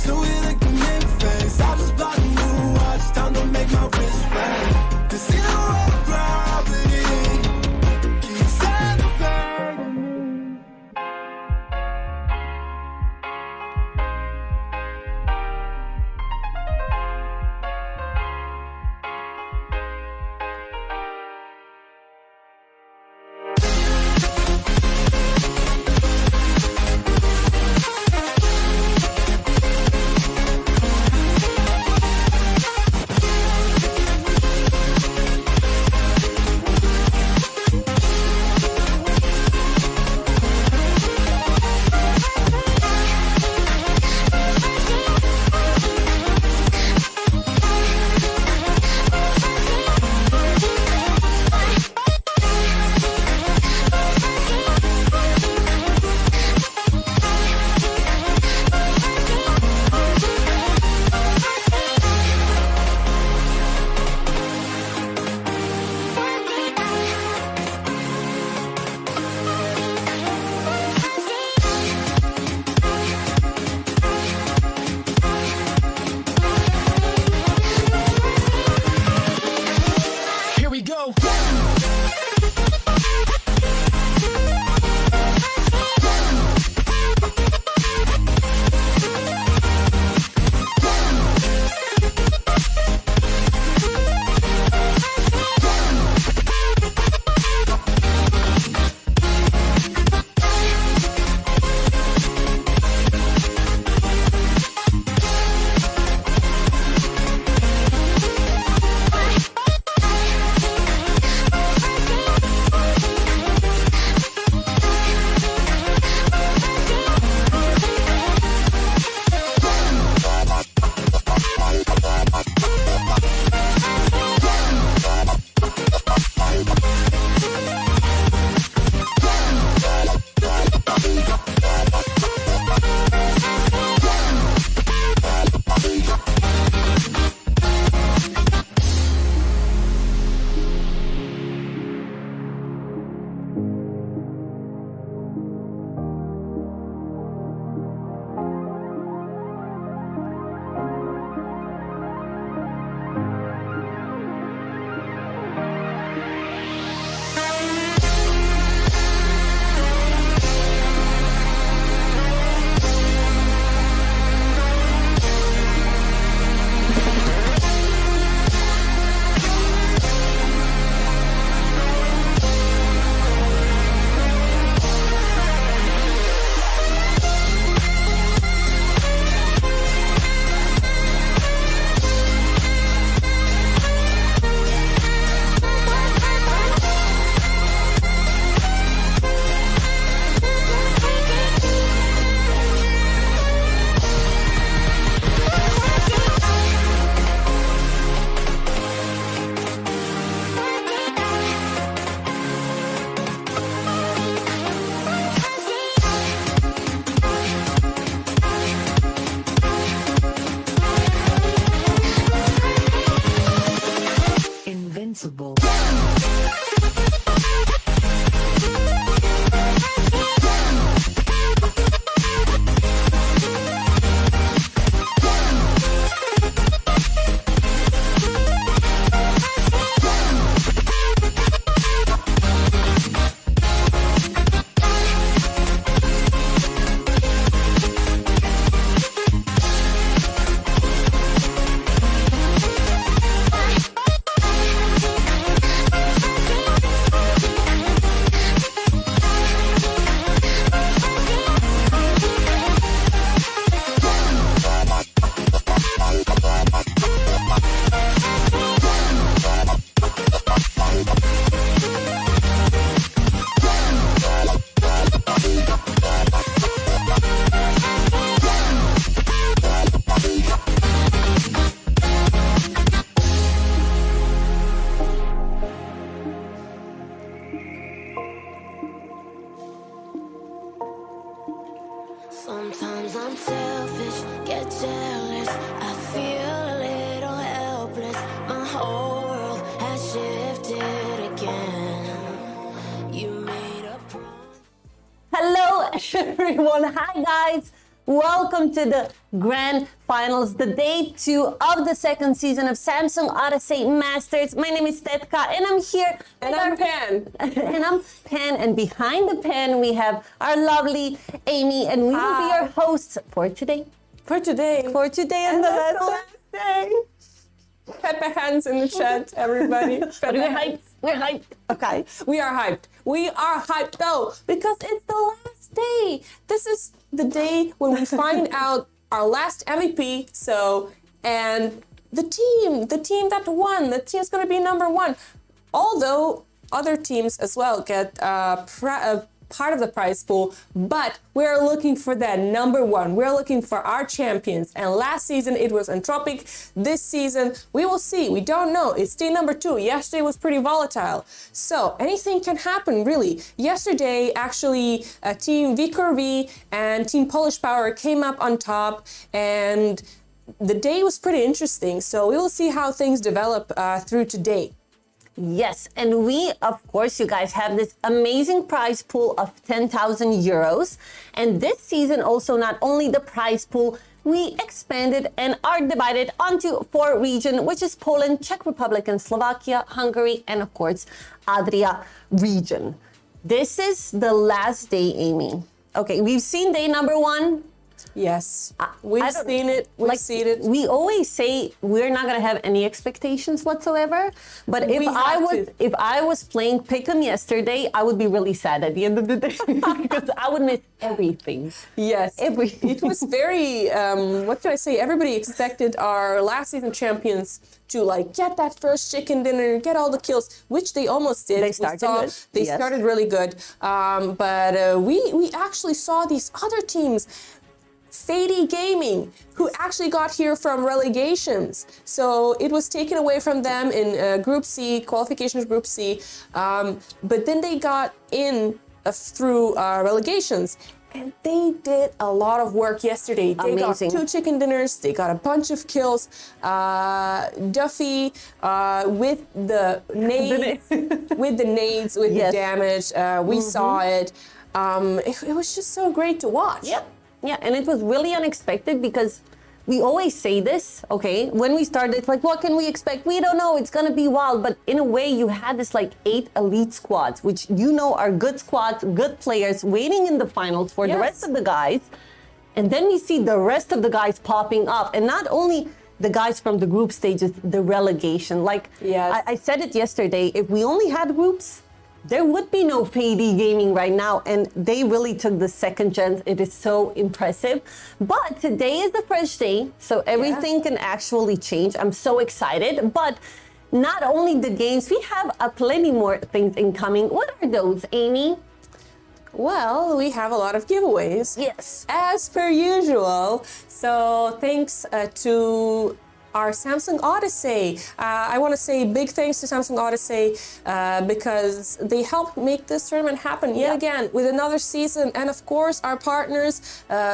So we look a face. I just bought a new watch, time to make my wrist ring. To see the world gravity keeps elevating me. Invincible. Sometimes I'm selfish, get jealous. I feel a little helpless. My whole world has shifted again. You made a promise. Hello everyone, hi guys, Welcome to the grand finals, the day 2 of the second season of Samsung Odyssey Masters. My name is Tetka and I'm here. And I'm Pan. And I'm Pan, and behind the Pan we have our lovely Amy, and we will be your hosts for today. For today. And the last day. Pepper hands in the chat, everybody. But we're hyped. We're hyped. Okay. We are hyped. We are hyped though, because it's the last day. This is the day when we find out our last MVP. So, and the team that won, the team's going to be number 1. Although other teams as well get part of the prize pool, but we're looking for that number 1. We're looking for our champions. And last season it was Entropic. This season we will see. We don't know. It's day number 2. Yesterday was pretty volatile. So anything can happen, really. Yesterday, actually, Team VCurvy and Team Polish Power came up on top, and the day was pretty interesting. So we will see how things develop through today. Yes, and we, of course, you guys have this amazing prize pool of 10,000 euros. And this season also, not only the prize pool, we expanded and are divided onto 4 regions, which is Poland, Czech Republic, and Slovakia, Hungary, and of course, Adria region. This is the last day, Amy. Okay, we've seen day number 1. Yes, we've seen it. We've seen it. We always say we're not gonna have any expectations whatsoever. But if I was playing Pick'em yesterday, I would be really sad at the end of the day because I would miss everything. Yes, everything. It was very. What can I say? Everybody expected our last season champions to get that first chicken dinner, get all the kills, which they almost did. They started good. They started really good. But we actually saw these other teams. Fady Gaming, who actually got here from relegations. So it was taken away from them in Group C, qualifications Group C. But then they got in through relegations. And they did a lot of work yesterday. They Amazing. got 2 chicken dinners. They got a bunch of kills. Duffy with the nades, with the damage. We saw it. It was just so great to watch. Yep. Yeah, and it was really unexpected because we always say this, okay? When we started, it's like, what can we expect? We don't know, it's gonna be wild. But in a way, you had this 8 elite squads, which are good squads, good players, waiting in the finals for the rest of the guys. And then we see the rest of the guys popping up. And not only the guys from the group stages, the relegation. I said it yesterday, if we only had groups, there would be no Fady Gaming right now, and they really took the second chance. It is so impressive. But today is the first day, so everything can actually change. I'm so excited. But not only the games, we have plenty more things incoming. What are those, Amy? Well, we have a lot of giveaways. Yes. As per usual. So thanks to our Samsung Odyssey. I want to say big thanks to Samsung Odyssey because they helped make this tournament happen yet again with another season. And of course, our partners,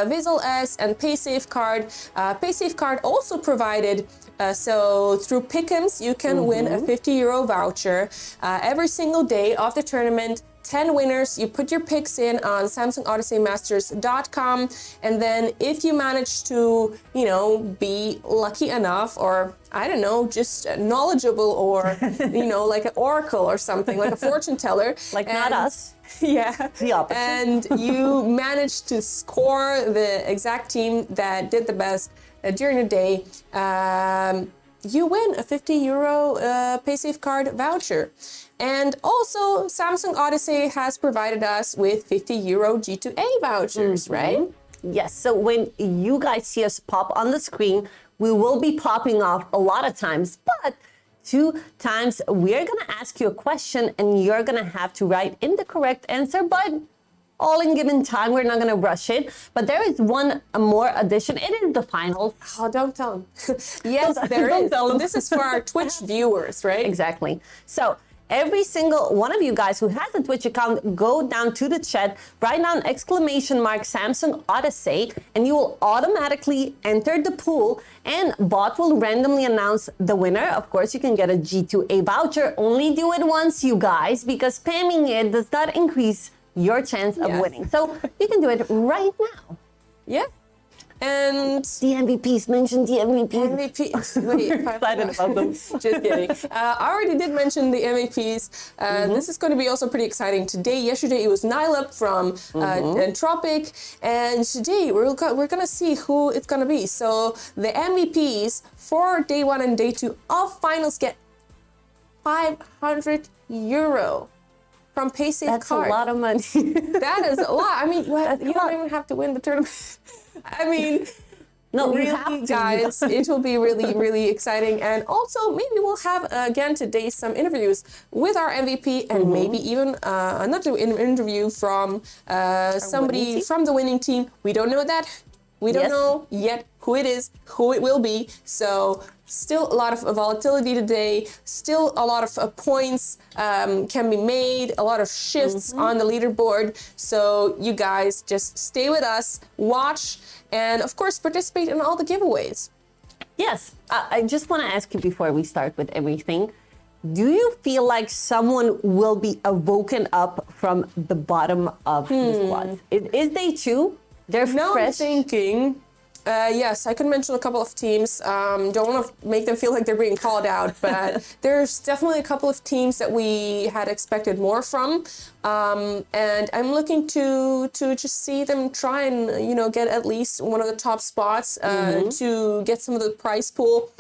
Visual S and PaySafeCard. PaySafeCard also provided so through Pick'ems, you can win a 50 euro voucher every single day of the tournament. 10 winners. You put your picks in on SamsungOdysseyMasters.com, and then if you manage to, be lucky enough, or I don't know, just knowledgeable, or like an oracle or something, like a fortune teller, not us. Yeah, the opposite. And you manage to score the exact team that did the best during the day. You win a 50 euro PaySafeCard voucher. And also, Samsung Odyssey has provided us with 50 euro G2A vouchers, right? Yes, so when you guys see us pop on the screen, we will be popping off a lot of times, but 2 times we're gonna ask you a question and you're gonna have to write in the correct answer, but all in given time, we're not gonna rush it. But there is one more addition. It is the finals. Oh, don't tell them. Yes, there is. This is for our Twitch viewers, right? Exactly. So every single one of you guys who has a Twitch account, go down to the chat, write down !Samsung Odyssey, and you will automatically enter the pool, and bot will randomly announce the winner. Of course, you can get a G2A voucher. Only do it once, you guys, because spamming it does not increase your chance of winning. So you can do it right now. Yeah. And The MVPs, mention the MVPs. MVP. Wait, Excited about them. Just kidding. I already did mention the MVPs. This is going to be also pretty exciting today. Yesterday it was Nylep from Entropic, and today we're going to see who it's going to be. So the MVPs for day 1 and day 2 of finals get €500 from PaySafe That's card. a lot of money. That is a lot. I mean, you don't even have to win the tournament. I mean, No, you really, have to. guys, it will be really, really exciting. And also, maybe we'll have, again, today some interviews with our MVP and maybe even another interview from somebody from the winning team. We don't know that. We don't know yet who it is, who it will be. So still a lot of volatility today. Still a lot of points can be made. A lot of shifts on the leaderboard. So you guys just stay with us, watch, and of course participate in all the giveaways. Yes, I just want to ask you before we start with everything. Do you feel like someone will be woken up from the bottom of the squad? Is day 2? They're Now I'm fresh. thinking, yes, I can mention a couple of teams. Don't want to make them feel like they're being called out, but there's definitely a couple of teams that we had expected more from. And I'm looking to just see them try and, get at least one of the top spots to get some of the prize pool.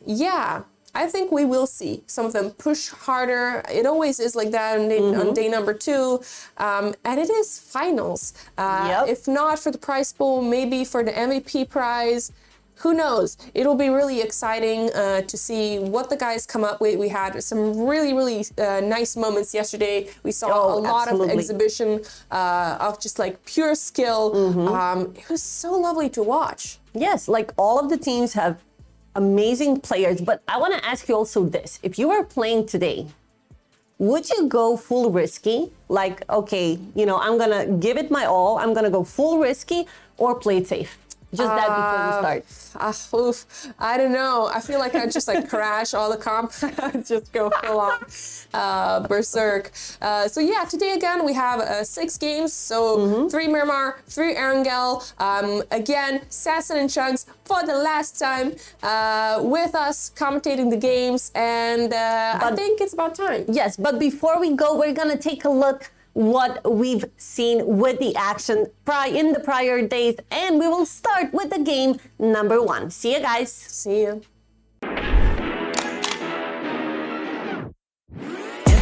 Yeah. I think we will see some of them push harder. It always is like that on day number 2. And it is finals. If not for the prize pool, maybe for the MVP prize. Who knows? It'll be really exciting to see what the guys come up with. We had some really, really nice moments yesterday. We saw a lot of exhibition of just like pure skill. It was so lovely to watch. Yes, like all of the teams have amazing players, but I want to ask you also this. If you were playing today, would you go full risky? Like, okay, I'm going to give it my all. I'm going to go full risky or play it safe? Just that before we start. I don't know. I feel like I'd just crash all the comp. Just go full on berserk. So yeah, today again we have 6 games. So 3 Miramar, 3 Erangel. Again, Sasson and Chunks for the last time with us commentating the games. And I think it's about time. Yes, but before we go, we're going to take a look what we've seen with the action in the prior days, and we will start with the game number 1. See you guys. See you. Ends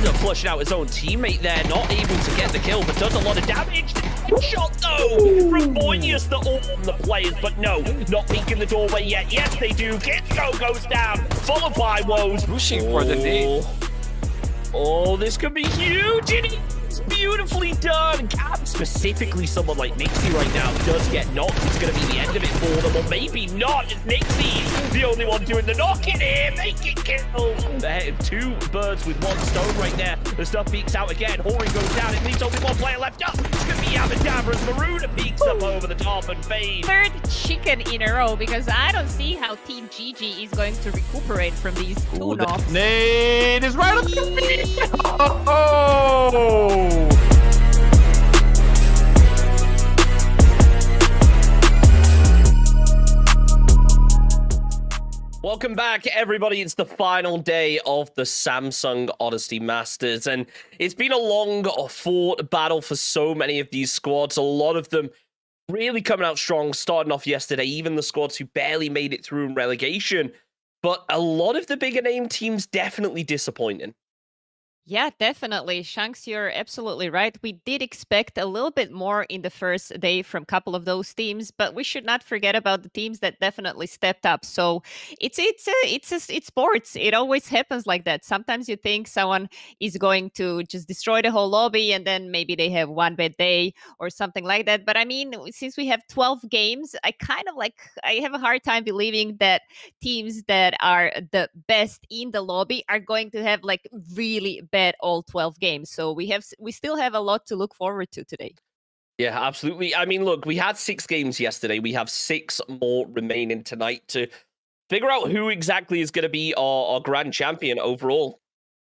up flushing out his own teammate there, not able to get the kill, but does a lot of damage. Shot though from Boynius, all the players, but no, not peeking the doorway yet. Yes, they do. Kitsko goes down, followed by Woes. Pushing for the knee. Oh, this could be huge. It's beautifully done. Cap, specifically someone like Nixie right now, does get knocked. It's going to be the end of it for them, or maybe not. It's Nixie, the only one doing the knocking here, making kills. They're 2 birds with 1 stone right there. The stuff peeks out again. Horing goes down. It leaves only 1 player left up. It's going to be Abadabra as Maruna peeks up over the top and fades. 3rd chicken in a row, because I don't see how Team GG is going to recuperate from these 2 knocks. Nade is right on the feet. Oh! Welcome back, everybody. It's the final day of the Samsung Odyssey Masters, and it's been a long, fought battle for so many of these squads. A lot of them really coming out strong, starting off yesterday, even the squads who barely made it through in relegation. But a lot of the bigger name teams definitely disappointing. Yeah, definitely. Shanks, you're absolutely right. We did expect a little bit more in the first day from a couple of those teams, but we should not forget about the teams that definitely stepped up. So it's sports. It always happens like that. Sometimes you think someone is going to just destroy the whole lobby, and then maybe they have one bad day or something like that. But I mean, since we have 12 games, I have a hard time believing that teams that are the best in the lobby are going to have really bad all 12 games. So we still have a lot to look forward to today. Yeah, absolutely. I mean, look, we had 6 games yesterday. We have 6 more remaining tonight to figure out who exactly is going to be our grand champion overall.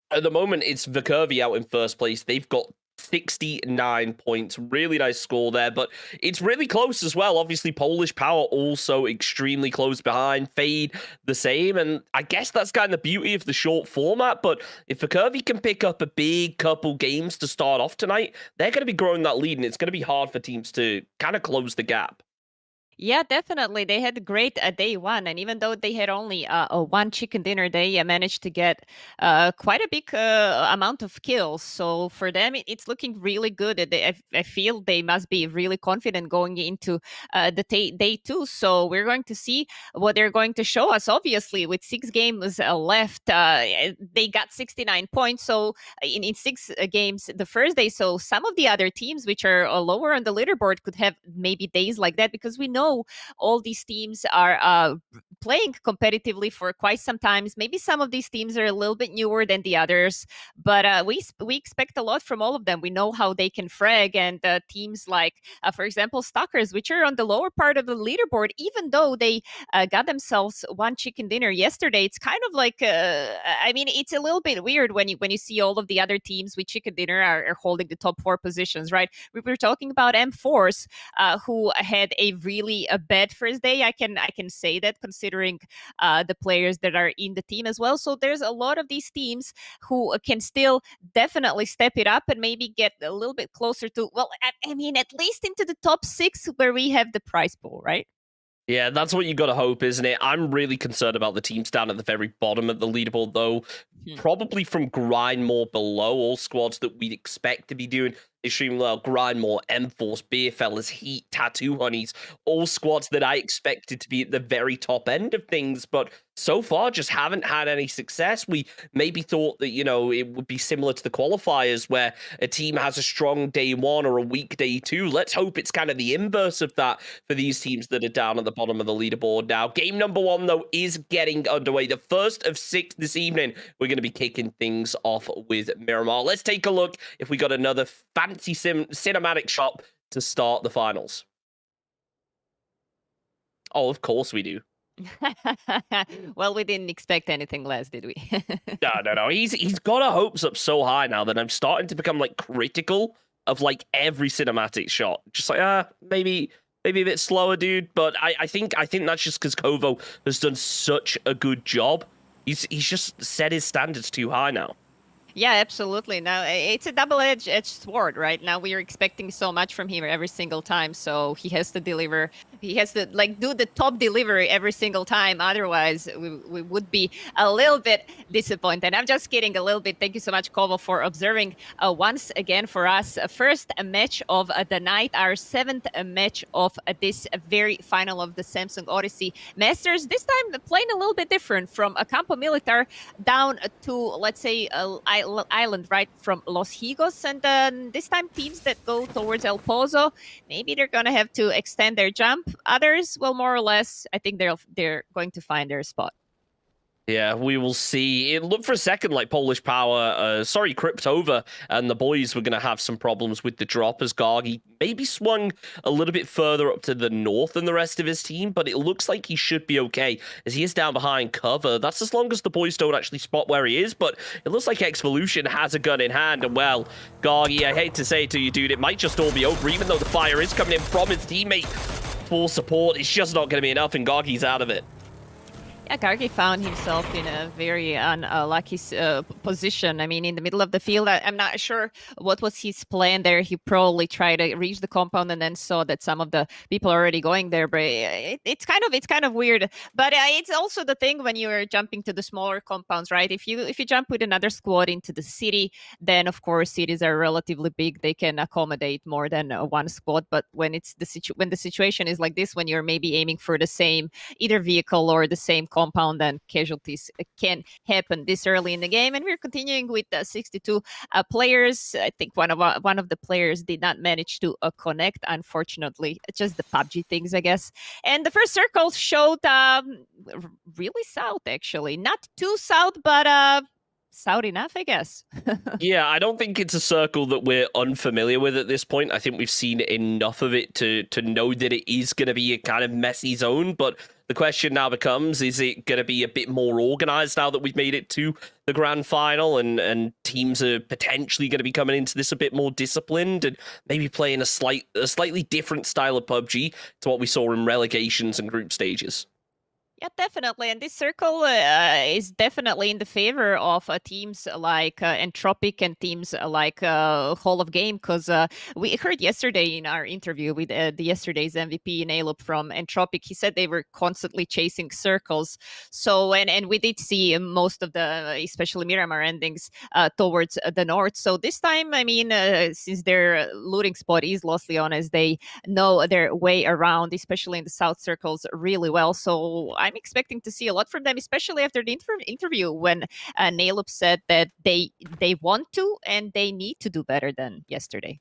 At the moment, it's Vicurvi out in first place. They've got 69 points. Really nice score there, but it's really close as well. Obviously, Polish Power also extremely close behind. Fade the same, and I guess that's kind of the beauty of the short format. But if Curvy can pick up a big couple games to start off tonight, they're going to be growing that lead, and it's going to be hard for teams to kind of close the gap. Yeah, definitely. They had a great day one, and even though they had only a one chicken dinner, they managed to get quite a big amount of kills. So for them, it's looking really good. I feel they must be really confident going into day two. So we're going to see what they're going to show us. Obviously, with 6 games left, they got 69 points. So in 6 games the first day, so some of the other teams which are lower on the leaderboard could have maybe days like that, because we know all these teams are playing competitively for quite some times. Maybe some of these teams are a little bit newer than the others, but we expect a lot from all of them. We know how they can frag, and teams like, for example, Stalkers, which are on the lower part of the leaderboard, even though they got themselves one chicken dinner yesterday, it's kind of like, I mean, it's a little bit weird when you see all of the other teams with chicken dinner are holding the top 4 positions, right? We were talking about M4s, who had a really a bad first day. I can say that, considering the players that are in the team as well. So there's a lot of these teams who can still definitely step it up and maybe get a little bit closer to, well, I mean, at least into the top 6 where we have the prize pool, right? Yeah, that's what you got to hope, isn't it? I'm really concerned about the teams down at the very bottom of the leaderboard, though. Probably from Grindmore below, all squads that we'd expect to be doing extremely well. Grindmore, M-Force, Beerfellas, Heat, Tattoo Honeys, all squads that I expected to be at the very top end of things, but so far just haven't had any success. We maybe thought that, it would be similar to the qualifiers where a team has a strong day one or a weak day two. Let's hope it's kind of the inverse of that for these teams that are down at the bottom of the leaderboard now. Game number 1, though, is getting underway. The first of 6 this evening. We're going to be kicking things off with Miramar. Let's take a look if we got another fancy cinematic shot to start the finals. Oh, of course we do. Well, we didn't expect anything less, did we? No. He's got our hopes up so high now that I'm starting to become critical of every cinematic shot. Just maybe a bit slower, dude. But I think that's just because Kovo has done such a good job. He's just set his standards too high now. Yeah, absolutely. Now, it's a double-edged sword, right? Now we are expecting so much from him every single time, so he has to deliver. He has to do the top delivery every single time. Otherwise, we would be a little bit disappointed. I'm just kidding a little bit. Thank you so much, Kovo, for observing once again for us. First match of the night, our 7th match of this very final of the Samsung Odyssey Masters. This time playing a little bit different, from a Campo Militar down to, let's say, island, right, from Los Higos, and this time teams that go towards El Pozo, maybe they're gonna have to extend their jump. Others, well, more or less, I think they're going to find their spot. Yeah, we will see. It looked for a second like Polish Power, Cryptova, and the boys were going to have some problems with the drop as Gargi maybe swung a little bit further up to the north than the rest of his team, but it looks like he should be okay as he is down behind cover. That's as long as the boys don't actually spot where he is, but it looks like Xvolution has a gun in hand, and well, Gargi, I hate to say it to you, dude, it might just all be over, even though the fire is coming in from his teammate for support. It's just not going to be enough, and Gargi's out of it. Yeah, Gargi found himself in a very unlucky position. I mean, in the middle of the field, I'm not sure what was his plan there. He probably tried to reach the compound and then saw that some of the people are already going there. But it's kind of weird. But it's also the thing when you are jumping to the smaller compounds, right? If you jump with another squad into the city, then of course cities are relatively big. They can accommodate more than one squad. But when it's when the situation is like this, when you're maybe aiming for the same either vehicle or the same compound, and casualties can happen this early in the game. And we're continuing with 62 players. I think one of the players did not manage to connect, unfortunately. Just the PUBG things, I guess. And the first circle showed really south, actually. Not too south, but south enough, I guess. Yeah, I don't think it's a circle that we're unfamiliar with at this point. I think we've seen enough of it to know that it is going to be a kind of messy zone, but The question now becomes, is it going to be a bit more organized now that we've made it to the grand final and teams are potentially going to be coming into this a bit more disciplined and maybe playing a slightly different style of PUBG to what we saw in relegations and group stages? Yeah, definitely. And this circle is definitely in the favor of teams like Entropic and teams like Hall of Game, because we heard yesterday in our interview with the yesterday's MVP, Nailop from Entropic, he said they were constantly chasing circles. So, and we did see most of the, especially Miramar endings towards the north. So this time, I mean, since their looting spot is Los Leones, they know their way around, especially in the south circles, really well. So I'm expecting to see a lot from them, especially after the interview when Nailop said that they want to and they need to do better than yesterday.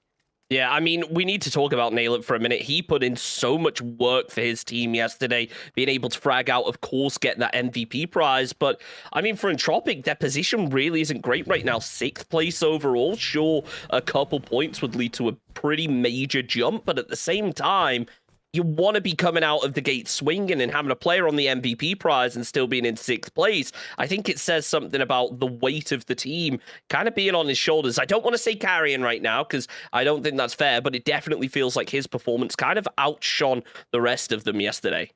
Yeah, I mean, we need to talk about Nailop for a minute. He put in so much work for his team yesterday, being able to frag out, of course, get that MVP prize. But, I mean, for Entropic, their position really isn't great right now. 6th place overall. Sure, a couple points would lead to a pretty major jump, but at the same time, you want to be coming out of the gate swinging and having a player on the MVP prize and still being in 6th place. I think it says something about the weight of the team kind of being on his shoulders. I don't want to say carrying right now because I don't think that's fair, but it definitely feels like his performance kind of outshone the rest of them yesterday.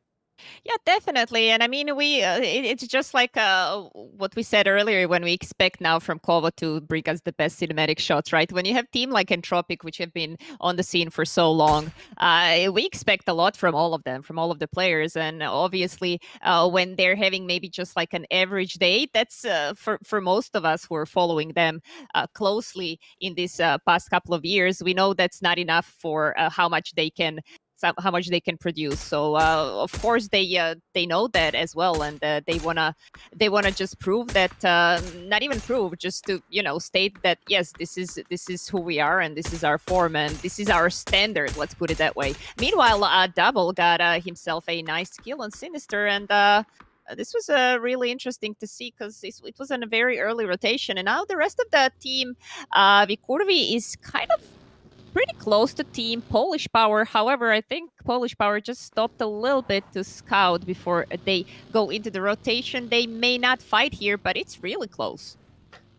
Yeah, definitely. And I mean, it's just like what we said earlier when we expect now from Kova to bring us the best cinematic shots, right? When you have team like Entropic, which have been on the scene for so long, we expect a lot from all of them, from all of the players. And obviously, when they're having maybe just like an average day, that's for most of us who are following them closely in this past couple of years, we know that's not enough for how much they can produce. So of course they know that as well, and they wanna just prove that, not even prove, just to state that yes, this is who we are and this is our form and this is our standard. Let's put it that way. Meanwhile, Double got himself a nice kill on Sinister, and this was really interesting to see because it was in a very early rotation, and now the rest of the team, Vikurvi is kind of pretty close to team Polish Power. However, I think Polish Power just stopped a little bit to scout before they go into the rotation. They may not fight here, but it's really close.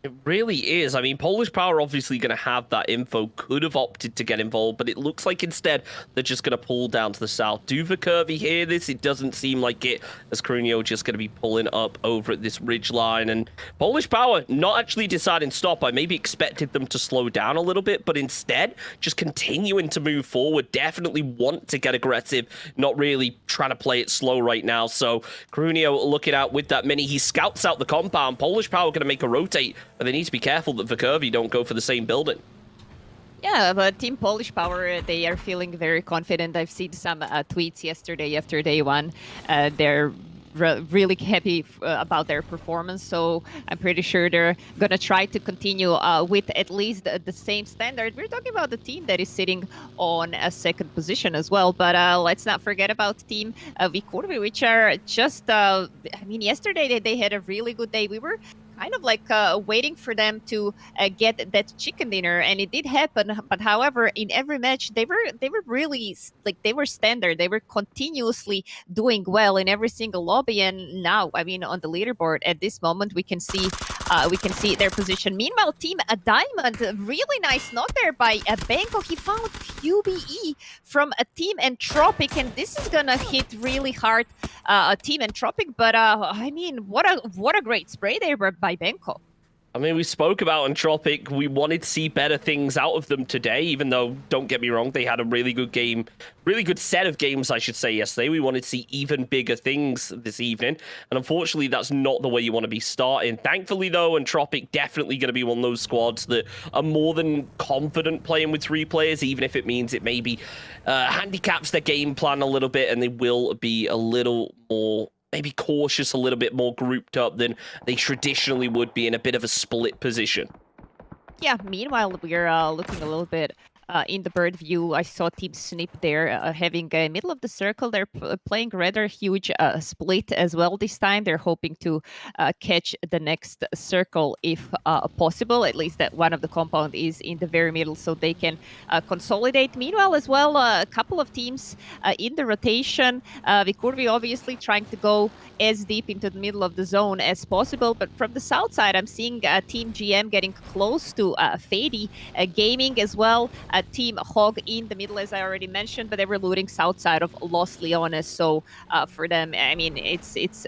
It really is. I mean, Polish Power obviously going to have that info, could have opted to get involved, but it looks like instead they're just going to pull down to the south. Do Curvy hear this? It doesn't seem like it, as Crunio just going to be pulling up over at this ridge line. And Polish Power not actually deciding stop. I maybe expected them to slow down a little bit, but instead just continuing to move forward. Definitely want to get aggressive, not really trying to play it slow right now. So Crunio looking out with that mini. He scouts out the compound. Polish Power going to make a rotate, but they need to be careful that Curvy don't go for the same building. Yeah, but Team Polish Power, they are feeling very confident. I've seen some tweets yesterday after day one. They're really happy about their performance, so I'm pretty sure they're gonna try to continue with at least the same standard. We're talking about the team that is sitting on a 2nd position as well, but let's not forget about Team Vikurvi, which are just, I mean, yesterday they had a really good day. We were kind of like waiting for them to get that chicken dinner, and it did happen. But however, in every match, they were really like, they were standard. They were continuously doing well in every single lobby. And now, I mean, on the leaderboard at this moment, we can see their position. Meanwhile, Team Diamond, really nice knock there by Benko. He found QBE from a Team Entropic, and this is gonna hit really hard Team Entropic. But I mean, what a great spray there by Benko. I mean, we spoke about Entropic. We wanted to see better things out of them today, even though, don't get me wrong, they had a really good game, really good set of games, I should say, yesterday. We wanted to see even bigger things this evening, and unfortunately, that's not the way you want to be starting. Thankfully, though, Entropic definitely going to be one of those squads that are more than confident playing with 3 players, even if it means it maybe handicaps their game plan a little bit, and they will be a little more maybe cautious, a little bit more grouped up than they traditionally would be in a bit of a split position. Yeah, meanwhile, we're looking a little bit in the bird view. I saw Team Snip there having a middle of the circle. They're playing rather huge split as well this time. They're hoping to catch the next circle if possible. At least that one of the compound is in the very middle, so they can consolidate. Meanwhile, as well, a couple of teams in the rotation. Vikurvi obviously trying to go as deep into the middle of the zone as possible, but from the south side, I'm seeing Team GM getting close to Fady Gaming as well. Team Hog in the middle, as I already mentioned, but they were looting south side of Los Leones. So for them, I mean, it's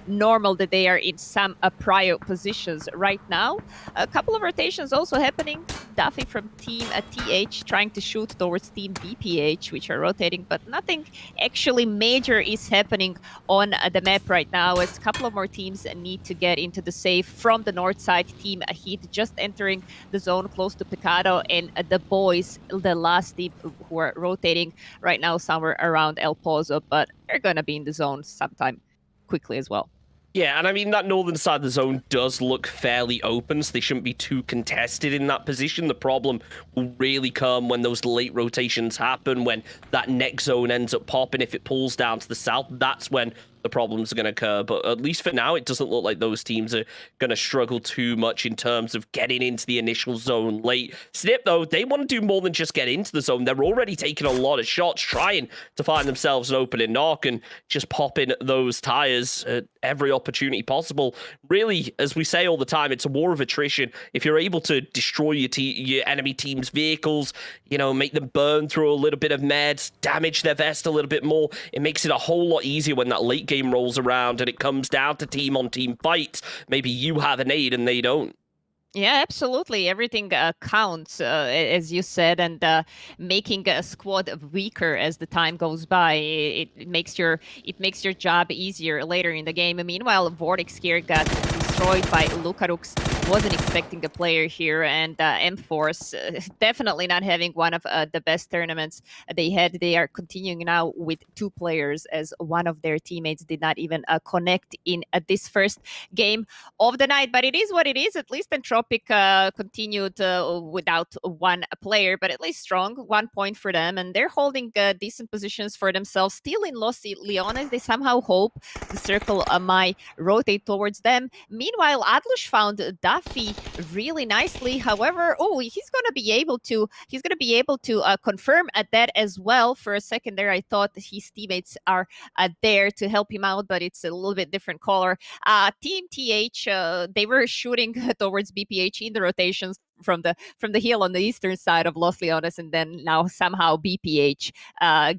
normal that they are in some prior positions right now. A couple of rotations also happening. Duffy from Team TH trying to shoot towards Team BPH, which are rotating, but nothing actually major is happening on the map right now, as a couple of more teams need to get into the safe. From the north side, Team Heat just entering the zone close to Picado, and the boys, the last team who are rotating right now somewhere around El Pozo, but they're gonna be in the zone sometime quickly as well. Yeah, and I mean, that northern side of the zone does look fairly open, so they shouldn't be too contested in that position. The problem will really come when those late rotations happen, when that next zone ends up popping. If it pulls down to the south, that's when the problems are going to occur. But at least for now, it doesn't look like those teams are going to struggle too much in terms of getting into the initial zone late. Snip, though, they want to do more than just get into the zone. They're already taking a lot of shots, trying to find themselves an opening knock and just popping those tires at every opportunity possible. Really, as we say all the time, it's a war of attrition. If you're able to destroy your enemy team's vehicles, you know, make them burn through a little bit of meds, damage their vest a little bit more, it makes it a whole lot easier when that late game rolls around and it comes down to team on team fights. Maybe you have an aid and they don't. Yeah, absolutely. Everything counts, as you said, and making a squad weaker as the time goes by, it makes your job easier later in the game. Meanwhile, Vortex here got destroyed by Lucarux. Wasn't expecting a player here, and M-Force definitely not having one of the best tournaments they had. They are continuing now with 2 players, as one of their teammates did not even connect in this first game of the night. But it is what it is. At least Entropic continued without one player, but at least strong. 1 point for them, and they're holding decent positions for themselves. Still in Los Leones, they somehow hope the circle might rotate towards them. Meanwhile, Adlush found Duffy really nicely. However, he's gonna be able to confirm at that as well. For a second there, I thought his teammates are there to help him out, but it's a little bit different color. Team TH, they were shooting towards BPH in the rotations from the hill on the eastern side of Los Leones, and then now somehow BPH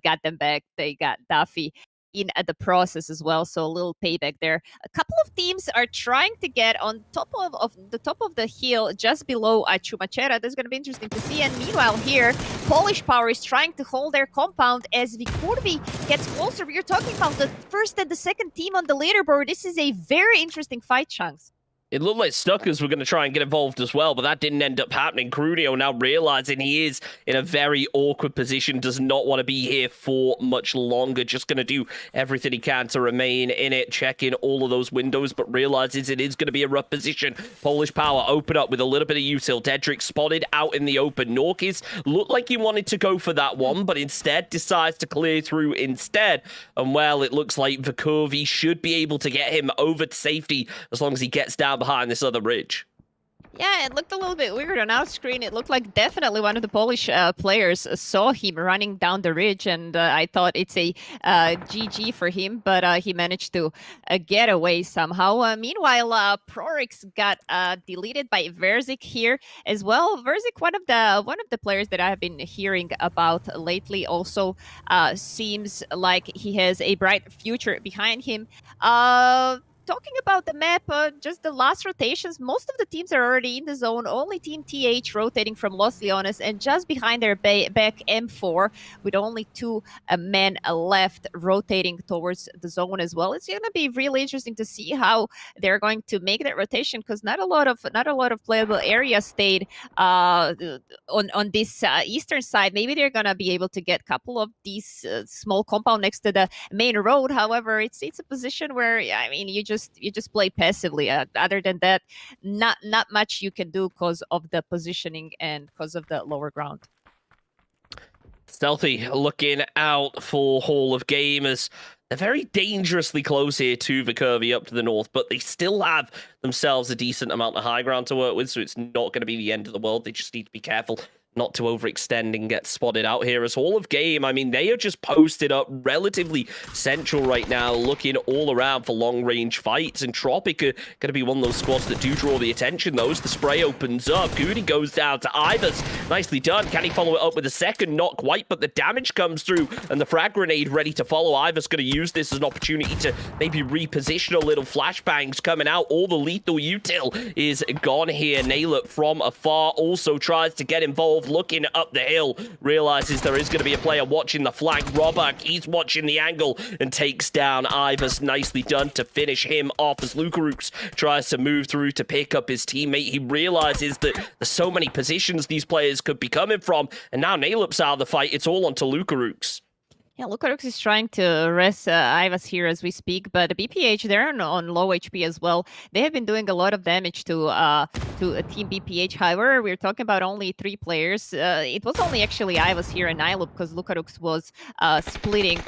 got them back. They got Duffy in the process as well, so a little payback there. A couple of teams are trying to get on top of the top of the hill just below Chumachera. That's going to be interesting to see. And meanwhile here, Polish Power is trying to hold their compound as Vikurvi gets closer. We're talking about the first and the second team on the leaderboard. This is a very interesting fight, Chunks. It looked like Stuckers were going to try and get involved as well, but that didn't end up happening. Crunio now realizing he is in a very awkward position, does not want to be here for much longer, just going to do everything he can to remain in it, checking all of those windows, but realizes it is going to be a rough position. Polish Power open up with a little bit of util. Dedrick spotted out in the open. Norkis looked like he wanted to go for that one, but instead decides to clear through instead. And well, it looks like Vikurvi should be able to get him over to safety as long as he gets down behind this other ridge. Yeah, it looked a little bit weird on our screen. It looked like definitely one of the Polish players saw him running down the ridge, and I thought it's a GG for him, but he managed to get away somehow. Meanwhile, Prorix got deleted by Verzik here as well. Verzik, one of the players that I have been hearing about lately, also seems like he has a bright future behind him. Talking about the map, just the last rotations, most of the teams are already in the zone. Only Team TH rotating from Los Leones, and just behind their back M4 with only 2 men left rotating towards the zone as well. It's going to be really interesting to see how they're going to make that rotation, because not a lot of playable areas stayed on this eastern side. Maybe they're going to be able to get a couple of these small compound next to the main road. However, it's a position where, I mean, you just play passively. Other than that, not much you can do because of the positioning and because of the lower ground. Stealthy looking out for Hall of Gamers. They're very dangerously close here to the curvy up to the north, but they still have themselves a decent amount of high ground to work with, so it's not going to be the end of the world. They just need to be careful not to overextend and get spotted out here. As Hall of Game, I mean, they are just posted up relatively central right now, looking all around for long-range fights, and Tropic are going to be one of those squads that do draw the attention, though, as the spray opens up. Goody goes down to Ivers. Nicely done. Can he follow it up with a second? Not quite, but the damage comes through, and the frag grenade ready to follow. Ivers going to use this as an opportunity to maybe reposition a little. Flashbangs coming out. All the lethal util is gone here. Nailert from afar also tries to get involved. Looking up the hill, realizes there is going to be a player watching the flank. Robak, he's watching the angle and takes down Ivers. Nicely done to finish him off as Lukarux tries to move through to pick up his teammate. He realizes that there's so many positions these players could be coming from, and now Nailup's out of the fight. It's all onto Lukarux. Yeah, Lukarux is trying to rest Ivas here as we speak, but BPH, they're on low HP as well. They have been doing a lot of damage to Team BPH. However, we're talking about only 3 players. It was only actually Ivas here and Nilup because Lukarux was splitting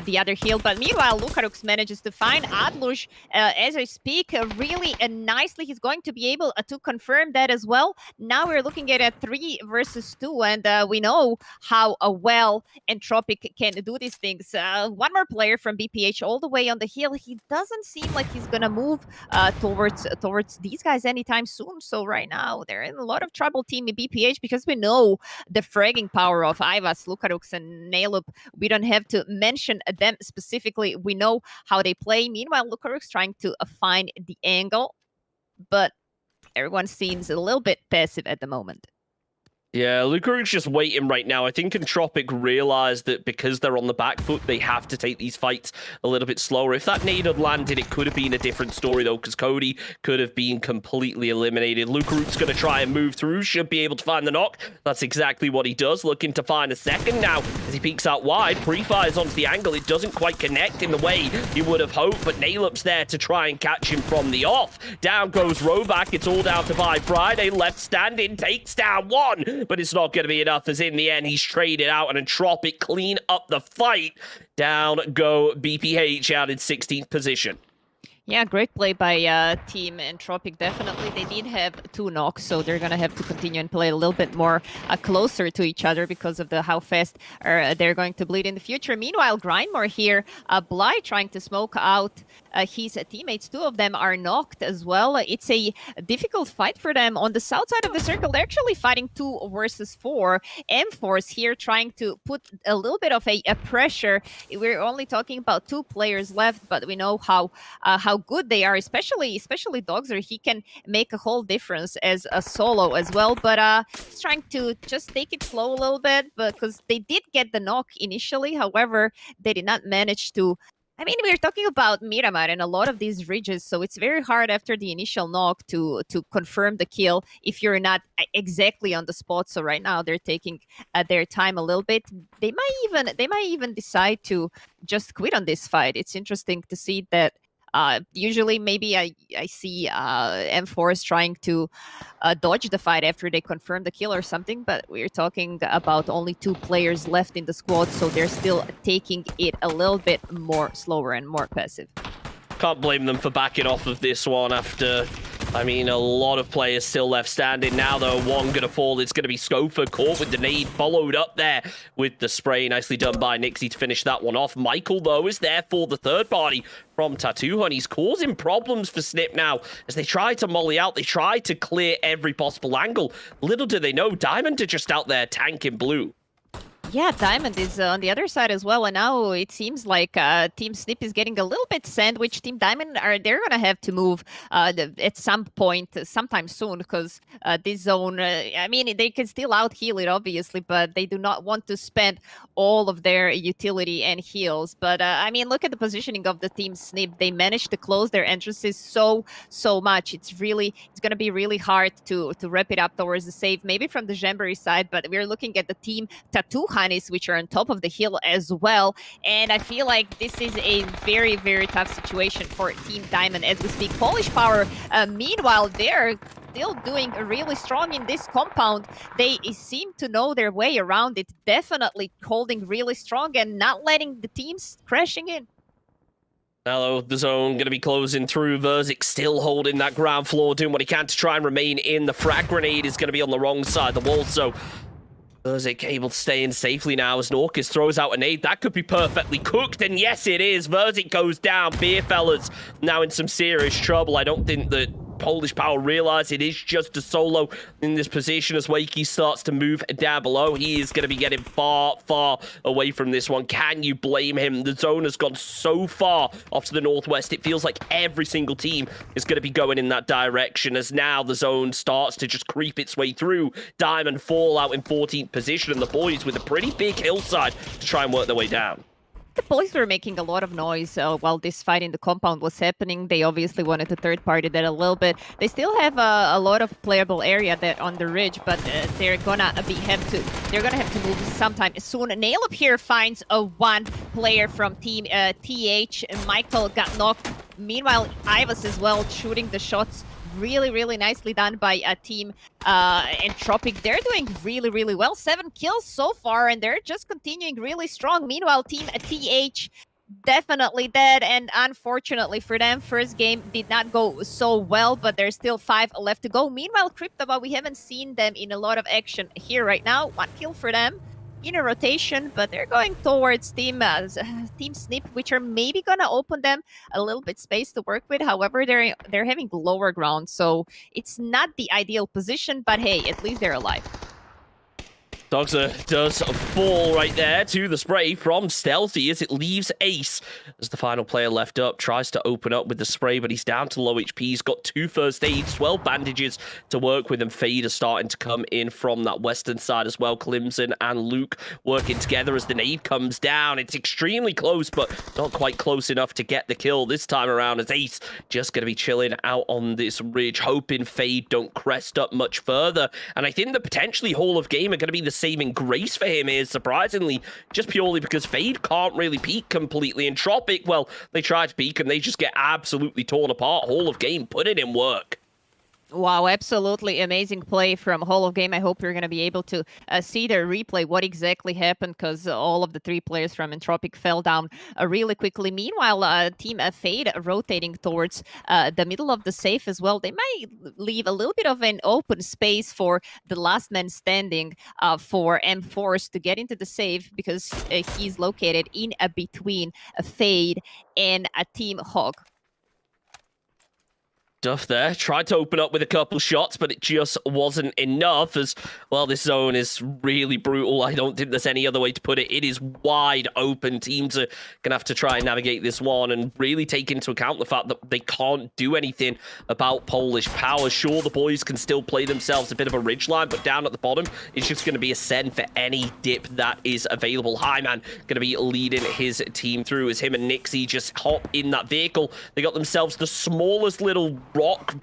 the other hill. But meanwhile, Lukarux manages to find Adlush as I speak really nicely. He's going to be able to confirm that as well. Now we're looking at a 3 versus 2, and we know how well Entropic can do these things. One more player from BPH all the way on the hill. He doesn't seem like he's gonna move towards these guys anytime soon. So right now they're in a lot of trouble, team in BPH, because we know the fragging power of Ivas, Lukarux, and Nailub. We don't have to mention them specifically. We know how they play. Meanwhile, Lukarux trying to find the angle, but everyone seems a little bit passive at the moment. Yeah, Lukarux just waiting right now. I think Entropic realized that because they're on the back foot, they have to take these fights a little bit slower. If that nade had landed, it could have been a different story, though, because Cody could have been completely eliminated. Lukarux going to try and move through, should be able to find the knock. That's exactly what he does, looking to find a second now as he peeks out wide. Pre-fires onto the angle. It doesn't quite connect in the way you would have hoped, but Nailup's there to try and catch him from the off. Down goes Roback. It's all down to Vi Friday. Left standing, takes down one. But it's not going to be enough, as in the end, he's traded out, and Entropic clean up the fight. Down go BPH out in 16th position. Yeah, great play by Team Entropic. Definitely, they did have 2 knocks, so they're going to have to continue and play a little bit more closer to each other because of how fast they're going to bleed in the future. Meanwhile, Grindmore here, Bly trying to smoke out his teammates. 2 of them are knocked as well. It's a difficult fight for them. On the south side of the circle, they're actually fighting 2 versus 4. M-Force here trying to put a little bit of a pressure. We're only talking about 2 players left, but we know how good they are, especially Dogzer. He can make a whole difference as a solo as well, but he's trying to just take it slow a little bit because they did get the knock initially. However, they did not manage to. I mean, we're talking about Miramar and a lot of these ridges, so it's very hard after the initial knock to confirm the kill if you're not exactly on the spot. So right now they're taking their time a little bit. They might even decide to just quit on this fight. It's interesting to see that. Usually maybe I see M4s trying to dodge the fight after they confirm the kill or something, but we're talking about only 2 players left in the squad, so they're still taking it a little bit more slower and more passive. Can't blame them for backing off of this one after, I mean, a lot of players still left standing. Now, though, one going to fall. It's going to be Scofer caught with the nade, followed up there with the spray. Nicely done by Nixie to finish that one off. Michael, though, is there for the third party from Tattoo Hunt. He's causing problems for Snip now as they try to molly out. They try to clear every possible angle. Little do they know, Diamond are just out there tanking blue. Yeah, Diamond is on the other side as well, and now it seems like Team Snip is getting a little bit sandwiched. Team Diamond they're gonna have to move at some point, sometime soon, because this zone. I mean, they can still out heal it obviously, but they do not want to spend all of their utility and heals. But I mean, look at the positioning of the Team Snip. They managed to close their entrances so much. It's gonna be really hard to wrap it up towards the save, maybe from the Jamboree side. But we're looking at the Team Tattoo Hanis, which are on top of the hill as well. And I feel like this is a very, very tough situation for Team Diamond as we speak. Polish Power, meanwhile, they're still doing really strong in this compound. They seem to know their way around it, definitely holding really strong and not letting the teams crashing in. Hello, the zone going to be closing through. Verzik still holding that ground floor, doing what he can to try and remain in. The frag grenade is going to be on the wrong side of the wall, so Verzik able to stay in safely now as Norcus throws out a nade. That could be perfectly cooked, and yes, it is. Verzik goes down. Beerfellas now in some serious trouble. I don't think that Polish Power realize it is just a solo in this position as Wakey starts to move down below. He is going to be getting far, far away from this one. Can you blame him? The zone has gone so far off to the northwest. It feels like every single team is going to be going in that direction as now the zone starts to just creep its way through. Diamond fall out in 14th position and the boys with a pretty big hillside to try and work their way down. The boys were making a lot of noise while this fight in the compound was happening. They obviously wanted to third party that a little bit. They still have a lot of playable area there on the ridge, but they're gonna have to move sometime soon. Nail up here finds a one player from team TH. Michael got knocked. Meanwhile, Ivas as well shooting the shots. Really nicely done by a team Entropic. They're doing really well. 7 kills so far, and they're just continuing really strong. Meanwhile, team TH definitely dead, and unfortunately for them, first game did not go so well, but there's still 5 left to go. Meanwhile, Cryptobot, we haven't seen them in a lot of action here right now. 1 kill for them in a rotation, but they're going towards team Snip, which are maybe gonna open them a little bit space to work with. However, they're having lower ground, so it's not the ideal position, but hey, at least they're alive. Dogza does fall right there to the spray from Stealthy as it leaves Ace as the final player left up. Tries to open up with the spray, but he's down to low HP. He's got 2 first aids, 12 bandages to work with, and Fade is starting to come in from that western side as well. Clemson and Luke working together as the nade comes down. It's extremely close, but not quite close enough to get the kill this time around as Ace just going to be chilling out on this ridge, hoping Fade don't crest up much further. And I think that potentially Hall of Game are going to be the saving grace for him is, surprisingly, just purely because Fade can't really peek completely. Entropic, well, they try to peek and they just get absolutely torn apart. Hall of Game put it in work. Wow, absolutely amazing play from Hall of Game. I hope you're going to be able to see the replay, what exactly happened, because all of the 3 players from Entropic fell down really quickly. Meanwhile, Team Fade rotating towards the middle of the safe as well. They might leave a little bit of an open space for the last man standing for M4s to get into the safe, because he's located in between Fade and a Team Hog. Duff there tried to open up with a couple shots, but it just wasn't enough as, well, this zone is really brutal. I don't think there's any other way to put it. It is wide open. Teams are going to have to try and navigate this one and really take into account the fact that they can't do anything about Polish Power. Sure, the boys can still play themselves a bit of a ridgeline, but down at the bottom, it's just going to be a send for any dip that is available. Highman going to be leading his team through as him and Nixie just hop in that vehicle. They got themselves the smallest little rock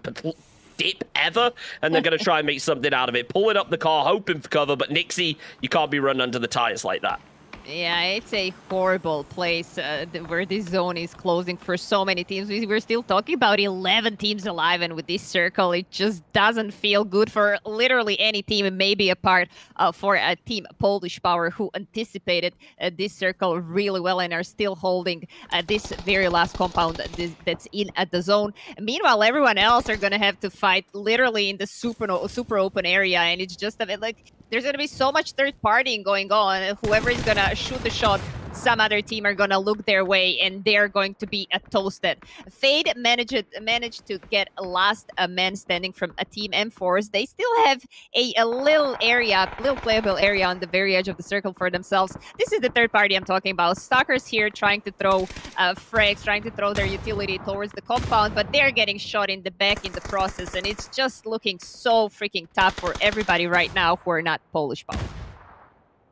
dip ever, and they're going to try and make something out of it. Pulling up the car, hoping for cover, but Nixie, you can't be run under the tires like that. Yeah, it's a horrible place where this zone is closing for so many teams. We're still talking about 11 teams alive, and with this circle, it just doesn't feel good for literally any team, maybe apart for a team Polish Power, who anticipated this circle really well and are still holding this very last compound that's in at the zone. Meanwhile, everyone else are going to have to fight literally in the super open area, and it's just a bit like there's going to be so much third partying going on. Whoever is going to shoot the shot, some other team are going to look their way, and they're going to be toasted. Fade managed to get a last man standing from a team M4s. They still have a little playable area on the very edge of the circle for themselves. This is the third party I'm talking about. Stalkers here trying to throw frags, trying to throw their utility towards the compound, but they're getting shot in the back in the process, and it's just looking so freaking tough for everybody right now who are not Polish Power.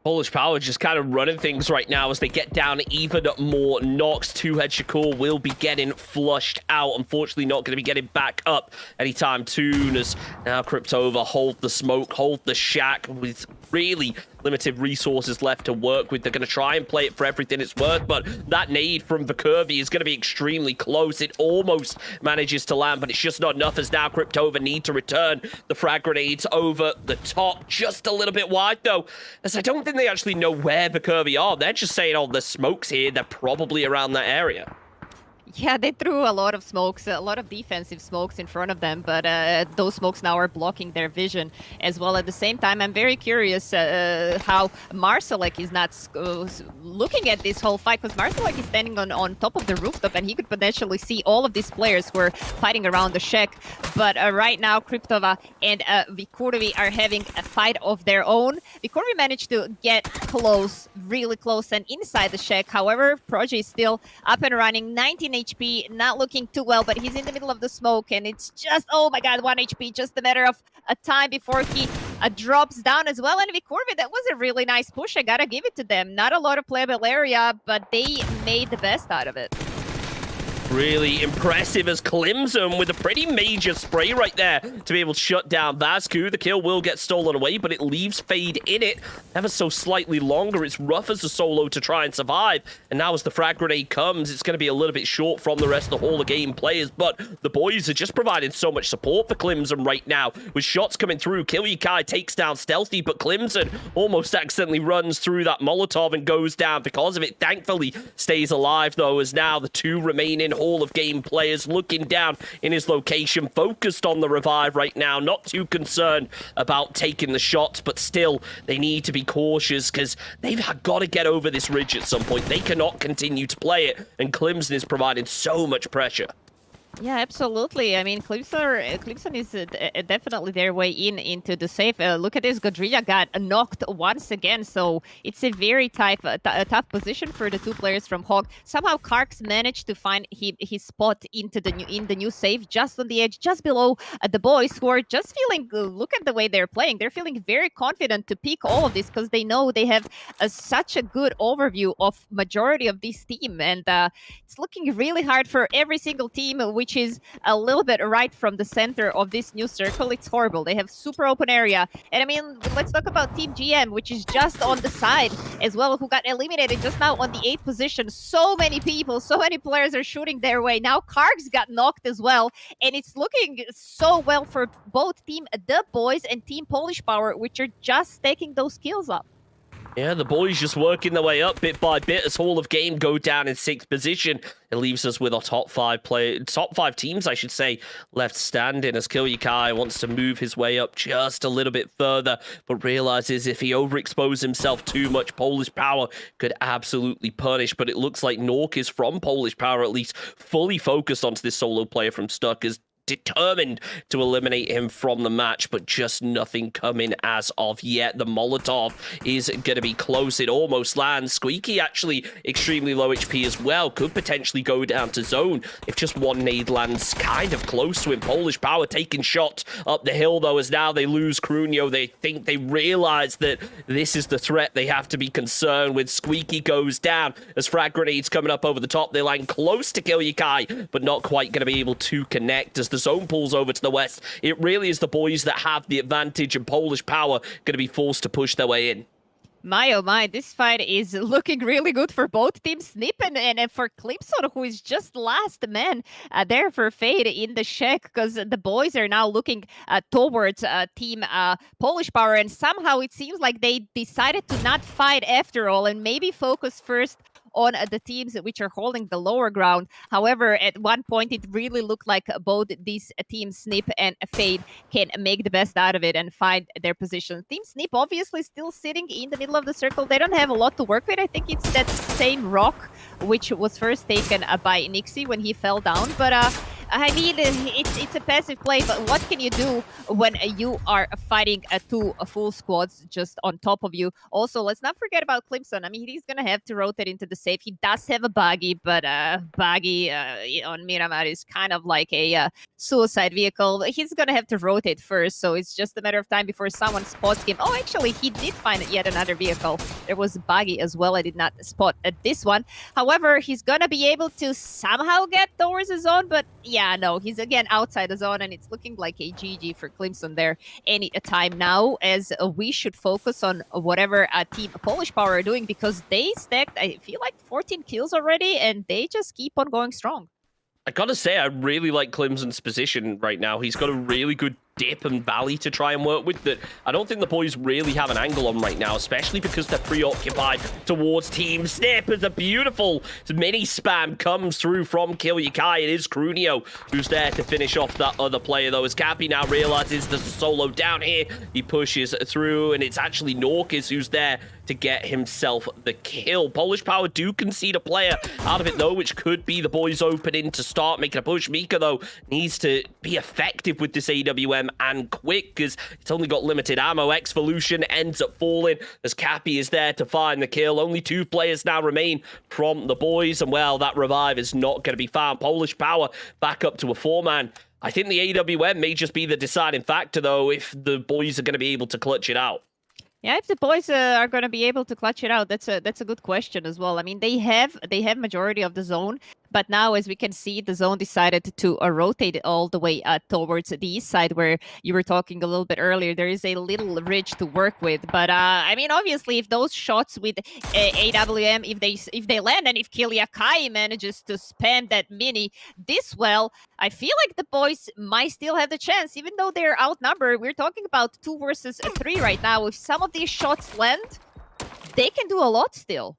Polish Power just kind of running things right now as they get down even more knocks. Two-Head Shakur will be getting flushed out. Unfortunately, not going to be getting back up anytime soon as now Cryptova hold the smoke, hold the shack with really limited resources left to work with. They're going to try and play it for everything it's worth, but that nade from the Curvy is going to be extremely close. It almost manages to land, but it's just not enough, as now Cryptova need to return the frag grenades over the top. Just a little bit wide, though, as I don't think they actually know where the Curvy are. They're just saying, oh, there's smokes here. They're probably around that area. Yeah, they threw a lot of smokes, a lot of defensive smokes in front of them, but those smokes now are blocking their vision as well. At the same time, I'm very curious how Marsalek is not looking at this whole fight, because Marsalek is standing on top of the rooftop, and he could potentially see all of these players who are fighting around the shack. But right now, Cryptova and Vikurvi are having a fight of their own. Vikurvi managed to get close, really close, and inside the shack. However, Proji is still up and running, 19 HP, not looking too well, but he's in the middle of the smoke, and it's just, oh my god, 1 HP, just a matter of a time before he drops down as well. And Vikurvi, that was a really nice push, I gotta give it to them. Not a lot of playable area, but they made the best out of it. Really impressive as Clemson with a pretty major spray right there to be able to shut down Vasku. The kill will get stolen away, but it leaves Fade in it ever so slightly longer. It's rough as a solo to try and survive. And now as the frag grenade comes, it's going to be a little bit short from the rest of the Hall of Game players. But the boys are just providing so much support for Clemson right now with shots coming through. Kilyukai takes down Stealthy, but Clemson almost accidentally runs through that Molotov and goes down because of it. Thankfully stays alive, though, as now the two remaining Hall of Game players looking down in his location, focused on the revive right now, not too concerned about taking the shots, but still they need to be cautious because they've got to get over this ridge at some point. They cannot continue to play it, and Clemson is providing so much pressure. Yeah, absolutely. I mean, Clemson is definitely their way into the safe. Look at this, Godrilla got knocked once again, so it's a very tough position for the two players from Hog. Somehow Karks managed to find his spot in the new safe, just on the edge, just below the boys, who are just feeling, look at the way they're playing. They're feeling very confident to pick all of this because they know they have such a good overview of majority of this team, and it's looking really hard for every single team, which is a little bit right from the center of this new circle. It's horrible. They have super open area. And I mean, let's talk about Team GM, which is just on the side as well, who got eliminated just now on the 8th position. So many people, so many players are shooting their way. Now Kargs got knocked as well. And it's looking so well for both Team The Boys and Team Polish Power, which are just taking those kills up. Yeah, the boys just working their way up bit by bit as Hall of Game go down in 6th position. It leaves us with our top five teams, I should say, left standing as Kilyukai wants to move his way up just a little bit further, but realizes if he overexposes himself too much, Polish Power could absolutely punish. But it looks like Nork is from Polish Power, at least fully focused onto this solo player from Stuck, is determined to eliminate him from the match, but just nothing coming as of yet. The Molotov is going to be close. It almost lands. Squeaky actually extremely low HP as well. Could potentially go down to zone if just one nade lands kind of close to him. Polish Power taking shots up the hill, though, as now they lose Crunio. They realize that this is the threat they have to be concerned with. Squeaky goes down as frag grenades coming up over the top. They land close to Kilyukai, but not quite going to be able to connect as the zone pulls over to the west. It really is the boys that have the advantage, and Polish Power going to be forced to push their way in. My oh my, this fight is looking really good for both teams. Snip and for Clemson, who is just last man there for Fade in the shack, because the boys are now looking towards Team Polish Power, and somehow it seems like they decided to not fight after all and maybe focus first on the teams which are holding the lower ground. However, at one point, it really looked like both these teams, Snip and Fade, can make the best out of it and find their position. Team Snip obviously still sitting in the middle of the circle. They don't have a lot to work with. I think it's that same rock which was first taken by Nixie when he fell down. But I mean, it's a passive play, but what can you do when you are fighting two full squads just on top of you? Also, let's not forget about Clemson. I mean, he's going to have to rotate into the safe. He does have a buggy, but buggy on Miramar is kind of like a suicide vehicle. He's going to have to rotate first, so it's just a matter of time before someone spots him. Oh, actually, he did find yet another vehicle. There was a buggy as well. I did not spot this one. However, he's going to be able to somehow get towards the zone, but yeah, Yeah, no, he's again outside the zone, and it's looking like a GG for Clemson there any time now, as we should focus on whatever Team Polish Power are doing, because they stacked, I feel like 14 kills already, and they just keep on going strong. I gotta say, I really like Clemson's position right now. He's got a really good dip and valley to try and work with that I don't think the boys really have an angle on right now, especially because they're preoccupied towards Team Snip as a beautiful mini spam comes through from Kilyakai. It is Crunio who's there to finish off that other player, though, as Cappy now realizes there's a solo down here. He pushes through, and it's actually Norkis who's there to get himself the kill. Polish Power do concede a player out of it, though, which could be the boys opening to start making a push. Mika, though, needs to be effective with this AWM and quick, because it's only got limited ammo. Exvolution ends up falling as Cappy is there to find the kill. Only 2 players now remain from the boys, and well, that revive is not going to be found. Polish Power back up to a 4-man. I think the AWM may just be the deciding factor, though, if the boys are going to be able to clutch it out. Yeah, if the boys are going to be able to clutch it out, that's a good question as well. I mean, they have majority of the zone, but now, as we can see, the zone decided to rotate all the way towards the east side, where you were talking a little bit earlier. There is a little ridge to work with, but I mean, obviously, if those shots with AWM, if they land, and if Kilyakai manages to spam that mini this well, I feel like the boys might still have the chance, even though they're outnumbered. We're talking about 2 versus 3 right now. If some of these shots land, they can do a lot still.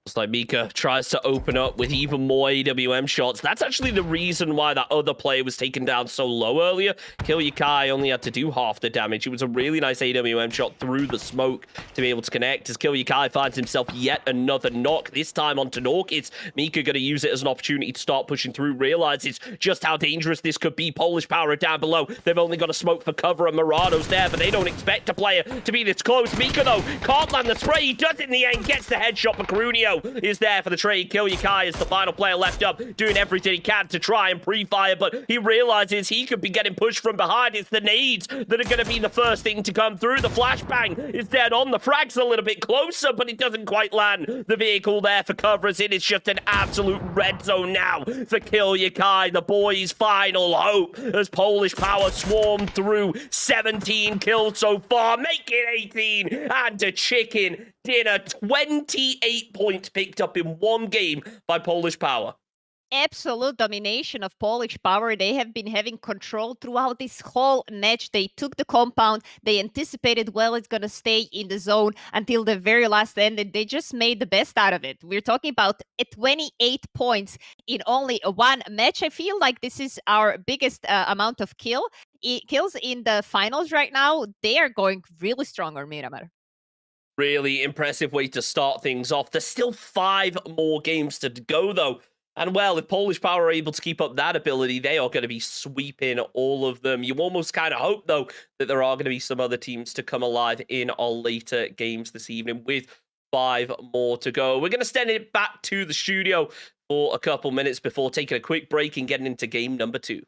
It's like Mika tries to open up with even more AWM shots. That's actually the reason why that other player was taken down so low earlier. Kilyakai only had to do half the damage. It was a really nice AWM shot through the smoke to be able to connect, as Kilyakai finds himself yet another knock, this time onto Norkis. Mika going to use it as an opportunity to start pushing through, realizes just how dangerous this could be. Polish Power are down below. They've only got a smoke for cover, and Murado's there, but they don't expect a player to be this close. Mika, though, can't land the spray. He does it in the end, gets the headshot, but Crunio is there for the trade. Kilyakai is the final player left up, doing everything he can to try and pre-fire, but he realizes he could be getting pushed from behind. It's the nades that are going to be the first thing to come through. The flashbang is dead on. The frag's a little bit closer, but it doesn't quite land the vehicle there for cover, as it is just an absolute red zone now for Kilyakai, the boys' final hope, as Polish Power swarm through. 17 kills so far, make it 18, and a chicken dinner. 28 points picked up in one game by Polish Power. Absolute domination of Polish Power. They have been having control throughout this whole match. They took the compound. They anticipated, well, it's going to stay in the zone until the very last end, and they just made the best out of it. We're talking about 28 points in only one match. I feel like this is our biggest amount of kills in the finals right now. They are going really strong on Miramar. Really impressive way to start things off. There's still 5 more games to go, though. And, well, if Polish Power are able to keep up that ability, they are going to be sweeping all of them. You almost kind of hope, though, that there are going to be some other teams to come alive in our later games this evening, with 5 more to go. We're going to send it back to the studio for a couple minutes before taking a quick break and getting into game number 2.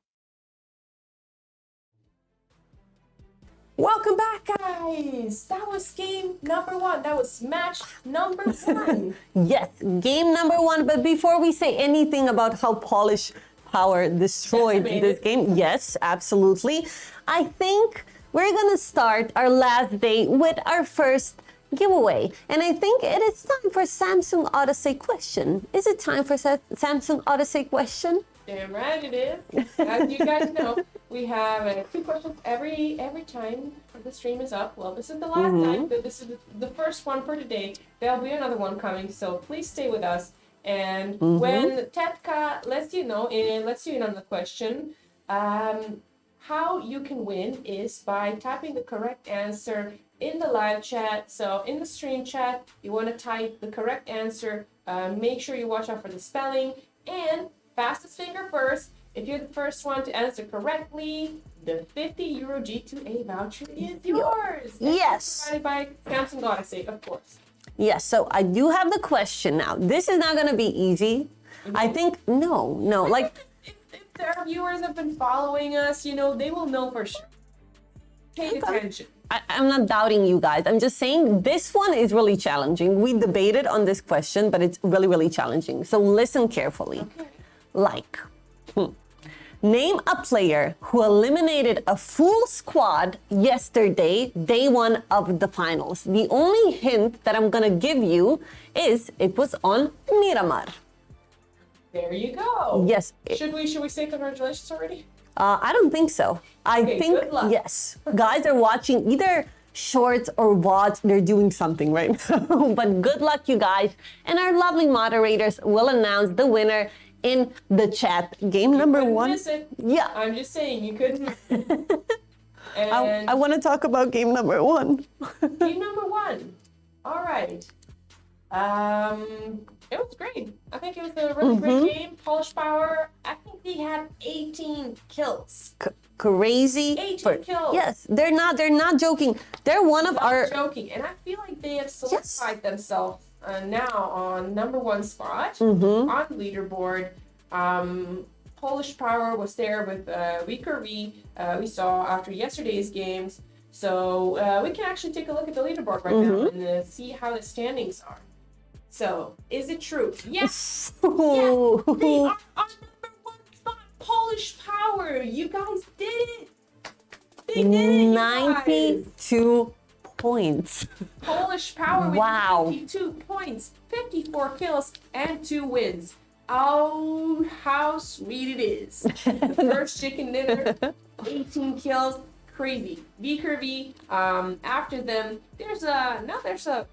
Welcome back, guys. That was game number 1. That was match number 1. Yes, game number 1. But before we say anything about how Polish Power destroyed this game, yes, absolutely, I think we're going to start our last day with our first giveaway. And I think it is time for Samsung Odyssey question. Is it time for Samsung Odyssey question? Damn right it is. As you guys know, we have 2 questions every time the stream is up. Well, this is the last time, but this is the first one for today. There'll be another one coming, so please stay with us. And when Tetka lets you know, and lets you in on the question, how you can win is by typing the correct answer in the live chat. So in the stream chat, you want to type the correct answer. Make sure you watch out for the spelling, and fastest finger first. If you're the first one to answer correctly, the €50 G2A voucher is yours. Yes. Provided by Samsung Odyssey, of course. Yes, so I do have the question now. This is not going to be easy. I think, no, like... If our viewers have been following us, you know, they will know for sure. Pay attention. I'm not doubting you guys. I'm just saying this one is really challenging. We debated on this question, but it's really, really challenging. So listen carefully. Okay. Like, Name a player who eliminated a full squad yesterday, day one of the finals. The only hint that I'm gonna give you is it was on Miramar. There you go. Yes. Should we say congratulations already? I don't think so. I think, good luck. yes, guys are watching either shorts or VODs. They're doing something right now. But good luck, you guys. And our lovely moderators will announce the winner in the chat. Game number Couldn't one. miss it. Yeah. I'm just saying, you couldn't miss it. And I want to talk about game number one. game number one. All right. It was great. I think it was a really great game. Polish Power, I think they had 18 kills. Crazy. 18 kills. Yes, they're not joking. They're one of our. Not joking. And I feel like they have solidified themselves now on number one spot on the leaderboard. Polish Power was there with weaker V. We saw after yesterday's games. So we can actually take a look at the leaderboard right now and see how the standings are. So, is it true? Yes. Yeah, they are on number one spot. Polish Power. You guys did it. They did it. 92 points. Polish Power with 92 points, 54 kills, and 2 wins. Oh, how sweet it is. The first chicken dinner, 18 kills, crazy. V Curvy, after them, there's a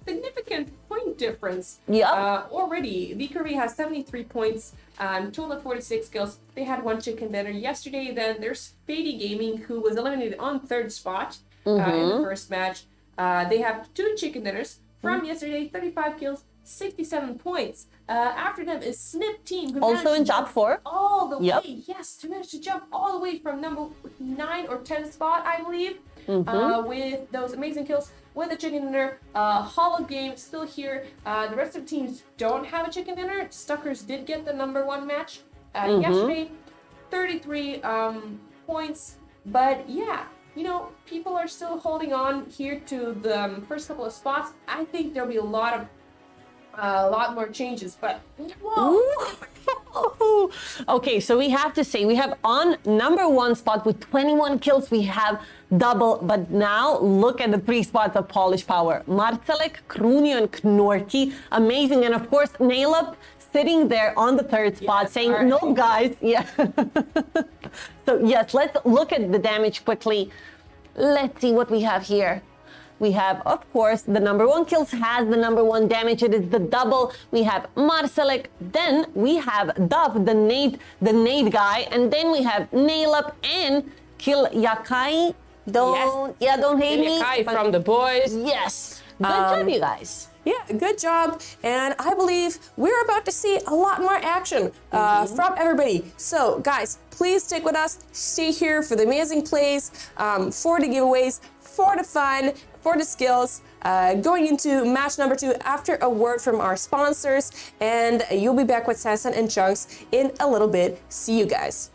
significant point difference. Already. V Curvy has 73 points, total of 46 kills. They had 1 chicken dinner yesterday. Then there's Fady Gaming, who was eliminated on 3rd spot in the first match. They have 2 chicken dinners from yesterday, 35 kills, 67 points. After them is Snip Team, who also in top 4. All the way, yes, to manage to jump all the way from number 9 or 10 spot, I believe, with those amazing kills. With a chicken dinner, Hollow Game still here. The rest of the teams don't have a chicken dinner. Stuckers did get the number 1 match yesterday, 33 points. But yeah, you know, people are still holding on here to the first couple of spots. I think there'll be a lot more changes, but whoa. Okay, so we have to say we have on number 1 spot with 21 kills, we have double, but now look at the 3 spots of Polish Power. Marcelek, Krunio, and Knorky, amazing, and of course Naileup sitting there on the 3rd spot saying, no guys, yeah. So yes, let's look at the damage quickly. Let's see what we have here. We have, of course, the number 1 kills has the number 1 damage. It is the double. We have Marcelek. Then we have Duff, the nade guy. And then we have Naileup and Kill Yakai. Don't hate me. Yakai from the boys. Yes. Good job, you guys. Yeah, good job. And I believe we're about to see a lot more action from everybody. So, guys, please stick with us. Stay here for the amazing plays, for the giveaways, for the fun, for the skills, going into match number 2 after a word from our sponsors. And you'll be back with Samsung and Chunks in a little bit. See you guys.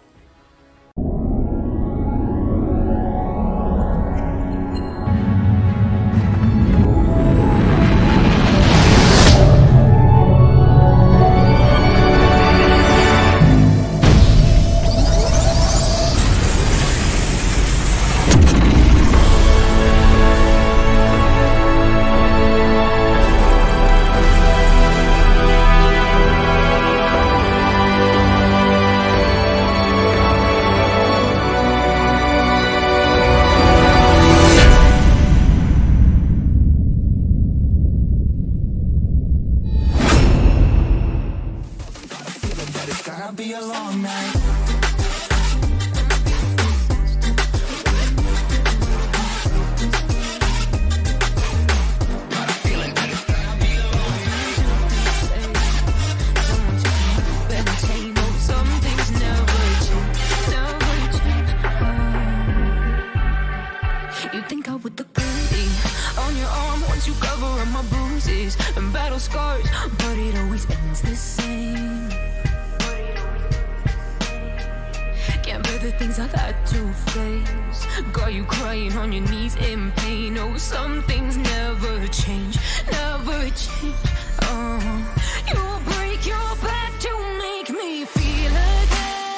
Be a long night. You think I would look pretty on your arm once you cover up my bruises and battle scars, but it always ends the same. Can't bear the things I've had to face. Got you crying on your knees in pain. Oh, some things never change, never change. Oh, you'll break your back to make me feel again.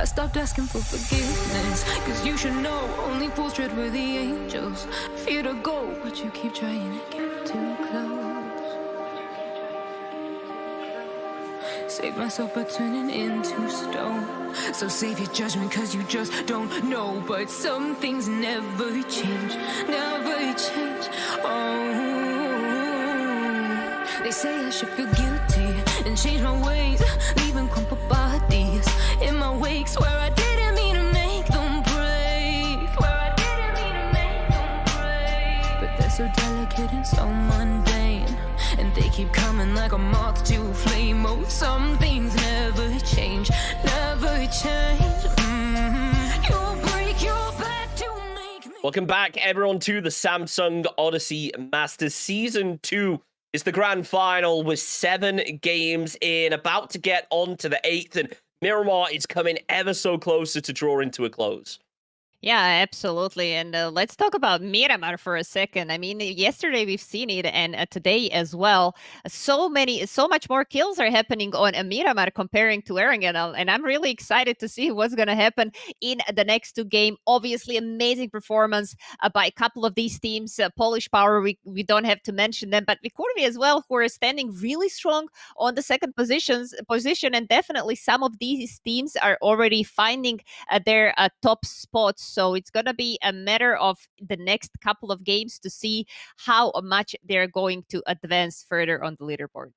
I stopped asking for forgiveness, cause you should know only fools tread where the angels fear to go, but you keep trying to get too close. Save myself by turning into stone. So save your judgment, cause you just don't know. But some things never change, never change. Oh, they say I should feel guilty and change my ways, leaving crumpled bodies in my wake. Swear I didn't mean to make them break. Swear I didn't mean to make them break. But they're so delicate and so mundane, and they keep coming like a moth to a flame. Oh, some things never change, never change. You'll break your back to make me. Welcome back, everyone, to the Samsung Odyssey Masters. Season 2 is the grand final with 7 games in, about to get on to the 8th, and Miramar is coming ever so closer to drawing to a close. Yeah, absolutely. And let's talk about Miramar for a second. I mean, yesterday we've seen it, and today as well. So much more kills are happening on Miramar comparing to Erangel, and I'm really excited to see what's going to happen in the next 2 games. Obviously, amazing performance by a couple of these teams. Polish Power, we don't have to mention them, but Vikurvi as well, who are standing really strong on the second position, and definitely some of these teams are already finding their top spots. So it's going to be a matter of the next couple of games to see how much they're going to advance further on the leaderboard.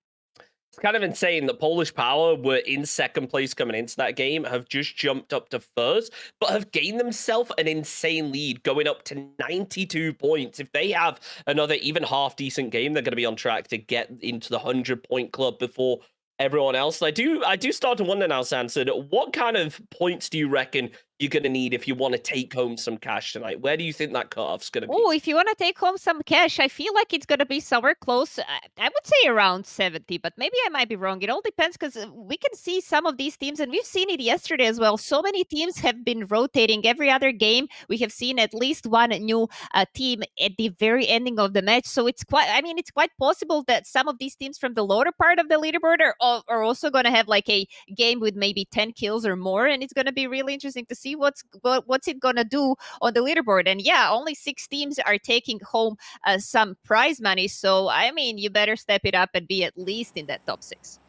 It's kind of insane that Polish Power were in second place coming into that game, have just jumped up to first, but have gained themselves an insane lead, going up to 92 points. If they have another even half-decent game, they're going to be on track to get into the 100-point club before everyone else. And I do start to wonder now, Sanson, what kind of points do you reckon you're going to need if you want to take home some cash tonight? Where do you think that cutoff's going to be? Oh, if you want to take home some cash, I feel like it's going to be somewhere close. I would say around 70, but maybe I might be wrong. It all depends, because we can see some of these teams, and we've seen it yesterday as well. So many teams have been rotating every other game. We have seen at least one new team at the very ending of the match. So it's quite possible that some of these teams from the lower part of the leaderboard are also going to have like a game with maybe 10 kills or more, and it's going to be really interesting to see what's it gonna do on the leaderboard. And yeah, only 6 teams are taking home some prize money, so I mean, you better step it up and be at least in that top 6.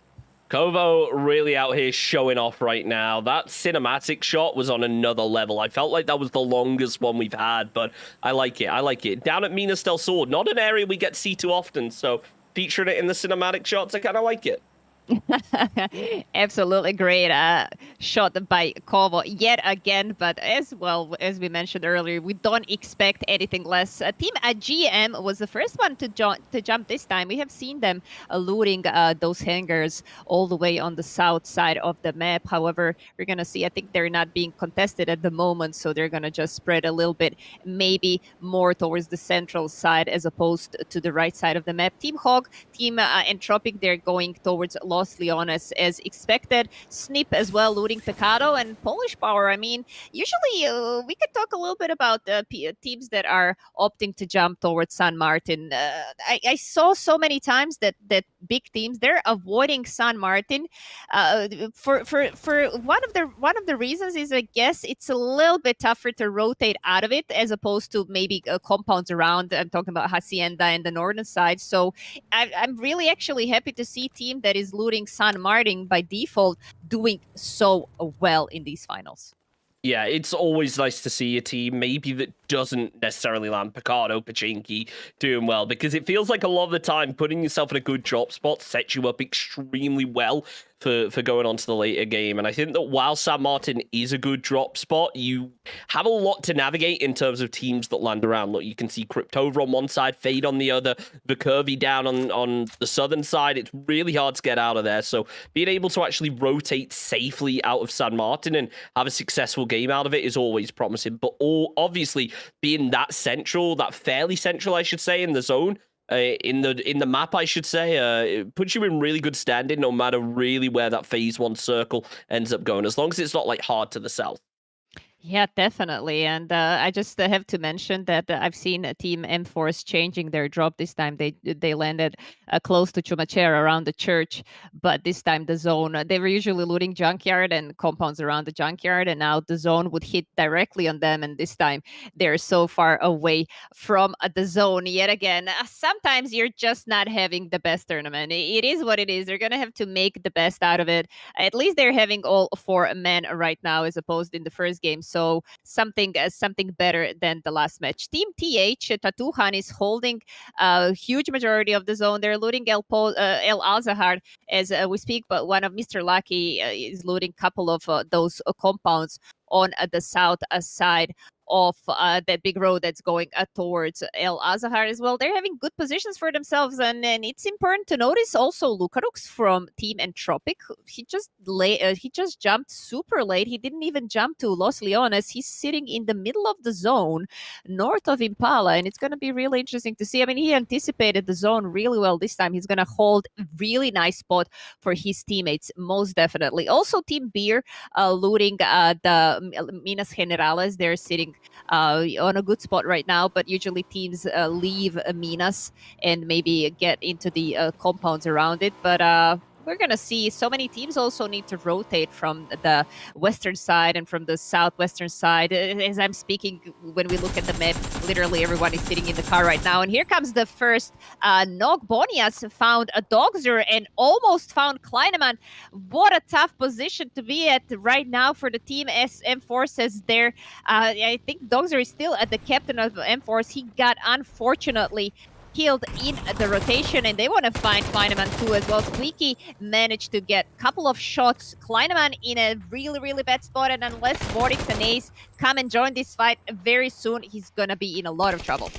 Kovo really out here showing off right now. That cinematic shot was on another level. I felt like that was the longest one we've had, but I like it. Down at Minas del Sur, not an area we get to see too often, so featuring it in the cinematic shots, I kind of like it. Absolutely great shot by Kovo yet again, but as well as we mentioned earlier, we don't expect anything less. Team GM was the first one to jump this time. We have seen them looting those hangars all the way on the south side of the map. However, we're gonna see, I think they're not being contested at the moment, so they're gonna just spread a little bit, maybe more towards the central side as opposed to the right side of the map. Team Hog, Team Entropic, they're going towards Los Leones as expected. Snip as well looting Pecado, and Polish Power. I mean, usually we could talk a little bit about teams that are opting to jump towards San Martin. I saw so many times that big teams, they're avoiding San Martin. For one of the reasons is, I guess, it's a little bit tougher to rotate out of it as opposed to maybe compounds around. I'm talking about Hacienda and the northern side. So I'm really actually happy to see a team that is looting San Martin by default doing so well in these finals. Yeah, it's always nice to see a team maybe that doesn't necessarily land Picado, Pachinki doing well, because it feels like a lot of the time putting yourself in a good drop spot sets you up extremely well for going on to the later game. And I think that while San Martin is a good drop spot, you have a lot to navigate in terms of teams that land around. Look, you can see Cryptover on one side, Fade on the other, the Curvy down on the southern side. It's really hard to get out of there. So being able to actually rotate safely out of San Martin and have a successful game out of it is always promising. But obviously being that central, that fairly central, I should say, in the zone, in the map, I should say, it puts you in really good standing no matter really where that phase 1 circle ends up going, as long as it's not like hard to the south. Yeah, definitely. And I just have to mention that I've seen Team M-Force changing their drop this time. They landed close to Chumacera around the church, but this time the zone, they were usually looting junkyard and compounds around the junkyard, and now the zone would hit directly on them. And this time they're so far away from the zone yet again. Sometimes you're just not having the best tournament. It is what it is. They're going to have to make the best out of it. At least they're having all 4 men right now as opposed in the first game. So something better than the last match. Team TH, Tatuhan is holding a huge majority of the zone. They're looting El Al-Zahar as we speak, but one of Mr. Lucky is looting a couple of those compounds on the south side of that big road that's going towards El Azahar as well. They're having good positions for themselves, and it's important to notice also Lucarux from Team Entropic. He just jumped super late. He didn't even jump to Los Leones. He's sitting in the middle of the zone, north of Impala, and it's going to be really interesting to see. I mean, he anticipated the zone really well this time. He's going to hold a really nice spot for his teammates, most definitely. Also, Team Beer looting the Minas Generales. They're sitting on a good spot right now, but usually teams leave Minas and maybe get into the compounds around it. But we're going to see so many teams also need to rotate from the western side and from the southwestern side. As I'm speaking, when we look at the map, literally everyone is sitting in the car right now. And here comes the first knock. Bonias found a Dogzer and almost found Kleinemann. What a tough position to be at right now for the team as M-Forces there. I think Dogzer is still at the captain of M-Force. He got, unfortunately, killed in the rotation, and they want to find Kleinemann too as well. Squeaky managed to get a couple of shots. Kleinemann in a really, really bad spot, and unless Vortex and Ace come and join this fight very soon, he's going to be in a lot of trouble.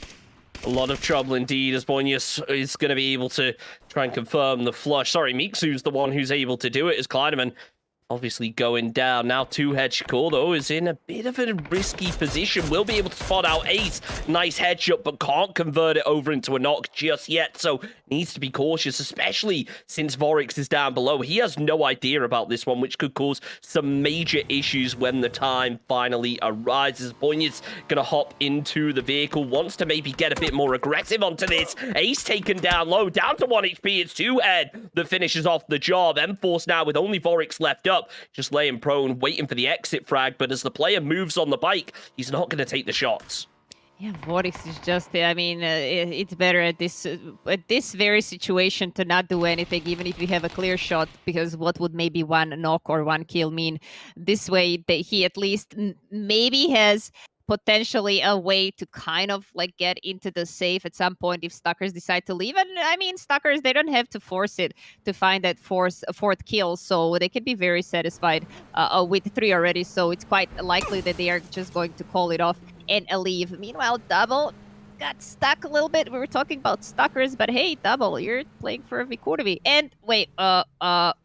A lot of trouble indeed, as Bonius is going to be able to try and confirm the flush. Sorry, Mixu's the one who's able to do it, as Kleinemann obviously going down. Now two-head Shakur, though, is in a bit of a risky position. Will be able to spot out Ace. Nice headshot, but can't convert it over into a knock just yet. So needs to be cautious, especially since Vorix is down below. He has no idea about this one, which could cause some major issues when the time finally arises. Boyne's gonna hop into the vehicle, wants to maybe get a bit more aggressive onto this. Ace taken down low, down to 1 HP. It's two-head that finishes off the job. M-Force now with only Vorix left up, just laying prone, waiting for the exit frag, but as the player moves on the bike, he's not going to take the shots. Yeah, Vortex is just, I mean, it's better at this very situation to not do anything, even if you have a clear shot, because what would maybe one knock or one kill mean? This way, he at least maybe has potentially a way to kind of like get into the safe at some point if Stuckers decide to leave. And I mean, Stuckers, they don't have to force it to find that fourth kill, so they can be very satisfied with 3 already. So it's quite likely that they are just going to call it off and leave. Meanwhile, Double got stuck a little bit. We were talking about Stuckers, but hey, Double, you're playing for Vikurvi. And wait, hello?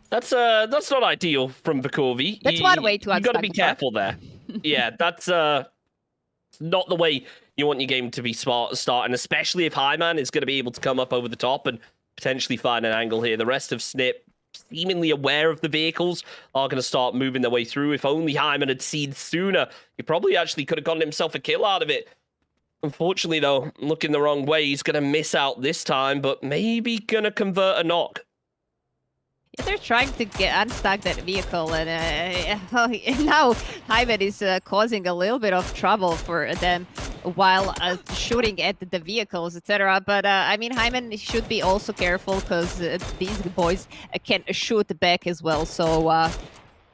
That's not ideal from Vikurvi. That's one way to unstuck. You got to be careful there. Yeah, that's not the way you want your game to be starting, especially if Highman is going to be able to come up over the top and potentially find an angle here. The rest of Snip, seemingly aware of the vehicles, are going to start moving their way through. If only Hyman had seen sooner, he probably actually could have gotten himself a kill out of it. Unfortunately, though, looking the wrong way, he's going to miss out this time, but maybe going to convert a knock. They're trying to unstuck that vehicle, and now Hyman is causing a little bit of trouble for them while shooting at the vehicles, etc. But I mean, Hyman should be also careful because these boys can shoot back as well. So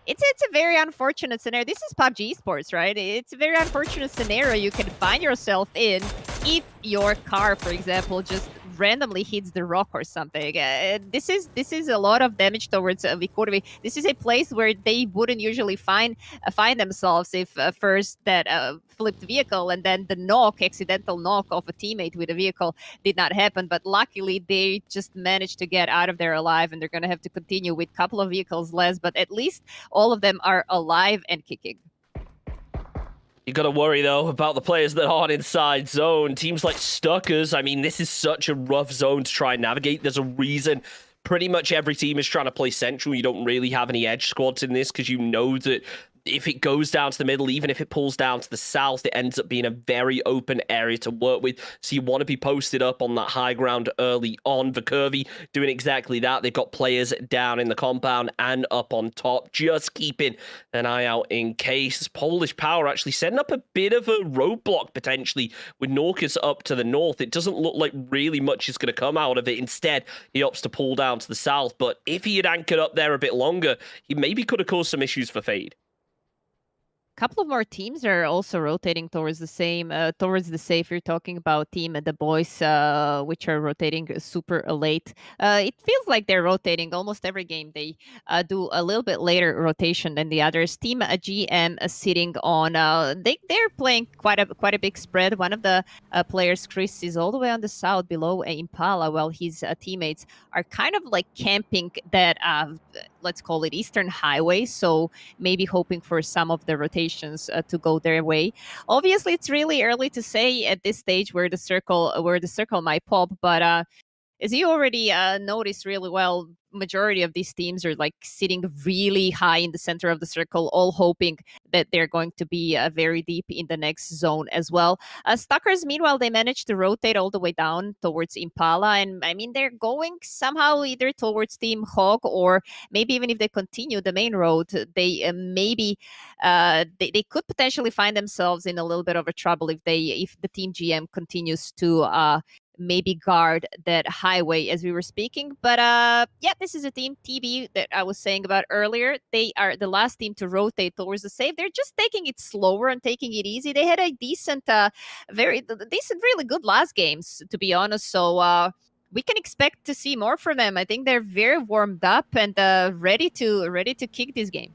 it's a very unfortunate scenario. This is PUBG Esports, right? It's a very unfortunate scenario you can find yourself in if your car, for example, just randomly hits the rock or something. This is a lot of damage towards Vikurvi. This is a place where they wouldn't usually find themselves if first that flipped vehicle and then the accidental knock of a teammate with a vehicle did not happen. But luckily they just managed to get out of there alive, and they're going to have to continue with a couple of vehicles less, but at least all of them are alive and kicking. You got to worry, though, about the players that aren't inside zone. Teams like Stuckers, I mean, this is such a rough zone to try and navigate. There's a reason pretty much every team is trying to play central. You don't really have any edge squads in this because you know that if it goes down to the middle, even if it pulls down to the south, it ends up being a very open area to work with. So you want to be posted up on that high ground early on. The Curvy doing exactly that. They've got players down in the compound and up on top, just keeping an eye out in case. Polish Power actually setting up a bit of a roadblock potentially with Norcus up to the north. It doesn't look like really much is going to come out of it. Instead, he opts to pull down to the south. But if he had anchored up there a bit longer, he maybe could have caused some issues for Fade. Couple of more teams are also rotating towards the same towards the safe. You're talking about team the boys, which are rotating super late. It feels like they're rotating almost every game. They do a little bit later rotation than the others. Team GM sitting on. They're playing quite a big spread. One of the players, Chris, is all the way on the south below Impala, while his teammates are kind of like camping that let's call it Eastern Highway. So maybe hoping for some of the rotations to go their way. Obviously, it's really early to say at this stage where the circle might pop, but as you already noticed really well, majority of these teams are like sitting really high in the center of the circle, all hoping that they're going to be very deep in the next zone as well. Stalkers, meanwhile, they managed to rotate all the way down towards Impala, and I mean, they're going somehow either towards Team Hog, or maybe even if they continue the main road, they they could potentially find themselves in a little bit of a trouble if the Team GM continues to maybe guard that highway as we were speaking. But yeah, this is a team TB that I was saying about earlier. They are the last team to rotate towards the save. They're just taking it slower and taking it easy. They had a decent really good last games, to be honest. So we can expect to see more from them. I think they're very warmed up and ready to kick this game.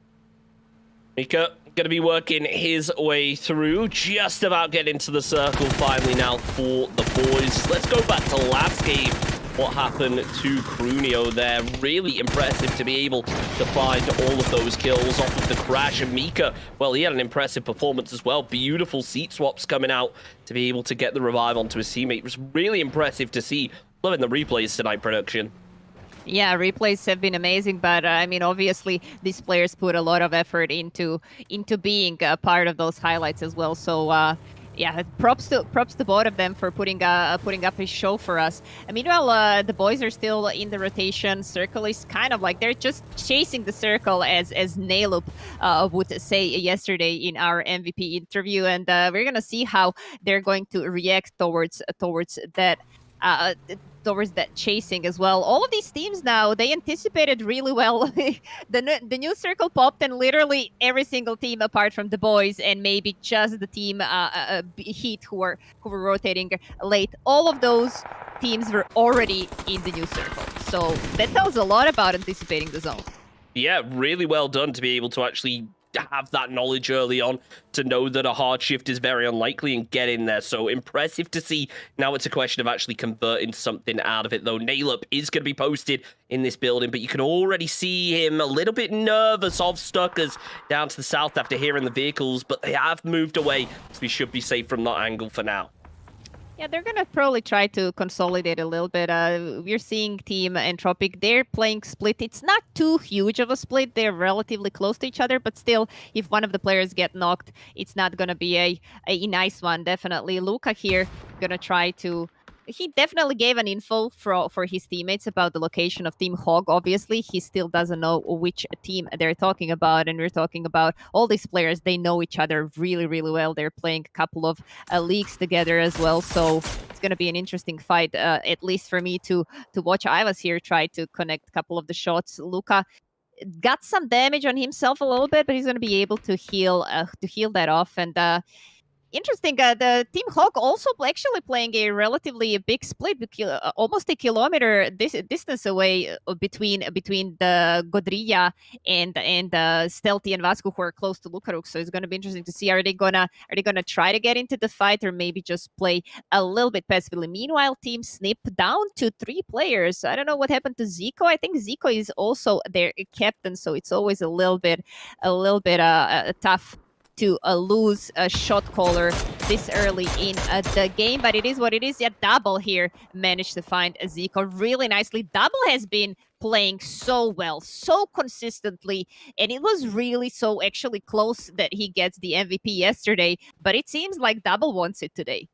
Mika going to be working his way through, just about getting into the circle finally now for the boys. Let's go back to last game. What happened to Crunio there? Really impressive to be able to find all of those kills off of the crash. And Mika, well, he had an impressive performance as well. Beautiful seat swaps coming out to be able to get the revive onto his teammate. It was really impressive to see. Loving the replays tonight, production. Yeah, replays have been amazing, but I mean, obviously, these players put a lot of effort into being a part of those highlights as well. So, yeah, props to both of them for putting up a show for us. Meanwhile, the boys are still in the rotation. Circle is kind of like they're just chasing the circle, as Nailup would say yesterday in our MVP interview, and we're gonna see how they're going to react towards that. Towards that chasing as well. All of these teams now, they anticipated really well. The new circle popped, and literally every single team apart from the boys and maybe just the team Heat who were rotating late, all of those teams were already in the new circle. So that tells a lot about anticipating the zone. Yeah, really well done to be able to actually have that knowledge early on, to know that a hard shift is very unlikely and get in there. So impressive to see. Now it's a question of actually converting something out of it, though. Nailup is going to be posted in this building, but you can already see him a little bit nervous of Stuckers down to the south after hearing the vehicles, but they have moved away, so we should be safe from that angle for now. Yeah, they're going to probably try to consolidate a little bit. We're seeing Team Entropic. They're playing split. It's not too huge of a split. They're relatively close to each other, but still, if one of the players get knocked, it's not going to be a nice one, definitely. Luca here going to try to... He definitely gave an info for his teammates about the location of Team Hog. Obviously, he still doesn't know which team they're talking about, and we're talking about all these players. They know each other really, really well. They're playing a couple of leagues together as well, so it's going to be an interesting fight, at least for me to watch. I was here try to connect a couple of the shots. Luca got some damage on himself a little bit, but he's going to be able to heal that off. And interesting. The Team Hawk also actually playing a relatively big split, almost a kilometer distance away between the Godrilla and Stealthy and Vasco, who are close to Lukaruk. So it's going to be interesting to see, are they gonna try to get into the fight, or maybe just play a little bit passively. Meanwhile, Team Snip down to 3 players. I don't know what happened to Zico. I think Zico is also their captain, so it's always a little bit tough to lose a shot caller this early in the game, but it is what it is. Yeah, Double here managed to find Zico really nicely. Double has been playing so well, so consistently, and it was really so actually close that he gets the MVP yesterday, but it seems like Double wants it today.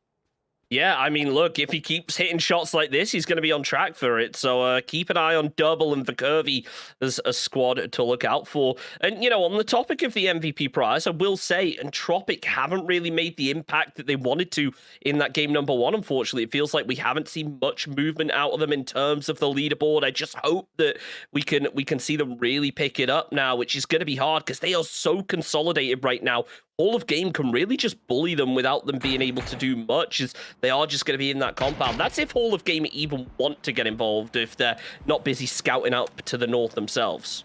Yeah, I mean, look, if he keeps hitting shots like this, he's going to be on track for it. So keep an eye on Double and the Curvy as a squad to look out for. And, you know, on the topic of the MVP prize, I will say Entropic haven't really made the impact that they wanted to in that game number 1, unfortunately. It feels like we haven't seen much movement out of them in terms of the leaderboard. I just hope that we can see them really pick it up now, which is going to be hard because they are so consolidated right now. All of game can really just bully them without them being able to do much, as they are just going to be in that compound. That's if All of Game even want to get involved, if they're not busy scouting out to the north themselves.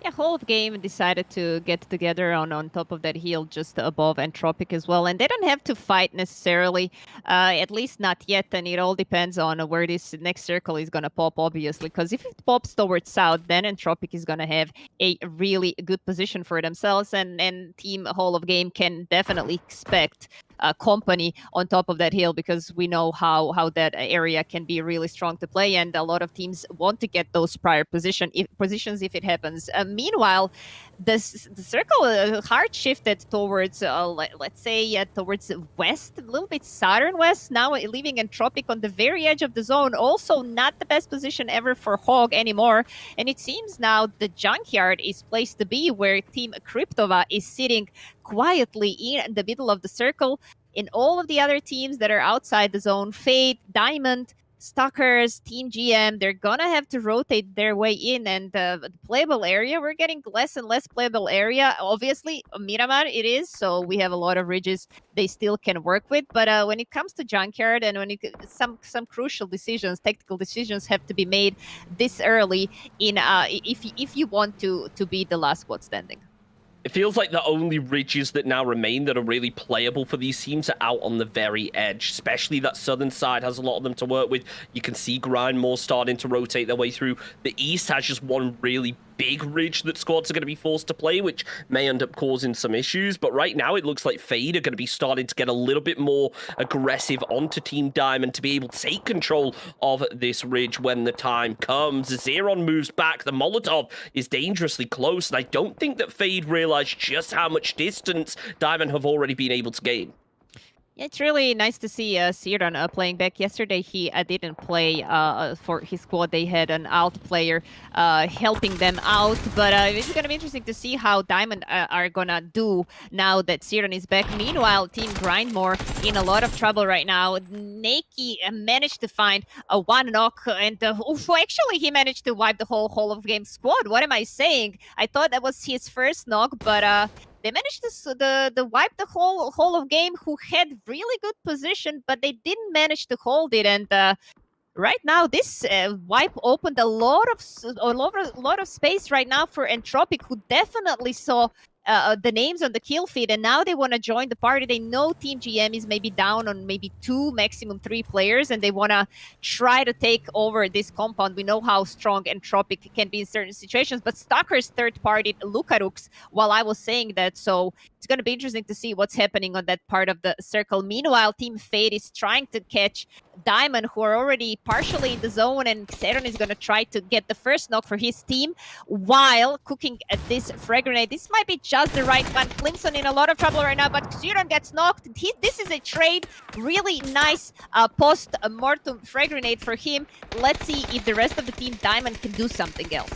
Yeah, Whole of Game decided to get together on top of that hill just above Entropic as well. And they don't have to fight necessarily, at least not yet. And it all depends on where this next circle is going to pop, obviously. Because if it pops towards south, then Entropic is going to have a really good position for themselves. And Team Whole of Game can definitely expect company on top of that hill, because we know how that area can be really strong to play, and a lot of teams want to get those prior positions if it happens. Meanwhile, the circle hard shifted towards let's say towards west, a little bit southern west, now leaving Entropic on the very edge of the zone. Also not the best position ever for Hog anymore, and it seems now the junkyard is placed to be where Team Kryptova is sitting quietly in the middle of the circle. In all of the other teams that are outside the zone, Fade, Diamond, Stalkers, Team GM, they're gonna have to rotate their way in, and the playable area, we're getting less and less playable area. Obviously, Miramar it is, so we have a lot of ridges they still can work with. But when it comes to Junkyard, and when some crucial decisions, tactical decisions, have to be made this early in if you want to be the last squad standing. It feels like the only ridges that now remain that are really playable for these teams are out on the very edge, especially that southern side has a lot of them to work with. You can see Grindmore starting to rotate their way through. The east has just one really big ridge that squads are going to be forced to play, which may end up causing some issues. But right now, it looks like Fade are going to be starting to get a little bit more aggressive onto Team Diamond to be able to take control of this ridge when the time comes. As Zeron moves back, the Molotov is dangerously close, and I don't think that Fade realized just how much distance Diamond have already been able to gain. Yeah, it's really nice to see Siran playing back. Yesterday, he didn't play for his squad. They had an alt player helping them out. But it's going to be interesting to see how Diamond are going to do now that Siran is back. Meanwhile, Team Grindmore in a lot of trouble right now. Nakey managed to find a one knock, and actually, he managed to wipe the whole of game squad. What am I saying? I thought that was his first knock, but they managed to wipe the whole of game, who had really good position, but they didn't manage to hold it. And right now, this wipe opened a lot of space right now for Entropic, who definitely saw the names on the kill feed, and now they want to join the party. They know Team GM is maybe down on maybe 2, maximum 3 players, and they want to try to take over this compound. We know how strong Entropic can be in certain situations, but Stalker's third-partied Lukarux while I was saying that, so it's going to be interesting to see what's happening on that part of the circle. Meanwhile, Team Fade is trying to catch Diamond, who are already partially in the zone, and Xeron is going to try to get the first knock for his team while cooking at this frag grenade. This might be just the right one. Clemson in a lot of trouble right now, but Xeron gets knocked. This is a trade. Really nice post-mortem frag grenade for him. Let's see if the rest of the team Diamond can do something else.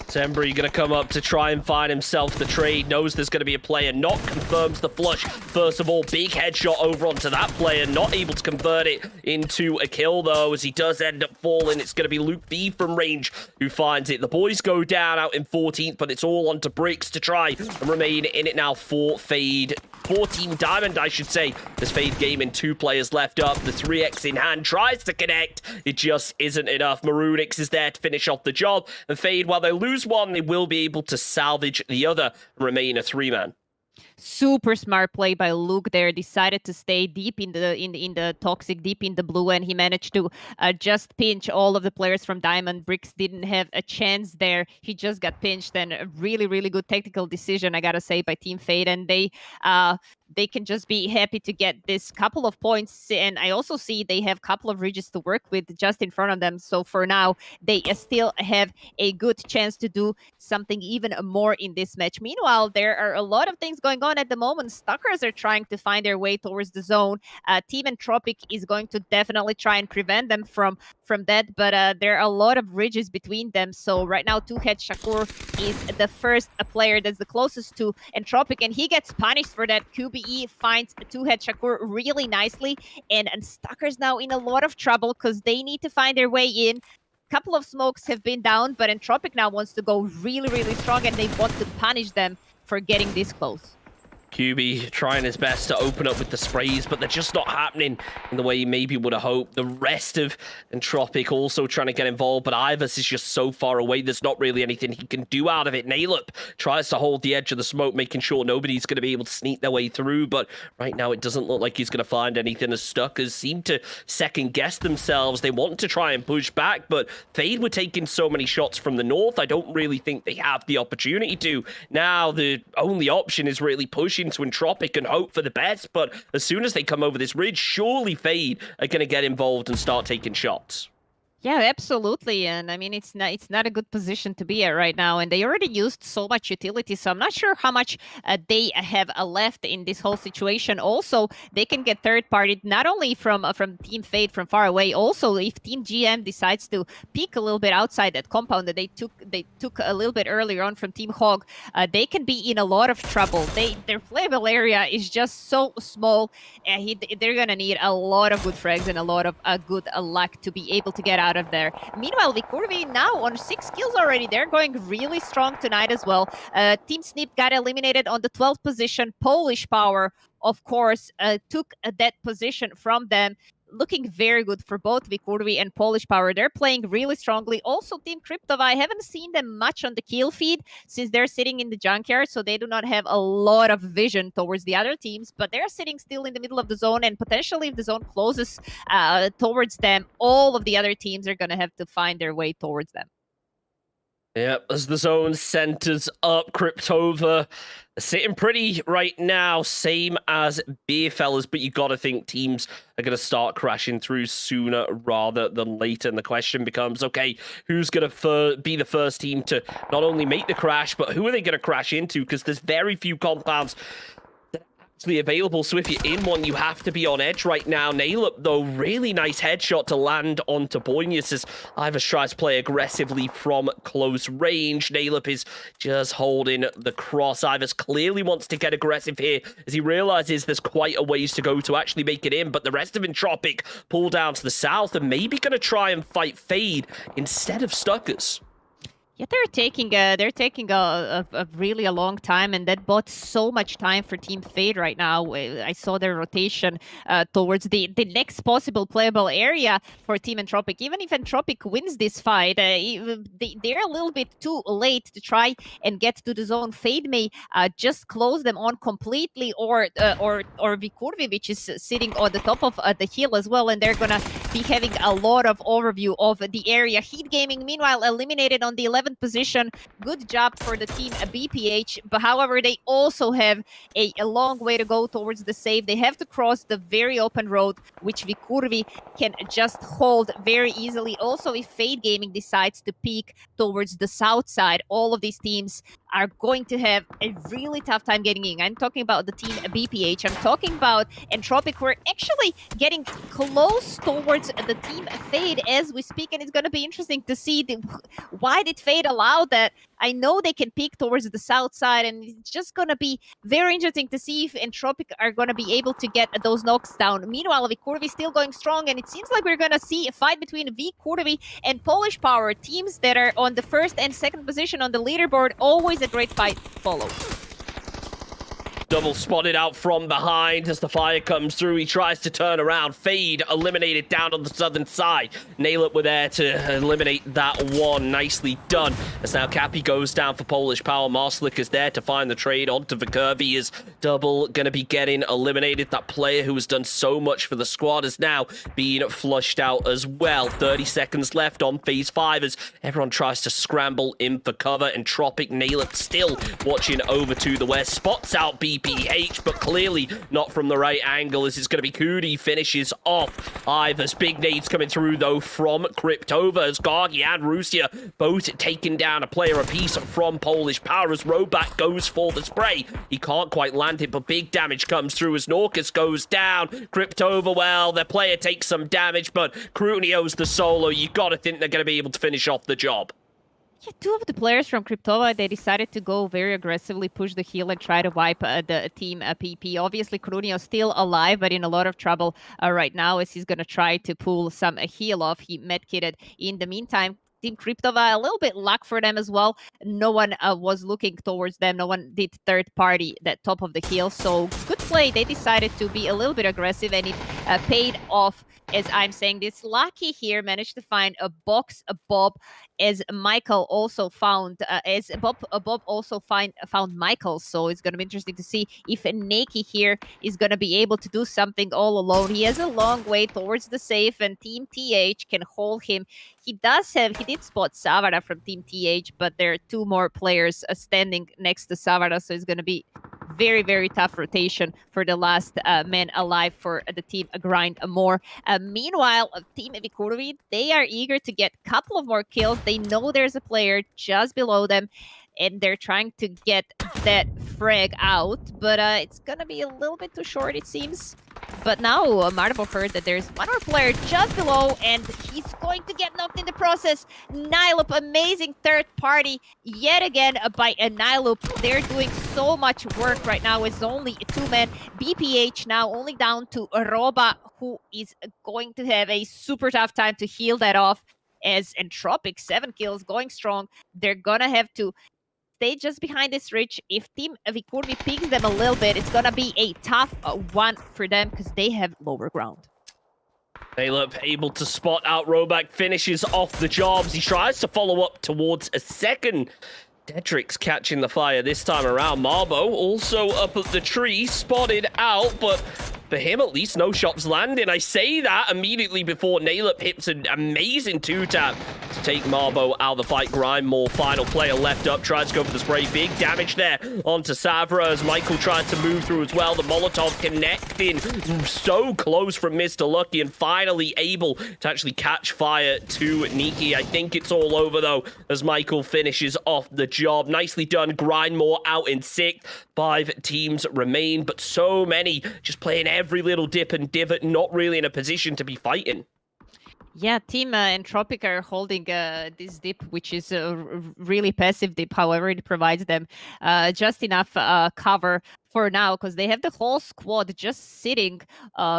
Sembry going to come up to try and find himself the trade. Knows there's going to be a player. Not confirms the flush. First of all, big headshot over onto that player. Not able to convert it into a kill, though, as he does end up falling. It's going to be Luke B from range who finds it. The boys go down out in 14th, but it's all onto Bricks to try and remain in it now for Fade. For Team Diamond, I should say. This Fade Gaming, 2 players left up. The 3x in hand tries to connect. It just isn't enough. Maroonix is there to finish off the job. And Fade, while they lose one, they will be able to salvage the other and remain a 3-man. Super smart play by Luke there. Decided to stay deep in the toxic, deep in the blue, and he managed to just pinch all of the players from Diamond. Bricks didn't have a chance there. He just got pinched, and a really, really good tactical decision, I gotta say, by Team Fade. And they they can just be happy to get this couple of points. And I also see they have a couple of ridges to work with just in front of them. So for now, they still have a good chance to do something even more in this match. Meanwhile, there are a lot of things going on at the moment. Stalkers are trying to find their way towards the zone. Team Entropic is going to definitely try and prevent them from that, but there are a lot of ridges between them. So right now, Two-Head Shakur is the first player that's the closest to Entropic, and he gets punished for that. QBE finds Two-Head Shakur really nicely, and Stalkers now in a lot of trouble because they need to find their way in. Couple of smokes have been down, but Entropic now wants to go really, really strong, and they want to punish them for getting this close. QB trying his best to open up with the sprays, but they're just not happening in the way you maybe would have hoped. The rest of Entropic also trying to get involved, but Ivers is just so far away, there's not really anything he can do out of it. Nailep tries to hold the edge of the smoke, making sure nobody's going to be able to sneak their way through, but right now it doesn't look like he's going to find anything, as Stuckers seem to second-guess themselves. They want to try and push back, but Fade were taking so many shots from the north, I don't really think they have the opportunity to. Now the only option is really pushing to Entropic and hope for the best, but as soon as they come over this ridge, surely Fade are going to get involved and start taking shots. Yeah, absolutely. And I mean, it's not a good position to be at right now. And they already used so much utility, so I'm not sure how much they have left in this whole situation. Also, they can get third-partied not only from Team Fade from far away. Also, if Team GM decides to peek a little bit outside that compound that they took a little bit earlier on from Team Hog, they can be in a lot of trouble. Their playable area is just so small. They're gonna need a lot of good frags and a lot of good luck to be able to get out of there. Meanwhile, Vikurvi now on 6 kills already. They're going really strong tonight as well. Team Snip got eliminated on the 12th position. Polish Power, of course, took that position from them. Looking very good for both Vikurvi and Polish Power. They're playing really strongly. Also, Team Cryptov, I haven't seen them much on the kill feed since they're sitting in the junkyard, so they do not have a lot of vision towards the other teams, but they're sitting still in the middle of the zone, and potentially if the zone closes towards them, all of the other teams are going to have to find their way towards them. Yep, as the zone centers up, Cryptova sitting pretty right now, same as Beerfellas, but you got to think teams are going to start crashing through sooner rather than later. And the question becomes, okay, who's going to be the first team to not only make the crash, but who are they going to crash into? Because there's very few compounds available, so if you're in one, you have to be on edge right now. Nailep, though, really nice headshot to land onto Boynius as Ivers tries to play aggressively from close range. Nailep is just holding the cross. Ivers clearly wants to get aggressive here as he realizes there's quite a ways to go to actually make it in, but the rest of Entropic pull down to the south and maybe going to try and fight Fade instead of Stuckers. Yeah, they're taking a really a long time, and that bought so much time for Team Fade right now. I saw their rotation towards the next possible playable area for Team Entropic. Even if Entropic wins this fight, they're a little bit too late to try and get to the zone. Fade may just close them on completely, or Vikurvi, which is sitting on the top of the hill as well, and they're gonna be having a lot of overview of the area. Heat Gaming, meanwhile, eliminated on the 11th position. Good job for the team BPH, but however, they also have a long way to go towards the save. They have to cross the very open road, which Vikurvi can just hold very easily. Also, if Fade Gaming decides to peek towards the south side, all of these teams are going to have a really tough time getting in. I'm talking about the team BPH. I'm talking about Entropic. We're actually getting close towards the team Fade as we speak, and it's going to be interesting to see why did Fade allow that. I know they can peek towards the south side, and it's just going to be very interesting to see if Entropic are going to be able to get those knocks down. Meanwhile, Vikurvi still going strong, and it seems like we're going to see a fight between Vikurvi and Polish Power, teams that are on the first and second position on the leaderboard. Always a great fight follows. Double spotted out from behind as the fire comes through. He tries to turn around. Fade eliminated down on the southern side. Nailep were there to eliminate that one. Nicely done. As now Cappy goes down for Polish Power. Marslick is there to find the trade onto Vikurvi. Is Double going to be getting eliminated? That player who has done so much for the squad is now being flushed out as well. 30 seconds left on phase 5 as everyone tries to scramble in for cover. Entropic, Nailep still watching over to the west. Spots out BPH. BPH, but clearly not from the right angle, as it's going to be Kudi finishes off Ivers. Big nades coming through, though, from Cryptova, as Gargi and Rusia both taking down a player apiece from Polish Power, as Roback goes for the spray. He can't quite land it, but big damage comes through as Norcus goes down. Cryptova, well, their player takes some damage, but Krunio's the solo. You gotta think they're gonna be able to finish off the job. Yeah, two of the players from Cryptova, they decided to go very aggressively, push the heal and try to wipe the team PP. Obviously, Krunio still alive, but in a lot of trouble right now, as he's going to try to pull some heal off. He medkitted in the meantime. Team Cryptova, a little bit luck for them as well. No one was looking towards them. No one did third party that top of the hill. So good play. They decided to be a little bit aggressive, and it paid off. As I'm saying this, Lucky here managed to find a box, a Bob, as Michael also found, as Bob also found Michael. So it's going to be interesting to see if Neki here is going to be able to do something all alone. He has a long way towards the safe, and Team TH can hold him. He did spot Savara from Team TH, but there are two more players standing next to Savara, so it's going to be very, very tough rotation for the last man alive for the team Grind More. Meanwhile, Team Vikurovi, they are eager to get a couple of more kills. They know there's a player just below them, and they're trying to get that frag out, but it's going to be a little bit too short, it seems. But now Marvo heard that there's one more player just below, and he's going to get knocked in the process. Niloop, amazing third party yet again by Niloop. They're doing so much work right now. It's only two men. BPH now only down to Roba, who is going to have a super tough time to heal that off, as Entropic, 7 kills, going strong. They're gonna have to stay just behind this ridge. If Team Vikurvi picks them a little bit, it's gonna be a tough one for them because they have lower ground. Caleb able to spot out Roback, finishes off the jobs. He tries to follow up towards a second. Dedrick's catching the fire this time around. Marbo also up at the tree, spotted out, but for him, at least, no shots landing. I say that immediately before Naylup hits an amazing 2-tap to take Marbo out of the fight. Grind More, final player left up, tries to go for the spray. Big damage there onto Savra as Michael tries to move through as well. The Molotov connecting so close from Mr. Lucky, and finally able to actually catch fire to Niki. I think it's all over, though, as Michael finishes off the job. Nicely done. Grind More out in 6th. 5 teams remain, but so many just playing every little dip and divot, not really in a position to be fighting. Yeah, Team Entropic are holding this dip, which is a really passive dip. However, it provides them just enough cover for now, because they have the whole squad just sitting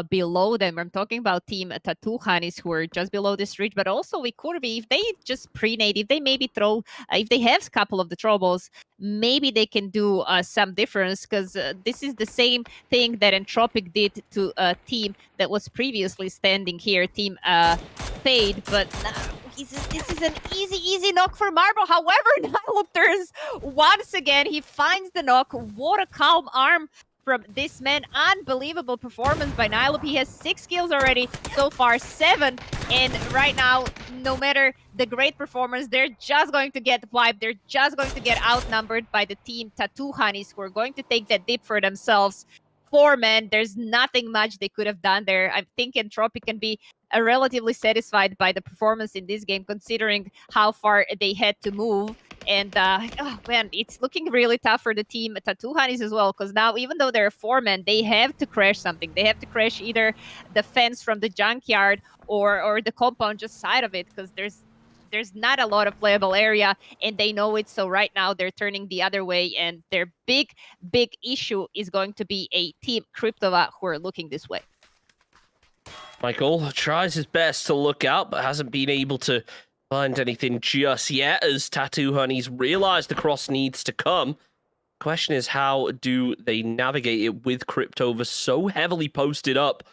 below them. I'm talking about Team Tatuhanis, who are just below this ridge, but also Vikurvi. If they just pre-nade, if they maybe throw, if they have a couple of the troubles, maybe they can do some difference, because this is the same thing that Entropic did to a team that was previously standing here, Team Fade, but this is an easy knock for Marble. However, Niloop turns once again. He finds the knock. What a calm arm from this man. Unbelievable performance by Niloop. He has 6 kills already, so far 7. And right now, no matter the great performance, they're just going to get wiped. They're just going to get outnumbered by the team Tattoo Honeys, who are going to take that dip for themselves. 4 men, there's nothing much they could have done there. I think Entropic can be relatively satisfied by the performance in this game, considering how far they had to move. And oh man, it's looking really tough for the team Tattoo Honeys as well, because now, even though there are 4 men, they have to crash something. They have to crash either the fence from the junkyard or the compound just side of it, because there's not a lot of playable area, and they know it. So right now they're turning the other way, and their big issue is going to be a Team Cryptova who are looking this way. Michael tries his best to look out, but hasn't been able to find anything just yet, as Tattoo Honeys realize the cross needs to come. Question is, how do they navigate it with Cryptova so heavily posted up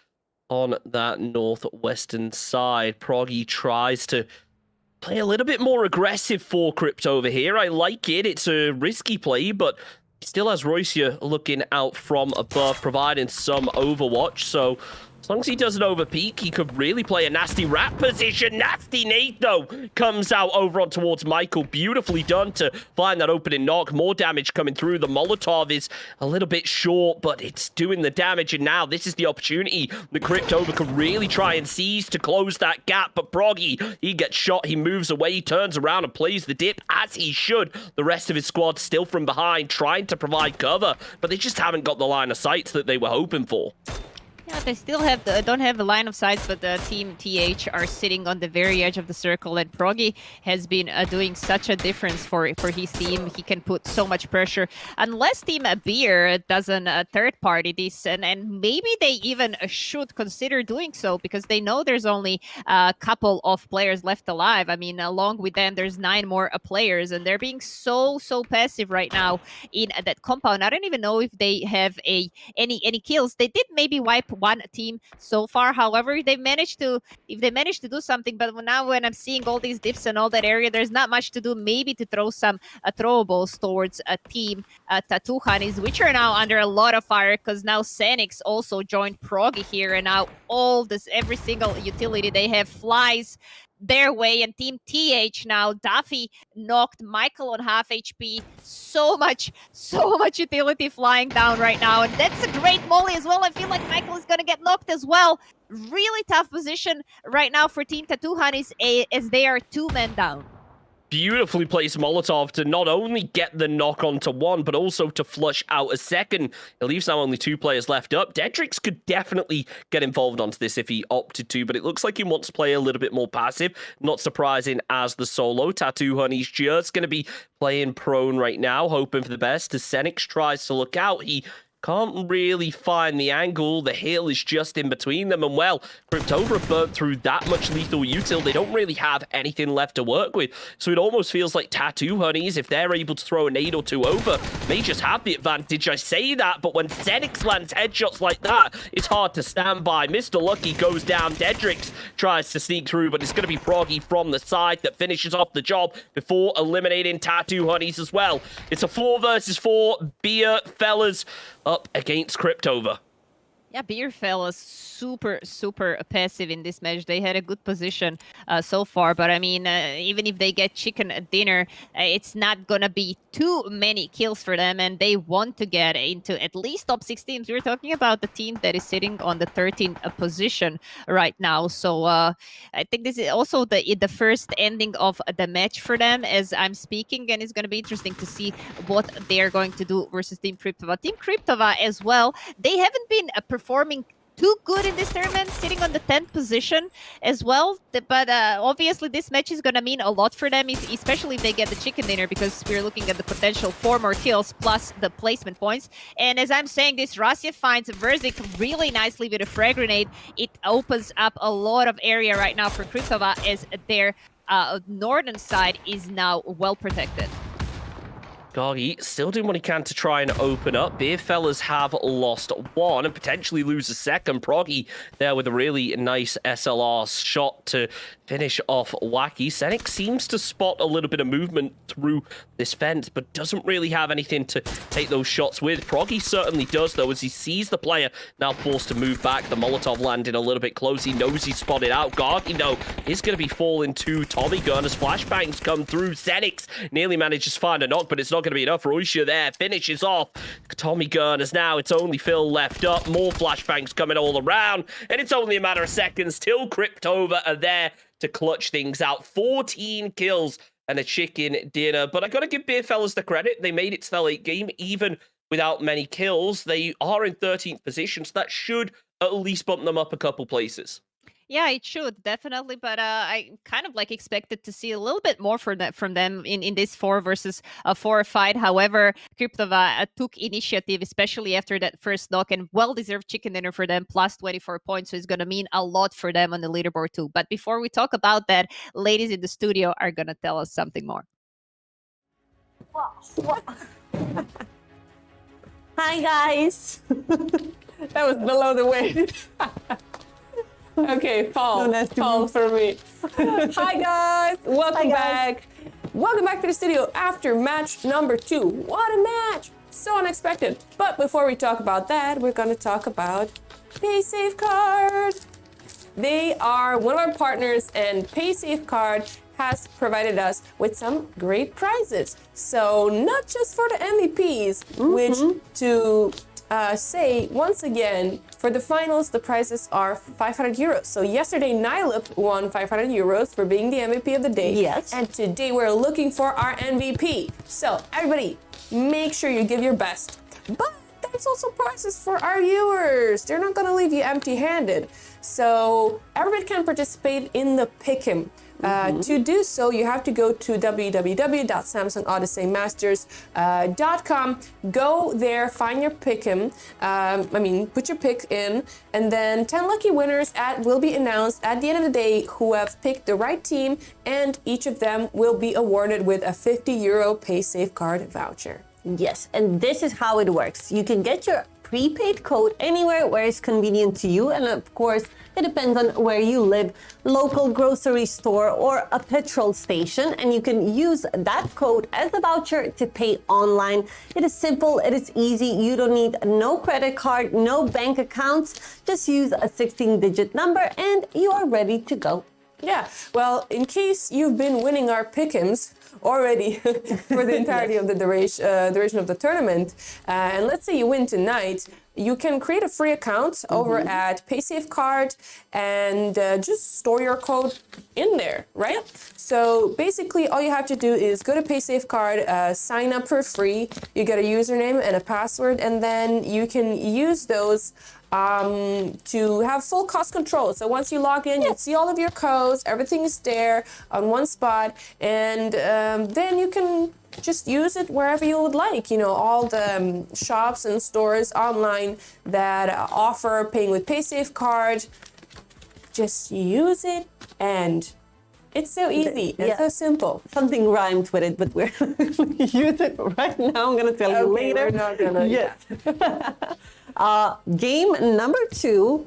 on that northwestern side? Proggy tries to play a little bit more aggressive for Cryptova here. I like it. It's a risky play, but he still has Roycia looking out from above, providing some overwatch. So As long as he doesn't overpeak, he could really play a nasty rat position. Nasty Nate, though, comes out over on towards Michael. Beautifully done to find that opening knock. More damage coming through. The Molotov is a little bit short, but it's doing the damage. And now this is the opportunity that Cryptova could really try and seize to close that gap. But Proggy, he gets shot. He moves away. He turns around and plays the dip as he should. The rest of his squad still from behind, trying to provide cover, but they just haven't got the line of sight that they were hoping for. Yeah, they still have don't have the line of sight, but the team TH are sitting on the very edge of the circle, and Proggy has been doing such a difference for his team. He can put so much pressure. Unless Team Beer doesn't third party this, and maybe they even should consider doing so, because they know there's only a couple of players left alive. I mean, along with them, there's 9 more players, and they're being so passive right now in that compound. I don't even know if they have any kills. They did maybe wipe one team so far. However, if they managed to do something, but now when I'm seeing all these dips and all that area, there's not much to do. Maybe to throw some throwables towards a team Tattoo Honeys, which are now under a lot of fire, because now Xenix also joined Proggy here, and now every single utility they have flies their way. And Team TH now, Duffy knocked, Michael on half HP. So much utility flying down right now, and that's a great molly as well. I feel like Michael is gonna get knocked as well. Really tough position right now for Team Tattoo Honeys, as they are 2 men down. Beautifully placed Molotov to not only get the knock onto one, but also to flush out a second. It leaves now only 2 players left up. Dedrix could definitely get involved onto this if he opted to, but it looks like he wants to play a little bit more passive. Not surprising as the solo. Tattoo Honey's just going to be playing prone right now, hoping for the best. As Xenix tries to look out, he can't really find the angle. The hill is just in between them, and well, Cryptova burnt through that much lethal util. They don't really have anything left to work with, so it almost feels like Tattoo Honeys, if they're able to throw a nade or 2 over, may just have the advantage. I say that, but when Xenix lands headshots like that, it's hard to stand by. Mr. Lucky goes down. Dedrix tries to sneak through, but it's going to be Proggy from the side that finishes off the job before eliminating Tattoo Honeys as well. It's a 4 versus 4 beer fellas up against Cryptova. Yeah, Beer fellas super passive in this match. They had a good position so far, but I mean, even if they get chicken dinner, it's not gonna be too many kills for them, and they want to get into at least top 6 teams. We're talking about the team that is sitting on the 13th position right now, so I think this is also the first ending of the match for them as I'm speaking, and it's going to be interesting to see what they're going to do versus Team Cryptova. Team Cryptova as well, they haven't been performing too good in this tournament, sitting on the 10th position as well. But obviously this match is going to mean a lot for them, especially if they get the chicken dinner, because we're looking at the potential 4 more kills plus the placement points. And as I'm saying this, Rasiev finds Verzik really nicely with a frag grenade. It opens up a lot of area right now for Cryptova, as their northern side is now well protected. Gargi still doing what he can to try and open up. Beer fellas have lost 1 and potentially lose a second. Proggy there with a really nice SLR shot to finish off Wacky. Xenix seems to spot a little bit of movement through this fence, but doesn't really have anything to take those shots with. Proggy certainly does, though, as he sees the player now forced to move back. The Molotov landing a little bit close. He knows he's spotted out. Gargi, though, is going to be falling to Tommy Gun as flashbangs come through. Xenix nearly manages to find a knock, but it's not going to be enough. Roisha there finishes off Tommy Gurners. Now it's only Phil left up. More flashbangs coming all around, and it's only a matter of seconds till Cryptova are there to clutch things out. 14 kills and a chicken dinner. But I gotta give Beer fellas the credit. They made it to the late game, even without many kills. They are in 13th position, so that should at least bump them up a couple places. Yeah, it should definitely, but I kind of like expected to see a little bit more from them in this 4 versus 4 fight. However, Cryptova took initiative, especially after that first knock, and well-deserved chicken dinner for them, plus 24 points. So it's going to mean a lot for them on the leaderboard too. But before we talk about that, ladies in the studio are going to tell us something more. Hi guys. That was below the weight. Okay, fall for me. Hi guys, welcome back. Welcome back to the studio after match number 2. What a match! So unexpected. But before we talk about that, we're gonna talk about PaySafeCard. They are one of our partners, and PaySafeCard has provided us with some great prizes. So not just for the MVPs, which to say once again, for the finals, the prizes are 500 euros. So yesterday, Nylip won 500 euros for being the MVP of the day. Yes. And today we're looking for our MVP. So everybody, make sure you give your best. But there's also prizes for our viewers. They're not gonna leave you empty-handed. So everybody can participate in the pick'em. To do so, you have to go to www.samsungodysseymasters.com. Go there, find your pick'em. Put your pick in, and then 10 lucky winners will be announced at the end of the day who have picked the right team, and each of them will be awarded with a 50 euro PaySafeCard voucher. Yes, and this is how it works. You can get your prepaid code anywhere where it's convenient to you, and of course it depends on where you live, local grocery store or a petrol station, and you can use that code as a voucher to pay online. It is simple, it is easy, you don't need no credit card, no bank accounts, just use a 16-digit number and you are ready to go. Yeah, well, in case you've been winning our pick'ems already for the entirety of the duration of the tournament, and let's say you win tonight, you can create a free account over at PaySafeCard and just store your code in there, right? So basically all you have to do is go to PaySafeCard, sign up for free, you get a username and a password, and then you can use those to have full cost control. So once you log in, you see all of your codes, everything is there on one spot, and then you can just use it wherever you would like. You know, all the shops and stores online that offer paying with PaySafeCard, just use it, and it's so easy. It's so simple. Something rhymes with it, but we're use it right now. I'm gonna tell you later. We're not gonna. Yes. Game number 2,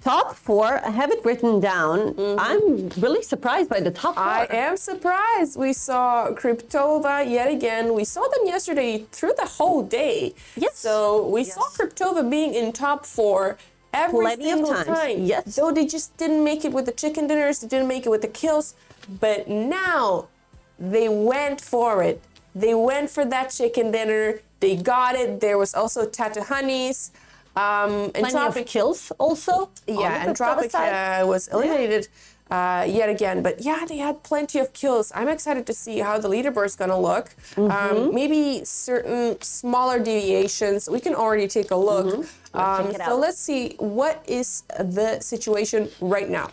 top 4. I have it written down. I'm really surprised by the top 4. I am surprised. We saw Cryptova yet again. We saw them yesterday through the whole day. Yes. So we saw Cryptova being in top 4 every single time. Yes. So they just didn't make it with the chicken dinners. They didn't make it with the kills. But now they went for it. They went for that chicken dinner. They got it. There was also Tattoo Honeys. Plenty of kills also. Yeah, and Tropic was eliminated yet again. But yeah, they had plenty of kills. I'm excited to see how the leaderboard's gonna look. Maybe certain smaller deviations. We can already take a look. So let's see what is the situation right now.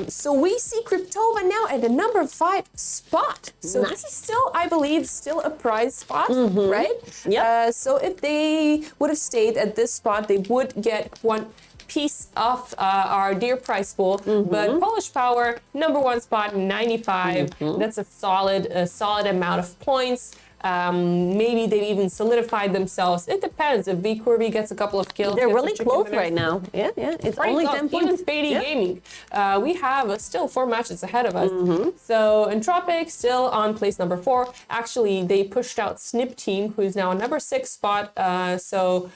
So we see Cryptova now at the number 5 spot. So this is still, I believe, still a prize spot, right? Yeah. So if they would have stayed at this spot, they would get one piece of our dear prize pool. But Polish Power, number 1 spot, 95. That's a solid amount of points. Maybe they've even solidified themselves. It depends. If V Corby gets a couple of kills, they're really close right now. Yeah. It's only 10 points. Even Spady Gaming. We have still 4 matches ahead of us. So Entropic still on place number 4. Actually, they pushed out Snip Team, who's now on number 6 spot. So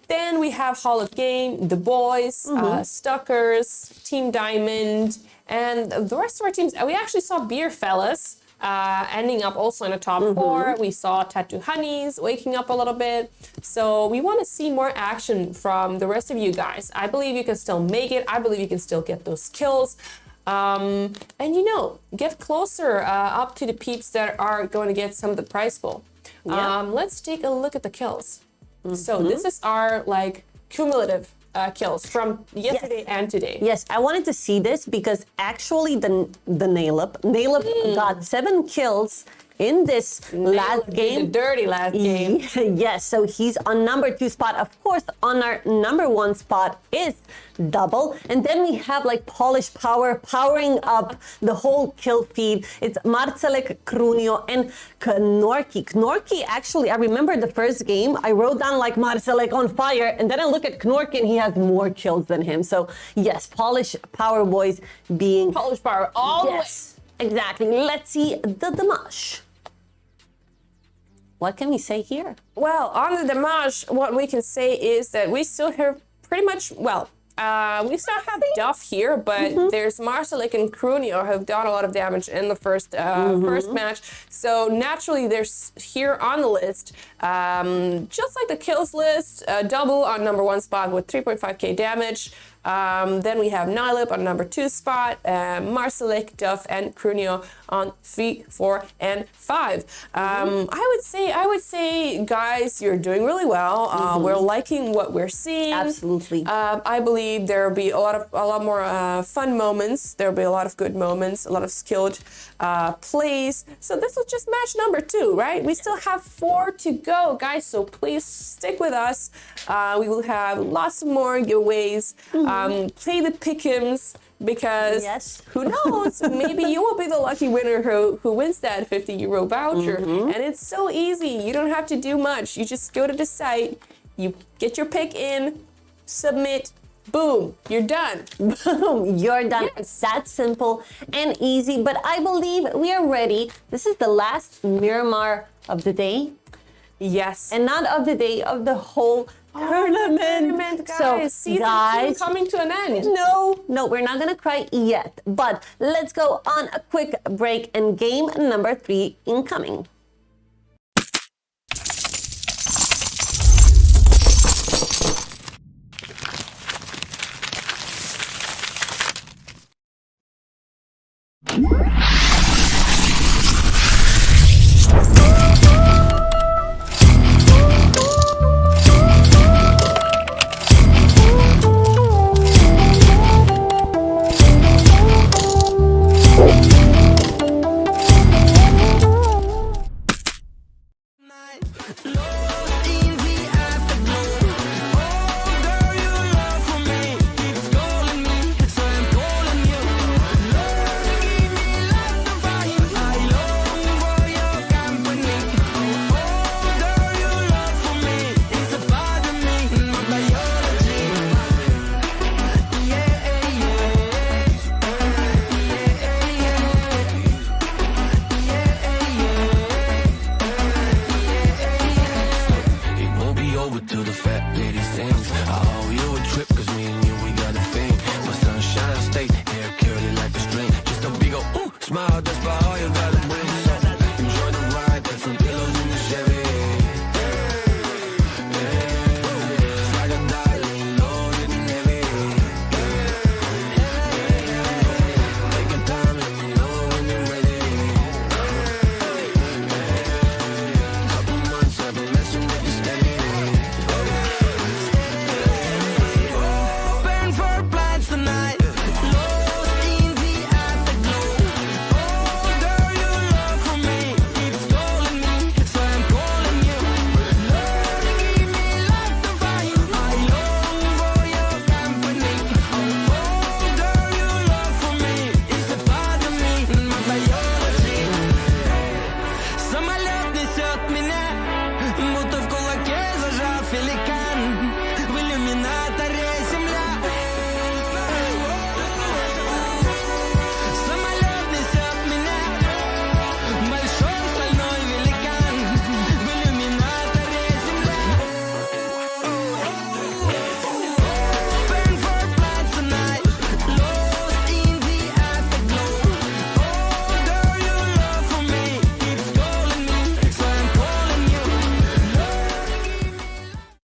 then we have Hall of Game, The Boys, Stuckers, Team Diamond, and the rest of our teams. We actually saw Beer Fellas ending up also in the top 4. We saw Tattoo Honeys waking up a little bit. So we want to see more action from the rest of you guys. I believe you can still make it. I believe you can still get those kills. And get closer up to the peeps that are going to get some of the prize pool. Let's take a look at the kills. So this is our cumulative kills from yesterday and today. Yes, I wanted to see this because actually the Nylip got 7 kills in this last game. The dirty last game. Yes, so he's on number 2 spot. Of course, on our number 1 spot is Double. And then we have Polish Power powering up the whole kill feed. It's Marcelek, Krunio, and Knorki. Knorki, actually, I remember the first game, I wrote down Marcelek on fire, and then I look at Knorki and he has more kills than him. So yes, Polish Power boys being... Polish Power all the way. Exactly. Let's see the Dimash. What can we say here? Well, on the Dimash, what we can say is that we still have pretty much, well, we still have Duff here, but there's Marcelik and Krunio have done a lot of damage in the first match. So naturally, they're here on the list, just like the kills list, double on number 1 spot with 3.5k damage. Then we have Nylip on number 2 spot, Marcelik, Duff, and Krunio on 3, 4, and 5. I would say, guys, you're doing really well. We're liking what we're seeing. Absolutely. I believe there will be a lot more fun moments. There will be a lot of good moments, a lot of skilled plays. So this was just match number 2, right? We still have 4 to go, guys. So please stick with us. We will have lots more giveaways. Play the pick'ems, because who knows, maybe you will be the lucky winner who wins that €50 voucher. And it's so easy. You don't have to do much. You just go to the site, you get your pick in, submit, boom, you're done. Boom, you're done. It's that simple and easy, but I believe we are ready. This is the last Miramar of the day. Yes. And not of the day, of the whole tournament. Guys. So, Season 2 coming to an end. No, we're not gonna cry yet. But let's go on a quick break, and game number 3 incoming.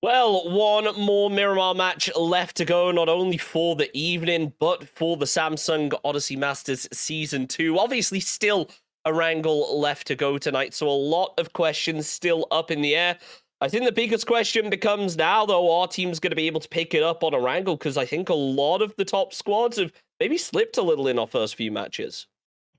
Well, one more Miramar match left to go, not only for the evening, but for the Samsung Odyssey Masters Season 2. Obviously, still Erangel left to go tonight, so a lot of questions still up in the air. I think the biggest question becomes now, though, our team's going to be able to pick it up on Erangel, because I think a lot of the top squads have maybe slipped a little in our first few matches.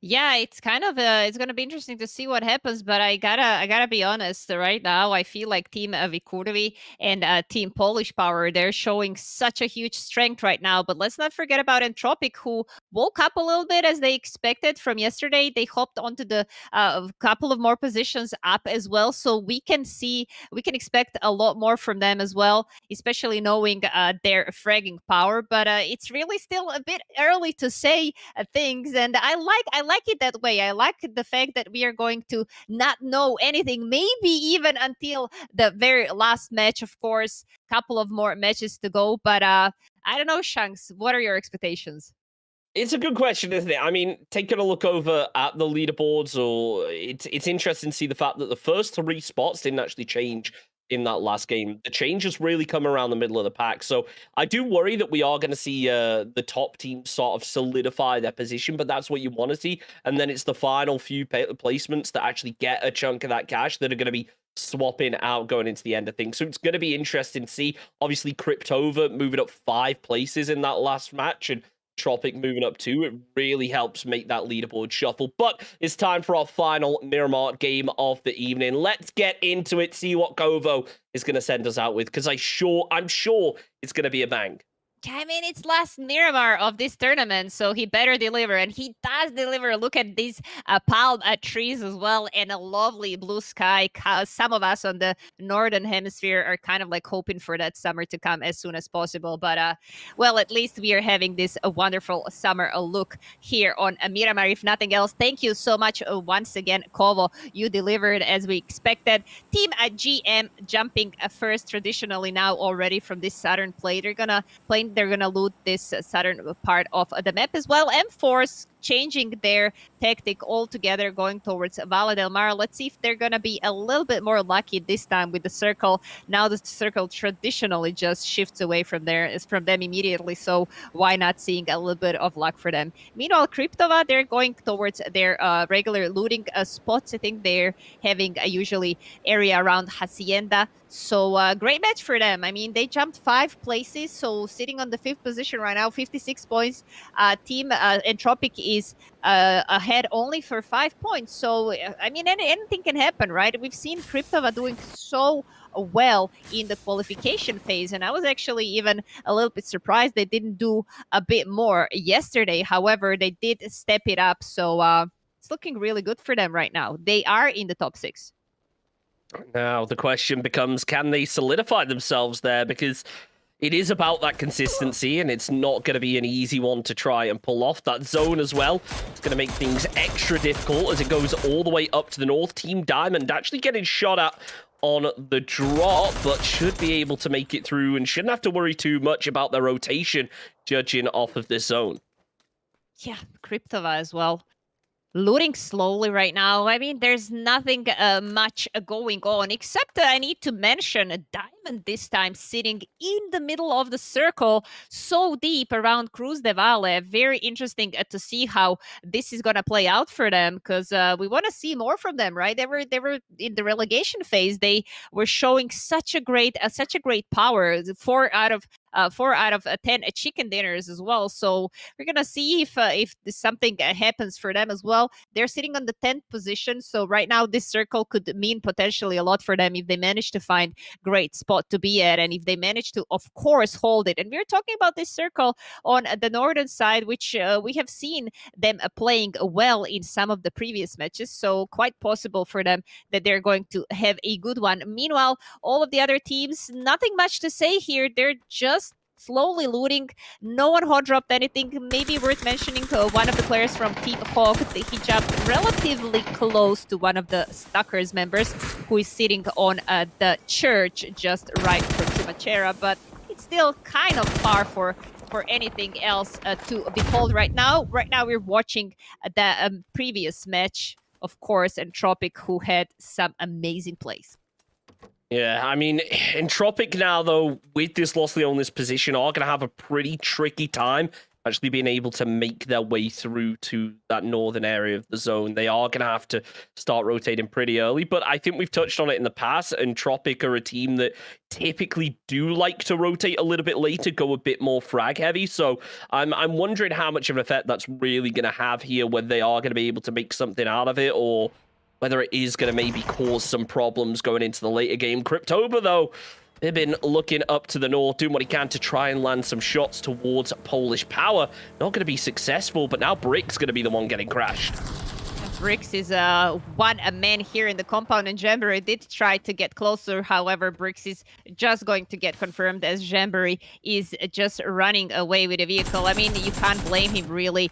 Yeah, it's kind of it's gonna be interesting to see what happens, but I gotta be honest. Right now, I feel like Team Vikurvi and Team Polish Power, they're showing such a huge strength right now. But let's not forget about Entropic, who woke up a little bit as they expected from yesterday. They hopped onto the couple of more positions up as well. So we can expect a lot more from them as well, especially knowing their fragging power. But it's really still a bit early to say things, and I like it that way. I like the fact that we are going to not know anything, maybe even until the very last match. Of course, couple of more matches to go, but I don't know, Shanks, what are your expectations? It's a good question, isn't it? I mean, taking a look over at the leaderboards, or it's interesting to see the fact that the first 3 spots didn't actually change in that last game. The changes really come around the middle of the pack. So I do worry that we are going to see the top teams sort of solidify their position, but that's what you want to see. And then it's the final few placements that actually get a chunk of that cash that are going to be swapping out going into the end of things. So it's going to be interesting to see. Obviously, Cryptova moving up 5 places in that last match, and Tropic moving up 2. It really helps make that leaderboard shuffle. But it's time for our final Miramar game of the evening. Let's get into it, see what Kovo is going to send us out with, because I'm sure it's going to be a bang. I mean, it's last Miramar of this tournament, so he better deliver, and he does deliver. Look at these palm trees as well, and a lovely blue sky. Some of us on the northern hemisphere are kind of like hoping for that summer to come as soon as possible, but well, at least we are having this wonderful summer look here on Miramar. If nothing else, thank you so much once again, Kovo. You delivered as we expected. Team GM jumping first traditionally now already from this southern play. They're gonna loot this southern part of the map as well. M-Force changing their tactic altogether, going towards Valle del Mar. Let's see if they're gonna be a little bit more lucky this time with the circle. Now the circle traditionally just shifts away from them immediately, so why not seeing a little bit of luck for them? Meanwhile, Cryptova, they're going towards their regular looting spots. I think they're having usually area around Hacienda. So great match for them. I mean, they jumped 5 places, so sitting on the 5th position right now, 56 points. Team Entropic is ahead only for 5 points. So, I mean, anything can happen, right? We've seen Cryptova doing so well in the qualification phase, and I was actually even a little bit surprised they didn't do a bit more yesterday. However, they did step it up, so it's looking really good for them right now. They are in the top 6. Now, the question becomes, can they solidify themselves there? Because it is about that consistency, and it's not going to be an easy one to try and pull off. That zone as well, it's going to make things extra difficult as it goes all the way up to the north. Team Diamond actually getting shot at on the drop, but should be able to make it through and shouldn't have to worry too much about their rotation, judging off of this zone. Yeah, Cryptova as well. Looting slowly right now. I mean, there's nothing much going on, except I need to mention a Diamond this time sitting in the middle of the circle, so deep around Cruz de Valle. Very interesting to see how this is going to play out for them, because we want to see more from them, right? They were in the relegation phase. They were showing such a great power. 4 out of 10 chicken dinners as well. So we're gonna see if something happens for them as well. They're sitting on the 10th position, so right now this circle could mean potentially a lot for them if they manage to find great spot to be at, and if they manage to, of course, hold it. And we're talking about this circle on the northern side, which we have seen them playing well in some of the previous matches. So quite possible for them that they're going to have a good one. Meanwhile, all of the other teams, nothing much to say here. They're just slowly looting. No one hot dropped anything. Maybe worth mentioning one of the players from Team Hawk. He jumped relatively close to one of the Stuckers members who is sitting on the church just right from Chumachera, but it's still kind of far for anything else to behold right now. Right now we're watching the previous match, of course, Entropic, who had some amazing plays. Yeah, I mean, Entropic now, though, with this loss on this position, are going to have a pretty tricky time actually being able to make their way through to that northern area of the zone. They are going to have to start rotating pretty early, but I think we've touched on it in the past. Entropic are a team that typically do like to rotate a little bit later, go a bit more frag heavy, so I'm wondering how much of an effect that's really going to have here, whether they are going to be able to make something out of it, or whether it is going to maybe cause some problems going into the later game. Cryptova, though, They've been looking up to the north, doing what he can to try and land some shots towards Polish Power. Not going to be successful, but now Brick's going to be the one getting crashed. Bricks is one a man here in the compound, and Jamboree did try to get closer. However, Bricks is just going to get confirmed as Jamboree is just running away with the vehicle. I mean, you can't blame him, really.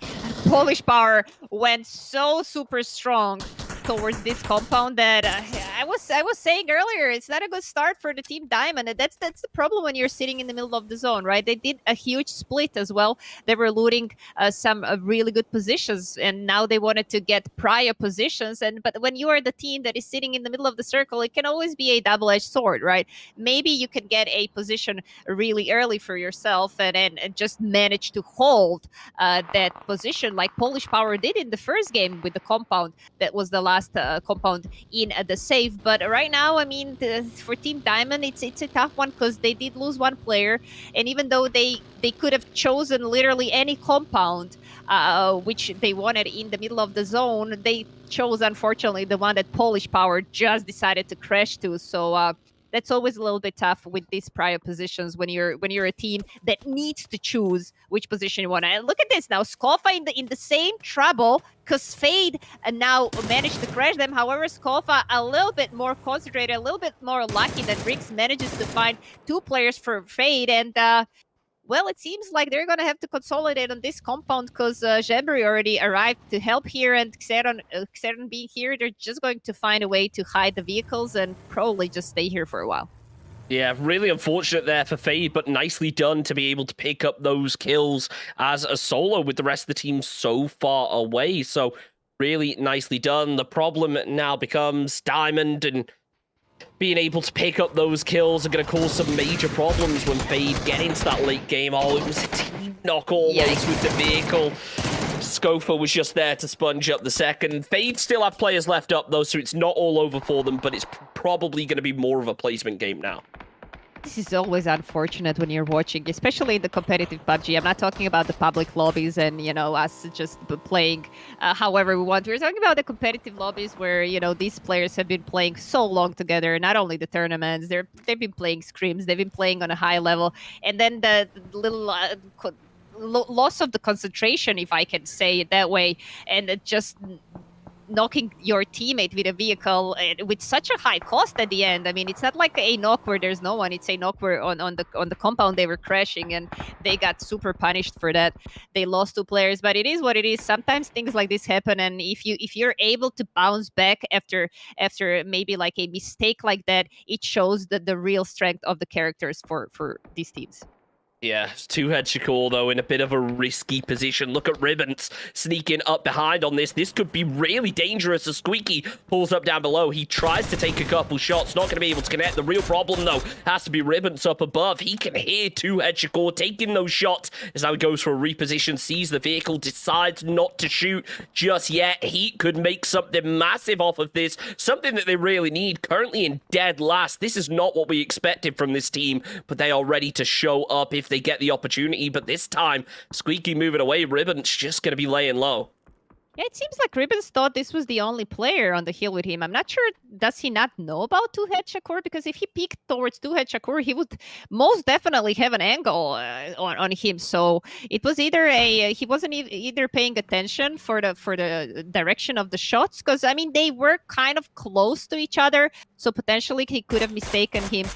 Polish Power went so super strong towards this compound that I was saying earlier, it's not a good start for the Team Diamond. And that's the problem when you're sitting in the middle of the zone, right? They did a huge split as well. They were looting some really good positions, and now they wanted to get prior positions. But when you are the team that is sitting in the middle of the circle, it can always be a double-edged sword, right? Maybe you can get a position really early for yourself and just manage to hold that position like Polish Power did in the first game with the compound. That was the last compound in the save. But right now, I mean, for Team Diamond, it's a tough one because they did lose one player, and even though they could have chosen literally any compound which they wanted in the middle of the zone, they chose, unfortunately, the one that Polish Power just decided to crash to. So that's always a little bit tough with these prior positions when you're a team that needs to choose which position you want. And look at this now, Skofa in the same trouble because Fade now managed to crash them. However, Skofa a little bit more concentrated, a little bit more lucky that Riggs manages to find two players for Fade. And well, it seems like they're going to have to consolidate on this compound because Jamboree already arrived to help here, and Xeron being here, they're just going to find a way to hide the vehicles and probably just stay here for a while. Yeah, really unfortunate there for Fade, but nicely done to be able to pick up those kills as a solo with the rest of the team so far away. So really nicely done. The problem now becomes Diamond, and being able to pick up those kills are going to cause some major problems when Fade get into that late game. Oh, it was a team knock almost with the vehicle. Skofa was just there to sponge up the second. Fade still have players left up, though, so it's not all over for them, but it's probably going to be more of a placement game now. This is always unfortunate when you're watching, especially in the competitive PUBG. I'm not talking about the public lobbies and, you know, us just playing however we want. We're talking about the competitive lobbies where, you know, these players have been playing so long together. Not only the tournaments, they've been playing scrims, they've been playing on a high level. And then the little loss of the concentration, if I can say it that way, and just knocking your teammate with a vehicle with such a high cost at the end. I mean, it's not like a knock where there's no one. It's a knock where on the compound they were crashing and they got super punished for that. They lost two players, but it is what it is. Sometimes things like this happen, and if you're able to bounce back after maybe like a mistake like that, it shows the real strength of the characters for these teams. Yeah, two-head Shakur, though, in a bit of a risky position. Look at Ribbons sneaking up behind on this. This could be really dangerous as Squeaky pulls up down below. He tries to take a couple shots, not going to be able to connect. The real problem, though, has to be Ribbons up above. He can hear two-head Shakur taking those shots as now he goes for a reposition, sees the vehicle, decides not to shoot just yet. Heat could make something massive off of this, something that they really need. Currently in dead last. This is not what we expected from this team, but they are ready to show up if they get the opportunity. But this time, Squeaky moving away, Ribbon's just going to be laying low. Yeah, it seems like Ribbons thought this was the only player on the hill with him. I'm not sure, does he not know about two-head Shakur? Because if he peeked towards two-head Shakur, he would most definitely have an angle on him. So it was either he wasn't either paying attention for the direction of the shots, because I mean they were kind of close to each other. So potentially he could have mistaken him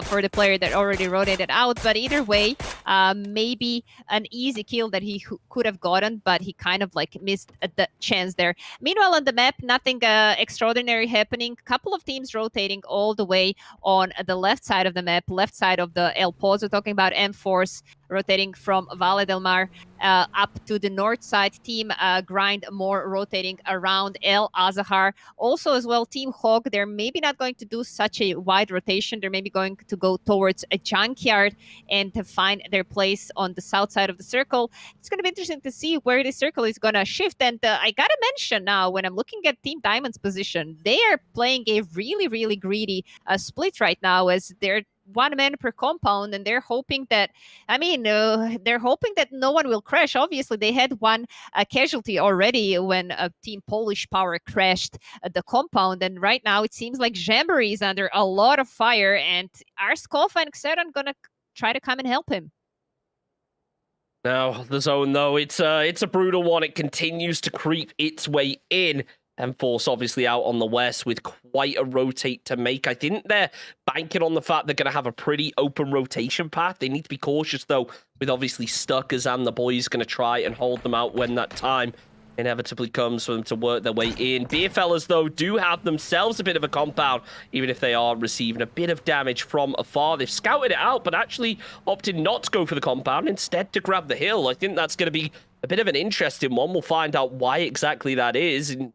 for the player that already rotated out. But either way, maybe an easy kill that he could have gotten, but he kind of like missed the chance there. Meanwhile, on the map, nothing extraordinary happening. A couple of teams rotating all the way on the left side of the map, left side of the El Pozo, talking about M-Force, rotating from Valle del Mar up to the north side. Team Grind more rotating around El Azahar. Also as well, Team Hog, they're maybe not going to do such a wide rotation. They're maybe going to go towards a junkyard and to find their place on the south side of the circle. It's going to be interesting to see where the circle is going to shift. And I got to mention now, when I'm looking at Team Diamond's position, they are playing a really, really greedy split right now, as they're one man per compound, and they're hoping that, they're hoping that no one will crash. Obviously, they had one casualty already when Team Polish Power crashed the compound, and right now it seems like Jamboree is under a lot of fire, and are Skov and Xeron gonna try to come and help him? Now, the zone, though, it's a brutal one. It continues to creep its way in. And Force obviously out on the west with quite a rotate to make. I think they're banking on the fact they're going to have a pretty open rotation path. They need to be cautious, though, with obviously Stuckers and the boys going to try and hold them out when that time inevitably comes for them to work their way in. Beerfellas, though, do have themselves a bit of a compound, even if they are receiving a bit of damage from afar. They've scouted it out, but actually opted not to go for the compound, instead to grab the hill. I think that's going to be a bit of an interesting one. We'll find out why exactly that is in a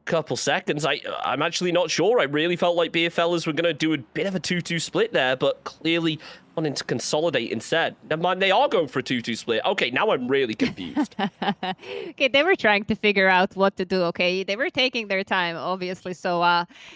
couple seconds. I'm actually not sure. I really felt like Beerfellas were going to do a bit of a 2-2 split there, but clearly wanting to consolidate instead. Never mind, they are going for a 2-2 split. Okay, now I'm really confused. Okay, they were trying to figure out what to do. Okay, they were taking their time, obviously. So,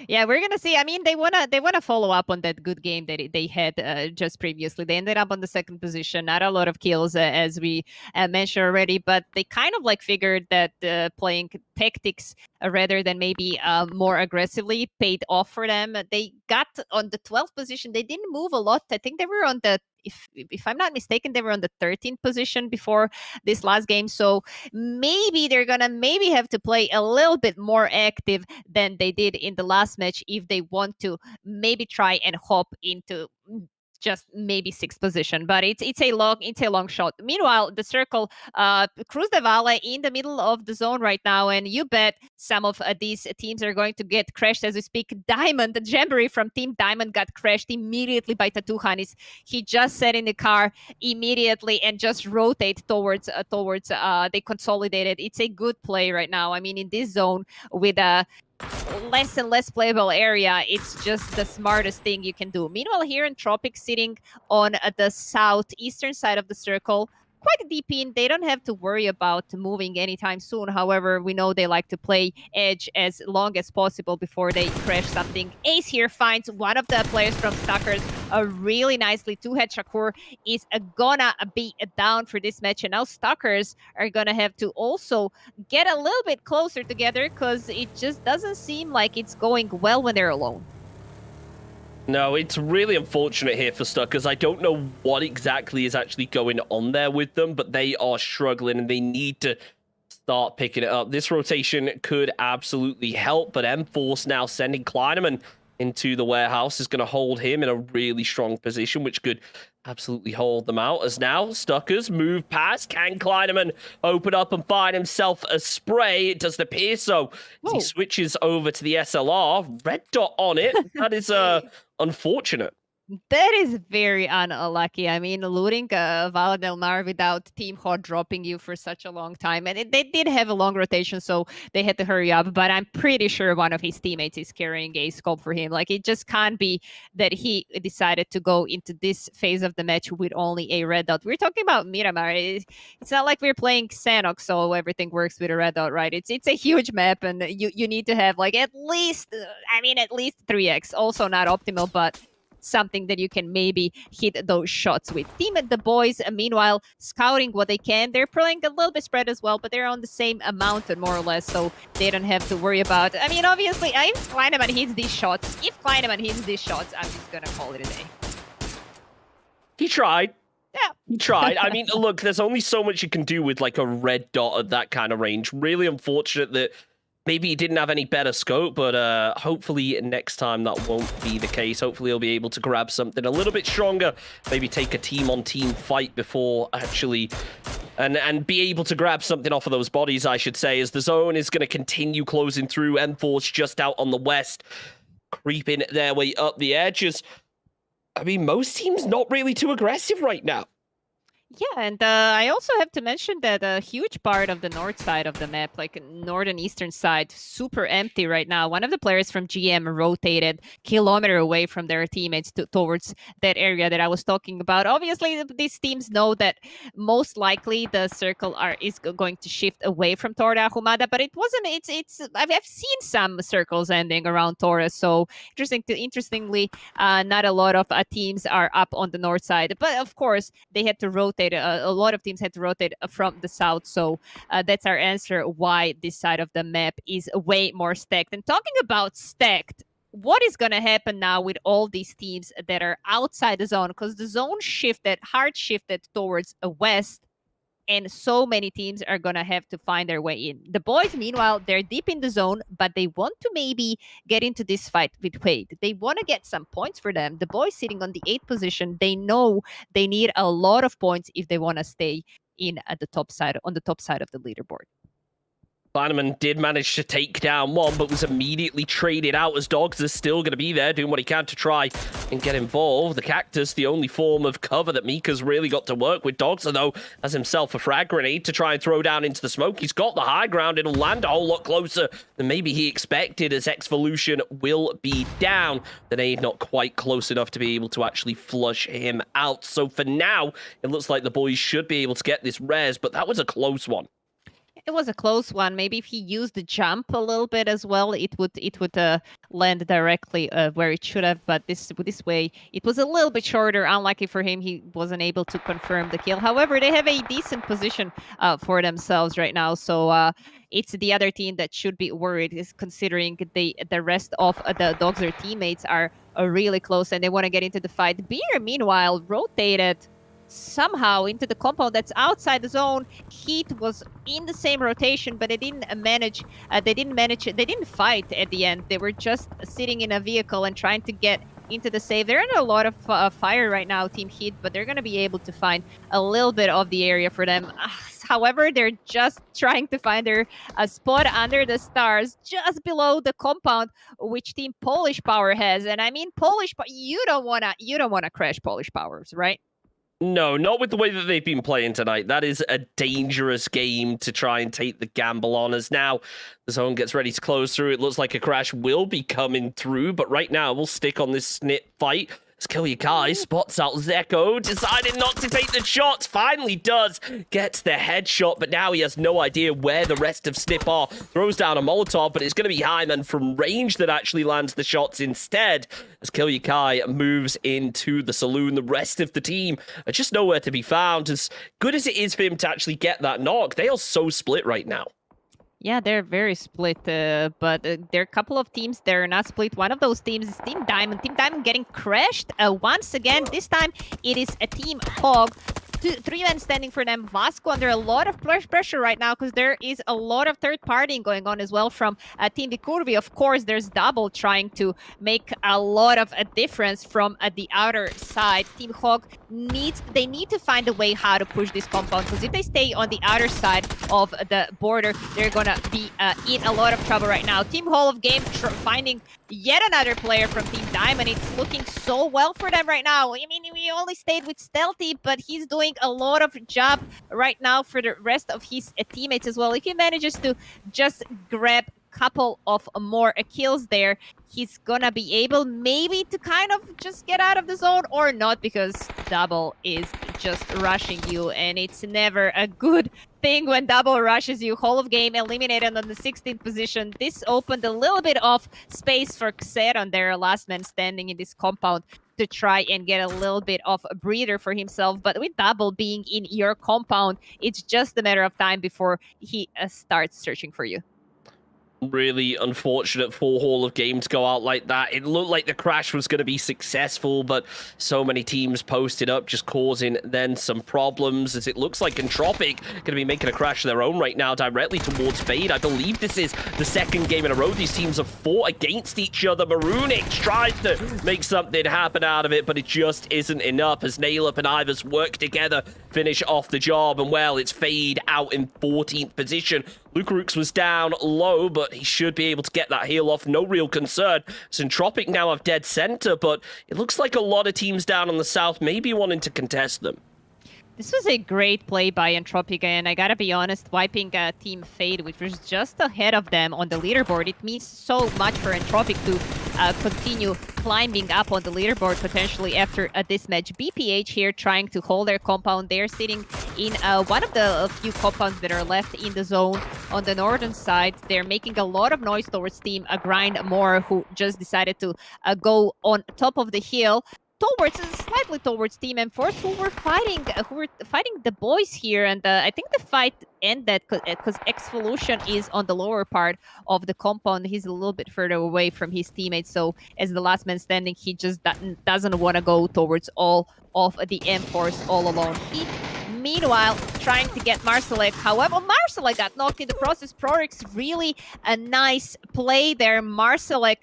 yeah, we're gonna see. I mean, they wanna follow up on that good game that they had just previously. They ended up on the second position, not a lot of kills, as we mentioned already, but they kind of like figured that playing tactics rather than maybe more aggressively paid off for them. They got on the 12th position. They didn't move a lot. I think they were on the, if I'm not mistaken, they were on the 13th position before this last game. So maybe they're gonna have to play a little bit more active than they did in the last match if they want to maybe try and hop into just maybe sixth position, but it's a long shot. Meanwhile, the circle, Cruz de Valle in the middle of the zone right now, and you bet some of these teams are going to get crashed as we speak. Diamond, the Jamboree from Team Diamond, got crashed immediately by Tatuhanis. He just sat in the car immediately and just rotate towards they consolidated. It's a good play right now. I mean, in this zone with a less and less playable area, it's just the smartest thing you can do. Meanwhile, here in Tropic, sitting on the southeastern side of the circle, quite deep in, they don't have to worry about moving anytime soon. However, we know they like to play edge as long as possible before they crash something. Ace here finds one of the players from Stuckers really nicely. Two-head Shakur is gonna be down for this match, and now Stuckers are gonna have to also get a little bit closer together because it just doesn't seem like it's going well when they're alone. No, it's really unfortunate here for Stuckers. I don't know what exactly is actually going on there with them, but they are struggling and they need to start picking it up. This rotation could absolutely help, but M-Force now sending Kleineman into the warehouse is going to hold him in a really strong position, which could absolutely hold them out. As now Stuckers move past. Can Kleineman open up and find himself a spray? It doesn't appear so. As he switches over to the SLR, red dot on it. That is unfortunate. That is very unlucky. I mean, looting Vala del Mar without Team Hot dropping you for such a long time. And they did have a long rotation, so they had to hurry up. But I'm pretty sure one of his teammates is carrying a scope for him. Like, it just can't be that he decided to go into this phase of the match with only a red dot. We're talking about Miramar. It's not like we're playing Sanox, so everything works with a red dot, right? It's a huge map, and you need to have, like, at least 3x. Also not optimal, but something that you can maybe hit those shots with. Team at the boys, meanwhile, scouting what they can. They're playing a little bit spread as well, but they're on the same mountain, more or less, so they don't have to worry about. I mean, obviously, if Kleineman hits these shots, I'm just gonna call it a day. He tried. Yeah. He tried. I mean, look, there's only so much you can do with, like, a red dot at that kind of range. Really unfortunate that maybe he didn't have any better scope, but hopefully next time that won't be the case. Hopefully he'll be able to grab something a little bit stronger, maybe take a team-on-team fight before actually, and be able to grab something off of those bodies, I should say, as the zone is going to continue closing through. M-Force just out on the west, creeping their way up the edges. I mean, most teams not really too aggressive right now. Yeah, and I also have to mention that a huge part of the north side of the map, like northern eastern side, super empty right now. One of the players from GM rotated kilometer away from their teammates towards that area that I was talking about. Obviously, these teams know that most likely the circle is going to shift away from Torre Ahumada, but it wasn't. I've seen some circles ending around Torre, so interestingly, not a lot of teams are up on the north side. But of course, they had to rotate. A lot of teams had to rotate from the south. So that's our answer why this side of the map is way more stacked. And talking about stacked, what is going to happen now with all these teams that are outside the zone? Because the zone hard shifted towards west, and so many teams are going to have to find their way in. The boys, meanwhile, they're deep in the zone, but they want to maybe get into this fight with Wade. They want to get some points for them. The boys sitting on the 8th position, they know they need a lot of points if they want to stay in at the top side, on the top side of the leaderboard. Lineman did manage to take down one, but was immediately traded out as Dogs is still going to be there, doing what he can to try and get involved. The Cactus, the only form of cover that Mika's really got to work with. Dogs, though, has himself a frag grenade to try and throw down into the smoke. He's got the high ground. It'll land a whole lot closer than maybe he expected, as Exvolution will be down. The nade not quite close enough to be able to actually flush him out. So for now, it looks like the boys should be able to get this res, but that was a close one. It was a close one. Maybe if he used the jump a little bit as well, it would land directly where it should have. But this way, it was a little bit shorter. Unlucky for him, he wasn't able to confirm the kill. However, they have a decent position for themselves right now. So it's the other team that should be worried, is considering the rest of the Dogs, their teammates are really close and they want to get into the fight. Beer, meanwhile, rotated somehow into the compound that's outside the zone. Heat was in the same rotation, but they didn't fight at the end. They were just sitting in a vehicle and trying to get into the save. They're in a lot of fire right now, Team Heat, but they're going to be able to find a little bit of the area for them. However, they're just trying to find their spot under the stars, just below the compound, which Team Polish Power has. And I mean, you don't wanna crash Polish Powers, right? No, not with the way that they've been playing tonight. That is a dangerous game to try and take the gamble on, as now the zone gets ready to close through. It looks like a crash will be coming through, but right now we'll stick on this snip fight. As Kilyakai spots out Zeko, decided not to take the shots, finally does, gets the headshot, but now he has no idea where the rest of Snip are. Throws down a Molotov, but it's going to be Hyman from range that actually lands the shots instead. As Kilyakai moves into the saloon, the rest of the team are just nowhere to be found. As good as it is for him to actually get that knock, they are so split right now. Yeah, they're very split, but there are a couple of teams that are not split. One of those teams is Team Diamond. Team Diamond getting crashed once again. This time it is a Team Hog. 3 men standing for them. Vasco under a lot of pressure right now because there is a lot of third partying going on as well from Team Vicurvi. Of course, there's Double trying to make a lot of a difference from the outer side. Team Hog they need to find a way how to push this compound, because if they stay on the outer side of the border, they're gonna be in a lot of trouble right now. Team Hall of Game finding yet another player from Team Diamond. It's looking so well for them right now. I mean, we only stayed with Stealthy, but he's doing a lot of job right now for the rest of his teammates as well. If he manages to just grab a couple of more kills there, he's gonna be able maybe to kind of just get out of the zone, or not, because Double is just rushing you, and it's never a good thing when Double rushes you. Hall of Game eliminated on the 16th position. This opened a little bit of space for Xeron, their last man standing in this compound, to try and get a little bit of a breather for himself. But with Double being in your compound, it's just a matter of time before he starts searching for you. Really unfortunate for Hall of Game to go out like that. It looked like the crash was going to be successful, but so many teams posted up, just causing then some problems, as it looks like Entropic going to be making a crash of their own right now directly towards Fade. I believe this is the second game in a row these teams have fought against each other. Maroonix tries to make something happen out of it, but it just isn't enough, as Naileup and Ivers work together, finish off the job, and well, it's Fade out in 14th position. Lucarux was down low, but he should be able to get that heal off. No real concern. Centropic now have dead center, but it looks like a lot of teams down on the south may be wanting to contest them. This was a great play by Entropic, and I gotta be honest, wiping Team Fade, which was just ahead of them on the leaderboard, it means so much for Entropic to continue climbing up on the leaderboard potentially after this match. BPH here trying to hold their compound. They're sitting in one of the few compounds that are left in the zone on the northern side. They're making a lot of noise towards Team Grind More, who just decided to go on top of the hill slightly towards Team M-Force, who were fighting the boys here, and I think the fight ended because Xvolution is on the lower part of the compound. He's a little bit further away from his teammates, so as the last man standing, he just doesn't want to go towards all of the M-Force all alone. He, meanwhile, trying to get Marsalek. However, Marsalek got knocked in the process. Prorix, really a nice play there. Marsalek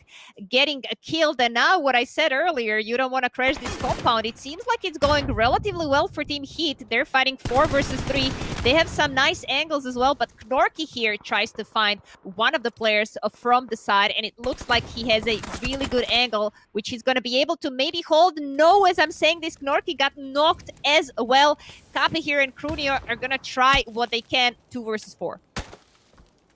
getting killed. And now what I said earlier, you don't want to crash this compound. It seems like it's going relatively well for Team Heat. They're fighting 4 versus 3. They have some nice angles as well, but Knorky here tries to find one of the players from the side, and it looks like he has a really good angle, which he's going to be able to maybe hold. No, as I'm saying this, Knorky got knocked as well. Kapi here and Krunio are gonna try what they can 2 versus 4.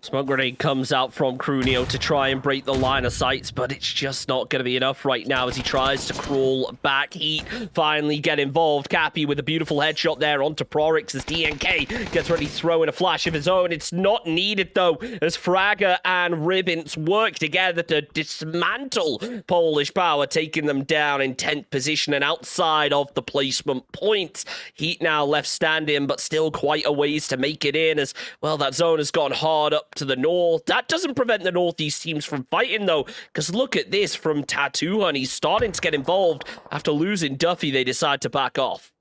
Smoke grenade comes out from Krunio to try and break the line of sights, but it's just not going to be enough right now as he tries to crawl back. Heat finally get involved. Cappy with a beautiful headshot there onto Prorix as DNK gets ready to throw in a flash of his own. It's not needed though, as Fragger and Ribbons work together to dismantle Polish Power, taking them down in 10th position and outside of the placement point. Heat now left standing, but still quite a ways to make it in, as well that zone has gone hard up to the north. That doesn't prevent the northeast teams from fighting though, because look at this from Tattoo Hunt. He's starting to get involved. After losing Duffy, they decide to back off.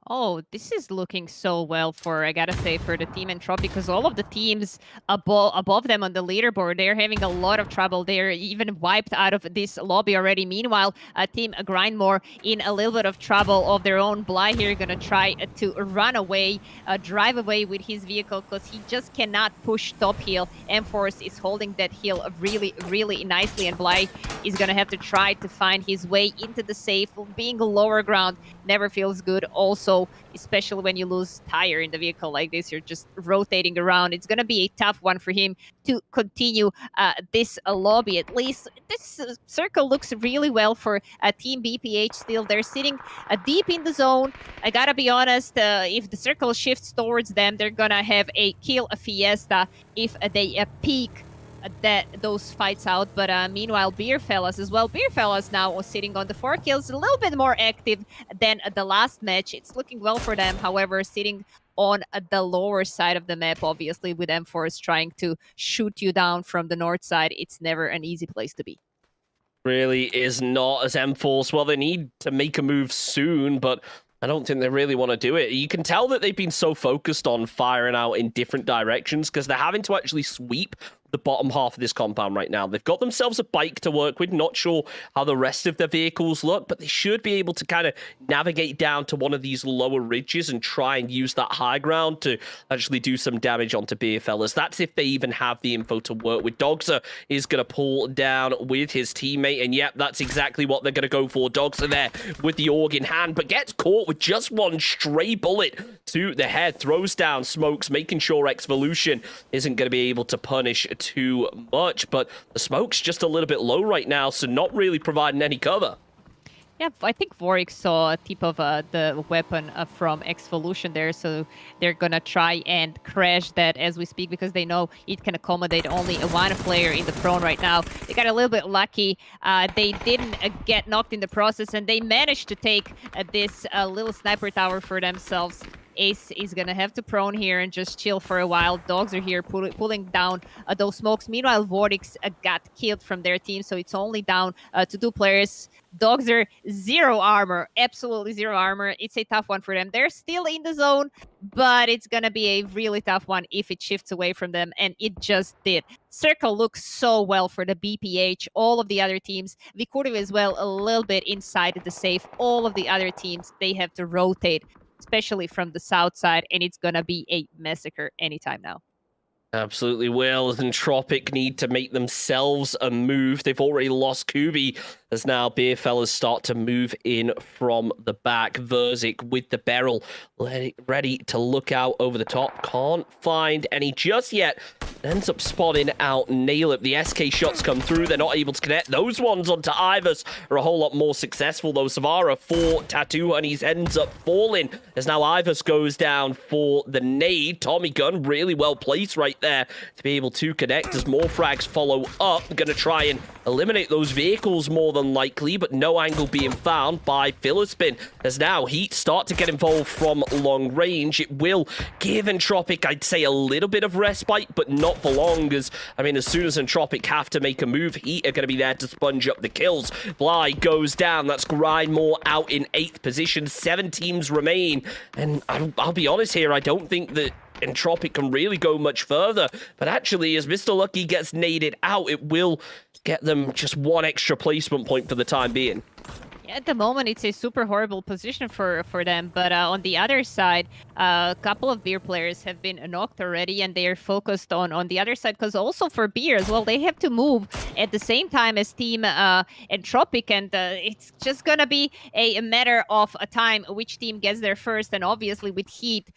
Oh, this is looking so well for, I gotta say, for the team Entropic, because all of the teams above them on the leaderboard, they're having a lot of trouble. They're even wiped out of this lobby already. Meanwhile, Team Grindmore in a little bit of trouble of their own. Bly here gonna try to run away, drive away with his vehicle, because he just cannot push top hill. M-Force is holding that hill really, really nicely, and Bly is gonna have to try to find his way into the safe. Being lower ground never feels good. Also, especially when you lose tire in the vehicle like this, you're just rotating around. It's going to be a tough one for him to continue this lobby. At least this circle looks really well for Team BPH still. They're sitting deep in the zone. I gotta be honest, if the circle shifts towards them, they're going to have a kill fiesta if they peak those fights out. But meanwhile, Beerfellas as well. Beerfellas now sitting on the 4 kills, a little bit more active than the last match. It's looking well for them. However, sitting on the lower side of the map, obviously, with M-Force trying to shoot you down from the north side, it's never an easy place to be. Really is not, as M-Force, well, they need to make a move soon, but I don't think they really want to do it. You can tell that they've been so focused on firing out in different directions because they're having to actually sweep the bottom half of this compound right now. They've got themselves a bike to work with. Not sure how the rest of their vehicles look, but they should be able to kind of navigate down to one of these lower ridges and try and use that high ground to actually do some damage onto Beerfellas. That's if they even have the info to work with. Dogser is going to pull down with his teammate, and yep, that's exactly what they're going to go for. Dogser there with the org in hand, but gets caught with just one stray bullet to the head. Throws down Smokes, making sure Xvolution isn't going to be able to punish too much, but the smoke's just a little bit low right now, so not really providing any cover. Yeah, I think Vorik saw a tip of the weapon from Xvolution there, so they're gonna try and crash that as we speak, because they know it can accommodate only one player in the prone right now. They got a little bit lucky. They didn't get knocked in the process, and they managed to take this little sniper tower for themselves. Ace is gonna have to prone here and just chill for a while. Dogs are here pulling down those smokes. Meanwhile, Vortex got killed from their team, so it's only down to 2 players. Dogs are 0 armor, absolutely 0 armor. It's a tough one for them. They're still in the zone, but it's gonna be a really tough one if it shifts away from them, and it just did. Circle looks so well for the BPH. All of the other teams, Vikurov as well, a little bit inside the safe. All of the other teams, they have to rotate, especially from the south side, and it's gonna be a massacre anytime now. Absolutely will. Entropic need to make themselves a move. They've already lost Kubi, as now Beerfellas start to move in from the back. Verzik with the barrel, ready to look out over the top. Can't find any just yet. Ends up spotting out Nailip. The SK shots come through. They're not able to connect. Those ones onto Ivers are a whole lot more successful, though. Savara for Tattoo Honeys ends up falling, as now Ivers goes down for the nade. Tommy Gun really well placed right there to be able to connect as more frags follow up. Gonna try and eliminate those vehicles more than likely, but no angle being found by Philispin, as now Heat start to get involved from long range. It will give Entropic, I'd say, a little bit of respite, but not for long, as, I mean, as soon as Entropic have to make a move, Heat are going to be there to sponge up the kills. Bly goes down. That's Grindmore out in 8th position. 7 teams remain, and I'll be honest here, I don't think that Entropic can really go much further, but actually, as Mr. Lucky gets naded out, it will get them just 1 extra placement point for the time being. At the moment, it's a super horrible position for them, but on the other side, a couple of beer players have been knocked already, and they are focused on the other side, because also for beer as well, they have to move at the same time as Team Entropic, and it's just gonna be a matter of a time which team gets there first, and obviously with Heat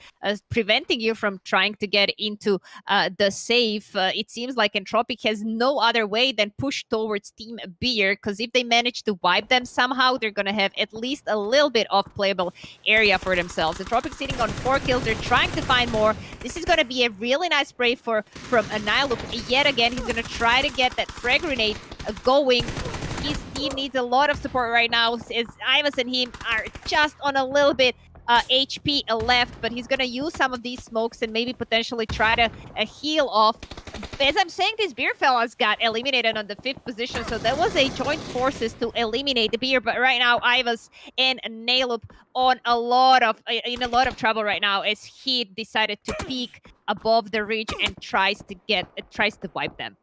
preventing you from trying to get into the safe, it seems like Entropic has no other way than push towards Team Beer, because if they manage to wipe them somehow, they're going to have at least a little bit of playable area for themselves. Entropic sitting on 4 kills. They're trying to find more. This is going to be a really nice spray from Annihiloop. Yet again, he's going to try to get that frag grenade going. His team needs a lot of support right now, as Ivas and him are just on a little bit HP left, but he's going to use some of these smokes and maybe potentially try to heal off. As I'm saying, these beer fellas got eliminated on the 5th position, so that was a joint forces to eliminate the beer. But right now, Ivas and Nailup in a lot of trouble right now, as he decided to peek above the ridge and tries to wipe them.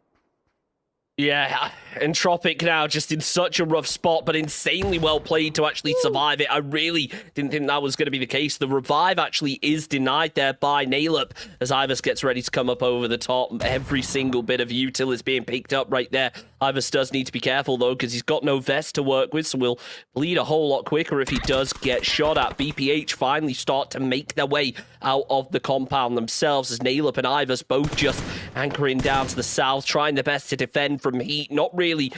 Yeah, Entropic now just in such a rough spot, but insanely well played to actually survive it. I really didn't think that was going to be the case. The revive actually is denied there by Nailup, as Ivas gets ready to come up over the top. Every single bit of util is being picked up right there. Ivas does need to be careful, though, because he's got no vest to work with, so will bleed a whole lot quicker if he does get shot at. BPH finally start to make their way out of the compound themselves, as Nailup and Ivas both just anchoring down to the south, trying their best to defend from Heat, not really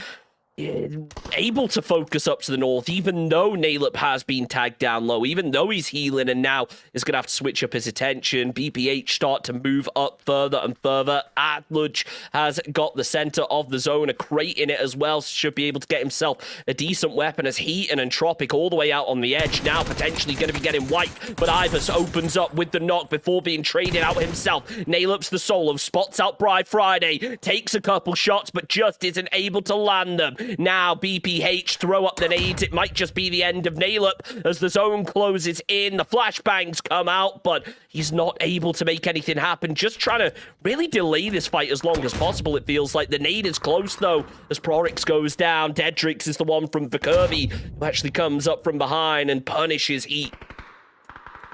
able to focus up to the north, even though Nailup has been tagged down low, even though he's healing and now is going to have to switch up his attention. BPH start to move up further and further. Adluj has got the center of the zone, a crate in it as well, so should be able to get himself a decent weapon, as Heat and Entropic all the way out on the edge, now potentially going to be getting wiped, but Ivas opens up with the knock before being traded out himself. Nailup's the solo, spots out Bride Friday, takes a couple shots, but just isn't able to land them. Now BPH throw up the nades. It might just be the end of Nailup as the zone closes in. The flashbangs come out, but he's not able to make anything happen. Just trying to really delay this fight as long as possible, it feels like. The nade is close, though, as Prorix goes down. Dedrix is the one from Vicurby who actually comes up from behind and punishes Heat.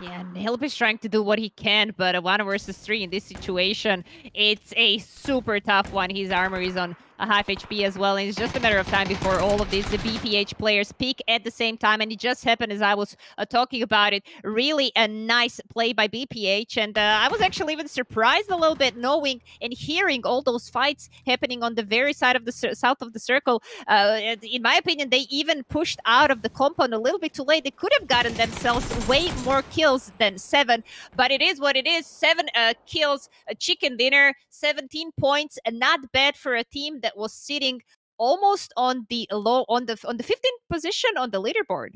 Yeah, Nailup is trying to do what he can, but 1 versus 3 in this situation, it's a super tough one. His armor is on a half HP as well, and it's just a matter of time before all of these BPH players peak at the same time, and it just happened as I was talking about it. Really a nice play by BPH, and I was actually even surprised a little bit knowing and hearing all those fights happening on the very side of the south of the circle. In my opinion, they even pushed out of the compound a little bit too late. They could have gotten themselves way more kills than 7, but it is what it is. 7 kills, a chicken dinner, 17 points, and not bad for a team that was sitting almost on the 15th position on the leaderboard.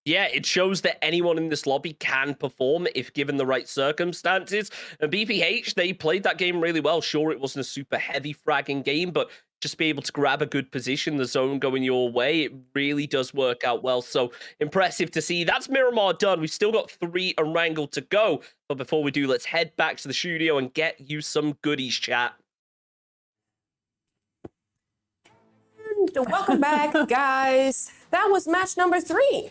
Yeah, it shows that anyone in this lobby can perform if given the right circumstances. And BPH, they played that game really well. Sure, it wasn't a super heavy fragging game, but just be able to grab a good position, the zone going your way, it really does work out well. So impressive to see. That's Miramar done. We've still got 3 Erangel to go. But before we do, let's head back to the studio and get you some goodies, chat. Welcome back, guys. That was match number 3.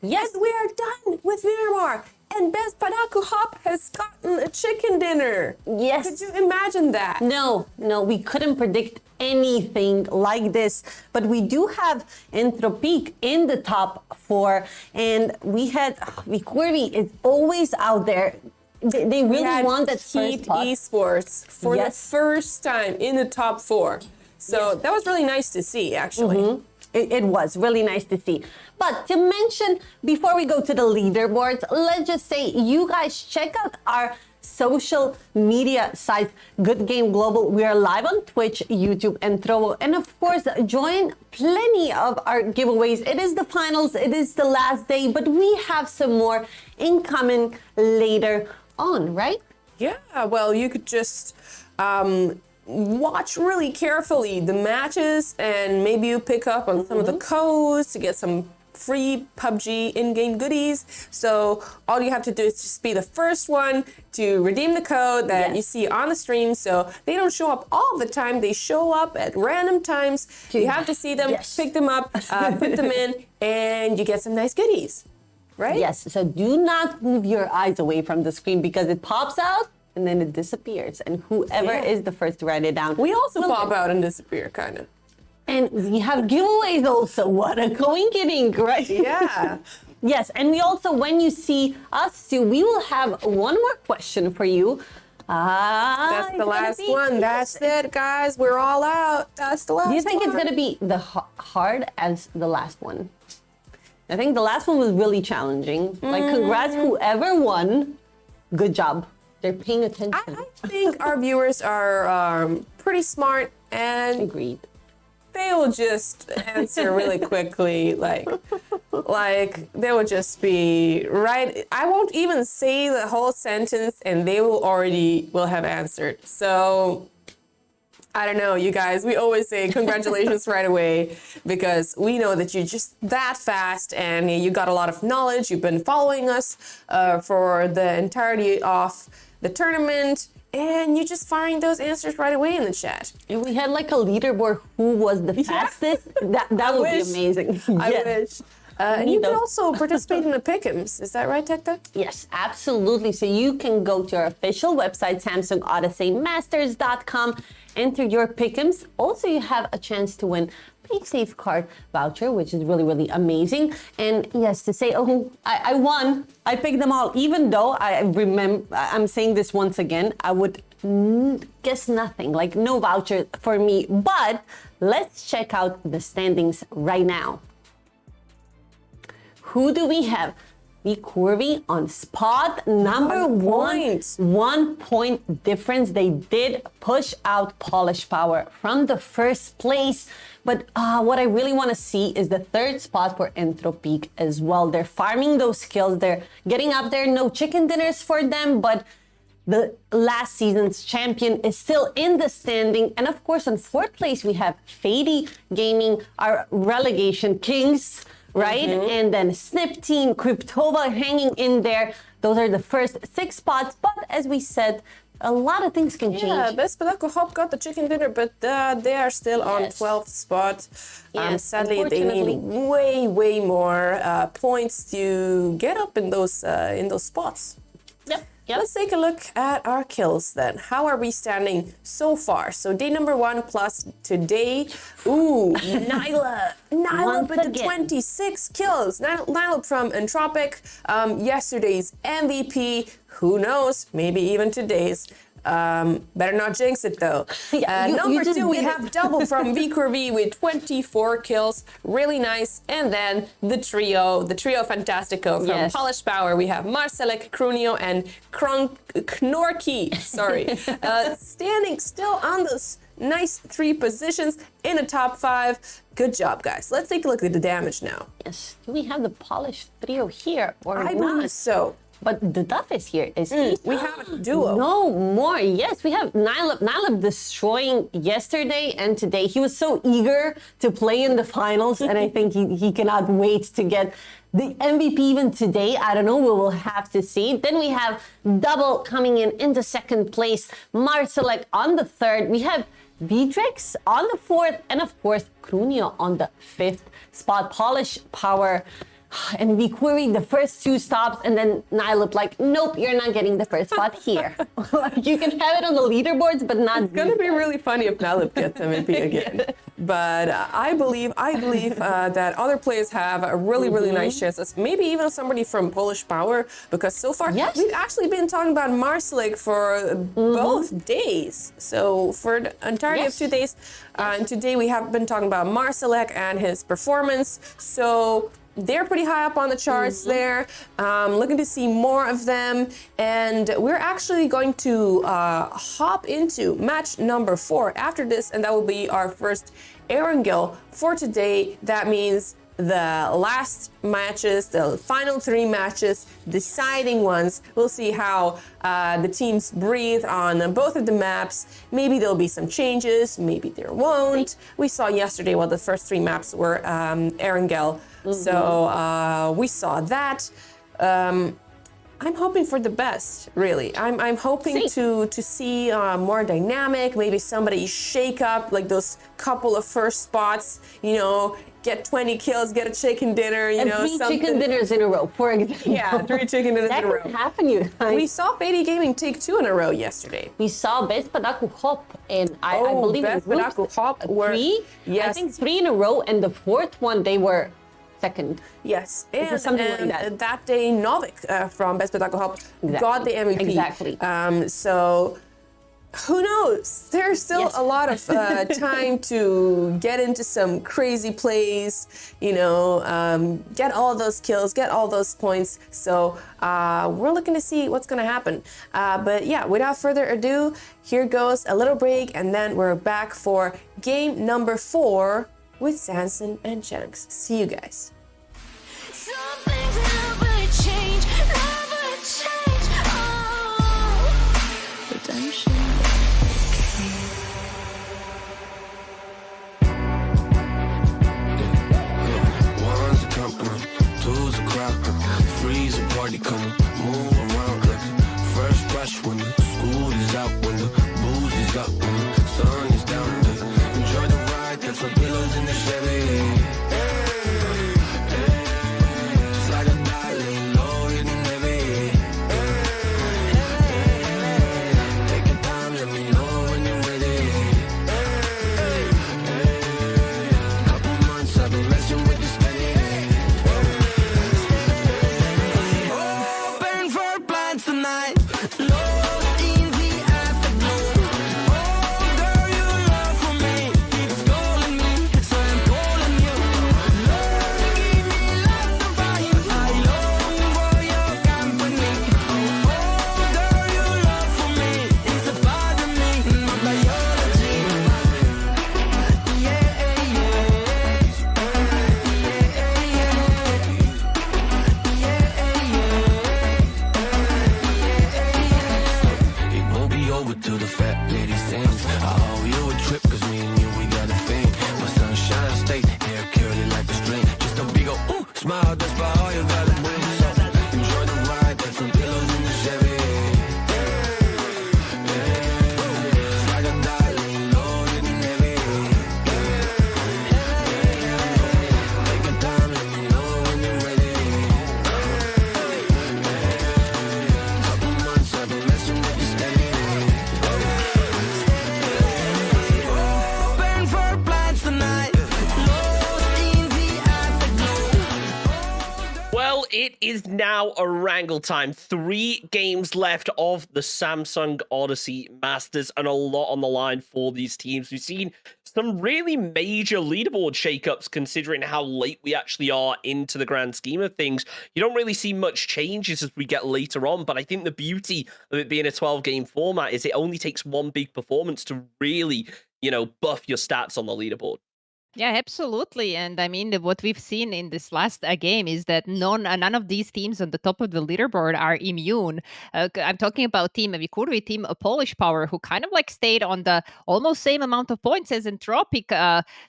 Yes. And we are done with Miramar. And Best Padaku Hop has gotten a chicken dinner. Yes. Could you imagine that? No, we couldn't predict anything like this, but we do have Entropique in the top 4, and we had Vicorvi is always out there. They really want that Heat first spot. Esports for the first time in the top 4. So that was really nice to see, actually. It was really nice to see. But to mention, before we go to the leaderboards, let's just say you guys check out our social media sites, Good Game Global. We are live on Twitch, YouTube, and Trovo. And of course, join plenty of our giveaways. It is the finals, it is the last day, but we have some more incoming later on, right? Yeah, well, you could just watch really carefully the matches, and maybe you pick up on some of the codes to get some free PUBG in-game goodies. So all you have to do is just be the first one to redeem the code that you see on the stream. So they don't show up all the time. They show up at random times. You have to see them, pick them up, put them in, and you get some nice goodies, right? Yes, so do not move your eyes away from the screen because it pops out and then it disappears. And whoever is the first to write it down. We also pop out and disappear, kind of. And we have giveaways also. What a coincidence, right? Yeah. Yes, and we also, when you see us too, we will have one more question for you. That's the last one. That's it, guys. We're all out. That's the last one. Do you think it's going to be the hard as the last one? I think the last one was really challenging. Like, congrats, whoever won. Good job. They're paying attention. I think our viewers are pretty smart, and Agreed. they will just answer really quickly. Like they will just be right. I won't even say the whole sentence, and they will have answered. So I don't know, you guys. We always say congratulations right away because we know that you're just that fast and you got a lot of knowledge. You've been following us for the entirety of the tournament, and you're just firing those answers right away in the chat. If we had like a leaderboard who was the fastest, that would be amazing. I wish. And you can those. also participate in the pick'ems. Is that right, Tekta? Yes, absolutely. So you can go to our official website, Samsung Odyssey Masters.com, enter your pick'ems. Also, you have a chance to win PaySafe card voucher, which is really, really amazing. And yes, to say, oh, I won. I picked them all. Even though I remember, I'm saying this once again, I would guess nothing, like no voucher for me. But let's check out the standings right now. Who do we have? Vicorvi on spot number 1. 1 point difference. They did push out Polish Power from the first place. But what I really want to see is the third spot for Entropique as well. They're farming those skills. They're getting up there. No chicken dinners for them, but the last season's champion is still in the standing. And of course, on fourth place, we have Fady Gaming, our relegation kings, right? And then Snip Team, Cryptova hanging in there. Those are the first 6 spots. But as we said, a lot of things can change. Yeah, Best Padaku Hop got the chicken dinner, but they are still on 12th spot. Yes, sadly, they need way more points to get up in those spots. Yep. Let's take a look at our kills then. How are we standing so far? So day number 1 plus today. Ooh, Nyla with the 26 kills. Nyla from Entropic, yesterday's MVP. Who knows? Maybe even today's. Better not jinx it though. Number 2, we have double from Vicorvi with 24 kills. Really nice. And then the trio Fantastico from Polish Power. We have Marcelek, Krunio, and Knorky. Sorry. Standing still on those nice 3 positions in the top 5. Good job, guys. Let's take a look at the damage now. Yes. Do we have the Polish trio here or I not? believe so. But the Duff is here. Is he? We have a duo. No more. Yes, we have Nylab destroying yesterday and today. He was so eager to play in the finals, and I think he cannot wait to get the MVP even today. I don't know. We will have to see. Then we have Double coming in the second place. Marcelek on the third. We have Vidrex on the fourth, and of course, Krunio on the 5th spot. Polish Power. And we queried the first 2 stops, and then Nyla like, nope, you're not getting the first spot here. Like, you can have it on the leaderboards, but not. It's gonna be really funny if Nalip gets MVP again. But I believe that other players have a really nice chances. Maybe even somebody from Polish Power, because so far we've actually been talking about Marcelik for both days. So for the entirety of 2 days, and today we have been talking about Marcelik and his performance. So they're pretty high up on the charts there. Looking to see more of them. And we're actually going to hop into match number 4 after this, and that will be our first Erangel for today. That means the last matches, the final 3 matches, deciding ones. We'll see how the teams breathe on both of the maps. Maybe there'll be some changes, maybe there won't. We saw yesterday what the first 3 maps were Erangel. So we saw that. I'm hoping for the best, really. I'm hoping to see more dynamic, maybe somebody shake up like those couple of first spots, you know, get 20 kills, get a chicken dinner, you know, 3 something. chicken dinners in a row, for example. Yeah, 3 chicken dinners that in a row. can happen, you guys. We saw Beatty Gaming take 2 in a row yesterday. We saw Bespadaku Hop, and I believe in Bespadaku groups, Hop were 3. yes. I think 3 in a row, and the 4th one they were second. Yes, was something like that day Novik from Bespadaku Hop got the MVP. Exactly. So who knows? There's still a lot of time to get into some crazy plays, you know, get all those kills, get all those points. So we're looking to see what's going to happen. But yeah, without further ado, here goes a little break, and then we're back for game number 4 with Sanson and Shanks. See you guys. Some things never change, never change. Oh, redemption. One's a compliment, two's a crowd, three's a party coming, move around like fresh fresh when the school is out, when the booze is up, when the sun is down. Enjoy the ride, get some pillows in the Chevy. Just like a darling, low and heavy. Take your time, let me know when you're ready. Couple months I've been messing with this penny. Open for plans tonight. Lost in the afterglow. Oh, girl, your love for me keeps calling me, so I'm calling you. Lord, give me lots of fire. I long for your company. Oh, girl, your love for me is a part of me, my biology. It won't be over till the fat lady sings. I owe you a trip, cause me and you, we got a thing. My sunshine state, hair curly like a string. Just a big ol' ooh, smile, that's about all you gotta bring. So enjoy the ride, got some pillows in the Chevy. It's like a darling, loaded and heavy. Take your time, let me know when you're ready. Couple months I've been messing with this steady. Open for plans tonight. Lost in the afterglow. Well, it is now Erangel time. 3 games left of the Samsung Odyssey Masters, and a lot on the line for these teams. We've seen some really major leaderboard shakeups considering how late we actually are into the grand scheme of things. You don't really see much changes as we get later on, but I think the beauty of it being a 12-game format is it only takes one big performance to really, you know, buff your stats on the leaderboard. Yeah, absolutely. And I mean, what we've seen in this last game is that none of these teams on the top of the leaderboard are immune. I'm talking about Team Vikurvi, Team Polish Power, who kind of like stayed on the almost same amount of points as Entropic,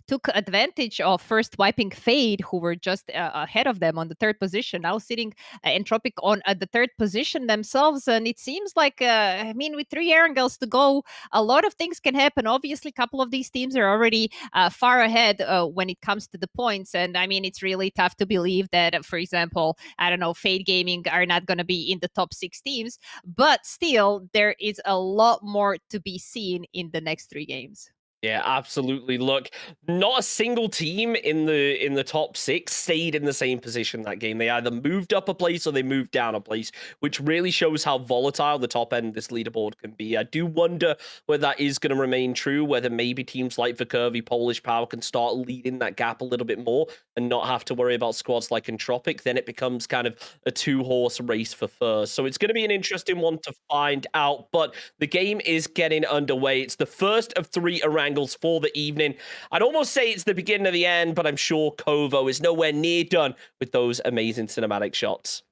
took advantage of first wiping Fade, who were just ahead of them on the 3rd position, now sitting Entropic on the 3rd position themselves. And it seems like, I mean, with 3 Erangels to go, a lot of things can happen. Obviously, a couple of these teams are already far ahead. ahead when it comes to the points. And I mean, it's really tough to believe that, for example, I don't know, Fade Gaming are not going to be in the top 6 teams, but still, there is a lot more to be seen in the next 3 games. Yeah, absolutely. Look, not a single team in the top 6 stayed in the same position that game. They either moved up a place or they moved down a place, which really shows how volatile the top end of this leaderboard can be. I do wonder whether that is going to remain true, whether maybe teams like the Curvy, Polish Power can start leading that gap a little bit more and not have to worry about squads like Entropic. Then it becomes kind of a 2-horse race for first. So it's going to be an interesting one to find out, but the game is getting underway. It's the first of 3 Erangels for the evening. I'd almost say it's the beginning of the end, but I'm sure Kovo is nowhere near done with those amazing cinematic shots.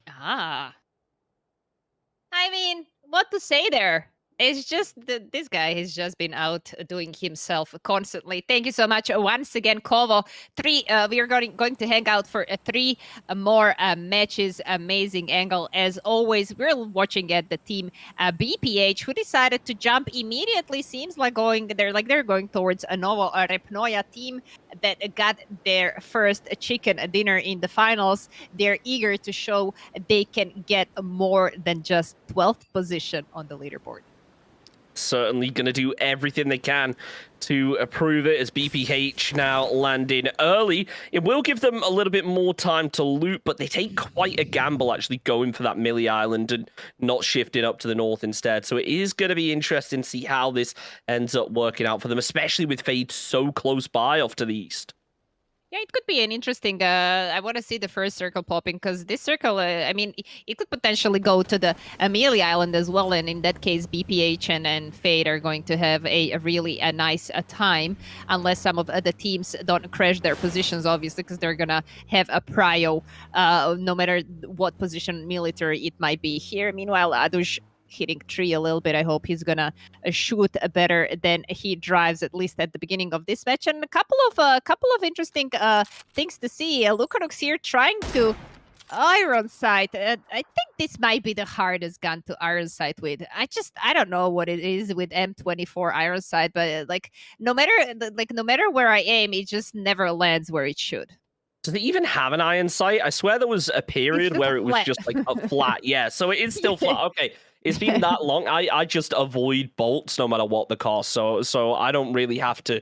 I mean, what to say there? It's just that this guy has just been out doing himself constantly. Thank you so much once again, Kovo. We are going to hang out for 3 more matches. Amazing angle as always. We're watching at the team BPH, who decided to jump immediately. Seems like they're going towards a Novo Repnoya team that got their first chicken dinner in the finals. They're eager to show they can get more than just 12th position on the leaderboard. Certainly going to do everything they can to approve it, as BPH now landing early. It will give them a little bit more time to loot, but they take quite a gamble actually going for that Millie Island and not shifting up to the north instead. So it is going to be interesting to see how this ends up working out for them, especially with Fade so close by off to the east. Yeah, it could be an interesting. I want to see the first circle popping, because this circle, I mean, it could potentially go to the Amelia Island as well. And in that case, BPH and Fade are going to have a really nice time, unless some of the teams don't crash their positions, obviously, because they're going to have a prio, no matter what position military it might be here. Meanwhile, Adush hitting tree a little bit. I hope he's gonna shoot better than he drives, at least at the beginning of this match. And a couple of interesting things to see. Lucanux here trying to iron sight. I think this might be the hardest gun to iron sight with. I don't know what it is with M24 iron sight, but no matter where I aim, it just never lands where it should. Does it even have an iron sight? I swear there was a period where it was just like a flat. Yeah, so it is still flat. Okay. It's been that long. I just avoid bolts no matter what the cost. So I don't really have to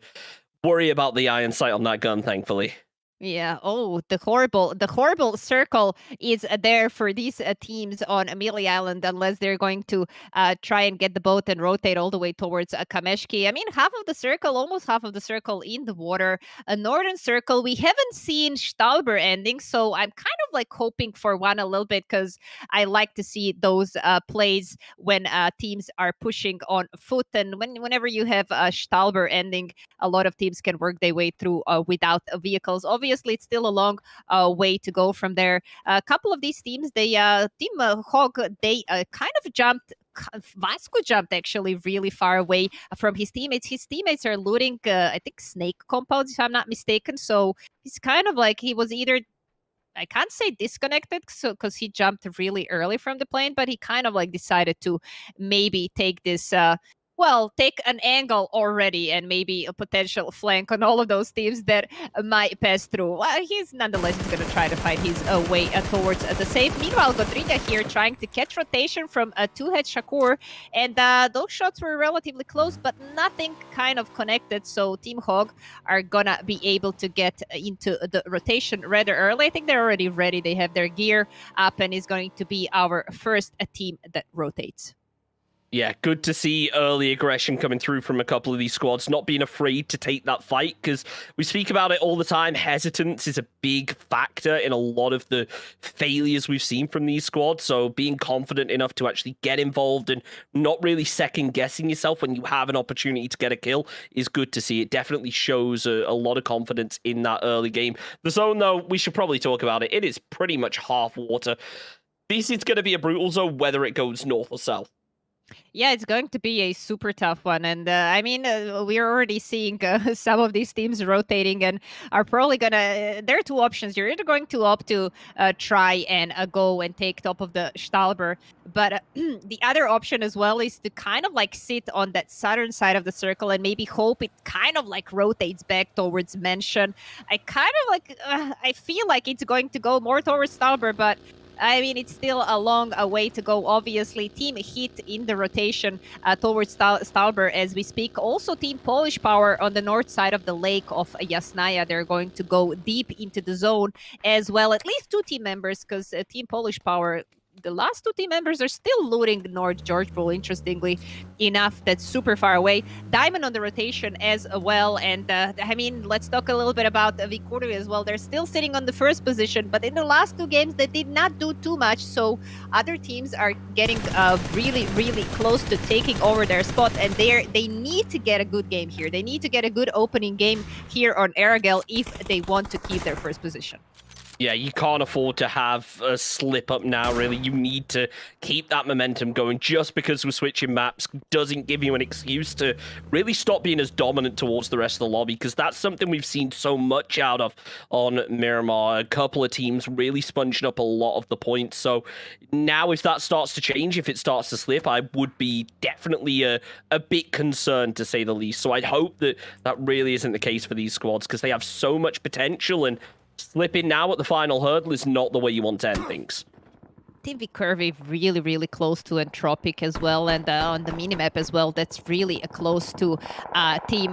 worry about the iron sight on that gun, thankfully. Yeah. Oh, the horrible circle is there for these teams on Amelia Island, unless they're going to try and get the boat and rotate all the way towards Kameshki. I mean, almost half of the circle in the water. A northern circle, we haven't seen Stauber ending, so I'm kind of like hoping for one a little bit, because I like to see those plays when teams are pushing on foot. And whenever you have a Stauber ending, a lot of teams can work their way through without vehicles. Obviously, it's still a long way to go from there. A couple of these teams, Team Hog, they kind of jumped. Vasco jumped actually really far away from his teammates. His teammates are looting, I think, snake compounds, if I'm not mistaken. So he's kind of like, he was either, I can't say disconnected, because he jumped really early from the plane, but he kind of like decided to maybe take this take an angle already and maybe a potential flank on all of those teams that might pass through. Well, he's nonetheless going to try to find his way towards the safe. Meanwhile, Godriga here trying to catch rotation from a two-head Shakur, and those shots were relatively close, but nothing kind of connected, so Team Hog are going to be able to get into the rotation rather early. I think they're already ready. They have their gear up, and is going to be our first team that rotates. Yeah, good to see early aggression coming through from a couple of these squads, not being afraid to take that fight, because we speak about it all the time. Hesitance is a big factor in a lot of the failures we've seen from these squads, so being confident enough to actually get involved and not really second-guessing yourself when you have an opportunity to get a kill is good to see. It definitely shows a lot of confidence in that early game. The zone, though, we should probably talk about it. It is pretty much half water. This is going to be a brutal zone, whether it goes north or south. Yeah, it's going to be a super tough one. And I mean, we're already seeing some of these teams rotating and are probably going to. There are two options. You're either going to opt to try and go and take top of the Stahlber. But the other option as well is to kind of like sit on that southern side of the circle and maybe hope it kind of like rotates back towards Mansion. I kind of like, I feel like it's going to go more towards Stahlber, but I mean, it's still a long way to go. Obviously, Team Heat in the rotation towards Stalber as we speak. Also, Team Polish Power on the north side of the lake of Yasnaya. They're going to go deep into the zone as well. At least two team members, because Team Polish Power, the last two team members are still looting North George Bull, interestingly enough. That's super far away. Diamond on the rotation as well. And I mean, let's talk a little bit about Vikuru as well. They're still sitting on the first position, but in the last two games, they did not do too much. So other teams are getting really, really close to taking over their spot. And they need to get a good game here. They need to get a good opening game here on Erangel if they want to keep their first position. Yeah, you can't afford to have a slip up now, really. You need to keep that momentum going. Just because we're switching maps doesn't give you an excuse to really stop being as dominant towards the rest of the lobby, because that's something we've seen so much out of on Miramar. A couple of teams really sponging up a lot of the points. So now if that starts to change, if it starts to slip, I would be definitely a bit concerned, to say the least. So I'd hope that that really isn't the case for these squads, because they have so much potential, and slipping now at the final hurdle is not the way you want to end things. Team Curvy really, really close to Entropic as well, and on the minimap as well, that's really close to Team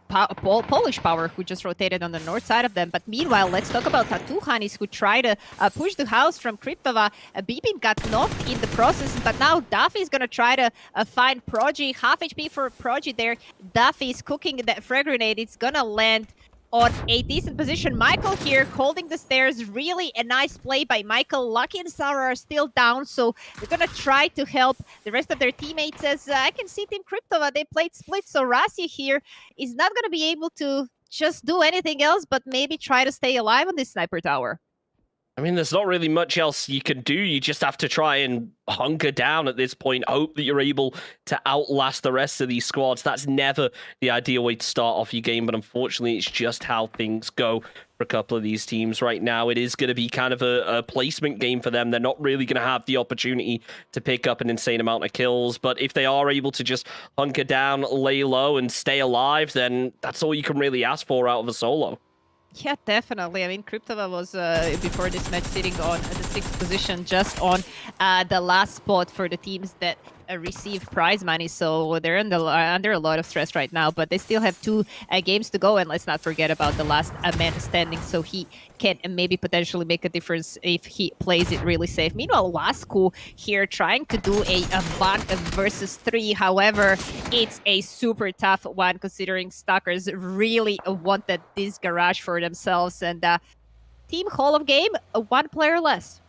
Polish Power, who just rotated on the north side of them. But meanwhile, let's talk about Tattoo Hanis, who tried to push the house from Kryptova. Bibin got knocked in the process, but now Duffy is going to try to find Progy. Half HP for Progy there. Duffy is cooking that frag grenade. It's going to land on a decent position. Michael here holding the stairs. Really a nice play by Michael. Lucky and Sarah are still down, so they're gonna try to help the rest of their teammates. As I can see Team Kryptova, they played split, so Rassi here is not gonna be able to just do anything else but maybe try to stay alive on this sniper tower. I mean, there's not really much else you can do. You just have to try and hunker down at this point, hope that you're able to outlast the rest of these squads. That's never the ideal way to start off your game, but unfortunately, it's just how things go for a couple of these teams right now. It is going to be kind of a placement game for them. They're not really going to have the opportunity to pick up an insane amount of kills, but if they are able to just hunker down, lay low, and stay alive, then that's all you can really ask for out of a solo. Yeah, definitely. I mean, Kryptova was, before this match, sitting on the 6th position, just on the last spot for the teams that receive prize money. So they're under a lot of stress right now, but they still have 2 games to go. And let's not forget about the last man standing. So he can maybe potentially make a difference if he plays it really safe. Meanwhile, Wasku here trying to do a 1 versus 3. However, it's a super tough one, considering Stalkers really wanted this garage for themselves. And Team Hall of Game, 1 player less.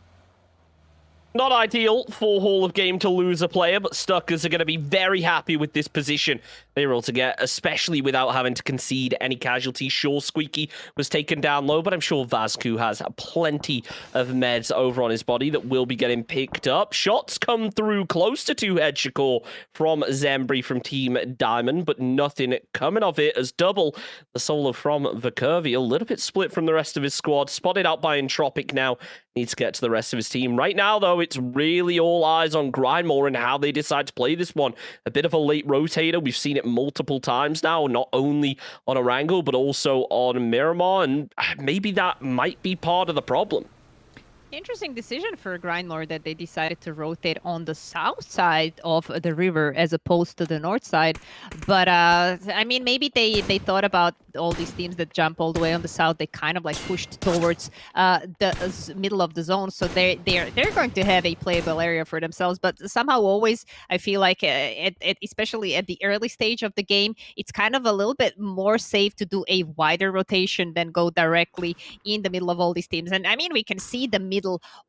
Not ideal for Hall of Game to lose a player, but Stuckers are going to be very happy with this position they were able to get, especially without having to concede any casualties. Sure, Squeaky was taken down low, but I'm sure Vasku has plenty of meds over on his body that will be getting picked up. Shots come through close to 2-head Shakur from Zembri from Team Diamond, but nothing coming of it as Double, the solo from Vicurvi, a little bit split from the rest of his squad, spotted out by Entropic now. Needs to get to the rest of his team. Right now, though, it's really all eyes on Grindmore and how they decide to play this one. A bit of a late rotator. We've seen it multiple times now, not only on Erangel, but also on Miramar, and maybe that might be part of the problem. Interesting decision for Grindmore that they decided to rotate on the south side of the river as opposed to the north side. But I mean, maybe they thought about all these teams that jump all the way on the south. They kind of like pushed towards the middle of the zone, so they're going to have a playable area for themselves. But somehow, always I feel like, especially at the early stage of the game, it's kind of a little bit more safe to do a wider rotation than go directly in the middle of all these teams. And I mean, we can see the middle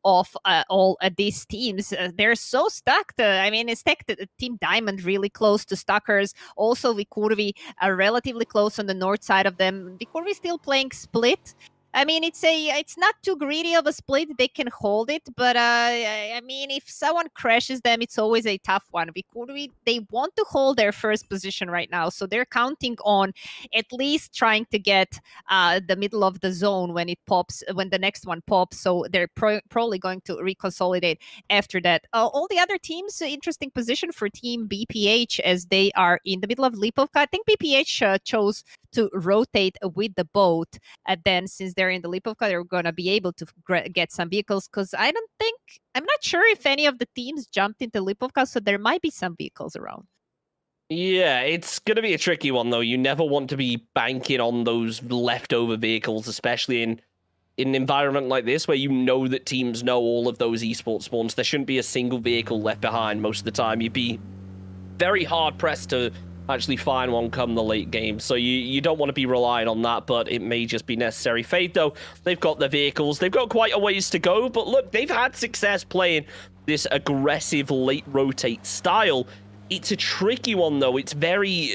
of all these teams. They're so stacked. I mean, it's stacked. Team Diamond really close to Stalkers. Also, Vikurvi are relatively close on the north side of them. Vikurvi still playing split. I mean, it's not too greedy of a split. They can hold it, but I mean, if someone crashes them, it's always a tough one. They want to hold their first position right now, so they're counting on at least trying to get the middle of the zone when it pops, when the next one pops. So they're probably going to reconsolidate after that. All the other teams, interesting position for Team BPH as they are in the middle of Lipovka. I think BPH chose to rotate with the boat. And then since they're in the Lipovka, they're going to be able to get some vehicles because I'm not sure if any of the teams jumped into Lipovka, so there might be some vehicles around. Yeah, it's going to be a tricky one, though. You never want to be banking on those leftover vehicles, especially in an environment like this where you know that teams know all of those esports spawns. There shouldn't be a single vehicle left behind most of the time. You'd be very hard-pressed to actually find one come the late game. So you don't want to be relying on that, but it may just be necessary. Fade, though, they've got the vehicles. They've got quite a ways to go, but look, they've had success playing this aggressive late rotate style. It's a tricky one, though. It's very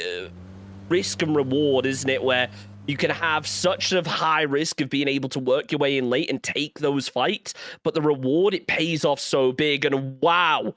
risk and reward, isn't it? Where you can have such a high risk of being able to work your way in late and take those fights, but the reward, it pays off so big. And wow,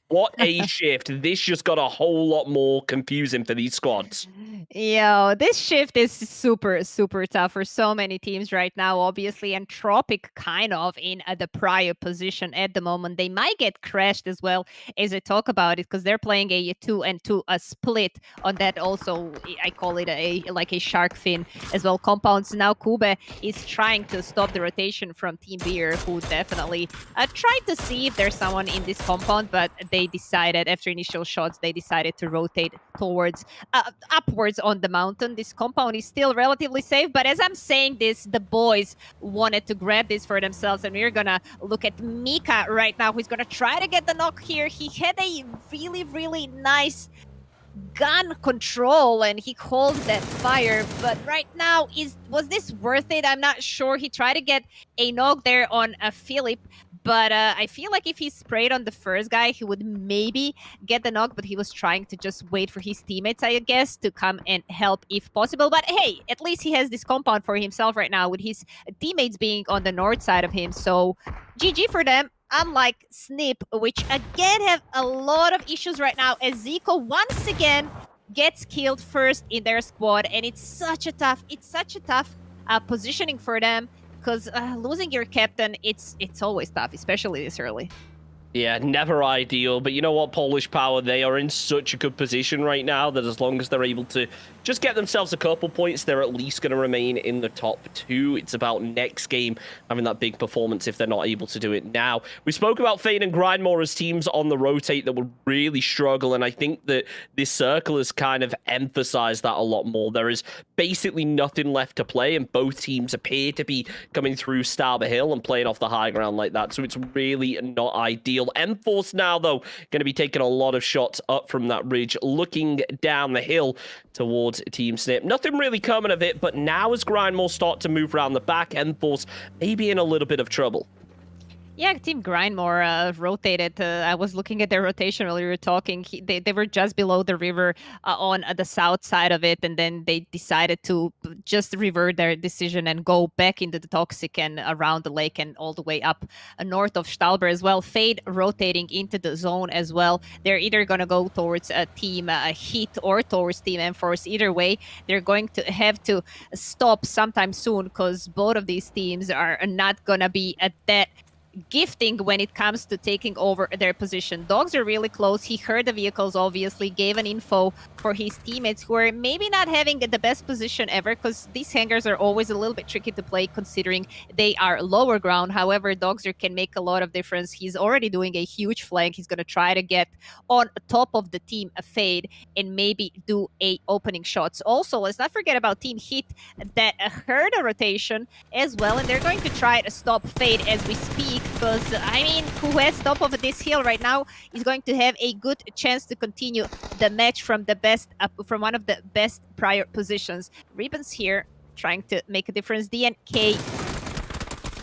what a shift. This just got a whole lot more confusing for these squads. Yo, this shift is super, super tough for so many teams right now. Obviously, Entropic kind of in the prior position at the moment. They might get crashed as well as I talk about it because they're playing a 2-2 a split on that. Also, I call it like a shark fin as well. Compounds now. Kube is trying to stop the rotation from Team Beer, who definitely tried to see if there's someone in this compound, but they decided after initial shots, they decided to rotate towards upwards on the mountain. This compound is still relatively safe, but as I'm saying this, the boys wanted to grab this for themselves, and we're gonna look at Mika right now, who's gonna try to get the knock here. He had a really, really nice gun control and he called that fire, but right now, was this worth it? I'm not sure. He tried to get a knock there on Philip, but I feel like if he sprayed on the first guy, he would maybe get the knock, but he was trying to just wait for his teammates, I guess, to come and help if possible. But hey, at least he has this compound for himself right now with his teammates being on the north side of him. So GG for them. Unlike Snip, which again have a lot of issues right now, as Zico once again gets killed first in their squad, and it's such a tough positioning for them because losing your captain, it's always tough, especially this early. Yeah, never ideal, but you know what, Polish Power, they are in such a good position right now that as long as they're able to just get themselves a couple points, they're at least going to remain in the top 2. It's about next game having that big performance if they're not able to do it now. We spoke about Fade and Grindmore as teams on the rotate that would really struggle, and I think that this circle has kind of emphasized that a lot more. There is basically nothing left to play, and both teams appear to be coming through Starber Hill and playing off the high ground like that, so it's really not ideal. M-Force now, though, going to be taking a lot of shots up from that ridge, looking down the hill towards Team Snip. Nothing really coming of it, but now as Grindmore start to move around the back, M-Force may be in a little bit of trouble. Yeah, Team Grindmore rotated. I was looking at their rotation while we were talking. They were just below the river on the south side of it, and then they decided to just revert their decision and go back into the Toxic and around the lake and all the way up north of Stahlber as well. Fade rotating into the zone as well. They're either going to go towards Team Heat or towards Team M-Force. Either way, they're going to have to stop sometime soon because both of these teams are not going to be at that gifting when it comes to taking over their position. Dogs are really close. He heard the vehicles, obviously, gave an info for his teammates who are maybe not having the best position ever because these hangars are always a little bit tricky to play considering they are lower ground. However, Dogser can make a lot of difference. He's already doing a huge flank. He's going to try to get on top of the team Fade and maybe do a opening shots. Also, let's not forget about Team Heat that heard a rotation as well, and they're going to try to stop Fade as we speak. Because, I mean, who has top of this hill right now is going to have a good chance to continue the match from the best, from one of the best prior positions. Ribbons here trying to make a difference. DNK.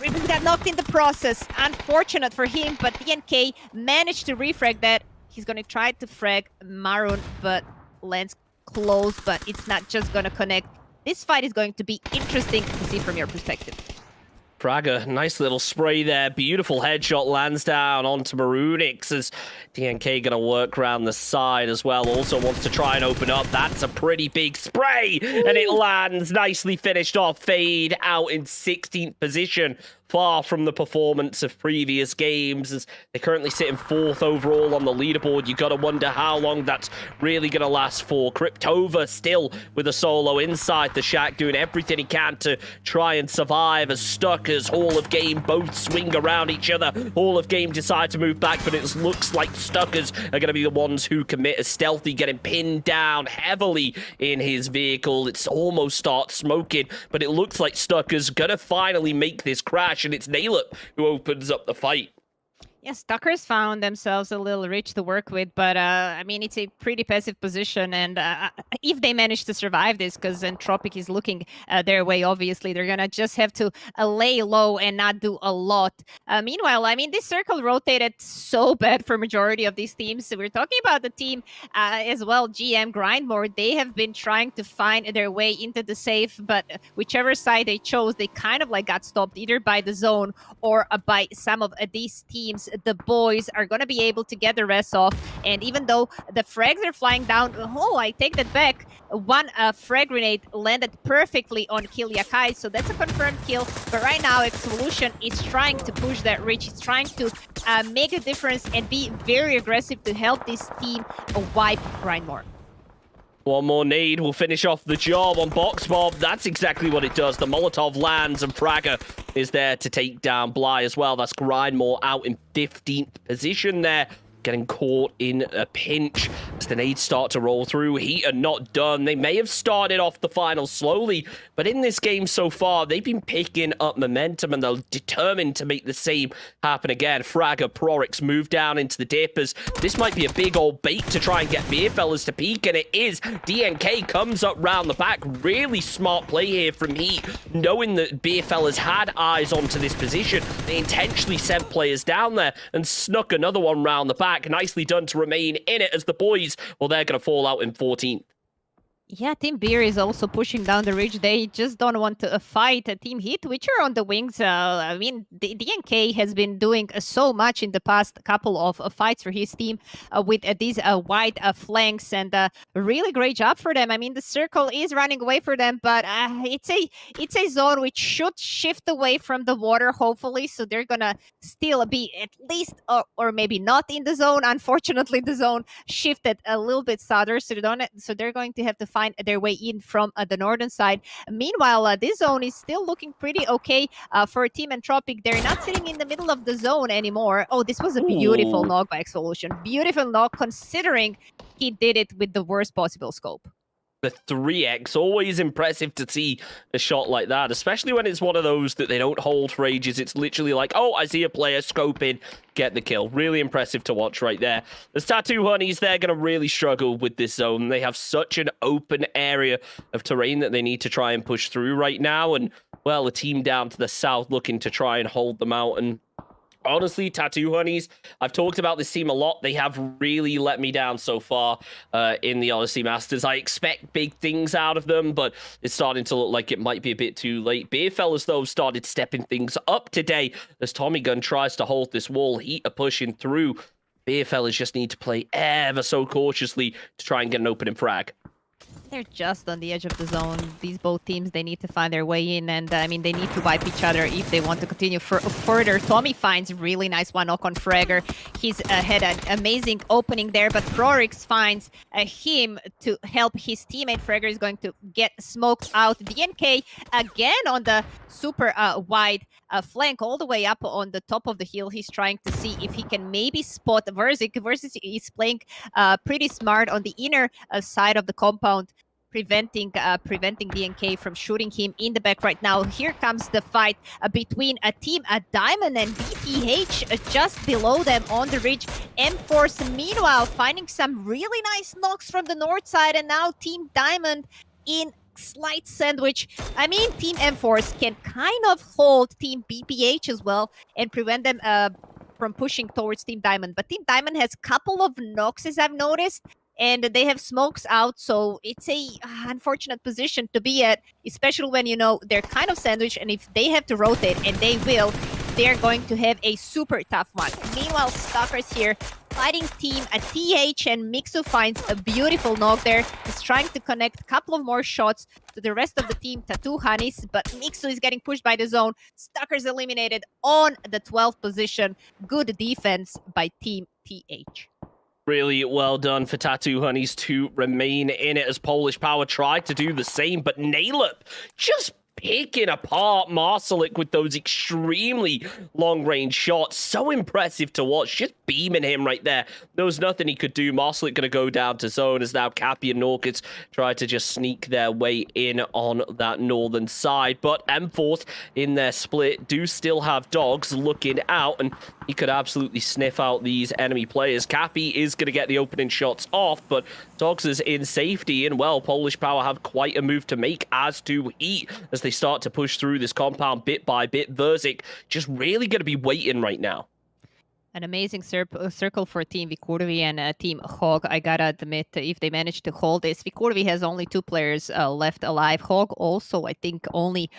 Ribbons got knocked in the process. Unfortunate for him, but DNK managed to refrag that. He's going to try to frag Maroon, but lands close, but it's not just going to connect. This fight is going to be interesting to see from your perspective. Praga, nice little spray there. Beautiful headshot lands down onto Maroonix as DNK gonna work around the side as well. Also wants to try and open up. That's a pretty big spray, and it lands. Nicely finished off. Fade out in 16th position. Far from the performance of previous games, as they currently sit in 4th overall on the leaderboard. You gotta wonder how long that's really gonna last for. Cryptova still with a solo inside the shack, doing everything he can to try and survive as Stuckers, Hall of Game both swing around each other. Hall of Game decide to move back, but it looks like Stuckers are gonna be the ones who commit as Stealthy, getting pinned down heavily in his vehicle. It's almost starts smoking, but it looks like Stuckers gonna finally make this crash, and it's Nailip who opens up the fight. Yeah, Stalkers found themselves a little rich to work with, but I mean, it's a pretty passive position, and if they manage to survive this, because Entropic is looking their way, obviously, they're gonna just have to lay low and not do a lot. Meanwhile, I mean, this circle rotated so bad for majority of these teams. So we're talking about the team as well, GM Grindmore. They have been trying to find their way into the safe, but whichever side they chose, they kind of like got stopped either by the zone or by some of these teams. The boys are going to be able to get the rest off, and even though the frags are flying down, oh, I take that back. One frag grenade landed perfectly on Kill Yakai, so that's a confirmed kill. But right now, Evolution is trying to push that reach. It's trying to make a difference and be very aggressive to help this team wipe Grindmore. One more nade will finish off the job on Box Bob. That's exactly what it does. The Molotov lands, and Praga is there to take down Bly as well. That's Grindmore out in 15th position there, getting caught in a pinch as the nades start to roll through. Heat are not done. They may have started off the final slowly, but in this game so far, they've been picking up momentum, and they're determined to make the same happen again. Fragger, Prorix move down into the dippers. This might be a big old bait to try and get Beerfellas to peek, and it is. DNK comes up round the back. Really smart play here from Heat, knowing that Beerfellas had eyes onto this position. They intentionally sent players down there and snuck another one round the back. Nicely done to remain in it, as the boys, well, they're going to fall out in 14th. Yeah, Team Beer is also pushing down the ridge. They just don't want to fight Team Heat, which are on the wings. I mean, the DNK has been doing so much in the past couple of fights for his team with these wide flanks, and really great job for them. I mean, the circle is running away for them, but it's a zone which should shift away from the water, hopefully. So they're gonna still be at least, or maybe not in the zone. Unfortunately, the zone shifted a little bit southern, so they're going to have to find their way in from the northern side. Meanwhile, this zone is still looking pretty okay for Team Entropic. They're not sitting in the middle of the zone anymore. Oh, this was a beautiful knock by Xvolution. Beautiful knock, considering he did it with the worst possible scope. The 3x, always impressive to see a shot like that, especially when it's one of those that they don't hold for ages. It's literally like, oh, I see a player, scope in, get the kill. Really impressive to watch right there. The Tattoo Honeys, they're going to really struggle with this zone. They have such an open area of terrain that they need to try and push through right now. And, well, a team down to the south looking to try and hold them out. And honestly, Tattoo Honeys, I've talked about this team a lot. They have really let me down so far in the Odyssey Masters. I expect big things out of them, but it's starting to look like it might be a bit too late. Beerfellas, though, started stepping things up today as Tommy Gun tries to hold this wall. Heat are pushing through. Beerfellas just need to play ever so cautiously to try and get an opening frag. They're just on the edge of the zone. These both teams, they need to find their way in, and I mean, they need to wipe each other if they want to continue further. Tommy finds really nice one knock on Fragger. He's had an amazing opening there, but Prorix finds him to help his teammate. Fragger is going to get smoked out. DNK again on the super wide flank all the way up on the top of the hill. He's trying to see if he can maybe spot Verzik. Verzik is playing pretty smart on the inner side of the compound, preventing DNK from shooting him in the back right now. Here comes the fight between Team Diamond and BPH just below them on the ridge. M-Force, meanwhile, finding some really nice knocks from the north side, and now Team Diamond in slight sandwich. I mean, Team M-Force can kind of hold Team BPH as well and prevent them from pushing towards Team Diamond. But Team Diamond has a couple of knocks, as I've noticed, and they have smokes out, so it's a unfortunate position to be at, especially when you know they're kind of sandwiched, and if they have to rotate, and they will, they're going to have a super tough one. Meanwhile, Stalkers here fighting team at TH, and Mixu finds a beautiful knock there. He's trying to connect a couple of more shots to the rest of the team, Tattoo Honeys, but Mixu is getting pushed by the zone. Stalkers eliminated on the 12th position. Good defense by team TH. Really well done for Tattoo Honeys to remain in it as Polish Power tried to do the same, but Nalep just picking apart Marcelik with those extremely long-range shots. So impressive to watch, just beaming him right there. There was nothing he could do. Marcelik going to go down to zone as now Cappy and Norkits try to just sneak their way in on that northern side. But M-Force in their split do still have Dogs looking out, and he could absolutely sniff out these enemy players. Cappy is going to get the opening shots off, but Dogs is in safety, and well, Polish Power have quite a move to make, as do Heat, as they start to push through this compound bit by bit. Verzik just really going to be waiting right now. An amazing circle for Team Vikurvi and Team Hog. I gotta admit, if they manage to hold this, Vikurvi has only 2 players left alive. Hog also, I think, only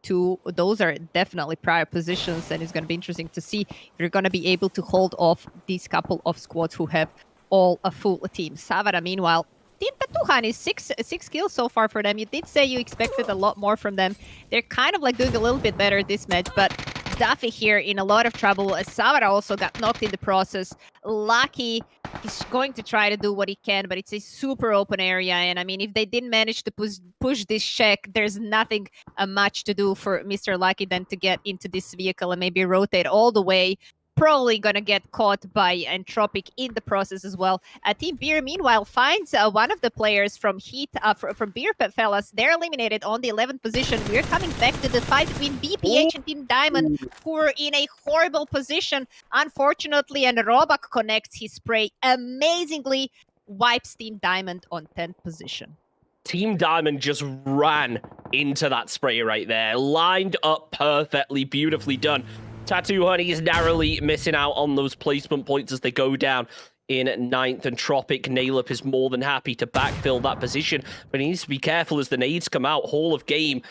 2. Those are definitely prior positions, and it's gonna be interesting to see if they're gonna be able to hold off these couple of squads who have all a full team. Savara, meanwhile, Team Tatuhan is 6 kills so far for them. You did say you expected a lot more from them. They're kind of like doing a little bit better this match, but Duffy here in a lot of trouble. Savara also got knocked in the process. Lucky, he's going to try to do what he can, but it's a super open area. And I mean, if they didn't manage to push this check, there's nothing much to do for Mr. Lucky than to get into this vehicle and maybe rotate all the way. Probably gonna get caught by Entropic in the process as well. Team Beer, meanwhile, finds one of the players from Heat, from Beer Fellas. They're eliminated on the 11th position. We're coming back to the fight between BPH and Team Diamond, who are in a horrible position, unfortunately, and Robak connects his spray amazingly, wipes Team Diamond on 10th position. Team Diamond just ran into that spray right there, lined up perfectly, beautifully done. Tattoo Honey is narrowly missing out on those placement points as they go down in 9th, and Tropic Nalep is more than happy to backfill that position, but he needs to be careful as the nades come out. Hall of Game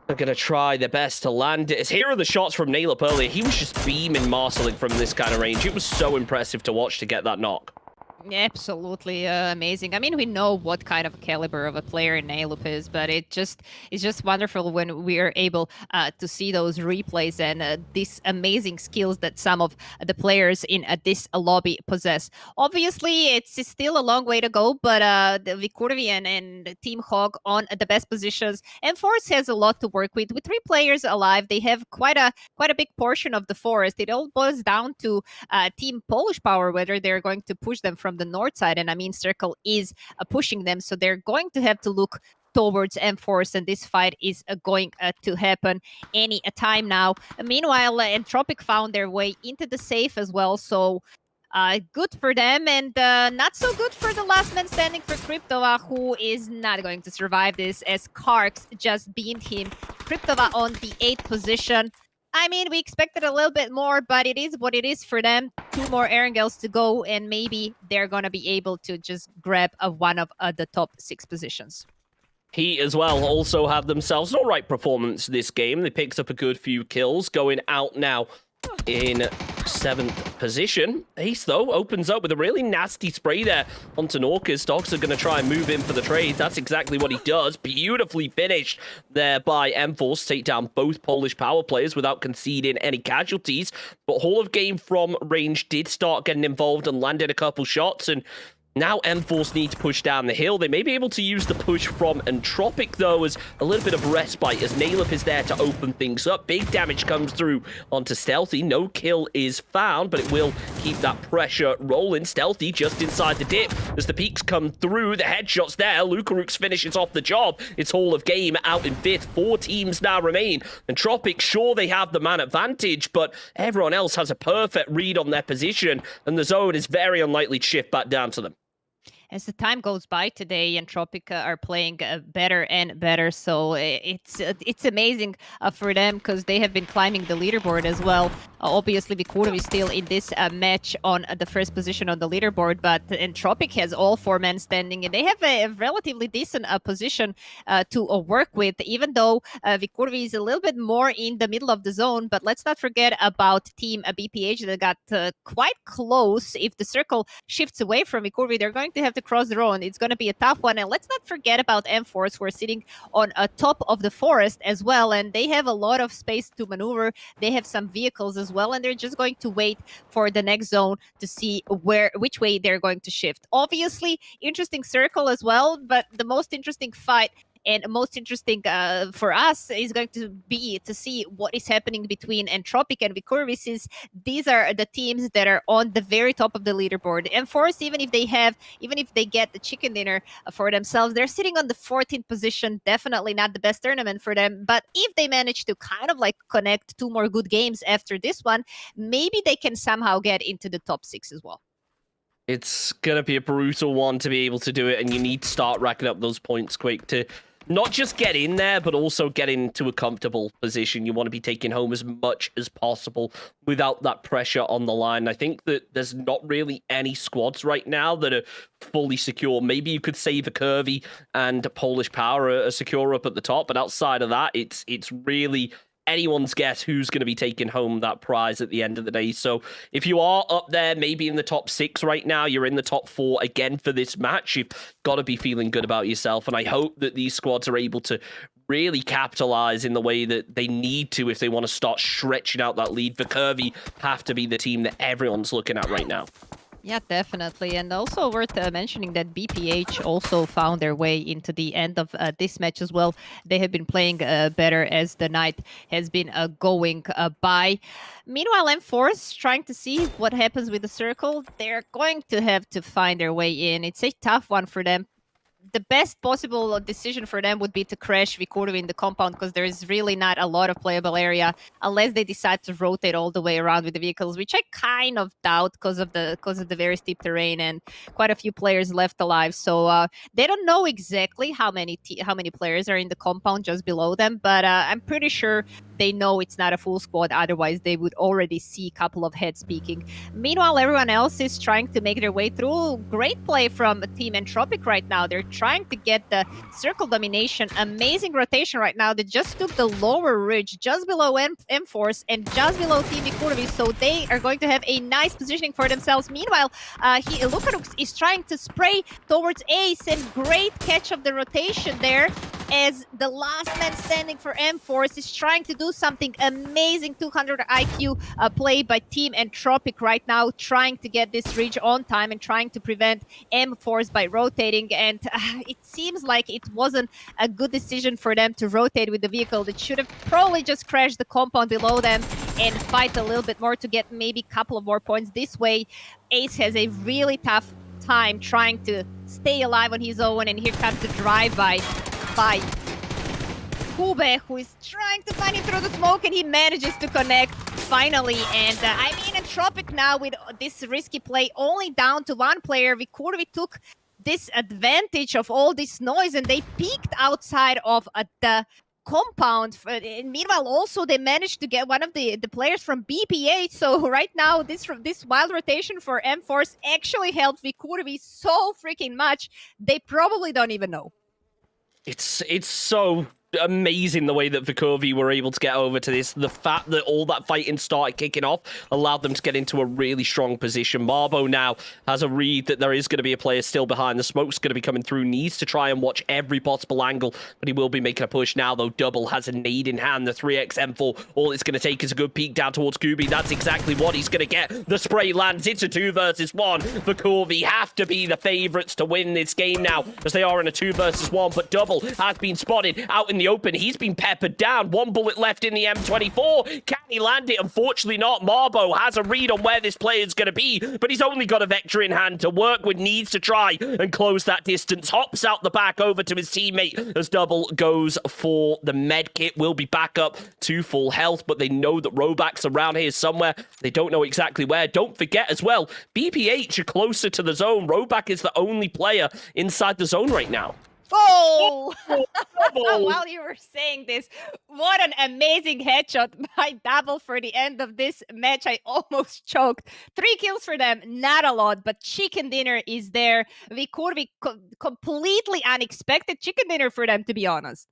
are going to try their best to land it. As here are the shots from Nalep earlier. He was just beaming Marcelik from this kind of range. It was so impressive to watch to get that knock. Absolutely amazing. I mean, we know what kind of caliber of a player Naylup is, but it's just wonderful when we are able to see those replays and these amazing skills that some of the players in this lobby possess. Obviously, it's still a long way to go, but the Vikurvian and Team Hog on the best positions, and Force has a lot to work with. With 3 players alive, they have quite a big portion of the forest. It all boils down to Team Polish Power, whether they're going to push them from the north side, and I mean Circle is pushing them, so they're going to have to look towards M-Force, and this fight is going to happen any time now. Meanwhile, Entropic found their way into the safe as well, so good for them, and not so good for the last man standing for Cryptova, who is not going to survive this, as Karks just beamed him. Cryptova on the 8th position. I mean, we expected a little bit more, but it is what it is for them. 2 more Erangels to go, and maybe they're going to be able to just grab one of the top 6 positions. He as well also have themselves an alright performance this game. They picked up a good few kills, going out now in 7th position. Ace, though, opens up with a really nasty spray there onto Norcas. Dogs are going to try and move in for the trade. That's exactly what he does. Beautifully finished there by M-Force. Take down both Polish Power players without conceding any casualties. But Hall of Game from range did start getting involved and landed a couple shots, and now M-Force need to push down the hill. They may be able to use the push from Entropic, though, as a little bit of respite, as Nalep is there to open things up. Big damage comes through onto Stealthy. No kill is found, but it will keep that pressure rolling. Stealthy just inside the dip. As the peaks come through, the headshots there. Lukarux finishes off the job. It's Hall of Game out in 5th. 4 teams now remain. Entropic, sure, they have the man advantage, but everyone else has a perfect read on their position, and the zone is very unlikely to shift back down to them. as the time goes by today, Entropic are playing better and better. So it's amazing for them because they have been climbing the leaderboard as well. Obviously, Vikurov is still in this match on the first position on the leaderboard, but Entropic has all 4 men standing, and they have a relatively decent position to work with, even though Vikurov is a little bit more in the middle of the zone. But let's not forget about Team BPH that got quite close. If the circle shifts away from Vikurov, they're going to have to cross their own. It's going to be a tough one. And let's not forget about M-Force, who are sitting on top of the forest as well, and they have a lot of space to maneuver. They have some vehicles as well, and they're just going to wait for the next zone to see which way they're going to shift. Obviously, interesting circle as well, but the most interesting fight and most interesting for us is going to be to see what is happening between Entropic and Vikurov, since these are the teams that are on the very top of the leaderboard. And Force, even if they get the chicken dinner for themselves, they're sitting on the 14th position. Definitely not the best tournament for them. But if they manage to kind of like connect 2 more good games after this one, maybe they can somehow get into the top 6 as well. It's going to be a brutal one to be able to do it, and you need to start racking up those points quick to not just get in there, but also get into a comfortable position. You want to be taking home as much as possible without that pressure on the line. I think that there's not really any squads right now that are fully secure. Maybe you could say the Curvy and Polish Power are secure up at the top, but outside of that, it's really anyone's guess who's going to be taking home that prize at the end of the day. So if you are up there, maybe in the top 6 right now, you're in the top 4 again for this match, you've got to be feeling good about yourself. And I hope that these squads are able to really capitalize in the way that they need to if they want to start stretching out that lead. The Curvy have to be the team that everyone's looking at right now. Yeah, definitely. And also worth mentioning that BPH also found their way into the end of this match as well. They have been playing better as the night has been going by. Meanwhile, M-Force trying to see what happens with the circle. They're going to have to find their way in. It's a tough one for them. The best possible decision for them would be to crash Vikurov in the compound, because there is really not a lot of playable area unless they decide to rotate all the way around with the vehicles, which I kind of doubt because of the very steep terrain and quite a few players left alive. So they don't know exactly how many players are in the compound just below them, but I'm pretty sure they know it's not a full squad. Otherwise, they would already see a couple of heads peeking. Meanwhile, everyone else is trying to make their way through. Great play from Team Entropic right now. They're trying to get the circle domination. Amazing rotation right now. They just took the lower ridge just below M-Force and just below Team Vikurov, so they are going to have a nice positioning for themselves. Meanwhile, Lukaruk is trying to spray towards Ace, and great catch of the rotation there as the last man standing for M-Force is trying to do something amazing. 200 IQ play by Team Entropic right now, trying to get this ridge on time and trying to prevent M-Force by rotating. And it seems like it wasn't a good decision for them to rotate with the vehicle. They should have probably just crashed the compound below them and fight a little bit more to get maybe a couple of more points. This way, Ace has a really tough time trying to stay alive on his own, and here comes the drive-by by Kube, who is trying to find him through the smoke, and he manages to connect finally. And I mean, Entropic now with this risky play only down to 1 player. Vikurov took this advantage of all this noise, and they peeked outside of the compound. Meanwhile, also they managed to get one of the players from BPA. So right now, this wild rotation for M-Force actually helped Vikurov so freaking much. They probably don't even know. It's so amazing the way that Vikurov were able to get over to this. The fact that all that fighting started kicking off allowed them to get into a really strong position. Marbo now has a read that there is going to be a player still behind. The smoke's going to be coming through. Needs to try and watch every possible angle, but he will be making a push now, though. Double has a nade in hand. The 3x M4. All it's going to take is a good peek down towards Kubi. That's exactly what he's going to get. The spray lands. It's a 2 versus 1. Vikurov have to be the favourites to win this game now, as they are in a 2 versus 1, but Double has been spotted out in the open. He's been peppered down. 1 bullet left in the M24. Can he land it? Unfortunately not. Marbo has a read on where this player is going to be, but he's only got a Vector in hand to work with. Needs to try and close that distance. Hops out the back over to his teammate as Double goes for the med kit. Will be back up to full health, but they know that Robak's around here somewhere. They don't know exactly where. Don't forget as well, BPH are closer to the zone. Robak is the only player inside the zone right now. Oh! While you were saying this, what an amazing headshot by Double for the end of this match. I almost choked. 3 kills for them, not a lot, but chicken dinner is there. Vikurvi, completely unexpected chicken dinner for them, to be honest.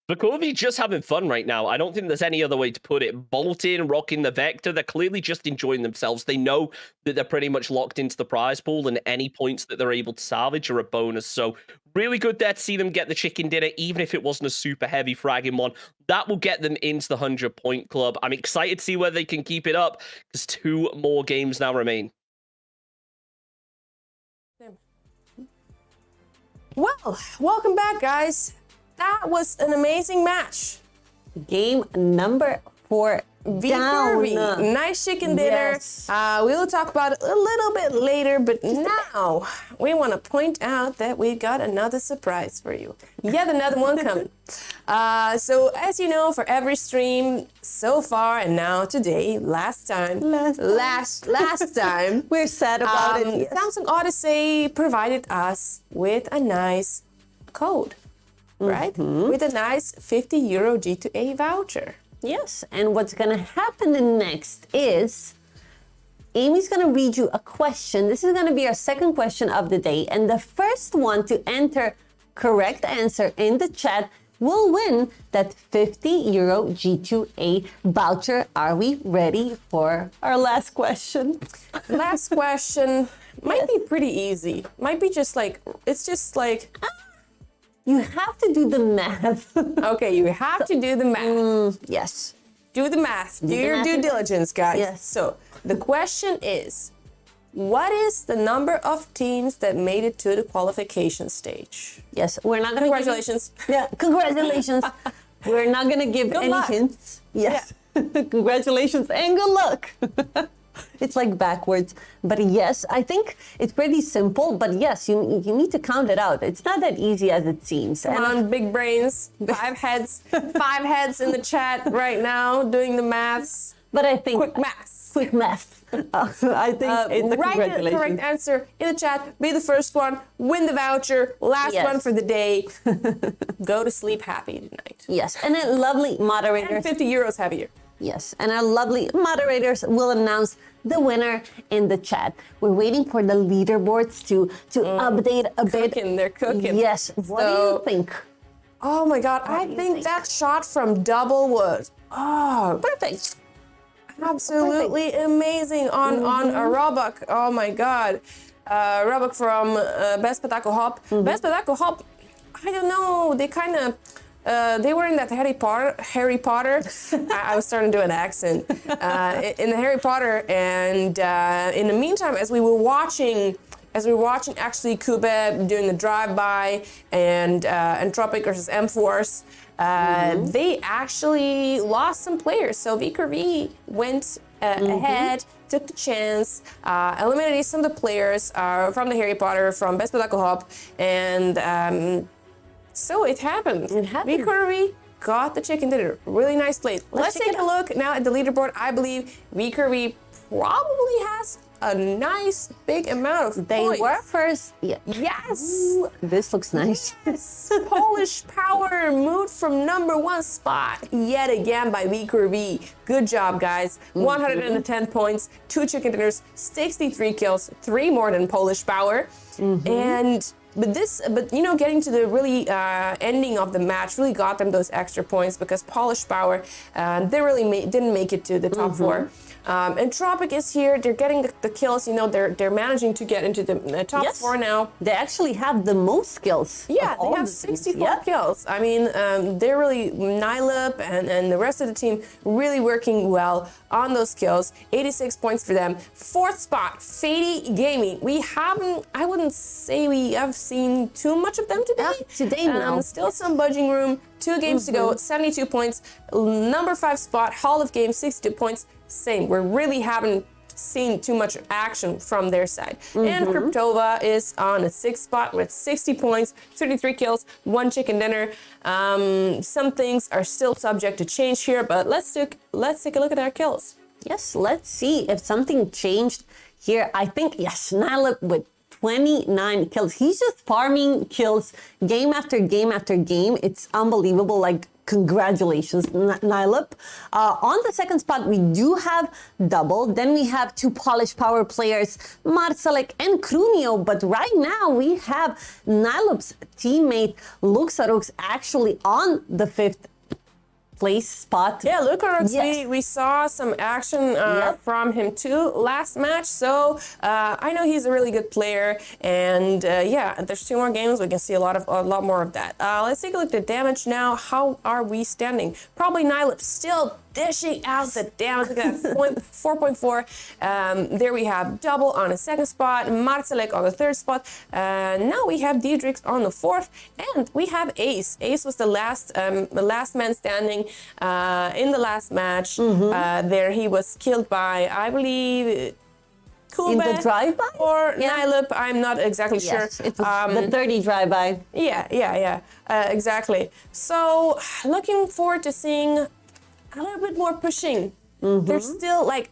Vikurvi just having fun right now. I don't think there's any other way to put it. Bolting, rocking the Vector, they're clearly just enjoying themselves. They know that they're pretty much locked into the prize pool, and any points that they're able to salvage are a bonus. So really good there to see them get the chicken dinner, even if it wasn't a super heavy fragging one. That will get them into the 100-point club. I'm excited to see whether they can keep it up, because 2 more games now remain. Well, welcome back, guys. That was an amazing match. Game number 4 down. Nice chicken dinner. Yes. We'll talk about it a little bit later, but now we want to point out that we got another surprise for you. Yet another one coming. So as you know, for every stream so far and now today, last time, We're sad about it. Yes. Samsung Odyssey provided us with a nice code. Right? With a nice €50 G2A voucher. Yes, and what's going to happen next is Amy's going to read you a question. This is going to be our second question of the day, and the first one to enter correct answer in the chat will win that €50 G2A voucher. Are we ready for our last question? Last question might be pretty easy. Might be just like, it's just like... You have to do the math. Okay, you have to do the math. Yes. Do the math. Do your due diligence, guys. Yes. So the question is, what is the number of teams that made it to the qualification stage? Yes, we're not going to Congratulations. Congratulations. We're not going to give any luck. hints. Yes. Congratulations and good luck. It's like backwards. But yes, I think it's pretty simple. But yes, you need to count it out. It's not that easy as it seems. Come on, big brains. 5 heads. 5 heads in the chat right now doing the maths. But I think... Quick maths. Quick math. I think it's a write the congratulations. correct answer in the chat. Be the first one. Win the voucher. Last Yes. one for the day. Go to sleep happy tonight. Yes, and then lovely moderators. And €50 happier. Yes, and our lovely moderators will announce the winner in the chat. We're waiting for the leaderboards to update a bit. They're cooking. Yes. What do you think? Oh my God, I think that shot from Double was Perfect. absolutely amazing on Robak. Oh my God. Robak from Best Patako Hop. Best Patako Hop, I don't know, they kind of... they were in that Harry Potter. I was starting to do an accent. In the Harry Potter, and in the meantime, as we were watching actually Kube doing the drive-by and Entropic versus M-Force, they actually lost some players. So VKV went ahead, took the chance, eliminated some of the players from the Harry Potter, from Best Patako Hop, and so it happened. VKV got the chicken dinner. Really nice play. Let's take a look now at the leaderboard. I believe VKV probably has a nice big amount of They points. were first. Yeah. Yes. This looks nice. Yes. Polish Power moved from #1 spot yet again by VKV. Good job, guys. 110 points, 2 chicken dinners, 63 kills, 3 more than Polish Power. But you know, getting to the really ending of the match really got them those extra points, because Polish Power, they really didn't make it to the top 4. Entropic is here. They're getting the kills. You know, they're managing to get into the top 4 now. They actually have the most kills. Yeah, of all they have the teams. 64 kills. I mean, they're really, Nylop and the rest of the team really working well on those kills. 86 points for them. 4th spot, Fady Gaming. I wouldn't say we have seen too much of them today. Today, no. Still some budging room. 2 games to go, 72 points. Number 5 spot, Hall of Games, 62 points. Same. We really haven't seen too much action from their side. And Kryptova is on a 6th spot with 60 points, 33 kills, 1 chicken dinner. Some things are still subject to change here, but let's take a look at our kills. Yes, let's see if something changed here. I think, yes, Nylip with 29 kills. He's just farming kills game after game after game. It's unbelievable. Like, congratulations, Nylip. On the 2nd spot, we do have Double. Then we have 2 polished power players, Marsalek and Krunio. But right now, we have Nylip's teammate, Luxarux, actually on the 5th place spot. Yeah, Luxarux, Yes. we saw some action from him too last match. So I know he's a really good player, and yeah, there's 2 more games. We can see a lot more of that. Let's take a look at damage now. How are we standing? Probably Nylip still dishing out the damage. Look at that, 4.4. There we have Double on a 2nd spot, Marcelek on the 3rd spot. Now we have Diedrix on the 4th, and we have Ace. Ace was the last man standing in the last match. There he was killed by, I believe, Kube In the drive-by? or Nylip. I'm not exactly Yes, sure. it was the 30 drive-by. Yeah, exactly. So looking forward to seeing a little bit more pushing. They're still like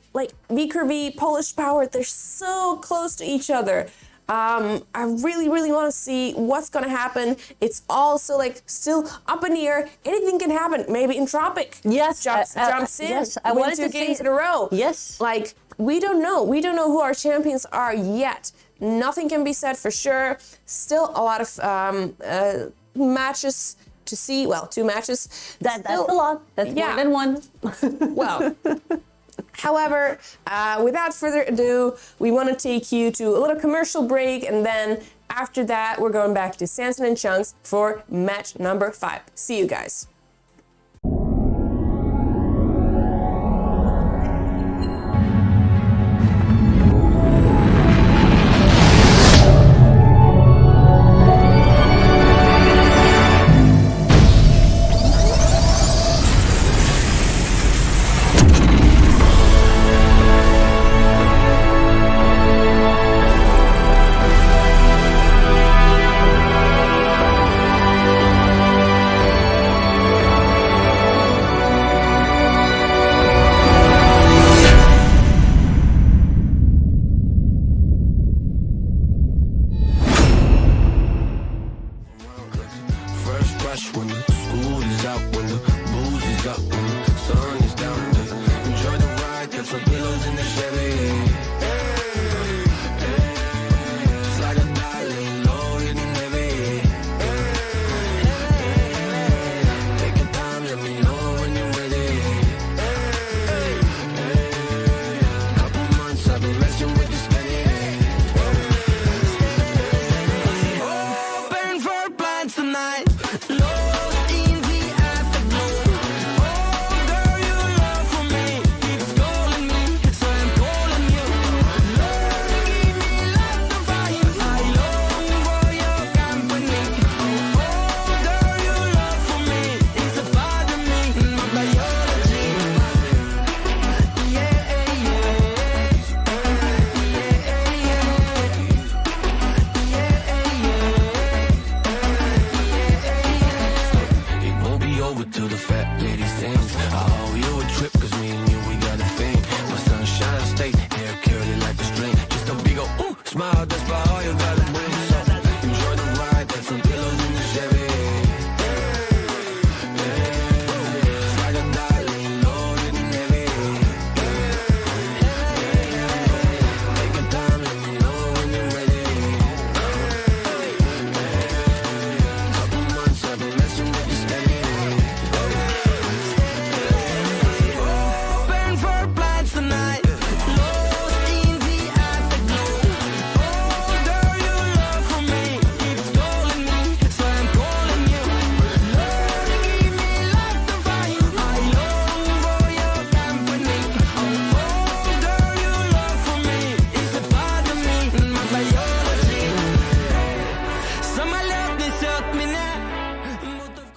VKRV, Polish Power, they're so close to each other. I really want to see what's going to happen. It's also like still up in the air. Anything can happen. Maybe Entropic jumps in, yes, I win wanted 2 to games say- in a row. Yes. Like, we don't know. We don't know who our champions are yet. Nothing can be said for sure. Still a lot of matches to see. Well, 2 matches. That's a lot. That's more than 1. Well, however, without further ado, we want to take you to a little commercial break, and then after that, we're going back to Samson and Chunks for match number 5. See you guys. First rush when the school is out, when the booze is up, when the sun is down. Enjoy the ride, get some pillows in the Chevy. Just like a darling, low hitting heavy. Take your time, let me know when you're ready. Couple months I've been messing with this steady. Open for plans tonight. Lost in the afterglow. Oh, girl, your love for me keeps calling me, so I'm calling you. Lord, give me lots of fire. I long for your company. Oh, girl, your love for me is a part of me, my biology. It won't be over till the fat lady sings. I owe you a trip, cause me and you, we got a thing. My sunshine state, hair curly like a string. Just a big ol' ooh, smile, that's about all you gotta bring. So enjoy the ride, got some pillows in the Chevy. Just like a darling, loaded and heavy. Take your time, let me know when you're ready. Couple months I've been messing with this steady. Open for plans tonight. Lost in the afterglow. Oh,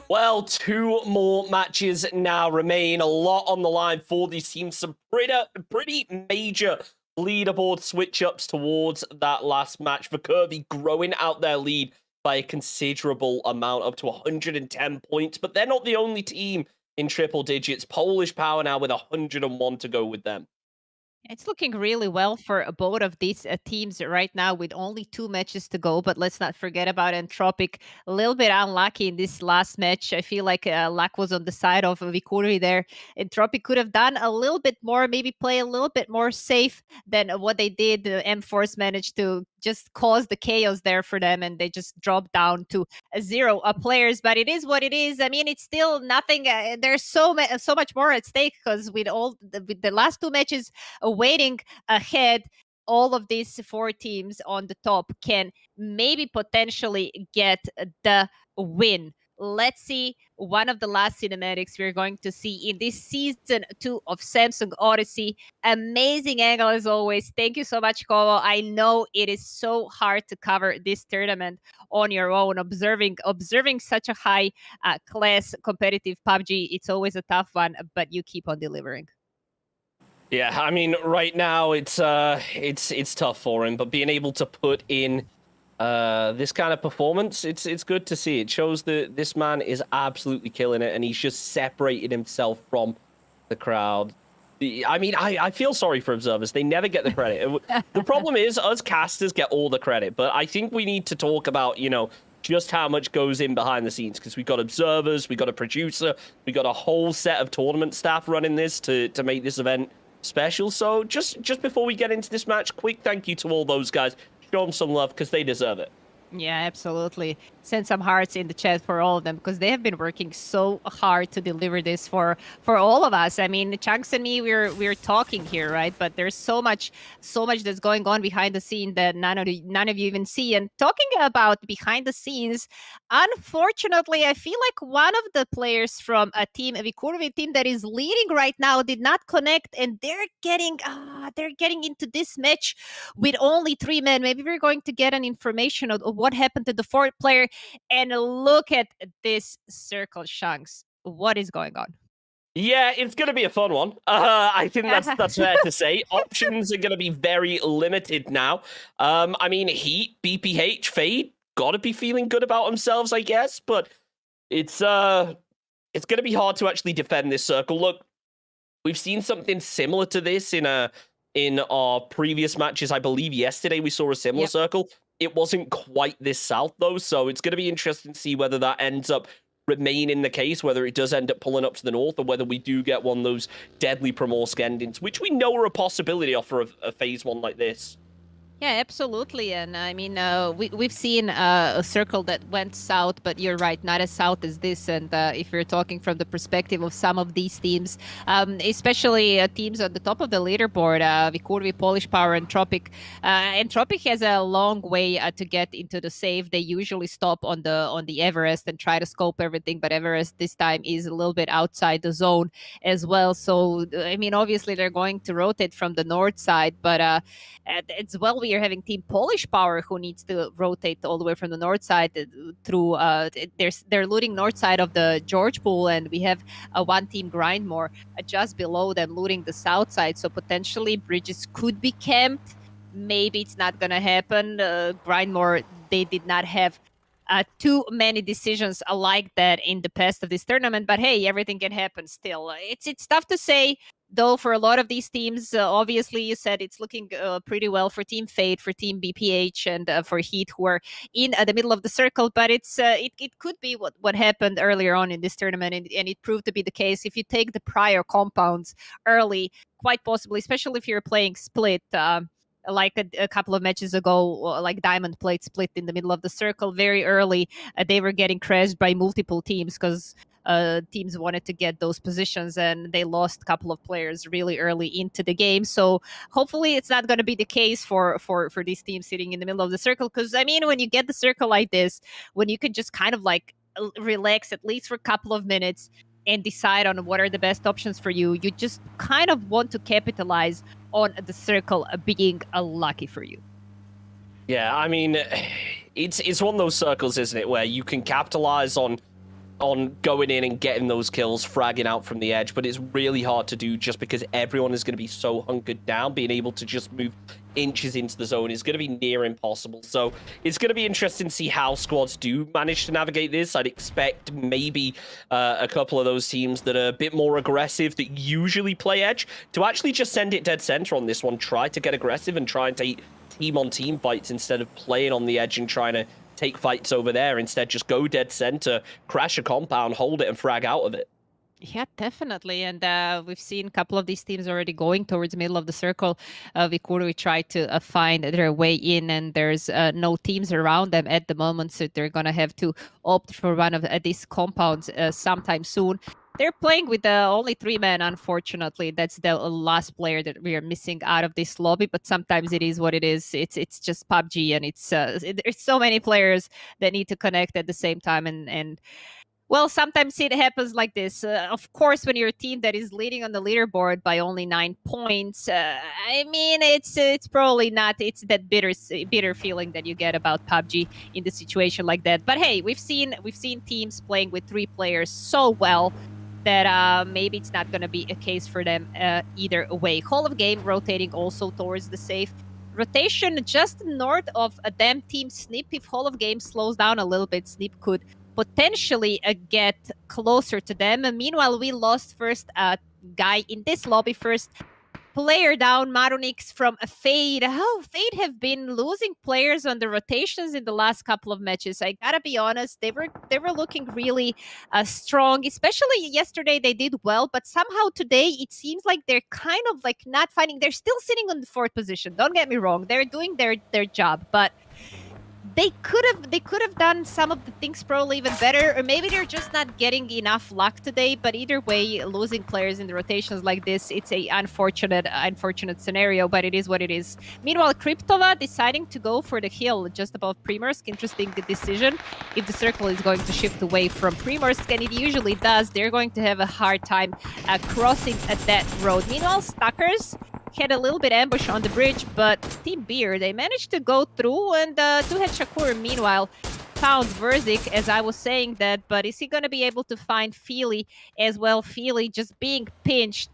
Well, 2 more matches now remain. A lot on the line for these teams. Some pretty major leaderboard switch-ups towards that last match. For Kirby growing out their lead by a considerable amount, up to 110 points. But they're not the only team in triple digits. Polish Power now with 101 to go with them. It's looking really well for both of these teams right now with only 2 matches to go. But let's not forget about Entropic. A little bit unlucky in this last match. I feel like luck was on the side of Vikuri there. Entropic could have done a little bit more, maybe play a little bit more safe than what they did. M-Force managed to just cause the chaos there for them, and they just dropped down to 0 players. But it is what it is. I mean, it's still nothing. There's so much more at stake because with the last 2 matches waiting ahead, all of these 4 teams on the top can maybe potentially get the win. Let's see one of the last cinematics we're going to see in this season 2 of Samsung Odyssey. Amazing angle as always. Thank you so much, Kovo. I know it is so hard to cover this tournament on your own. Observing such a high class competitive PUBG, it's always a tough one, but you keep on delivering. Yeah, I mean, right now it's tough for him, but being able to put in this kind of performance, it's good to see. It shows that this man is absolutely killing it, and he's just separated himself from the crowd. I mean, I feel sorry for observers. They never get the credit. The problem is us casters get all the credit, but I think we need to talk about, you know, just how much goes in behind the scenes, because we've got observers, we've got a producer, we've got a whole set of tournament staff running this to make this event special. So just before we get into this match, quick thank you to all those guys. Show them some love because they deserve it. Yeah, absolutely. Send some hearts in the chat for all of them because they have been working so hard to deliver this for all of us. I mean, Chunks and me, we're talking here, right? But there's so much that's going on behind the scene that none of you even see. And talking about behind the scenes, unfortunately, I feel like one of the players from a Vikurvi team that is leading right now did not connect, and they're getting into this match with only 3 men. Maybe we're going to get an information of what happened to the 4th player. And look at this circle, Shanks. What is going on? Yeah, it's going to be a fun one. I think that's fair to say. Options are going to be very limited now. I mean, Heat, BPH, Fade, got to be feeling good about themselves, I guess. But it's going to be hard to actually defend this circle. Look, we've seen something similar to this in our previous matches. I believe yesterday we saw a similar circle. It wasn't quite this south, though, so it's going to be interesting to see whether that ends up remaining the case, whether it does end up pulling up to the north, or whether we do get one of those deadly Primorsk endings, which we know are a possibility for a phase 1 like this. Yeah, absolutely. And I mean, we've seen a circle that went south, but you're right, not as south as this. And if you're talking from the perspective of some of these teams, especially teams on the top of the leaderboard, Vikurvi, Polish Power, Entropic. Entropic has a long way to get into the save. They usually stop on the Everest and try to scope everything, but Everest this time is a little bit outside the zone as well. So, I mean, obviously they're going to rotate from the north side, but as well, we are having Team Polish Power who needs to rotate all the way from the north side through. They're looting north side of the George Pool, and we have one Team Grindmore just below them looting the south side. So potentially bridges could be camped. Maybe it's not gonna happen. Grindmore, they did not have too many decisions like that in the past of this tournament, but hey, everything can happen still. It's tough to say. Though for a lot of these teams, obviously you said it's looking pretty well for Team Fate, for Team BPH, and for Heat, who are in the middle of the circle. But it could be what happened earlier on in this tournament, and it proved to be the case. If you take the prior compounds early, quite possibly, especially if you're playing split, like a couple of matches ago, like Diamond played split in the middle of the circle very early. They were getting crashed by multiple teams because teams wanted to get those positions, and they lost a couple of players really early into the game. So hopefully it's not going to be the case for these teams sitting in the middle of the circle, because I mean, when you get the circle like this, when you can just kind of like relax at least for a couple of minutes and decide on what are the best options for you, you just kind of want to capitalize on the circle being lucky for you. Yeah, I mean, it's one of those circles, isn't it, where you can capitalize on on going in and getting those kills, fragging out from the edge, but it's really hard to do just because everyone is going to be so hunkered down. Being able to just move inches into the zone is going to be near impossible. So it's going to be interesting to see how squads do manage to navigate this. I'd expect maybe a couple of those teams that are a bit more aggressive, that usually play edge, to actually just send it dead center on this one, try to get aggressive and try and take team-on-team fights instead of playing on the edge and trying to take fights over there. Instead, just go dead center, crash a compound, hold it, and frag out of it. Yeah, definitely. And we've seen a couple of these teams already going towards the middle of the circle. Vikuru try to find their way in, and there's no teams around them at the moment, so they're going to have to opt for one of these compounds sometime soon. They're playing with only 3 men, unfortunately. That's the last player that we are missing out of this lobby, but sometimes it is what it is. It's just PUBG, and there's so many players that need to connect at the same time, and well, sometimes it happens like this. Of course, when you're a team that is leading on the leaderboard by only 9 points, I mean, it's probably not. It's that bitter feeling that you get about PUBG in the situation like that. But hey, we've seen teams playing with 3 players so well that maybe it's not going to be a case for them either way. Hall of Game rotating also towards the safe. Rotation just north of a damn team Snip. If Hall of Game slows down a little bit, Snip could potentially get closer to them. And meanwhile, we lost first guy in this lobby, first player down, Marunix from a Fade. How Fade have been losing players on the rotations in the last couple of matches. I gotta be honest, they were looking really strong, especially yesterday they did well, but somehow today it seems like they're kind of like not finding, they're still sitting on the 4th position. Don't get me wrong, they're doing their job, but they could have done some of the things probably even better, or maybe they're just not getting enough luck today. But either way, losing players in the rotations like this, it's a unfortunate scenario, but it is what it is. Meanwhile, Kryptova deciding to go for the hill just above Primorsk. Interesting decision. If the circle is going to shift away from Primorsk, and it usually does, they're going to have a hard time crossing that road. Meanwhile, Stalkers had a little bit ambush on the bridge, but Team Beer, they managed to go through, and Two-Head Shakur, meanwhile, found Verzik, as I was saying that, but is he going to be able to find Feely as well? Feely just being pinched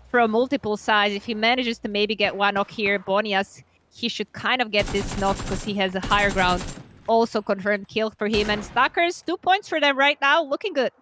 from multiple sides. If he manages to maybe get one knock here, Bonias, he should kind of get this knock because he has a higher ground. Also confirmed kill for him, and Stalkers, 2 points for them right now, looking good.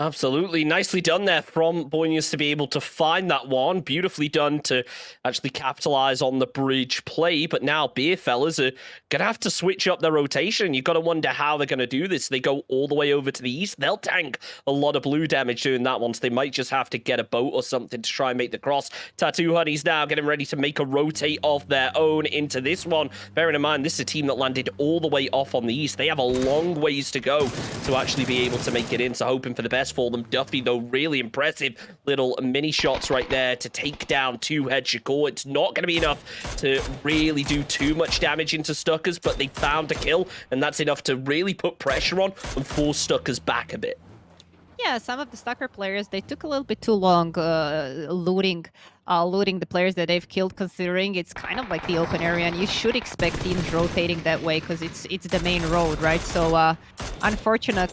Absolutely. Nicely done there from Boynius to be able to find that one. Beautifully done to actually capitalize on the bridge play. But now Beer fellas are going to have to switch up their rotation. You've got to wonder how they're going to do this. They go all the way over to the east. They'll tank a lot of blue damage doing that one. So they might just have to get a boat or something to try and make the cross. Tattoo Honey's now getting ready to make a rotate of their own into this one. Bearing in mind, this is a team that landed all the way off on the east. They have a long ways to go to actually be able to make it in. So hoping for the best for them. Duffy, though, really impressive little mini shots right there to take down Two-Head Shakur. It's not going to be enough to really do too much damage into Stuckers, but they found a kill, and that's enough to really put pressure on and force Stuckers back a bit. Yeah, some of the Stucker players, they took a little bit too long looting the players that they've killed, considering it's kind of like the open area, and you should expect teams rotating that way because it's the main road, right? So unfortunate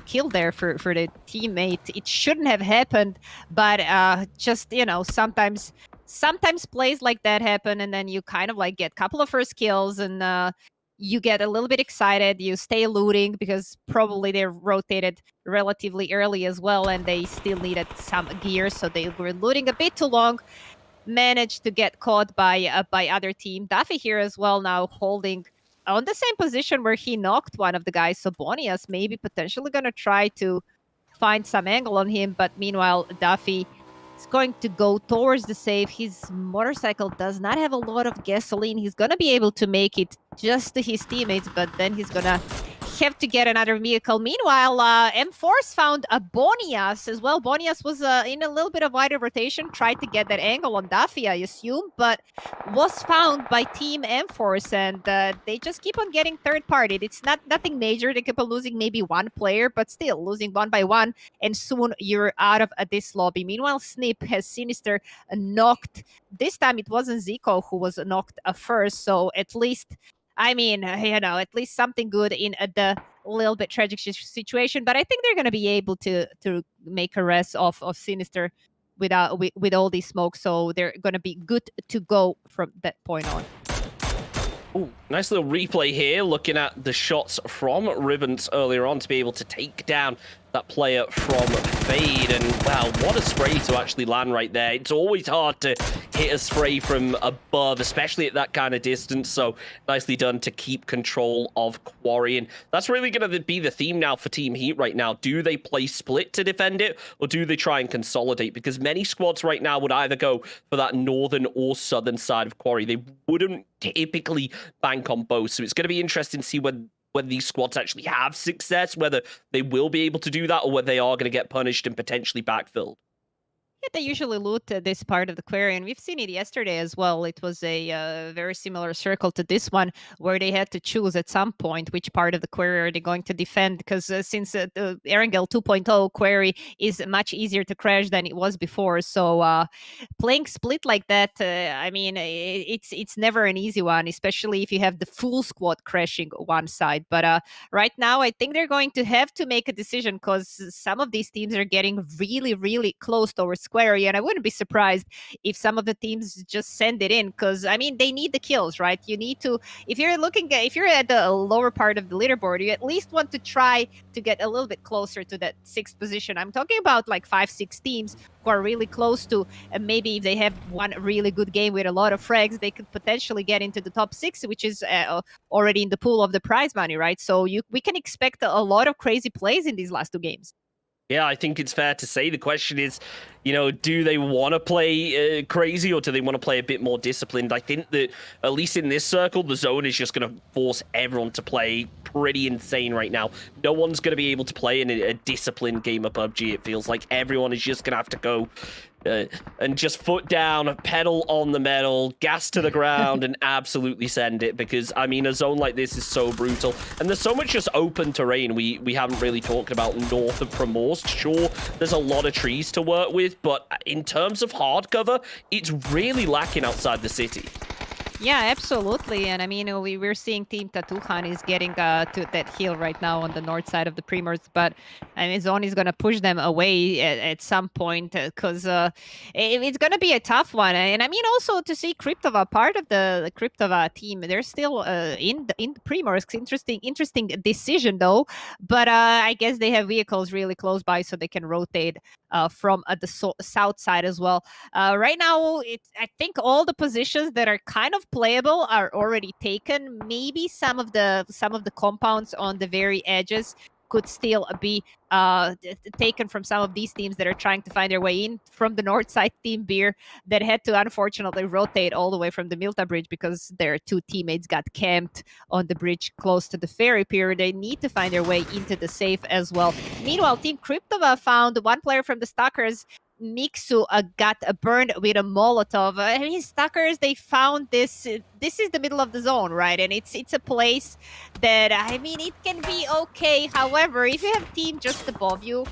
kill there for the teammate. It shouldn't have happened, but just, you know, sometimes plays like that happen, and then you kind of like get a couple of first kills, and you get a little bit excited, you stay looting because probably they rotated relatively early as well, and they still needed some gear, so they were looting a bit too long, managed to get caught by other team. Duffy here as well, now holding on the same position where he knocked one of the guys, so Bonias maybe potentially going to try to find some angle on him, but meanwhile, Duffy is going to go towards the safe. His motorcycle does not have a lot of gasoline. He's going to be able to make it just to his teammates, but then he's going to have to get another vehicle. Meanwhile, M-Force found a Bonias as well. Bonias was in a little bit of wider rotation, tried to get that angle on Duffy, I assume, but was found by Team M-Force, and they just keep on getting third-partied. It's nothing major. They keep on losing maybe one player, but still losing one by one, and soon you're out of this lobby. Meanwhile, Snip has Sinister knocked. This time it wasn't Zico who was knocked first, so at least, I mean, you know, at least something good in the little bit tragic situation, but I think they're going to be able to make a rest of Sinister with all these smoke, so they're going to be good to go from that point on. Ooh, nice little replay here, looking at the shots from Ribbons earlier on to be able to take down that player from Fade. And wow, what a spray to actually land right there. It's always hard to hit a spray from above, especially at that kind of distance. So nicely done to keep control of Quarry. And that's really going to be the theme now for Team Heat right now. Do they play split to defend it, or do they try and consolidate? Because many squads right now would either go for that northern or southern side of Quarry. They wouldn't typically bank on both. So it's going to be interesting to see when these squads actually have success, whether they will be able to do that or whether they are going to get punished and potentially backfilled. Yeah, they usually loot this part of the query, and we've seen it yesterday as well. It was a very similar circle to this one, where they had to choose at some point which part of the query are they going to defend, because since the Erangel 2.0 query is much easier to crash than it was before, so playing split like that, I mean, it's never an easy one, especially if you have the full squad crashing one side. But right now, I think they're going to have to make a decision, because some of these teams are getting really, really close towards Squarey, and I wouldn't be surprised if some of the teams just send it in, because I mean, they need the kills, right? You need to, if you're at the lower part of the leaderboard, you at least want to try to get a little bit closer to that 6th position. I'm talking about like 5-6 teams who are really close to, and maybe if they have one really good game with a lot of frags, they could potentially get into the top 6, which is already in the pool of the prize money, right? So we can expect a lot of crazy plays in these last 2 games. Yeah, I think it's fair to say the question is, you know, do they want to play crazy, or do they want to play a bit more disciplined? I think that, at least in this circle, the zone is just going to force everyone to play pretty insane right now. No one's going to be able to play in a disciplined game of PUBG. It feels like everyone is just going to have to go and just foot down, pedal on the metal, gas to the ground, and absolutely send it. Because, I mean, a zone like this is so brutal. And there's so much just open terrain. We haven't really talked about north of Primorsk. Sure, there's a lot of trees to work with, but in terms of hard cover, it's really lacking outside the city. Yeah, absolutely. And I mean, we're seeing Team Tatuhan is getting to that hill right now on the north side of the Primors, but I mean, Zone is going to push them away at some point, because it's going to be a tough one. And I mean, also to see Kryptova, part of the Kryptova team, they're still in the Primors. Interesting decision though. But I guess they have vehicles really close by, so they can rotate from the south side as well. Right now, I think all the positions that are kind of playable are already taken. Maybe some of the compounds on the very edges could still be taken from some of these teams that are trying to find their way in. From the north side, Team Beer, that had to unfortunately rotate all the way from the Milta bridge because their 2 teammates got camped on the bridge close to the ferry pier. They need to find their way into the safe as well. Meanwhile, Team Kryptova found one player from the Stalkers. Mixu got burned with a Molotov. I mean, Stalkers, they found this. This is the middle of the zone, right? And it's a place that, I mean, it can be okay. However, if you have a team just above you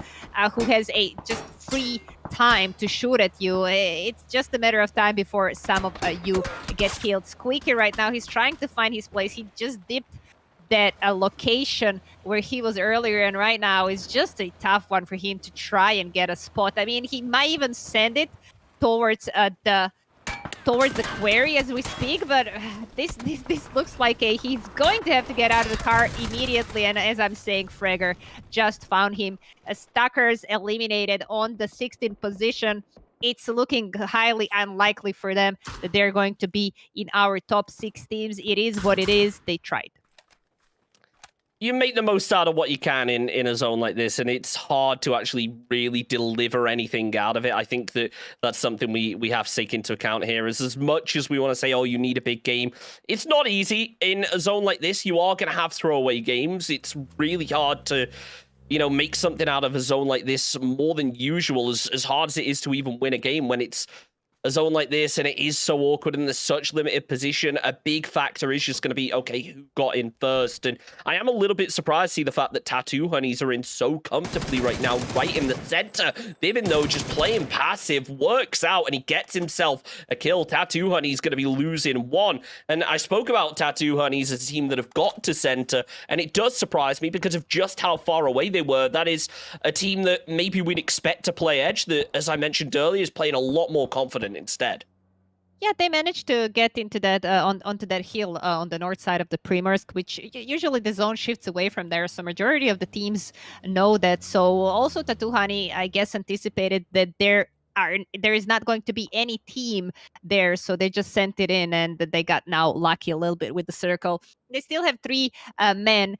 who has just free time to shoot at you, it's just a matter of time before some of you get killed. Squeaky right now, he's trying to find his place. He just dipped that location where he was earlier, and right now is just a tough one for him to try and get a spot. I mean, he might even send it towards the quarry as we speak, but this looks like he's going to have to get out of the car immediately. And as I'm saying, Fragger just found him. Stalkers eliminated on the 16th position. It's looking highly unlikely for them that they're going to be in our top 6 teams. It is what it is. They tried. You make the most out of what you can in a zone like this, and it's hard to actually really deliver anything out of it. I think that's something we have to take into account here. Is as much as we want to say, oh, you need a big game, it's not easy. In a zone like this, you are going to have throwaway games. It's really hard to, you know, make something out of a zone like this more than usual, as hard as it is to even win a game when it's a zone like this, and it is so awkward and there's such limited position, a big factor is just going to be, okay, who got in first? And I am a little bit surprised to see the fact that Tattoo Honeys are in so comfortably right now, right in the center. Vivin, though, just playing passive, works out, and he gets himself a kill. Tattoo Honey's going to be losing one. And I spoke about Tattoo Honeys as a team that have got to center, and it does surprise me because of just how far away they were. That is a team that maybe we'd expect to play edge, that, as I mentioned earlier, is playing a lot more confident instead. Yeah, they managed to get into that onto that hill on the north side of the Primorsk, which usually the zone shifts away from there. So majority of the teams know that. So also Tatuhani, I guess, anticipated that there is not going to be any team there, so they just sent it in, and they got now lucky a little bit with the circle. They still have 3 men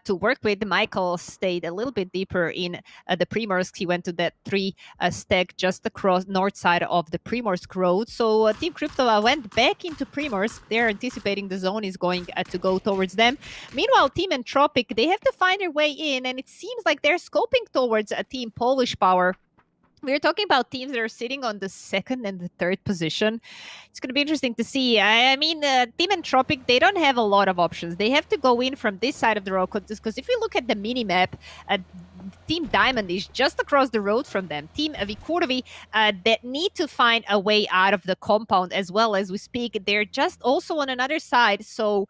to work with. Michael stayed a little bit deeper in the Primorsk. He went to that 3 stack just across north side of the Primorsk road. So Team Crypto went back into Primorsk. They're anticipating the zone is going to go towards them. Meanwhile, Team Entropic, they have to find their way in, and it seems like they're scoping towards a Team Polish Power. We're talking about teams that are sitting on the 2nd and the 3rd position. It's going to be interesting to see. I mean, Team Entropic, they don't have a lot of options. They have to go in from this side of the road, because if you look at the mini-map, Team Diamond is just across the road from them. Team Vikurvi that need to find a way out of the compound as well as we speak. They're just also on another side. So,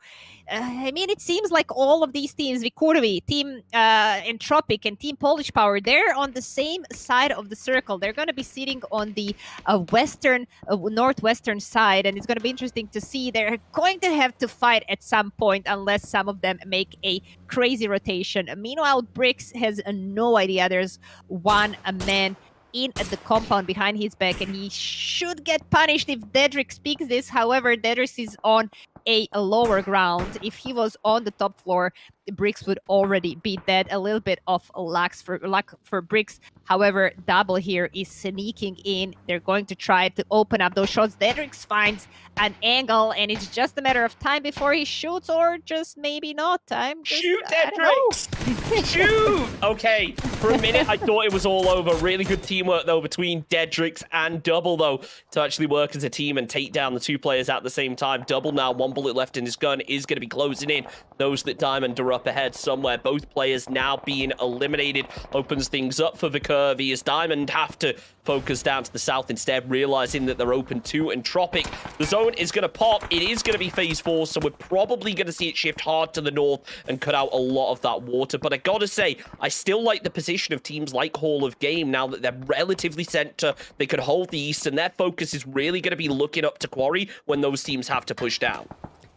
I mean, it seems like all of these teams, Vikurvi, Team Entropic, and Team Polish Power, they're on the same side of the circle. They're going to be sitting on the northwestern side, and it's going to be interesting to see. They're going to have to fight at some point unless some of them make a crazy rotation. Meanwhile, Brix has no idea there's one man in the compound behind his back, and he should get punished if Dedrick speaks this. However, Dedrick is on a lower ground. If he was on the top floor, Brix would already be dead. A little bit of luck for Brix. However, Double here is sneaking in. They're going to try to open up those shots. Dedrick finds an angle, and it's just a matter of time before he shoots, or just maybe not. Shoot, Dedrick! Shoot! Okay, for a minute I thought it was all over. Really good teamwork though between Dedrick and Double though to actually work as a team and take down the 2 players at the same time. Double now 1 bullet left in his gun, is going to be closing in. Knows that Diamond are up ahead somewhere. Both players now being eliminated opens things up for the Curvy as Diamond have to focus down to the south instead, realizing that they're open to Entropic. The zone is going to pop. It is going to be phase 4, so we're probably going to see it shift hard to the north and cut out a lot of that water. But I gotta say, I still like the position of teams like Hall of Game now that they're relatively center. They could hold the east, and their focus is really going to be looking up to Quarry when those teams have to push down.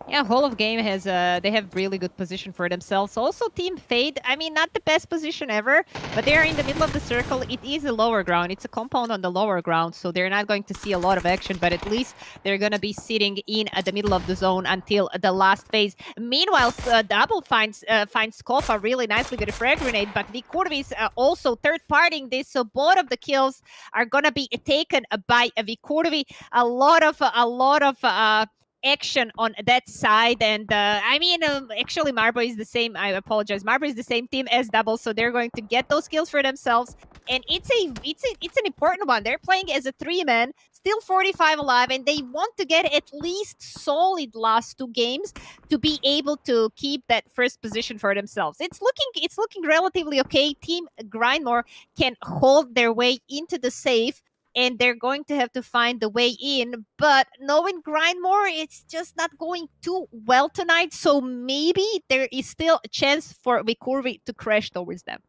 Yeah, Hall of Game has they have really good position for themselves. Also, Team Fade, I mean, not the best position ever, but they're in the middle of the circle. It is a lower ground. It's a compound on the lower ground, so they're not going to see a lot of action, but at least they're going to be sitting in at the middle of the zone until the last phase. Meanwhile, Double finds Skofa really nicely with a frag grenade, but Vikurvi is also third-partying this, so both of the kills are going to be taken by Vikurvi. A lot of action on that side, and I mean, actually Marbo is the same. I apologize. Marbo is the same team as Double, so they're going to get those kills for themselves, and it's an important one. They're playing as a 3-man, still 45 alive, and they want to get at least solid last 2 games to be able to keep that first position for themselves. It's looking relatively okay. Team Grindmore can hold their way into the safe, and they're going to have to find the way in. But knowing Grindmore, it's just not going too well tonight. So maybe there is still a chance for Vikurvi to crash towards them.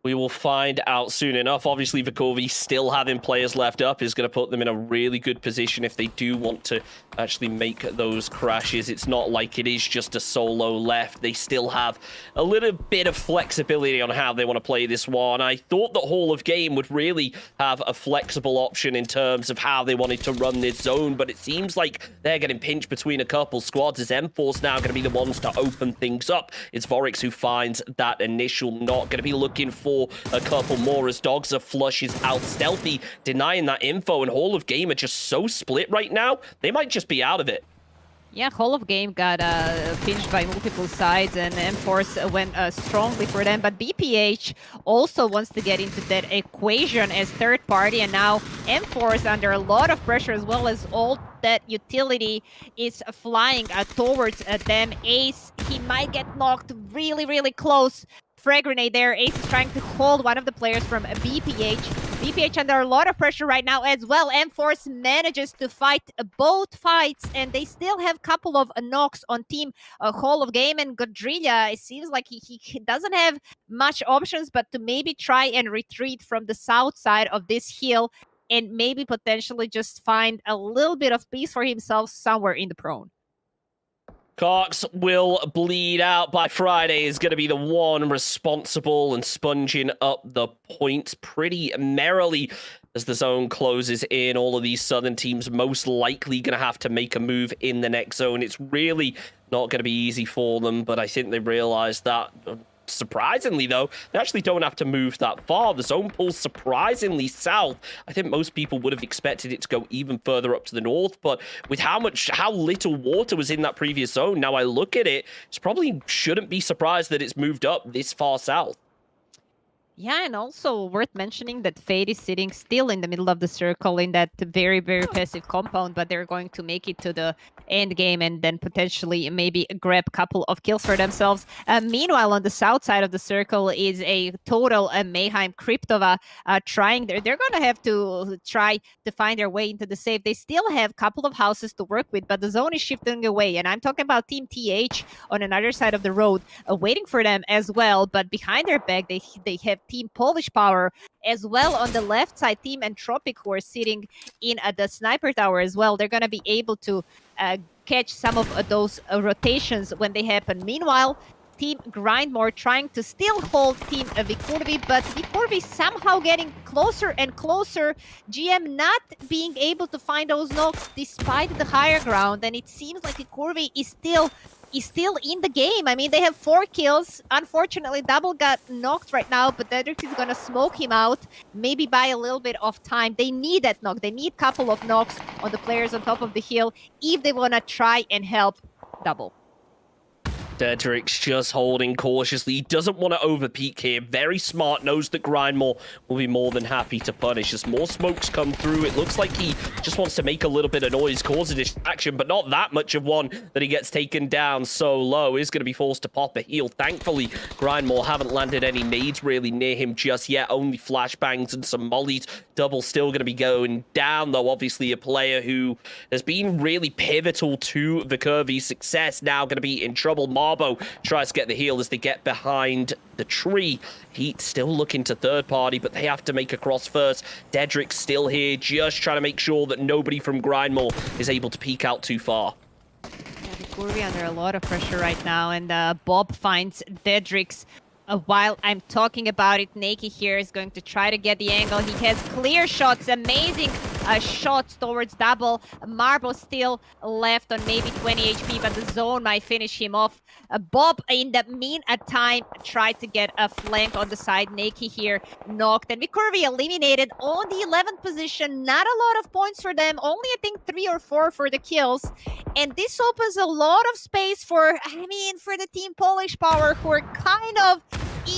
We will find out soon enough. Obviously, Vikurvi still having players left up is going to put them in a really good position if they do want to actually make those crashes. It's not like it is just a solo left. They still have a little bit of flexibility on how they want to play this one. I thought that Hall of Game would really have a flexible option in terms of how they wanted to run this zone, but it seems like they're getting pinched between a couple squads as M4's now going to be the ones to open things up. It's Vorix who finds that initial knock. Going to be looking for a couple more as Dogza flushes out Stealthy, denying that info, and Hall of Game are just so split right now, they might just be out of it. Yeah, whole of game got pinched by multiple sides, and M-Force went strongly for them. But BPH also wants to get into that equation as third party, and now M-Force under a lot of pressure, as well as all that utility is flying towards them. Ace, he might get knocked really, really close. Frag grenade there. Ace is trying to hold one of the players from BPH. BPH under a lot of pressure right now as well. M-Force manages to fight both fights, and they still have a couple of knocks on team Hall of Game. And Godrilla, it seems like he doesn't have much options but to maybe try and retreat from the south side of this hill and maybe potentially just find a little bit of peace for himself somewhere in the prone. Cox will bleed out by Friday, is going to be the one responsible and sponging up the points pretty merrily as the zone closes in. All of these southern teams most likely going to have to make a move in the next zone. It's really not going to be easy for them, but I think they realize that. Surprisingly, though, they actually don't have to move that far. The zone pulls surprisingly south. I think most people would have expected it to go even further up to the north, but with how little water was in that previous zone, now I look at it, it's probably shouldn't be surprised that it's moved up this far south. Yeah, and also worth mentioning that Fade is sitting still in the middle of the circle in that very, very passive compound, but they're going to make it to the end game and then potentially maybe grab a couple of kills for themselves. Meanwhile, on the south side of the circle is a total Mayhem Cryptova trying there. They're going to have to try to find their way into the safe. They still have a couple of houses to work with, but the zone is shifting away. And I'm talking about Team TH on another side of the road, waiting for them as well. But behind their back, they have Team Polish Power as well on the left side. Team Entropic, who are sitting in the sniper tower as well. They're going to be able to catch some of those rotations when they happen. Meanwhile, Team Grindmore trying to still hold Team Vikurvi, but Vikurvi somehow getting closer and closer. GM not being able to find those knocks despite the higher ground, and it seems like Vikurvi is still in the game. I mean, they have 4 kills. Unfortunately, Double got knocked right now, but Dedrick is gonna smoke him out, maybe buy a little bit of time. They need that knock. They need a couple of knocks on the players on top of the hill if they wanna try and help Double. Dedrick's just holding cautiously. He doesn't want to overpeak here. Very smart. Knows that Grindmore will be more than happy to punish. As more smokes come through, it looks like he just wants to make a little bit of noise, cause a distraction, but not that much of one that he gets taken down so low. Is going to be forced to pop a heal. Thankfully, Grindmore haven't landed any nades really near him just yet. Only flashbangs and some mollies. Double still going to be going down, though. Obviously, a player who has been really pivotal to the Curvy's success now going to be in trouble. Marbo tries to get the heal as they get behind the tree. Heat still looking to third party, but they have to make a cross first. Dedrick's still here, just trying to make sure that nobody from Grindmore is able to peek out too far. Vikurvi under a lot of pressure right now, and Bob finds Dedrick's. While I'm talking about it, Nakey here is going to try to get the angle. He has clear shots, amazing shots towards Double. Marble still left on maybe 20 HP, but the zone might finish him off. Bob, in the meantime, tried to get a flank on the side. Nakey here knocked, and Vikurvi eliminated on the 11th position. Not a lot of points for them, only I think 3 or 4 for the kills. And this opens a lot of space for the Team Polish Power, who are kind of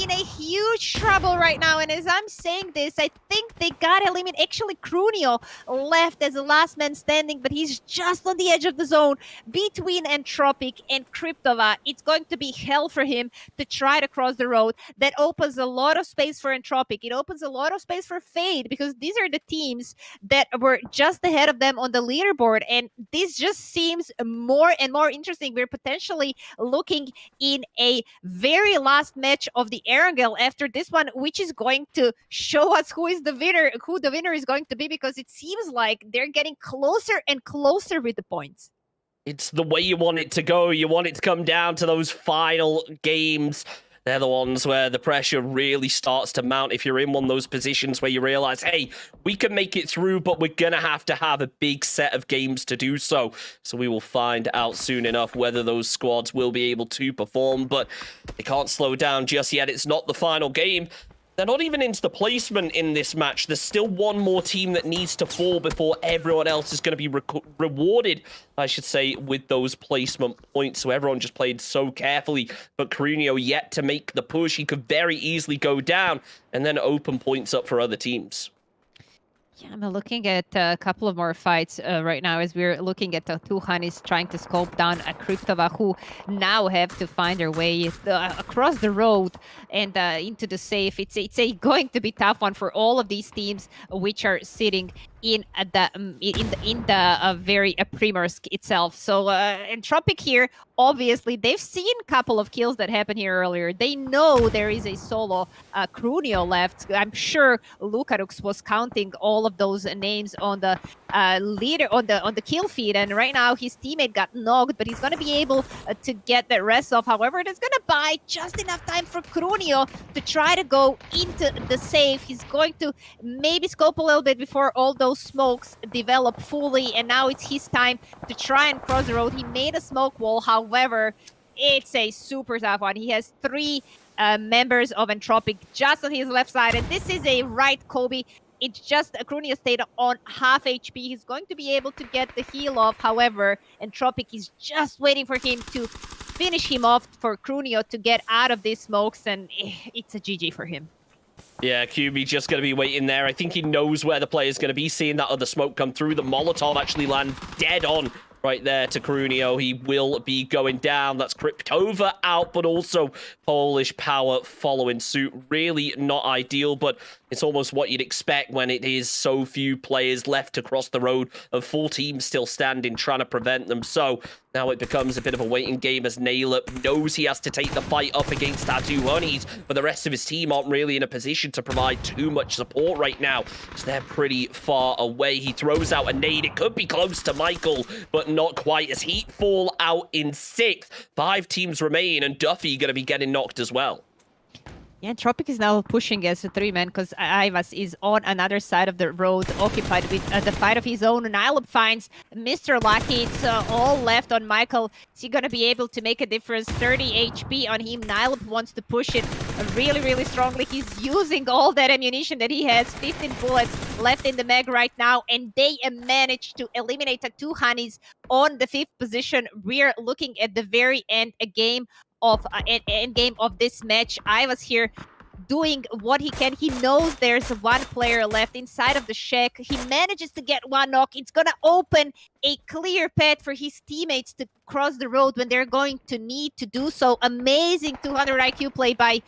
in a huge trouble right now. And as I'm saying this, I think they got eliminated. Actually, Crunio left as the last man standing, but he's just on the edge of the zone between Entropic and Cryptova. It's going to be hell for him to try to cross the road. That opens a lot of space for Entropic. It opens a lot of space for Fade, because these are the teams that were just ahead of them on the leaderboard. And this just seems more and more interesting. We're potentially looking in a very last match of the Erangel after this one, which is going to show us who the winner is going to be, because it seems like they're getting closer and closer with the points. It's the way you want it to go. You want it to come down to those final games. They're the ones where the pressure really starts to mount. If you're in one of those positions where you realize, hey, we can make it through, but we're going to have a big set of games to do so. So we will find out soon enough whether those squads will be able to perform, but they can't slow down just yet. It's not the final game. they're not even into the placement in this match. There's still one more team that needs to fall before everyone else is going to be rewarded, I should say, with those placement points. So everyone just played so carefully, but Carunio yet to make the push. He could very easily go down and then open points up for other teams. Yeah, I'm looking at a couple of more fights right now as we're looking at the two Honeys trying to scope down a Kryptova who now have to find their way across the road and into the safe. It's a going to be tough one for all of these teams which are sitting in the very Primorsk itself. So Entropic here, obviously, they've seen a couple of kills that happened here earlier. They know there is a solo Crunio left. I'm sure Lucarux was counting all of those names on the leader on the kill feed, and right now his teammate got knocked, but he's gonna be able to get the rest off. However, that's gonna buy just enough time for Crunio to try to go into the safe. He's going to maybe scope a little bit before all those smokes develop fully, and now it's his time to try and cross the road. He made a smoke wall, however, it's a super tough one. He has three members of Entropic just on his left side, and this is a right Kobe. It's just Crunio stayed on half HP. He's going to be able to get the heal off. However, Entropic is just waiting for him to finish him off for Crunio to get out of these smokes, and it's a GG for him. Yeah, QB just going to be waiting there. I think he knows where the player's going to be, seeing that other smoke come through. The Molotov actually land dead on right there to Crunio. He will be going down. That's Kryptova out, but also Polish Power following suit. Really not ideal, but it's almost what you'd expect when it is so few players left across the road, a full team still standing, trying to prevent them. So now it becomes a bit of a waiting game as Nailep knows he has to take the fight up against Tattoo Honeys, but the rest of his team aren't really in a position to provide too much support right now, because they're pretty far away. He throws out a nade. It could be close to Michael, but not quite, as Heat fall out in 6th. 5 teams remain, and Duffy going to be getting knocked as well. Yeah, Tropic is now pushing as a 3-man because Ivas is on another side of the road, occupied with the fight of his own. Nylop finds Mr. Lucky. It's all left on Michael. Is he going to be able to make a difference? 30 HP on him. Nylop wants to push it really, really strongly. He's using all that ammunition that he has. 15 bullets left in the mag right now, and they managed to eliminate the 2 Honeys on the 5th position. We're looking at the very end, a game of end game of this match. I was here doing what he can. He knows there's one player left inside of the shack. He manages to get one knock. It's gonna open a clear path for his teammates to cross the road when they're going to need to do so. Amazing 200 IQ play by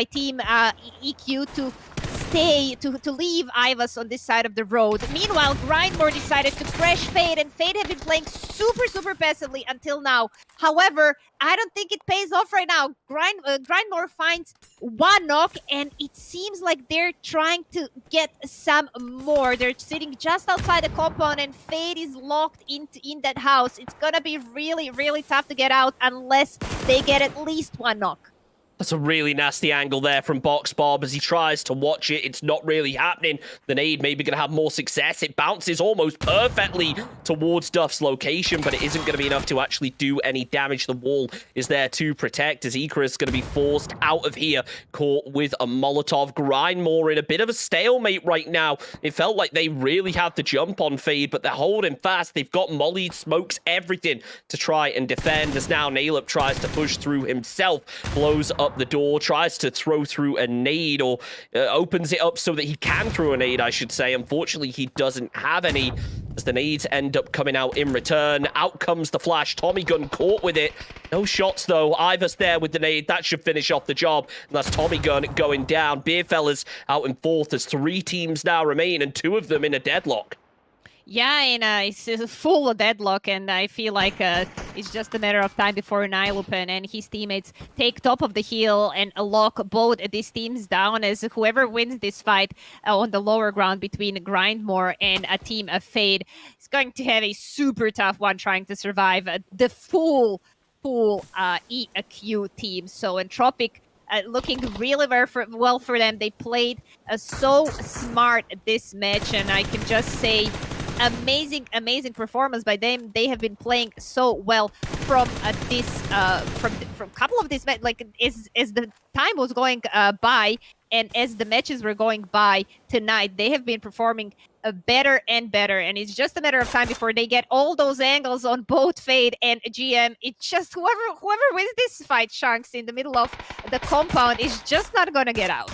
team EQ to stay, to leave Ivas on this side of the road. Meanwhile, Grindmore decided to crash Fade, and Fade had been playing super passively until now. However, I don't think it pays off right now. Grindmore finds one knock, and it seems like they're trying to get some more. They're sitting just outside the compound, and Fade is locked in that house. It's gonna be really tough to get out unless they get at least one knock. That's a really nasty angle there from Box Bob as he tries to watch it. It's not really happening. The nade maybe going to have more success. It bounces almost perfectly towards Duff's location, but it isn't going to be enough to actually do any damage. The wall is there to protect as Icarus is going to be forced out of here, caught with a Molotov. Grindmore in a bit of a stalemate right now. It felt like they really had to jump on Fade, but they're holding fast. They've got Molly, smokes, everything to try and defend, as now Nailep tries to push through himself, blows up the door, tries to throw through a nade, or opens it up so that he can throw a nade, I should say. Unfortunately, he doesn't have any, as the nades end up coming out in return. Out comes the flash. Tommy Gun caught with it. No shots, though. Ivas there with the nade. That should finish off the job. And that's Tommy Gun going down. Beerfellas out in 4th. There's 3 teams now remain, and 2 of them in a deadlock. Yeah, and it's full of deadlock, and I feel like it's just a matter of time before Nylupin and his teammates take top of the hill and lock both these teams down, as whoever wins this fight on the lower ground between Grindmore and a team of Fade is going to have a super tough one trying to survive the full EQ team. So Entropic looking really well for them. They played so smart this match, and I can just say amazing performance by them. They have been playing so well from this from couple of these, like as the time was going by, And as the matches were going by tonight, they have been performing better and better. And it's just a matter of time before they get all those angles on both Fade and GM. It's just whoever wins this fight, Shanks, in the middle of the compound is just not going to get out.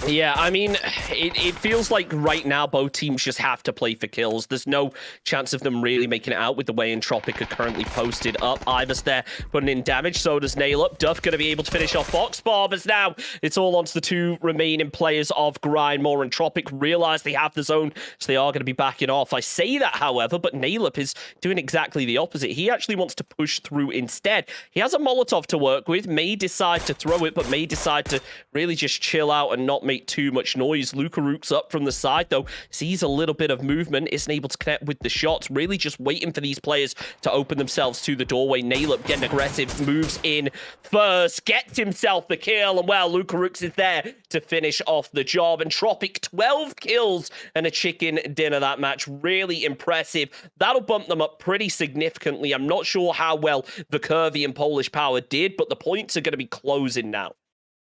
Yeah, I mean, it feels like right now both teams just have to play for kills. There's no chance of them really making it out with the way Entropic are currently posted up. Ivar's there putting in damage, so does Nail Up. Duff going to be able to finish off Box Barbers now. It's all onto the two remaining players of Grindmore. Entropic realize they have the zone, so they are going to be backing off. I say that, however, but Nail Up is doing exactly the opposite. He actually wants to push through instead. He has a Molotov to work with, may decide to throw it, but may decide to really just chill out and not make too much noise. Lukaruk's up from the side, though, sees a little bit of movement, isn't able to connect with the shots, really just waiting for these players to open themselves to the doorway. Nail-Up getting aggressive, moves in first, gets himself the kill, and well, Lukaruk's is there to finish off the job. Entropic, 12 kills and a chicken dinner that match. Really impressive. That'll bump them up pretty significantly. I'm not sure how well the Curvy and Polish Power did, but the points are going to be closing now.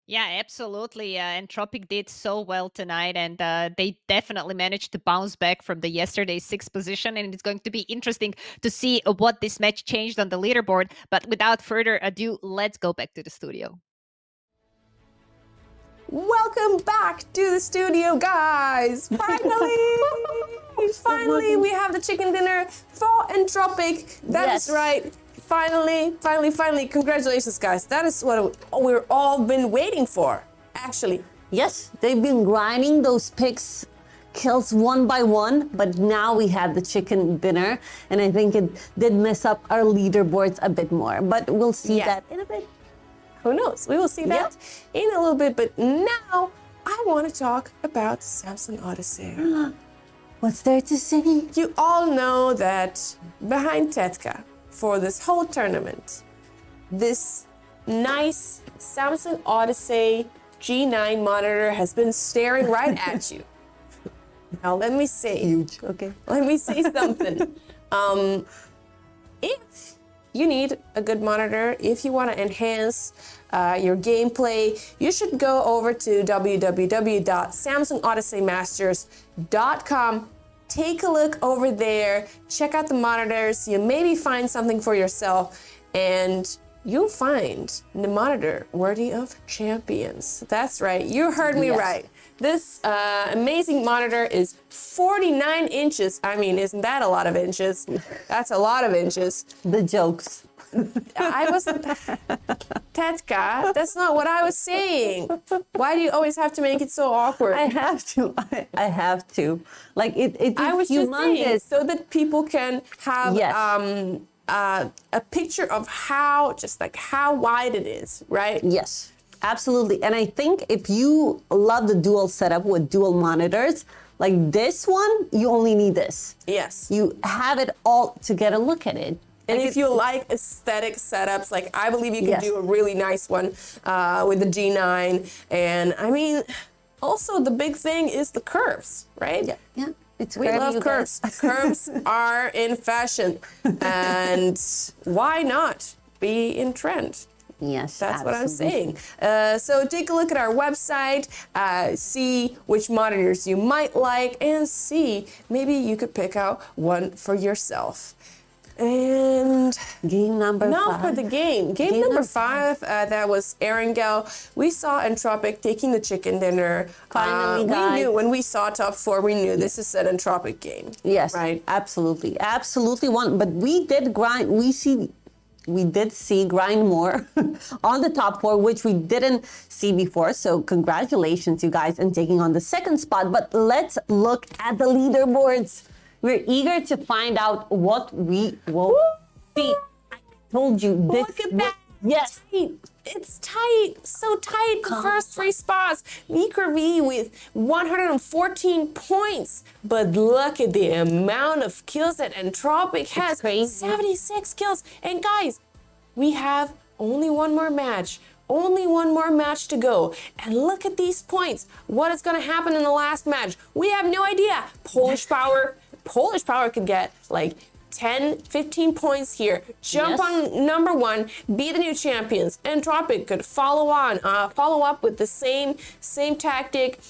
Yeah, absolutely. Entropic did so well tonight, and they definitely managed to bounce back from the yesterday's 6th position, and it's going to be interesting to see what this match changed on the leaderboard. But without further ado, let's go back to the studio. Welcome back to the studio, guys. Finally, we have the chicken dinner for Entropic. That is right. Finally. Congratulations, guys. That is what we've all been waiting for, actually. Yes, they've been grinding those picks, kills one by one, but now we have the chicken dinner, and I think it did mess up our leaderboards a bit more, but we'll see that in a bit. Who knows? We will see that in a little bit, but now I want to talk about Samsung Odyssey. What's there to say? You all know that behind Tetka, for this whole tournament, this nice Samsung Odyssey G9 monitor has been staring right at you. Now let me say, Huge, okay. Let me say something. If you need a good monitor, if you want to enhance your gameplay, you should go over to www.samsungodysseymasters.com. Take a look over there, check out the monitors, you maybe find something for yourself, and you'll find the monitor worthy of champions. That's right, you heard me right. This amazing monitor is 49 inches. I mean, isn't that a lot of inches? That's a lot of inches. The jokes. I wasn't... Tetka, that's not what I was saying. Why do you always have to make it so awkward? I have to. I have to. Like, it's I was just saying, humongous. so that people can have a picture of how wide it is, right? Yes, absolutely. And I think if you love the dual setup with dual monitors, like this one, you only need this. Yes. You have it all to get a look at it. And if you like aesthetic setups, like I believe you can do a really nice one with the G9. And I mean, also the big thing is the curves, right? Yeah. We love curves. Curves are in fashion. And why not be in trend? Yes, that's what I'm saying. So take a look at our website, see which monitors you might like, and see maybe you could pick out one for yourself. And game number 5. Now for the game. Game number 5, that was Erangel. We saw Entropic taking the chicken dinner. Finally, we knew when we saw top 4, we knew this is an Entropic game. Yes, right? Absolutely won. But we did grind. We did see Grindmore on the top 4, which we didn't see before. So congratulations, you guys, on taking on the 2nd spot. But let's look at the leaderboards. We're eager to find out what we will see. I told you this. Look at that. Yes. It's tight. So tight. The first 3 spots. Vikrv with 114 points. But look at the amount of kills that Entropic has. Crazy. 76 kills. And guys, we have only one more match. Only one more match to go. And look at these points. What is going to happen in the last match? We have no idea. Polish Power could get like 10, 15 points here. Jump on number 1, be the new champions. Entropic could follow up with the same tactic.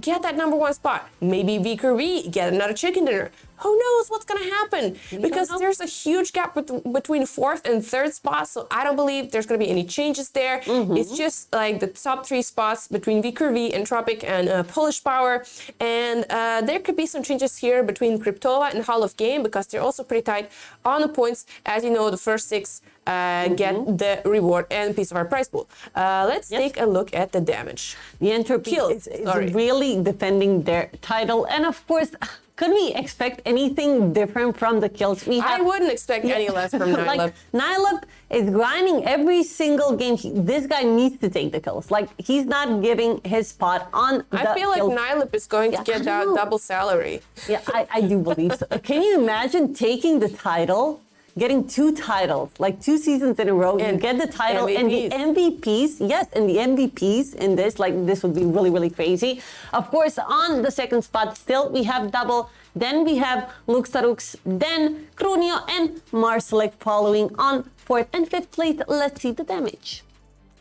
Get that number 1 spot. Maybe V get another chicken dinner. Who knows what's going to happen? Because there's a huge gap between 4th and 3rd spots, so I don't believe there's going to be any changes there. It's just like the top 3 spots between V, Entropic, and Polish Power. And there could be some changes here between Cryptova and Hall of Game, because they're also pretty tight on the points. As you know, the first 6 get the reward and piece of our prize pool. Let's take a look at the damage. The Entropy is really defending their title. And of course, could we expect anything different from the kills we have? I wouldn't expect any less from Nylab. Like, Nylab is grinding every single game. This guy needs to take the kills. Like, he's not giving his spot on the I feel like kills. Nylab is going to get that double salary. Yeah, I do believe so. Can you imagine taking the title, getting 2 titles, like 2 seasons in a row, you get the title and the MVPs, yes, and the MVPs in this, like, this would be really, really crazy. Of course, on the 2nd spot, still, we have Double, then we have Luxarux, then Krunio and Marsalek following on 4th and 5th place. Let's see the damage.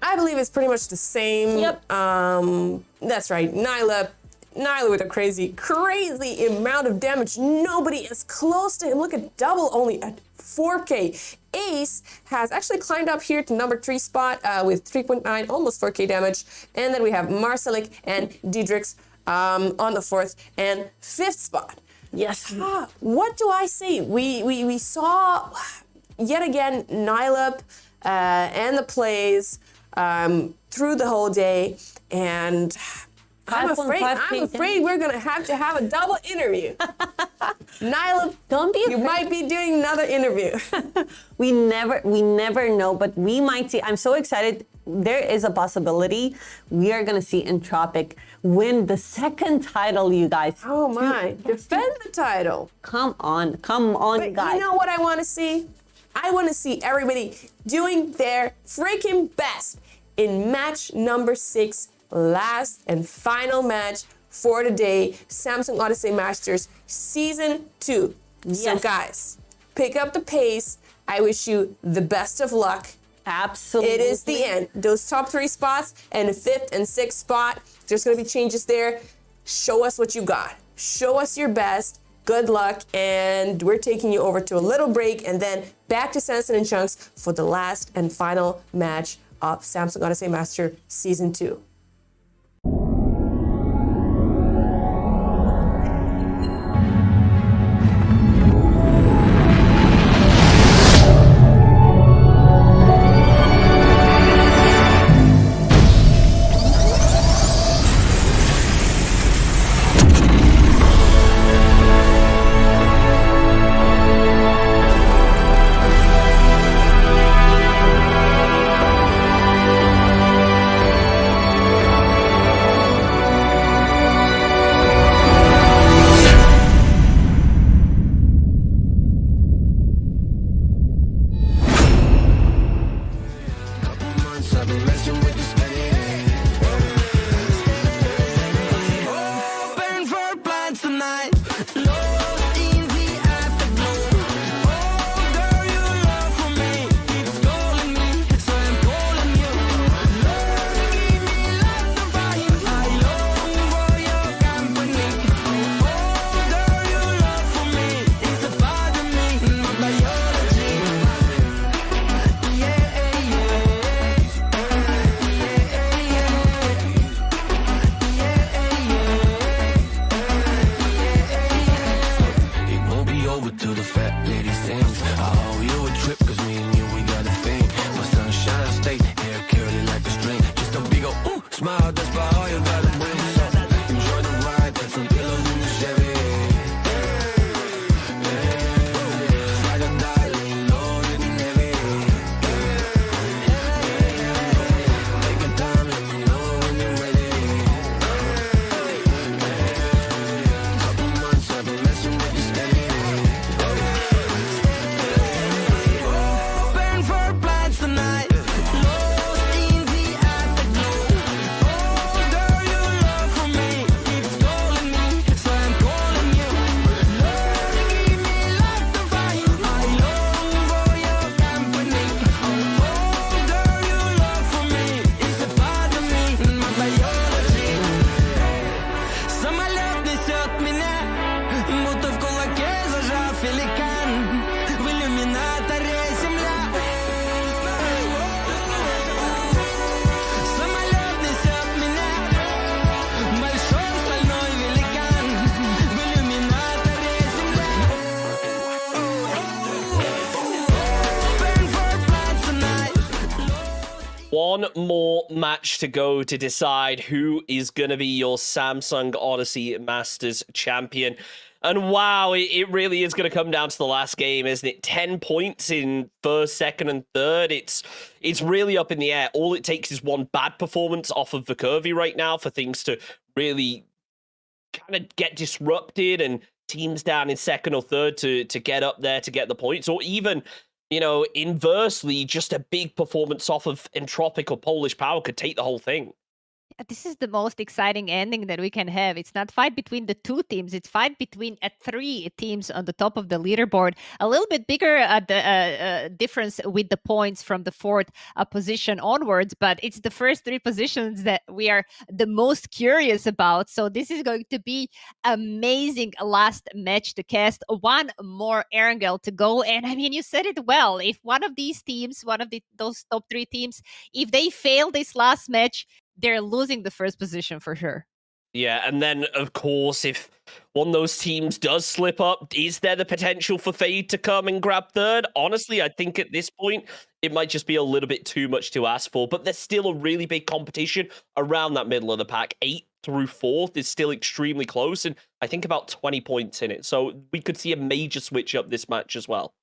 I believe it's pretty much the same. Yep. That's right, Nylab with a crazy amount of damage. Nobody is close to him. Look at Double only at 4K. Ace has actually climbed up here to number 3 spot with 3.9, almost 4K damage. And then we have Marsalek and Diedrichs on the 4th and 5th spot. Yes. What do I say? We saw yet again Nylab and the plays through the whole day, and I'm afraid we're gonna have to have a double interview. Nylab, don't be afraid. You might be doing another interview. We never know, but we might see. I'm so excited. There is a possibility we are gonna see Entropic win the 2nd title, you guys. Oh my! Defend the title. Come on, But guys. You know what I want to see? I want to see everybody doing their freaking best in match number 6. Last and final match for the day, Samsung Odyssey Masters Season 2. Yes. So guys, pick up the pace. I wish you the best of luck. Absolutely. It is the end. Those top 3 spots and the 5th and 6th spot, there's going to be changes there. Show us what you got. Show us your best. Good luck. And we're taking you over to a little break and then back to Sanson and Chunks for the last and final match of Samsung Odyssey Master Season 2. One more match to go to decide who is going to be your Samsung Odyssey Masters champion. And wow, it really is going to come down to the last game, isn't it? 10 points in first, second, and third. It's really up in the air. All it takes is one bad performance off of the Curvy right now for things to really kind of get disrupted and teams down in second or third to get up there to get the points, or even, you know, inversely, just a big performance off of Entropic or Polish Power could take the whole thing. This is the most exciting ending that we can have. It's not fight between the two teams. It's fight between three teams on the top of the leaderboard. A little bit bigger difference with the points from the fourth position onwards, but it's the first three positions that we are the most curious about. So this is going to be amazing last match to cast. One more Erangel to go. And I mean, you said it well. If one of these teams, those top three teams, if they fail this last match, they're losing the first position for sure. Yeah, and then, of course, if one of those teams does slip up, is there the potential for Fade to come and grab third? Honestly, I think at this point, it might just be a little bit too much to ask for, but there's still a really big competition around that middle of the pack. 8th through 4th is still extremely close, and I think about 20 points in it. So we could see a major switch up this match as well.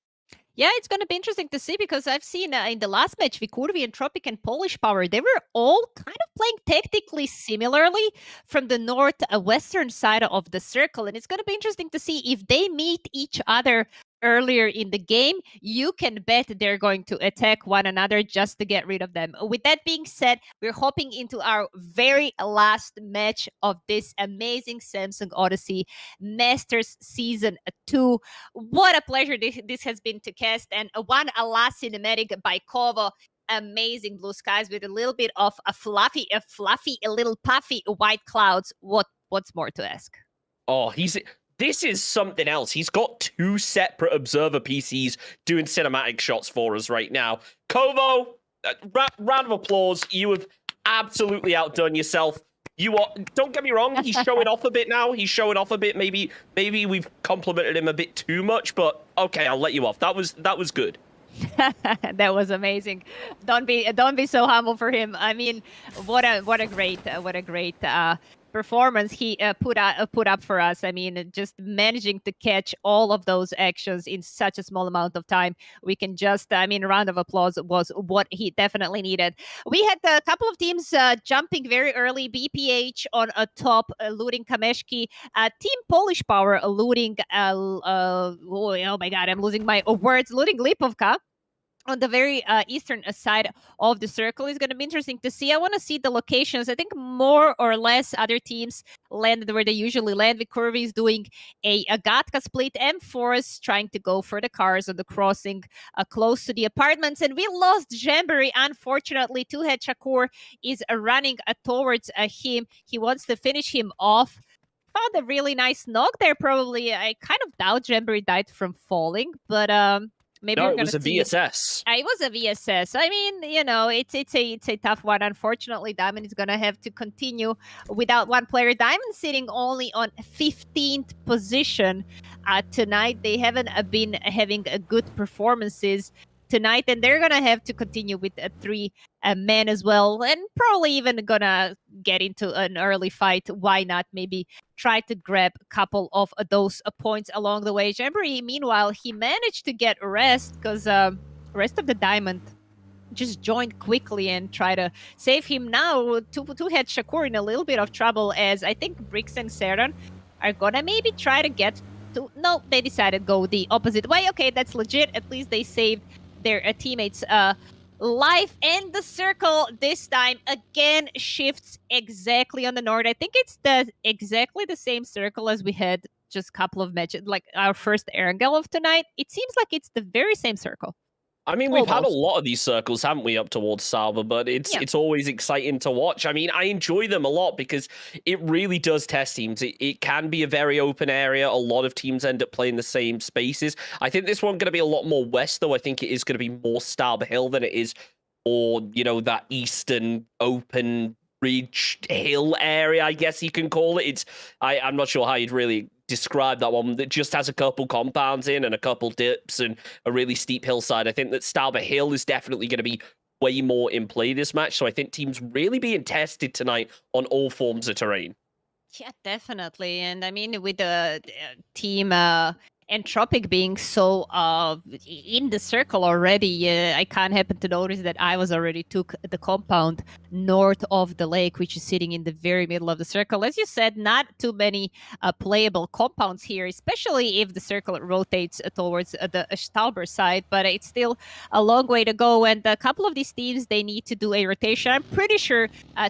Yeah, it's going to be interesting to see because I've seen in the last match, Vikurvi, Entropic, and Polish Power, they were all kind of playing tactically similarly from the northwestern side of the circle. And it's going to be interesting to see if they meet each other earlier in the game. You can bet they're going to attack one another just to get rid of them. With that being said, we're hopping into our very last match of this amazing Samsung Odyssey Masters Season 2. What a pleasure this has been to cast, and one last cinematic by Kovo. Amazing blue skies with a little bit of a fluffy, a little puffy white clouds. What's more to ask? Oh, this is something else. He's got 2 separate observer PCs doing cinematic shots for us right now. Kovo, round of applause. You have absolutely outdone yourself. You are. Don't get me wrong. He's showing off a bit now. He's showing off a bit. Maybe we've complimented him a bit too much. But okay, I'll let you off. That was good. That was amazing. Don't be so humble for him. I mean, what a great performance he put up for us. I mean, just managing to catch all of those actions in such a small amount of time. We can just, I mean, a round of applause was what he definitely needed. We had a couple of teams jumping very early. BPH on a top, looting Kameshki. Team Polish Power looting, oh my God, I'm losing my words, looting Lipovka. On the very eastern side of the circle is going to be interesting to see. I want to see the locations. I think more or less other teams landed where they usually land. Vikurvi is doing a Gatka split. M4 is trying to go for the cars on the crossing close to the apartments. And we lost Jamboree, unfortunately. Two-Head Shakur is running towards him. He wants to finish him off. Found a really nice knock there, probably. I kind of doubt Jamboree died from falling, but maybe no, it was a VSS. It was a VSS. I mean, you know, it's a tough one. Unfortunately, Diamond is gonna have to continue without one player. Diamond sitting only on 15th position tonight. They haven't been having good performances tonight, and they're gonna have to continue with a 3-man as well, and probably even gonna get into an early fight. Why not? Maybe try to grab a couple of those points along the way. Jamboree, meanwhile, he managed to get rest because rest of the Diamond just joined quickly and try to save him. Now, two-head Shakur in a little bit of trouble, as I think Brix and Seran are gonna maybe try to get to... No, they decided to go the opposite way. Okay, that's legit. At least they saved their teammates' life. And the circle this time again shifts exactly on the north. I think it's exactly the same circle as we had just a couple of matches, like our first Erangel of tonight. It seems like it's the very same circle. I mean, we've had a lot of these circles, haven't we, up towards Salva, but it's always exciting to watch. I mean, I enjoy them a lot because it really does test teams. It can be a very open area. A lot of teams end up playing the same spaces. I think this one's going to be a lot more west, though. I think it is going to be more Starber Hill than it is, or, you know, that eastern open ridge hill area, I guess you can call it. I'm not sure how you'd really describe that one. That just has a couple compounds in and a couple dips and a really steep hillside. I think that Starber Hill is definitely going to be way more in play this match. So I think teams really being tested tonight on all forms of terrain. Yeah, definitely. And I mean, with the team Entropic being so in the circle already, I can't happen to notice that I was already took the compound north of the lake, which is sitting in the very middle of the circle. As you said, not too many playable compounds here, especially if the circle rotates towards the Stauber side, but it's still a long way to go. And a couple of these teams, they need to do a rotation. I'm pretty sure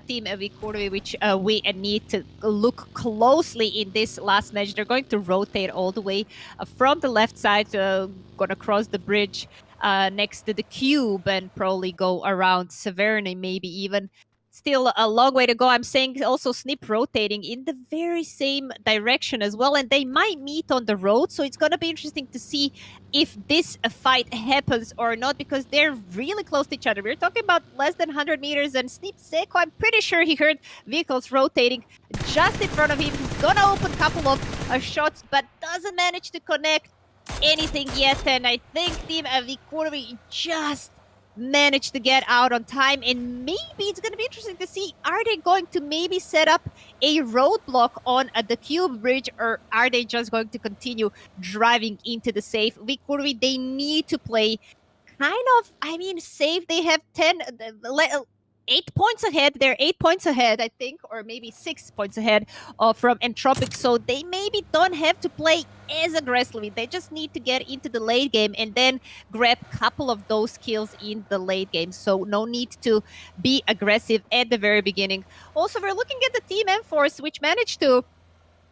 Team Vikurvi, which we need to look closely in this last match, they're going to rotate all the way from the left side, gonna cross the bridge next to the cube and probably go around Severny, maybe even. Still a long way to go. I'm saying also Snip rotating in the very same direction as well, and they might meet on the road, so it's gonna be interesting to see if this fight happens or not, because they're really close to each other. We're talking about less than 100 meters, and Snip Seko, I'm pretty sure he heard vehicles rotating just in front of him. He's gonna open a couple of shots, but doesn't manage to connect anything yet, and I think Team Vikurvi just managed to get out on time. And maybe it's going to be interesting to see, are they going to maybe set up a roadblock on the cube bridge, or are they just going to continue driving into the safe? Vikurvi, they need to play kind of, I mean, safe. They have 8 points ahead. They're 8 points ahead, I think, or maybe 6 points ahead from Entropic. So they maybe don't have to play as aggressively. They just need to get into the late game and then grab a couple of those kills in the late game. So no need to be aggressive at the very beginning. Also, we're looking at the Team M-Force, which managed to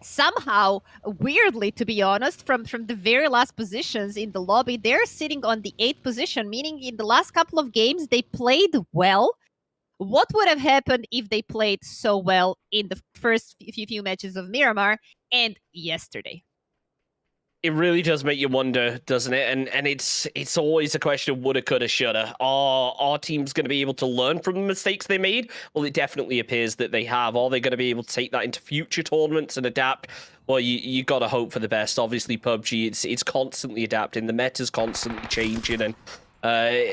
somehow, weirdly, to be honest, from the very last positions in the lobby, they're sitting on the 8th position, meaning in the last couple of games, they played well. What would have happened if they played so well in the first few matches of Miramar and yesterday? It really does make you wonder, doesn't it? And it's always a question of woulda, coulda, shoulda. Are our teams going to be able to learn from the mistakes they made? Well, it definitely appears that they have. Are they going to be able to take that into future tournaments and adapt? Well, you got to hope for the best. Obviously, PUBG, it's constantly adapting. The meta's constantly changing, and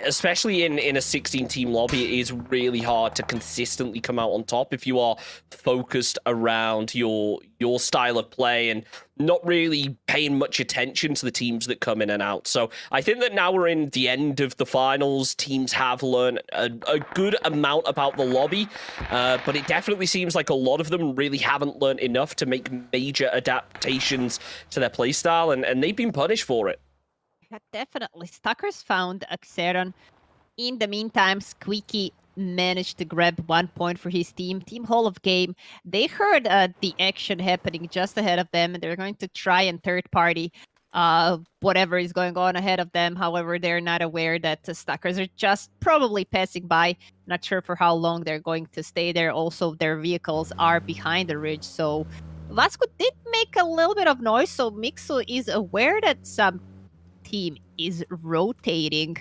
especially in a 16-team lobby, it is really hard to consistently come out on top if you are focused around your style of play and not really paying much attention to the teams that come in and out. So I think that now we're in the end of the finals. Teams have learned a good amount about the lobby, but it definitely seems like a lot of them really haven't learned enough to make major adaptations to their playstyle, and they've been punished for it. Yeah, definitely. Stuckers found Xeron. In the meantime, Squeaky managed to grab 1 point for his team. Team Hall of Game, they heard the action happening just ahead of them, and they're going to try and third party whatever is going on ahead of them. However, they're not aware that the Stuckers are just probably passing by. Not sure for how long they're going to stay there. Also, their vehicles are behind the ridge, so Vasco did make a little bit of noise, so Mixu is aware that some team is rotating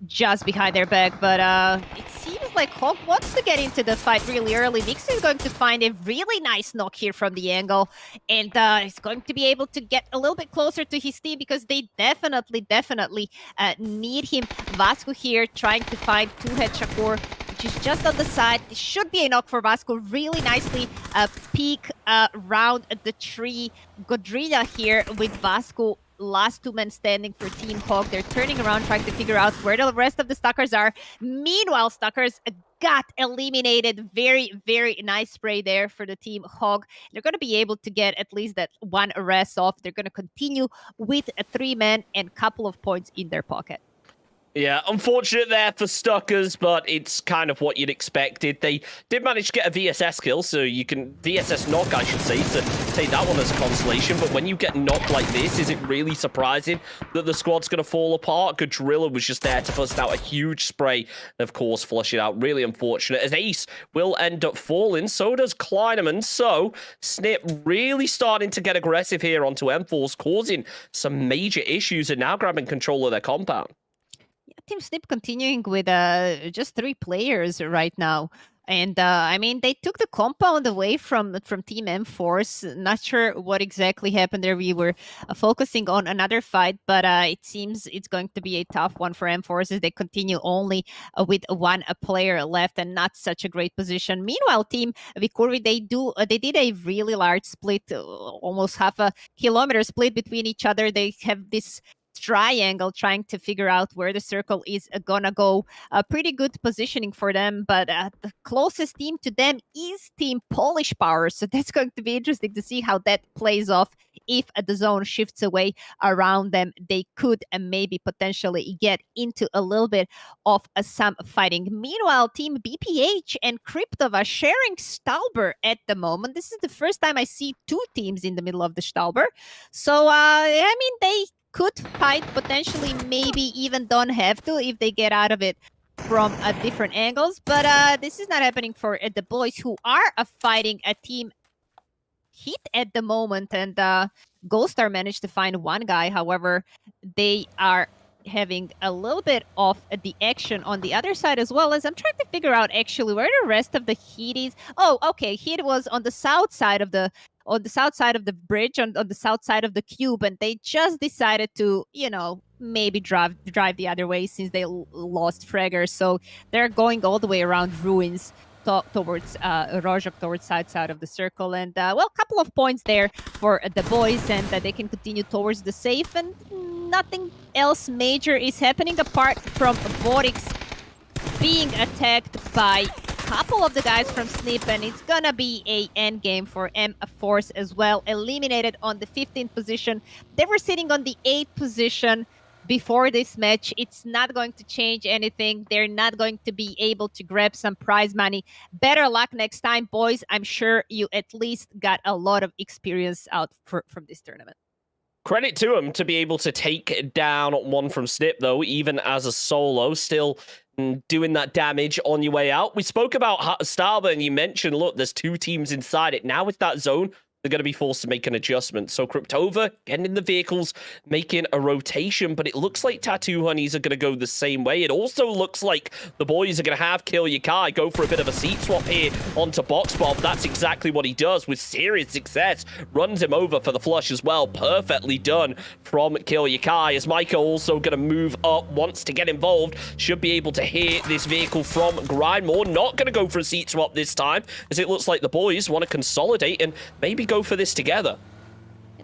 just behind their back, but it seems like Hawk wants to get into the fight really early. Mixu is going to find a really nice knock here from the angle, and he's going to be able to get a little bit closer to his team because they definitely need him. Vasco here trying to find two-head Shakur, which is just on the side. It should be a knock for Vasco. Really nicely peek around the tree. Godrina here with Vasco. Last two men standing for Team Hawk. They're turning around, trying to figure out where the rest of the Stuckers are. Meanwhile, Stuckers got eliminated. Very, very nice spray there for the Team Hawk. They're going to be able to get at least that one arrest off. They're going to continue with a 3-man and couple of points in their pocket. Yeah, unfortunate there for Stuckers, but it's kind of what you'd expected. They did manage to get a VSS kill, so you can VSS knock, I should say, to take that one as a consolation. But when you get knocked like this, is it really surprising that the squad's going to fall apart? Godrilla was just there to bust out a huge spray, and of course, flush it out. Really unfortunate, as Ace will end up falling. So does Kleineman. So Snip really starting to get aggressive here onto M4s, causing some major issues, and now grabbing control of their compound. Team Snip continuing with just 3 players right now. And I mean, they took the compound away from Team M-Force. Not sure what exactly happened there. We were focusing on another fight, but it seems it's going to be a tough one for M-Force as they continue only with one player left and not such a great position. Meanwhile, Team Vikurvi, they did a really large split, almost half a kilometer split between each other. They have this triangle trying to figure out where the circle is gonna go. A pretty good positioning for them, but the closest team to them is Team Polish Power, so that's going to be interesting to see how that plays off. If the zone shifts away around them, they could maybe potentially get into a little bit of some fighting. Meanwhile, Team BPH and Kryptova sharing Stauber at the moment. This is the first time I see two teams in the middle of the Stauber, so I mean, they could fight, potentially, maybe even don't have to if they get out of it from different angles. But this is not happening for the boys, who are fighting a team hit at the moment. And Goldstar managed to find one guy. However, they are having a little bit of the action on the other side, as well as I'm trying to figure out actually where the rest of the heat is. Oh, okay, heat was on the south side of the bridge, on the south side of the cube, and they just decided to, maybe drive the other way since they lost Fragger. So they're going all the way around ruins towards Rozhok, towards side of the circle. And a couple of points there for the boys, and they can continue towards the safe, and nothing else major is happening apart from Vorix being attacked by couple of the guys from Snip, and it's gonna be a end game for M-Force as well. Eliminated on the 15th position. They were sitting on the 8th position before this match. It's not going to change anything. They're not going to be able to grab some prize money. Better luck next time, boys. I'm sure you at least got a lot of experience out from this tournament. Credit to him to be able to take down one from Snip, though, even as a solo. Still doing that damage on your way out. We spoke about Stauber, and you mentioned, look, there's two teams inside it. Now with that zone, they're going to be forced to make an adjustment. So Kryptova getting in the vehicles, making a rotation, but it looks like Tattoo Honeys are going to go the same way. It also looks like the boys are going to have Kill Your Kai go for a bit of a seat swap here onto Box Bob. That's exactly what he does with serious success. Runs him over for the flush as well. Perfectly done from Kill Your Kai, as Micah also going to move up, wants to get involved. Should be able to hear this vehicle from Grindmore. Not going to go for a seat swap this time, as it looks like the boys want to consolidate and maybe go for this together.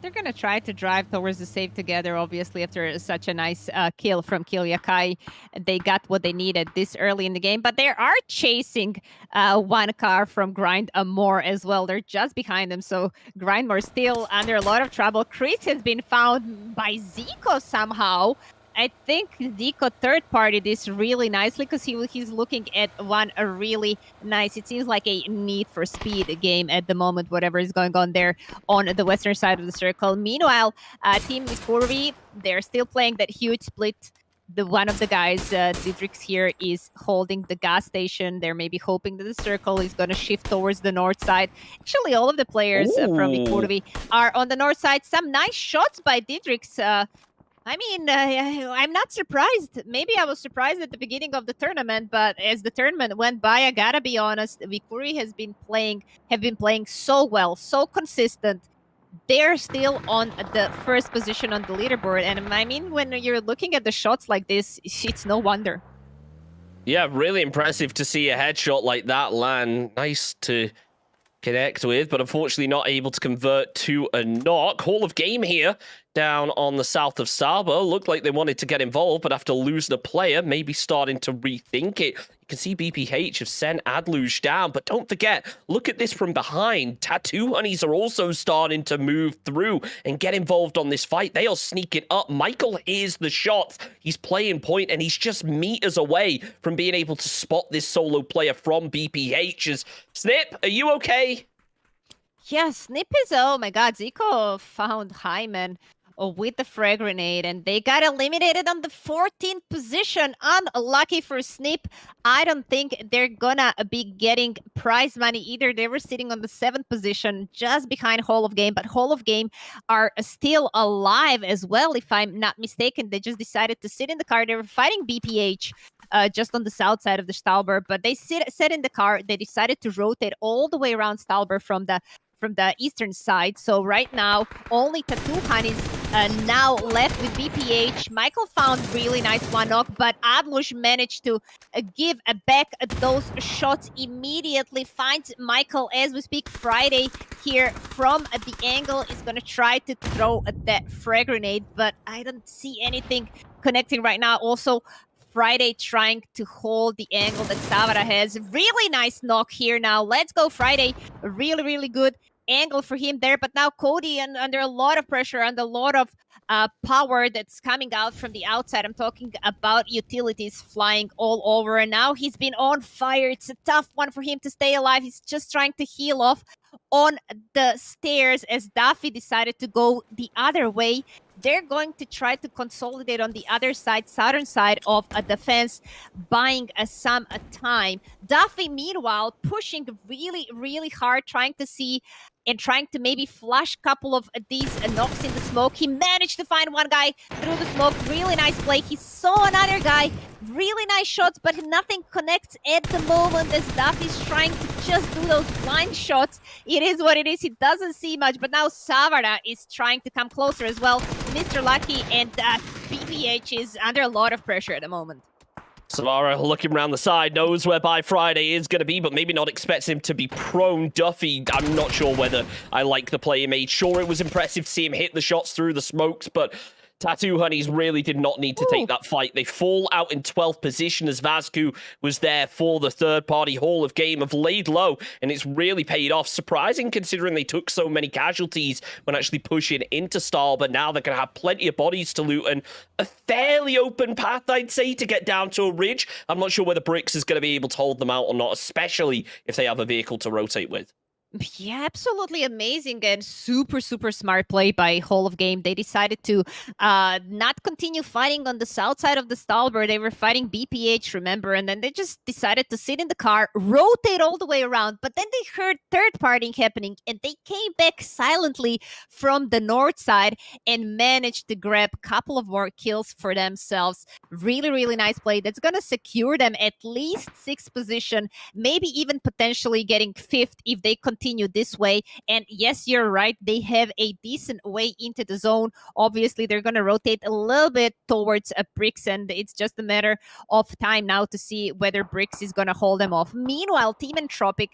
They're going to try to drive towards the save together, obviously, after such a nice kill from Kill Your Kai. They got what they needed this early in the game, but they are chasing one car from Grindmore as well. They're just behind them, so Grindmore still under a lot of trouble. Chris has been found by Zico somehow. I think Zico third-partied this really nicely because he's looking at one really nice. It seems like a Need for Speed game at the moment, whatever is going on there on the western side of the circle. Meanwhile, Team Vikurvi, they're still playing that huge split. One of the guys, Didrix here, is holding the gas station. They're maybe hoping that the circle is going to shift towards the north side. Actually, all of the players from Vikurvi are on the north side. Some nice shots by Didrix. I mean, I'm not surprised. Maybe I was surprised at the beginning of the tournament, but as the tournament went by, I gotta be honest, Vikurvi have been playing so well, so consistent. They're still on the first position on the leaderboard, and I mean, when you're looking at the shots like this, it's no wonder. Yeah, really impressive to see a headshot like that land. Nice to connect with, but unfortunately not able to convert to a knock. Hall of Game here down on the south of Stauber. Looked like they wanted to get involved, but after losing a player, maybe starting to rethink it. You can see BPH have sent Adluj down, but don't forget, look at this from behind. Tattoo Honeys are also starting to move through and get involved on this fight. They are sneaking up. Michael hears the shots. He's playing point, and he's just meters away from being able to spot this solo player from BPH's. Snip, are you okay? Yeah, Snip is, oh my god, Zico found Hyman with the frag grenade, and they got eliminated on the 14th position. Unlucky for Snip. I don't think they're gonna be getting prize money either. They were sitting on the 7th position, just behind Hall of Game, but Hall of Game are still alive as well, if I'm not mistaken. They just decided to sit in the car. They were fighting BPH just on the south side of the Stauber, but they sat in the car. They decided to rotate all the way around Stauber from the eastern side. So right now, only Tattoo Honey's now left with BPH. Michael found really nice one knock, but Adlush managed to give back those shots immediately. Finds Michael as we speak. Friday here from the angle is going to try to throw that frag grenade, but I don't see anything connecting right now. Also, Friday trying to hold the angle that Savara has. Really nice knock here now. Let's go, Friday. Really, really good angle for him there. But now Cody under a lot of pressure and a lot of power that's coming out from the outside. I'm talking about utilities flying all over. And now he's been on fire. It's a tough one for him to stay alive. He's just trying to heal off on the stairs as Duffy decided to go the other way. They're going to try to consolidate on the other side, southern side of a defense, buying some time. Duffy, meanwhile, pushing really, really hard, trying to see and trying to maybe flush a couple of these knocks in the smoke. He managed to find one guy through the smoke. Really nice play. He saw another guy. Really nice shots, but nothing connects at the moment as Duffy's trying to just do those blind shots. It is what it is. He doesn't see much, but now Savara is trying to come closer as well. Mr. Lucky and BPH is under a lot of pressure at the moment. Savara looking around the side, knows where by Friday is going to be, but maybe not expects him to be prone. Duffy, I'm not sure whether I like the play he made. Sure, it was impressive to see him hit the shots through the smokes, but Tattoo Honeys really did not need to take that fight. They fall out in 12th position as Vascu was there for the third-party Hall of Game, have laid low, and it's really paid off. Surprising considering they took so many casualties when actually pushing into Stahl, but now they're going to have plenty of bodies to loot and a fairly open path, I'd say, to get down to a ridge. I'm not sure whether Bricks is going to be able to hold them out or not, especially if they have a vehicle to rotate with. Yeah, absolutely amazing and super, super smart play by Hall of Game. They decided to not continue fighting on the south side of the Stalber. They were fighting BPH, remember, and then they just decided to sit in the car, rotate all the way around, but then they heard third partying happening, and they came back silently from the north side and managed to grab a couple of more kills for themselves. Really, really nice play. That's going to secure them at least 6th position, maybe even potentially getting 5th if they continue this way. And yes, you're right, they have a decent way into the zone. Obviously, they're going to rotate a little bit towards Bricks, and it's just a matter of time now to see whether Bricks is going to hold them off. Meanwhile, Team Entropic,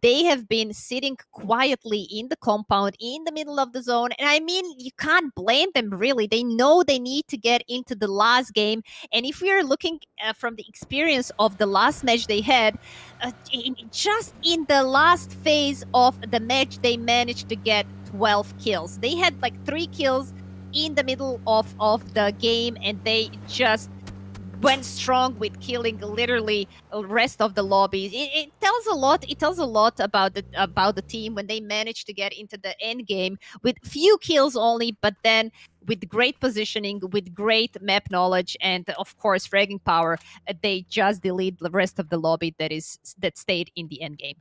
they have been sitting quietly in the compound in the middle of the zone, and I mean, you can't blame them really. They know they need to get into the last game, and if we are looking from the experience of the last match they had, just in the last phase of the match, they managed to get 12 kills. They had like 3 kills in the middle of the game, and they just went strong with killing literally the rest of the lobbies. It tells a lot. It tells a lot about the team when they managed to get into the end game with few kills only, but then with great positioning, with great map knowledge, and of course fragging power, they just delete the rest of the lobby that stayed in the end game.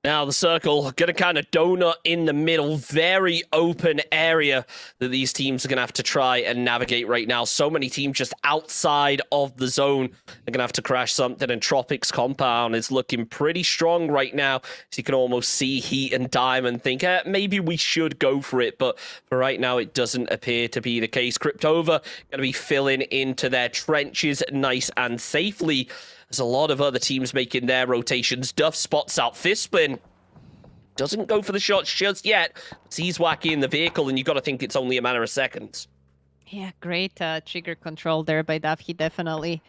Now the circle going to kind of donut in the middle, very open area that these teams are going to have to try and navigate right now. So many teams just outside of the zone are going to have to crash something, and Tropic's compound is looking pretty strong right now. So you can almost see Heat and Diamond think, maybe we should go for it, but for right now it doesn't appear to be the case. Cryptova going to be filling into their trenches nice and safely. There's a lot of other teams making their rotations. Duff spots out Fistspin. Doesn't go for the shots just yet. He's wacky in the vehicle, and you've got to think it's only a matter of seconds. Yeah, great trigger control there by Duff. He definitely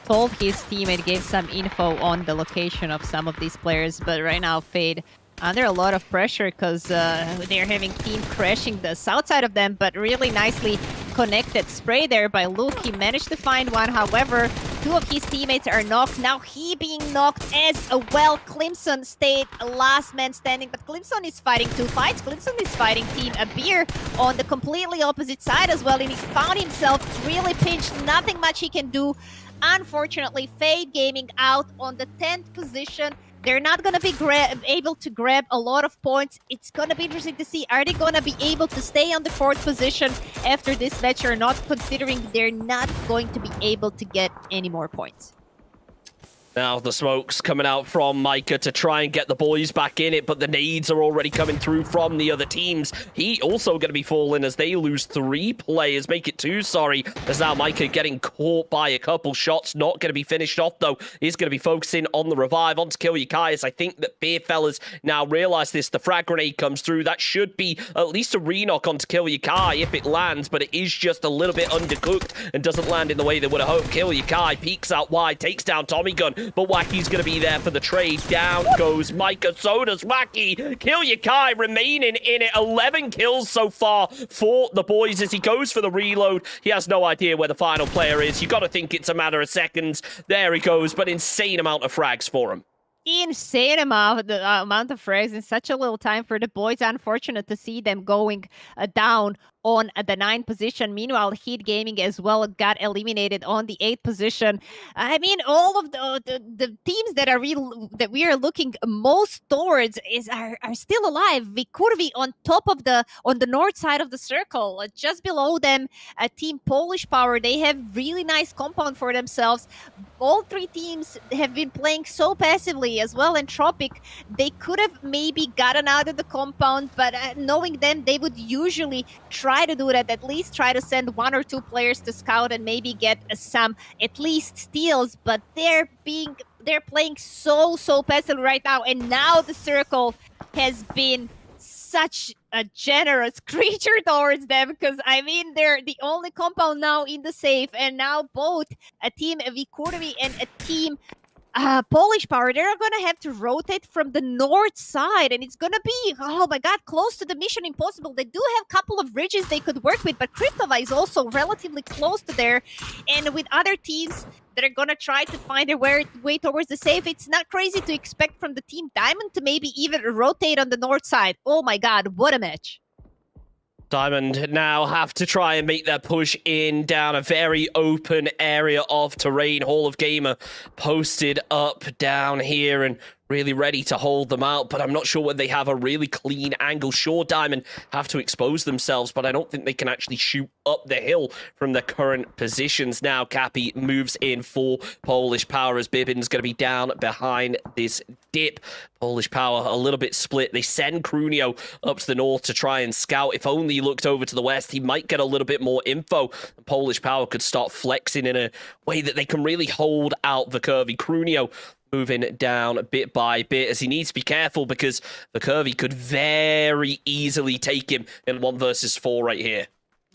told his teammate, gave some info on the location of some of these players. But right now, Fade under a lot of pressure because they're having team crashing the south side of them, but really nicely connected spray there by Luke. He managed to find one. However, 2 of his teammates are knocked. Now he being knocked as well. Clemson stayed last man standing, but Clemson is fighting 2 fights. Clemson is fighting Team Beer on the completely opposite side as well, and he found himself really pinched. Nothing much he can do. Unfortunately, Fade Gaming out on the 10th position. They're not going to be able to grab a lot of points. It's going to be interesting to see, are they going to be able to stay on the 4th position after this match or not, considering they're not going to be able to get any more points. Now the smoke's coming out from Micah to try and get the boys back in it, but the nades are already coming through from the other teams. He also going to be falling as they lose 3 players, make it 2, sorry. As now Micah getting caught by a couple shots, not going to be finished off though. He's going to be focusing on the revive, on to kill Yakai. I think that Beer Fellas now realize this. The frag grenade comes through. That should be at least a re-knock on to kill Yakai if it lands, but it is just a little bit undercooked and doesn't land in the way they would have hoped. Kill Yakai peeks out wide, takes down Tommy Gun, but Wacky's going to be there for the trade. Down goes Micah, so does Wacky. Kill Yakai remaining in it. 11 kills so far for the boys as he goes for the reload. He has no idea where the final player is. You got to think it's a matter of seconds. There he goes, but insane amount of frags for him. Insane amount of frags in such a little time for the boys. Unfortunate to see them going down on the 9th position. Meanwhile, Heat Gaming as well got eliminated on the 8th position. I mean, all of the teams that we are looking most towards are still alive. Vikurvi on the north side of the circle. Just below them, Team Polish Power. They have really nice compound for themselves. All 3 teams have been playing so passively as well. And Tropic, they could have maybe gotten out of the compound, but knowing them, they would usually try to do that, at least try to send 1 or 2 players to scout and maybe get some at least steals, but they're playing so passive right now. And now the circle has been such a generous creature towards them, because I mean they're the only compound now in the safe, and now both a team Vikurvi and a team Polish Power, they're gonna have to rotate from the north side, and it's gonna be, oh my god, close to the Mission Impossible. They do have a couple of ridges they could work with, but Kryptova is also relatively close to there, and with other teams that are gonna try to find their way towards the safe, it's not crazy to expect from the Team Diamond to maybe even rotate on the north side. Oh my god, what a match. Diamond now have to try and make their push in down a very open area of terrain. Hall of Gamer posted up down here and really ready to hold them out, but I'm not sure whether they have a really clean angle. Sure, Diamond have to expose themselves, but I don't think they can actually shoot up the hill from their current positions. Now Cappy moves in for Polish Power as Bibbin's going to be down behind this dip. Polish Power a little bit split. They send Crunio up to the north to try and scout. If only he looked over to the west, he might get a little bit more info. Polish Power could start flexing in a way that they can really hold out the curvy. Crunio moving down bit by bit as he needs to be careful because the curvy could very easily take him in 1 versus 4 right here.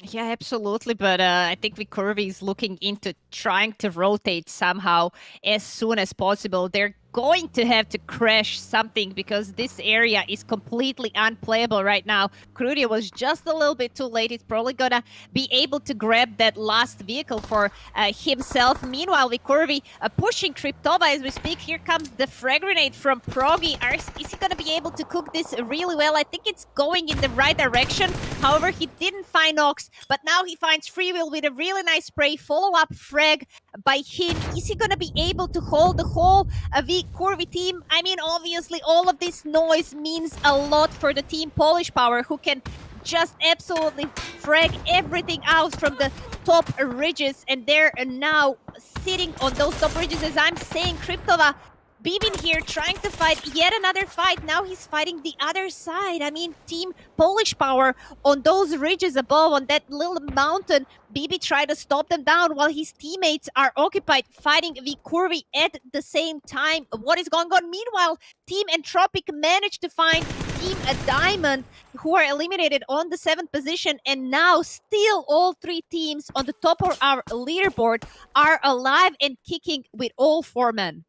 Yeah, absolutely. But I think Vikurvi is looking into trying to rotate somehow as soon as possible. They're going to have to crash something because this area is completely unplayable right now. Crudia was just a little bit too late. He's probably gonna be able to grab that last vehicle for himself. Meanwhile, Vikurvi pushing Kryptova as we speak. Here comes the frag grenade from Progi. Is he gonna be able to cook this really well? I think it's going in the right direction. However, he didn't find Ox, but now he finds Freewill with a really nice spray. Follow-up frag by him. Is he gonna be able to hold the whole Vikurvi team? I mean, obviously, all of this noise means a lot for the team Polish Power, who can just absolutely frag everything out from the top ridges, and they're now sitting on those top ridges. As I'm saying, Kryptova, Bibin here trying to fight yet another fight. Now he's fighting the other side. I mean, team Polish Power on those ridges above, on that little mountain. Bibi tried to stop them down while his teammates are occupied fighting Vikurvi at the same time. What is going on? Meanwhile, Team Entropic managed to find Team Diamond, who are eliminated on the 7th position, and now still all 3 teams on the top of our leaderboard are alive and kicking with all 4 men.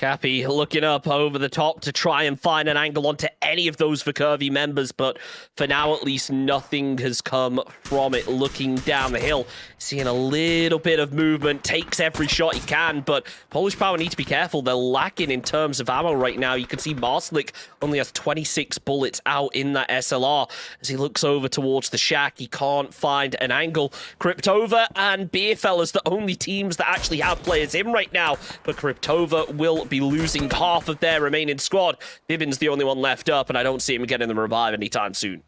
Cappy looking up over the top to try and find an angle onto any of those Curvy members, but for now, at least, nothing has come from it. Looking down the hill, seeing a little bit of movement, takes every shot he can, but Polish Power need to be careful. They're lacking in terms of ammo right now. You can see Marslik only has 26 bullets out in that SLR. As he looks over towards the shack, he can't find an angle. Cryptova and Beerfellas, the only teams that actually have players in right now, but Cryptova will be losing half of their remaining squad. Bibin's the only one left up, and I don't see him getting the revive anytime soon.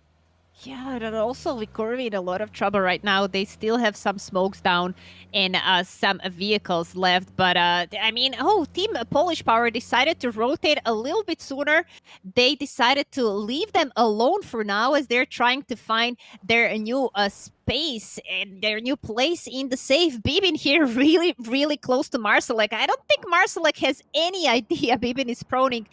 Yeah, and also Vikurvi in a lot of trouble right now. They still have some smokes down and some vehicles left. But, I mean, Team Polish Power decided to rotate a little bit sooner. They decided to leave them alone for now as they're trying to find their new space and their new place in the safe. Bibin here really, really close to Marsalek. I don't think Marsalek has any idea Bibin is proning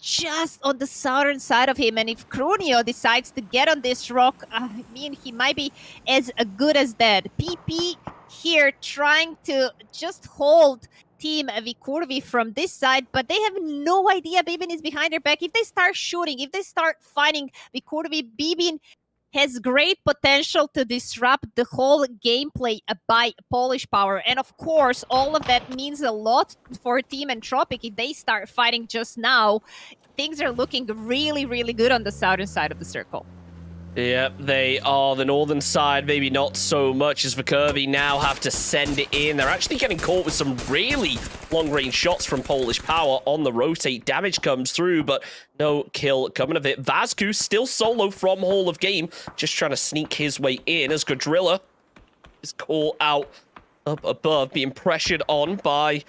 just on the southern side of him, and if Krunio decides to get on this rock, I mean, he might be as good as dead. PP here trying to just hold Team Vikurvi from this side, but they have no idea Bibin is behind their back. If they start shooting, if they start fighting Vikurvi, Bibin has great potential to disrupt the whole gameplay by Polish Power. And of course, all of that means a lot for Team Entropic. If they start fighting just now, things are looking really, really good on the southern side of the circle. Yep, they are. The northern side, maybe not so much, as Curvy now have to send it in. They're actually getting caught with some really long-range shots from Polish Power on the rotate. Damage comes through, but no kill coming of it. Vasku still solo from Hall of Game, just trying to sneak his way in as Godrilla is caught out up above, being pressured on by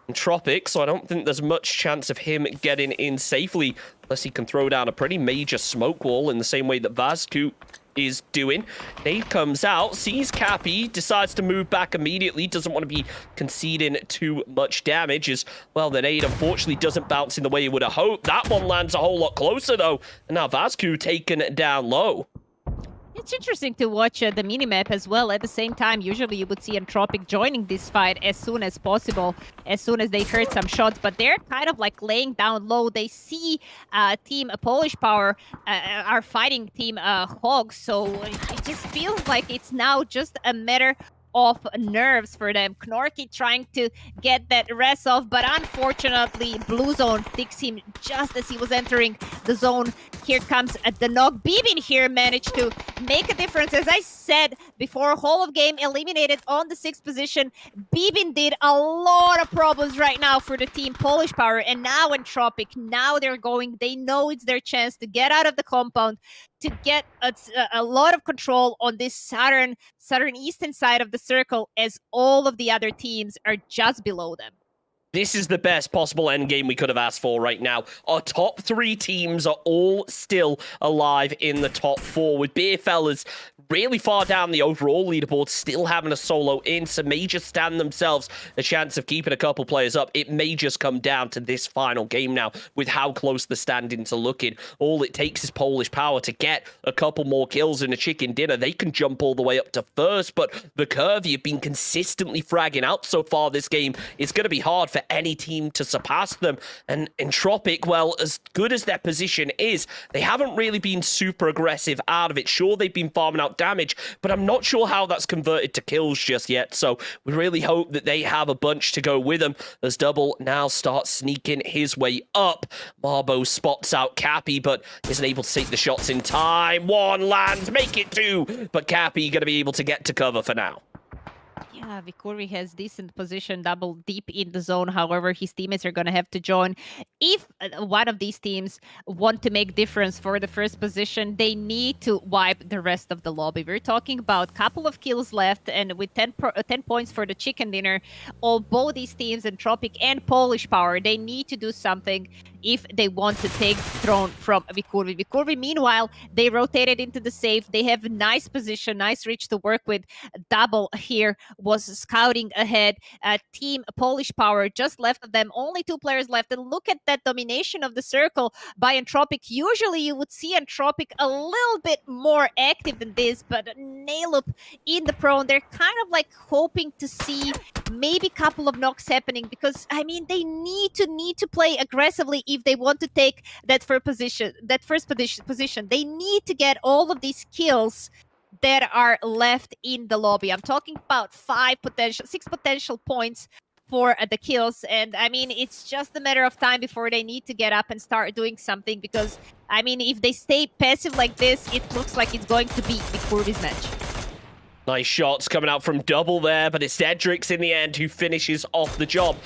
Entropic, so I don't think there's much chance of him getting in safely unless he can throw down a pretty major smoke wall in the same way that Vasku is doing. Nade comes out, sees Cappy, decides to move back immediately, doesn't want to be conceding too much damage as, well, the nade unfortunately doesn't bounce in the way you would have hoped. That one lands a whole lot closer though, and now Vasku taken down low. It's interesting to watch the minimap as well. At the same time, usually you would see Entropic joining this fight as soon as possible, as soon as they heard some shots, but they're kind of like laying down low. They see Team Polish Power are fighting Team Hogs, so it just feels like it's now just a matter of nerves for them. Knorky trying to get that rest off, but unfortunately, Blue Zone takes him just as he was entering the zone. Here comes the knock. Bibin here managed to make a difference. As I said before, Hall of Game eliminated on the 6th position. Bibin did a lot of problems right now for the Team Polish Power, and now Entropic, now they know it's their chance to get out of the compound, to get a lot of control on this southern eastern side of the circle, as all of the other teams are just below them. This is the best possible endgame we could have asked for right now. Our top 3 teams are all still alive in the top 4, with Beerfellas really far down the overall leaderboard, still having a solo in, so may just stand themselves a chance of keeping a couple players up. It may just come down to this final game now, with how close the standings are looking. All it takes is Polish Power to get a couple more kills in a chicken dinner. They can jump all the way up to first, but the Curvy have been consistently fragging out so far this game. It's going to be hard for any team to surpass them. And Entropic, well, as good as their position is, they haven't really been super aggressive out of it. Sure, they've been farming out damage, but I'm not sure how that's converted to kills just yet. So we really hope that they have a bunch to go with them as Double now starts sneaking his way up. Marbo spots out Cappy, but isn't able to take the shots in time. One lands, make it 2, but Cappy going to be able to get to cover for now. Yeah, Vikurvi has decent position, Double deep in the zone. However, his teammates are going to have to join. If one of these teams want to make difference for the first position, they need to wipe the rest of the lobby. We're talking about a couple of kills left, and with 10 points for the chicken dinner, both these teams, Entropic and Polish Power, they need to do something if they want to take the throne from Vikurvi. Vikurvi, meanwhile, they rotated into the safe. They have nice position, nice reach to work with. Double here was scouting ahead. Team Polish Power just left of them, only 2 players left. And look at that domination of the circle by Entropic. Usually you would see Entropic a little bit more active than this, but Nailup in the prone, they're kind of like hoping to see maybe a couple of knocks happening, because I mean they need to play aggressively if they want to take that first position. They need to get all of these kills that are left in the lobby. I'm talking about 6 potential points for the kills, and I mean it's just a matter of time before they need to get up and start doing something, because I mean if they stay passive like this, it looks like it's going to be the Kurvis match. Nice shots coming out from Double there, but it's Dedrix in the end who finishes off the job.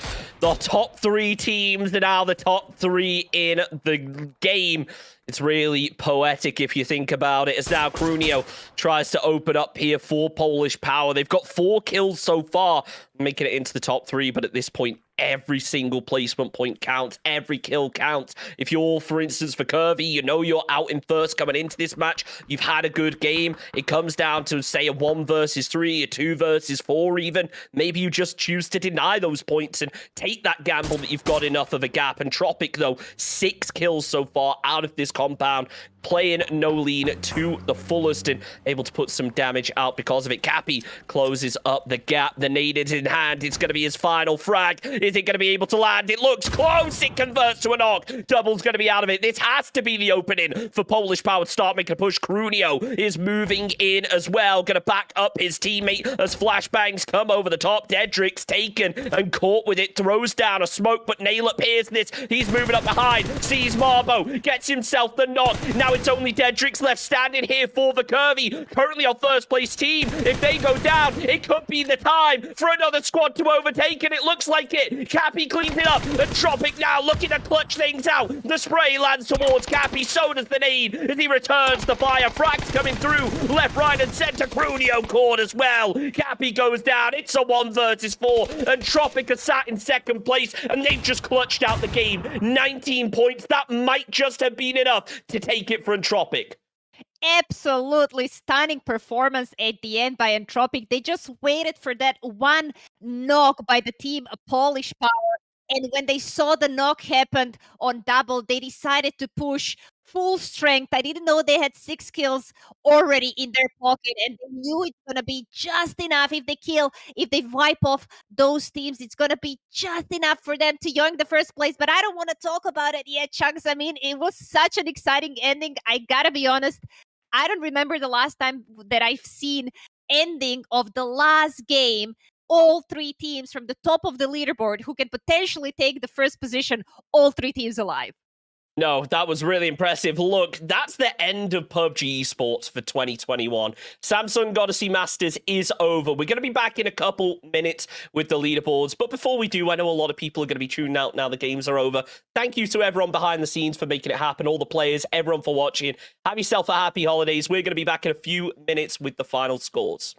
The top 3 teams are now the top 3 in the game. It's really poetic if you think about it, as now Krunio tries to open up here for Polish Power. They've got 4 kills so far, making it into the top 3, but at this point, every single placement point counts. Every kill counts. If you're, for instance, for Curvy, you know you're out in first coming into this match. You've had a good game. It comes down to, say, a 1 versus 3, a 2 versus 4 even. Maybe you just choose to deny those points and take that gamble that you've got enough of a gap. And Tropic, though, 6 kills so far out of this compound, playing no lean to the fullest and able to put some damage out because of it. Cappy closes up the gap. The nade is in hand. It's going to be his final frag. Is it going to be able to land? It looks close. It converts to a knock. Double's going to be out of it. This has to be the opening for Polish Power to start making a push. Krunio is moving in as well. Going to back up his teammate as flashbangs come over the top. Dedrix taken and caught with it. Throws down a smoke, but Nailup hears this. He's moving up behind. Sees Marbo. Gets himself the knock. Now it's only Dedrix left standing here for the Curvy. Currently on first place team. If they go down, it could be the time for another squad to overtake, and it looks like it. Cappy cleans it up, and Tropic now looking to clutch things out. The spray lands towards Cappy, so does the nade as he returns the fire. Frags coming through, left, right, and center. Krunio caught as well. Cappy goes down. It's a 1 versus 4, and Tropic are sat in second place, and they've just clutched out the game. 19 points. That might just have been enough to take it for Entropic. Absolutely stunning performance at the end by Entropic. They just waited for that one knock by the team Polish Power. And when they saw the knock happened on Double, they decided to push full strength. I didn't know they had 6 kills already in their pocket, and they knew it's going to be just enough if they wipe off those teams. It's going to be just enough for them to yoink the first place. But I don't want to talk about it yet, Chunks. I mean, it was such an exciting ending. I got to be honest. I don't remember the last time that I've seen ending of the last game. All 3 teams from the top of the leaderboard who can potentially take the first position, all 3 teams alive. No, that was really impressive. Look, that's the end of PUBG Esports for 2021. Samsung Odyssey Masters is over. We're going to be back in a couple minutes with the leaderboards. But before we do, I know a lot of people are going to be tuning out now the games are over. Thank you to everyone behind the scenes for making it happen, all the players, everyone for watching. Have yourself a happy holidays. We're going to be back in a few minutes with the final scores.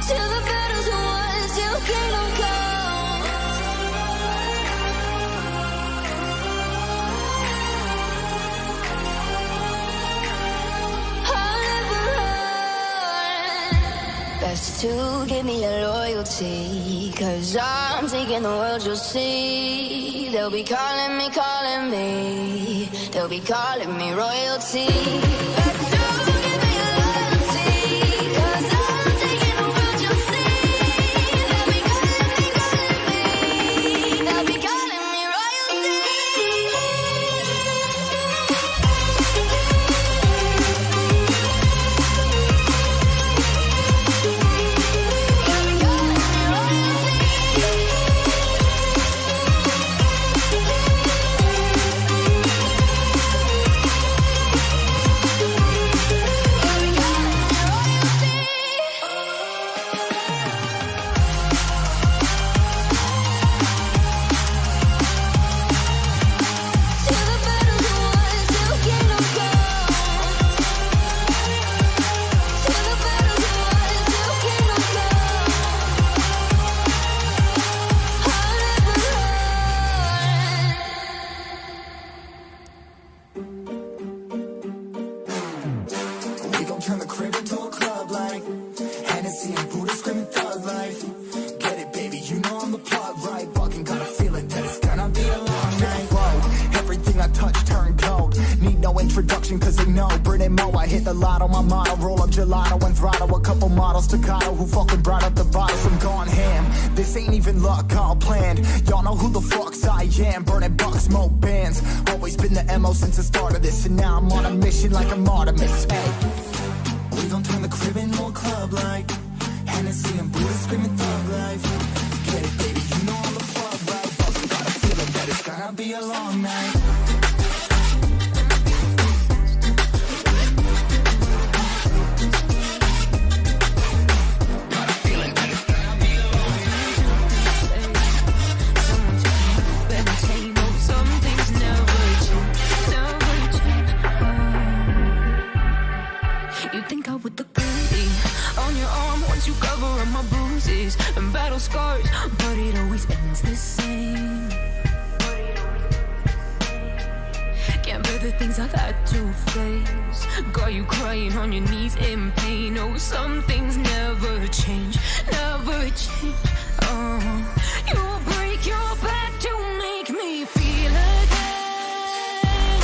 To the battles won, still kingdom come. I'll never run. Best to give me your loyalty, 'cause I'm taking the world, you'll see. They'll be calling me. They'll be calling me royalty. Best to give me your loyalty, 'cause I'm taking the world, you'll see. They'll be calling me. They'll be calling me royalty. They'll be calling me royalty. the lotto, my motto. Roll up gelato and throttle a couple models staccato who fucking brought up the bottles. I'm gone ham. This ain't even luck, all planned. Y'all know who the fucks I am. Burning bucks, smoke bands. Always been the MO since the start of this, and now I'm on a mission like I'm Artemis. Hey, we gon' turn the crib into a club like Hennessy and Buddha screaming thug life. Get it, baby, you know I'm the plug, right? Fucking got a feeling that it's gonna be a long night. And battle scars, but it always ends the same. Can't bear the things I've had to face. Got you crying on your knees in pain. Oh, some things never change, never change. Oh, you break your back to make me feel again.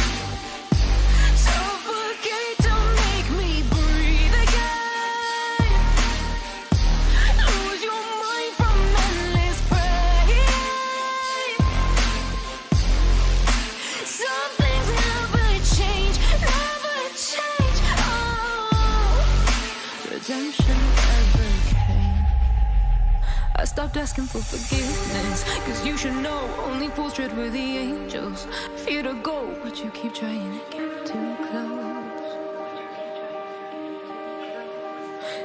Suffocate to make me breathe again. Lose your mind from endless pain. Some things never change, never change. Oh, redemption never came. I stopped asking for forgiveness, cause you should know only fools tread where the angels fear to go, but you keep trying to get too close.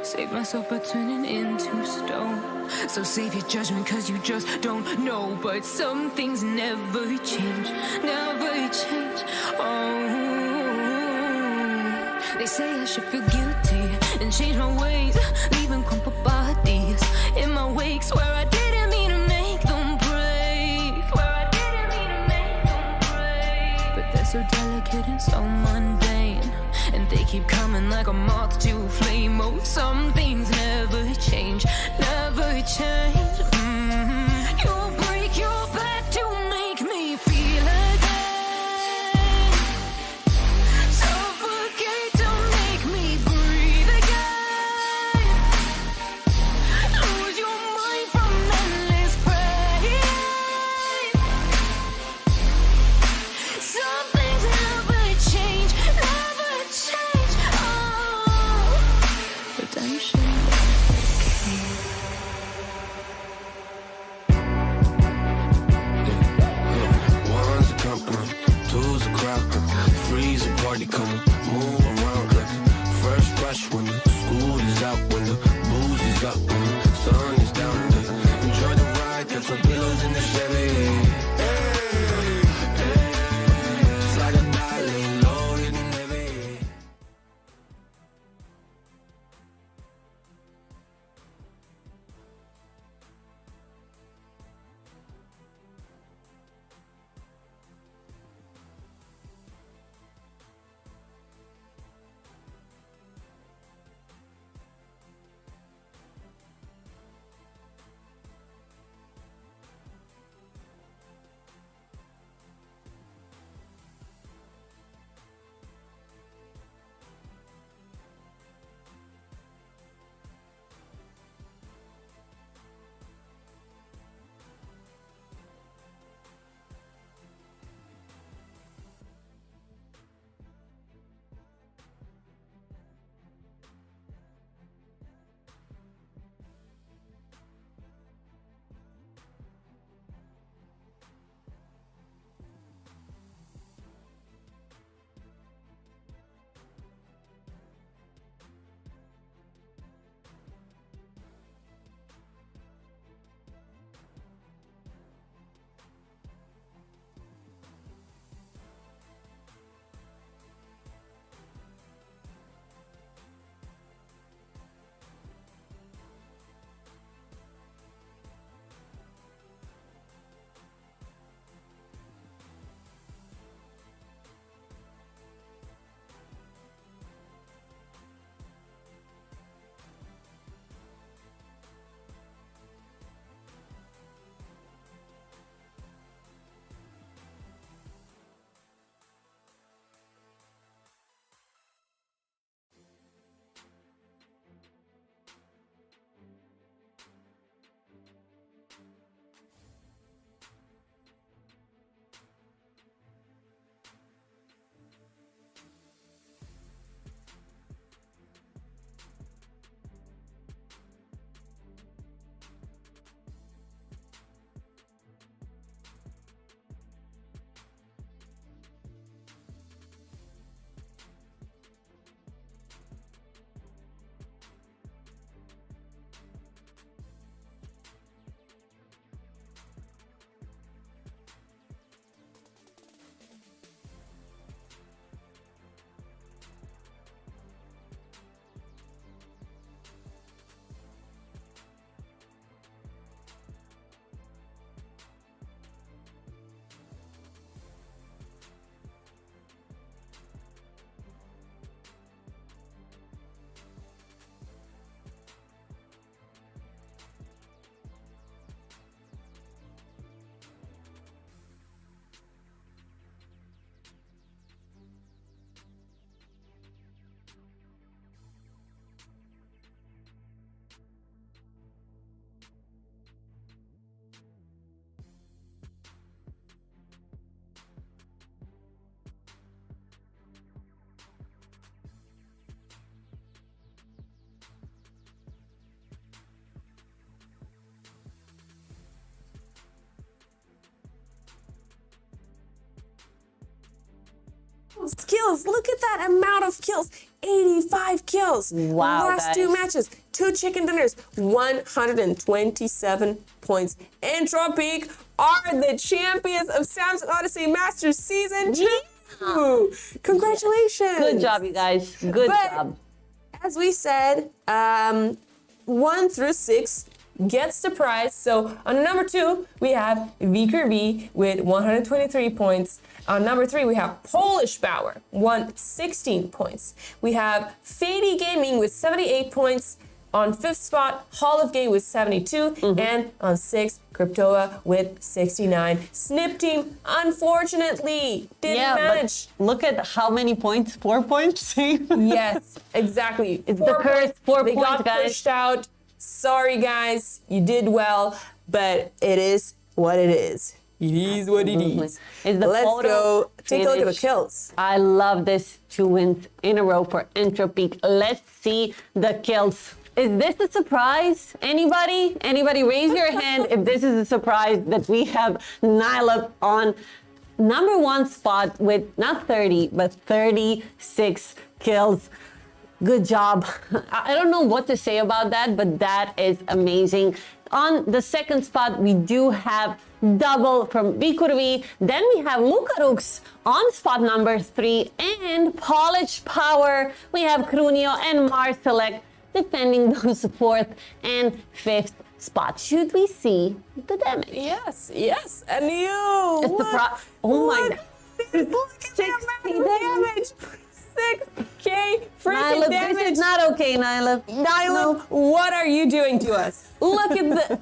Save myself by turning into stone. So save your judgment cause you just don't know. But some things never change, never change. Oh, they say I should feel guilty and change my ways, leaving crumpled bodies in my wake. Swear I didn't mean to make them break. Swear I didn't mean to make them break. But they're so delicate and so mundane, and they keep coming like a moth to a flame. Oh, some things never change, never change. You break your back to make me feel again. Suffocate to make me breathe again. Lose your mind from endless pain. Some things never change, never change. Oh, redemption came. One's a company, two's a crowd, three's a party coming, move around like first rush when the school is out, when the booze is up, when the sun is down. Enjoy the ride, got some pillows in the Chevy. Slide a dolly, low hitting heavy. Kills. Look at that amount of kills. 85 kills. Wow, Last two guys. matches. 2 chicken dinners. 127 points. Entropique are the champions of Samsung Odyssey Masters Season 2. Congratulations. Good job, you guys. Good But- job. As we said, 1 through 6 gets the prize. So on number 2, we have VKB with 123 points. On number 3, we have Polish Power, 116 points. We have Fady Gaming with 78 points. On 5th spot, Hall of Game with 72. And on 6th, Cryptoa with 69. Snip Team, unfortunately, didn't manage. but look at how many points. 4 points. Yes, exactly. It's the curse. 4 They points, got guys. pushed out. Sorry, guys. You did well, but it is what it is. It is what it is. It's the Let's photo go take a look at the finish. kills. I love this 2 wins in a row for Entropique. Let's see the kills. Is this a surprise? Anybody? Anybody raise your hand if this is a surprise that we have Nyla on number 1 spot with not 30, but 36 kills. Good job. I don't know what to say about that, but that is amazing. On the 2nd spot, we do have double from Vikurvi. Then we have Mukarux on spot number 3 and Polish Power. We have Krunio and Marselek defending those 4th and 5th spot. Should we see the damage? Yes, yes. And you. It's the oh my god. Look at that amount of damage. 6K freaking Nyla, damage. this is not okay, Nyla. Nyla, what are you doing to us? Look at the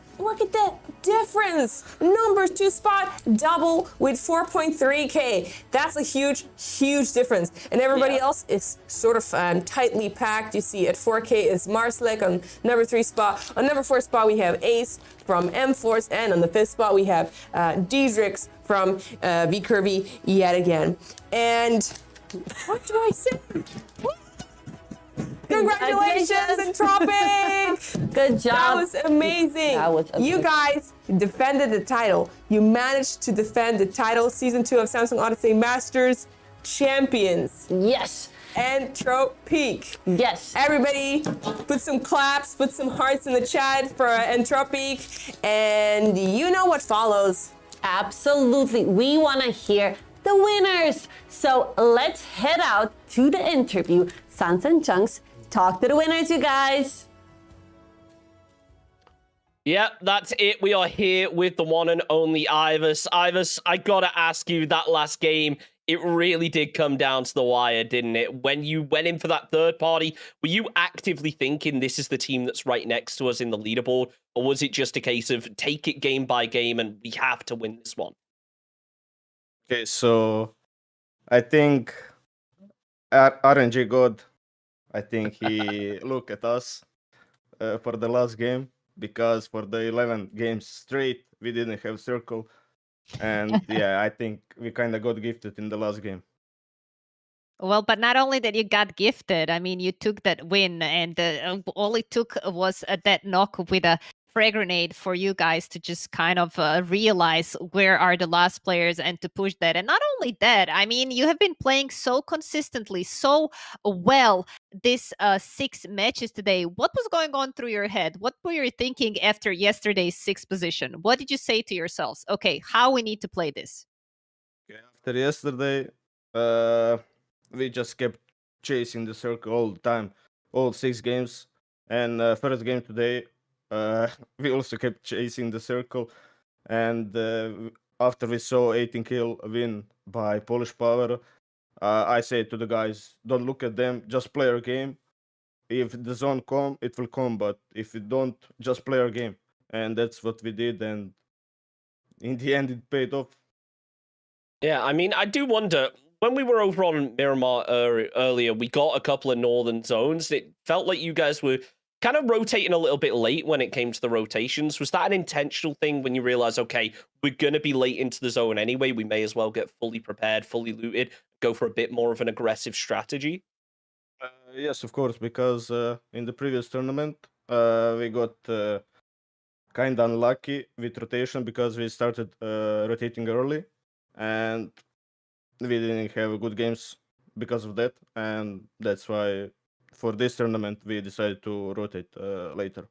difference. Number 2 spot, double with 4.3K. That's a huge, huge difference. And everybody else is sort of tightly packed. You see at 4K is Marslek on number 3 spot. On number 4 spot, we have Ace from M-Force. And on the 5th spot, we have Diedrix from V-Curvy yet again. And what do I say? Congratulations, Entropic! Good job. That was amazing. That was You amazing. guys defended the title. You managed to defend the title. Season 2 of Samsung Odyssey Masters champions. Yes. Entropique. Yes. Everybody, put some claps, put some hearts in the chat for Entropique. And you know what follows. Absolutely. We want to hear the winners. So let's head out to the interview. Sans and Chunks, talk to the winners, you guys. Yep, that's it. We are here with the one and only Ivers. Ivers, I gotta ask you, that last game, it really did come down to the wire, didn't it? When you went in for that third party, were you actively thinking this is the team that's right next to us in the leaderboard? Or was it just a case of take it game by game and we have to win this one? Okay, so I think RNG God, I think he looked at us for the last game, because for the 11 games straight, we didn't have circle. And yeah, I think we kind of got gifted in the last game. Well, but not only that you got gifted, I mean, you took that win, and all it took was that knock with a frag grenade for you guys to just kind of realize where are the last players and to push that. And not only that, I mean, you have been playing so consistently, so well this 6 matches today. What was going on through your head? What were you thinking after yesterday's 6th position? What did you say to yourselves? Okay, how we need to play this? Okay, after yesterday, we just kept chasing the circle all the time, all 6 games. And first game today, we also kept chasing the circle. And after we saw 18 kill win by Polish Power, I said to the guys, don't look at them, just play our game. If the zone come, it will come, but if you don't, just play our game. And that's what we did, and in the end, it paid off. Yeah, I mean, I do wonder, when we were over on Miramar earlier, we got a couple of northern zones. It felt like you guys were kind of rotating a little bit late when it came to the rotations. Was that an intentional thing when you realized, okay, we're going to be late into the zone anyway, we may as well get fully prepared, fully looted, go for a bit more of an aggressive strategy? Yes, of course, because in the previous tournament, we got kind of unlucky with rotation because we started rotating early and we didn't have good games because of that, and that's why for this tournament we decided to rotate later.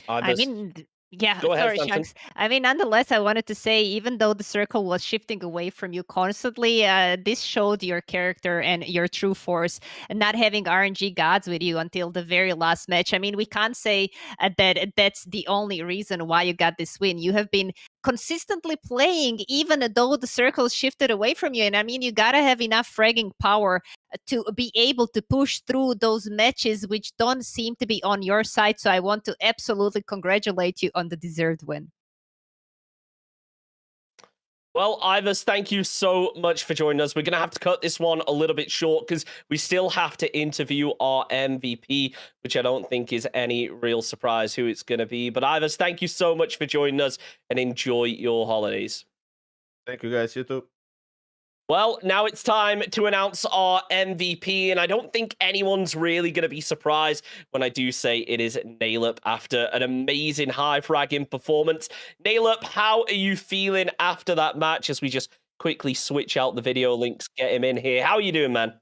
I mean, yeah, Go ahead, sorry, Samson. Shanks. I mean, nonetheless, I wanted to say, even though the circle was shifting away from you constantly, this showed your character and your true force, and not having RNG gods with you until the very last match. I mean, we can't say that that's the only reason why you got this win. You have been consistently playing, even though the circle shifted away from you. And I mean, you gotta have enough fragging power to be able to push through those matches which don't seem to be on your side. So I want to absolutely congratulate you on the deserved win. Well, Ivers, thank you so much for joining us. We're going to have to cut this one a little bit short because we still have to interview our MVP, which I don't think is any real surprise who it's going to be. But Ivers, thank you so much for joining us and enjoy your holidays. Thank you guys, you too. Well, now it's time to announce our MVP, and I don't think anyone's really going to be surprised when I do say it is Nailup after an amazing high fragging performance. Nailup, how are you feeling after that match as we just quickly switch out the video links, get him in here? How are you doing, man?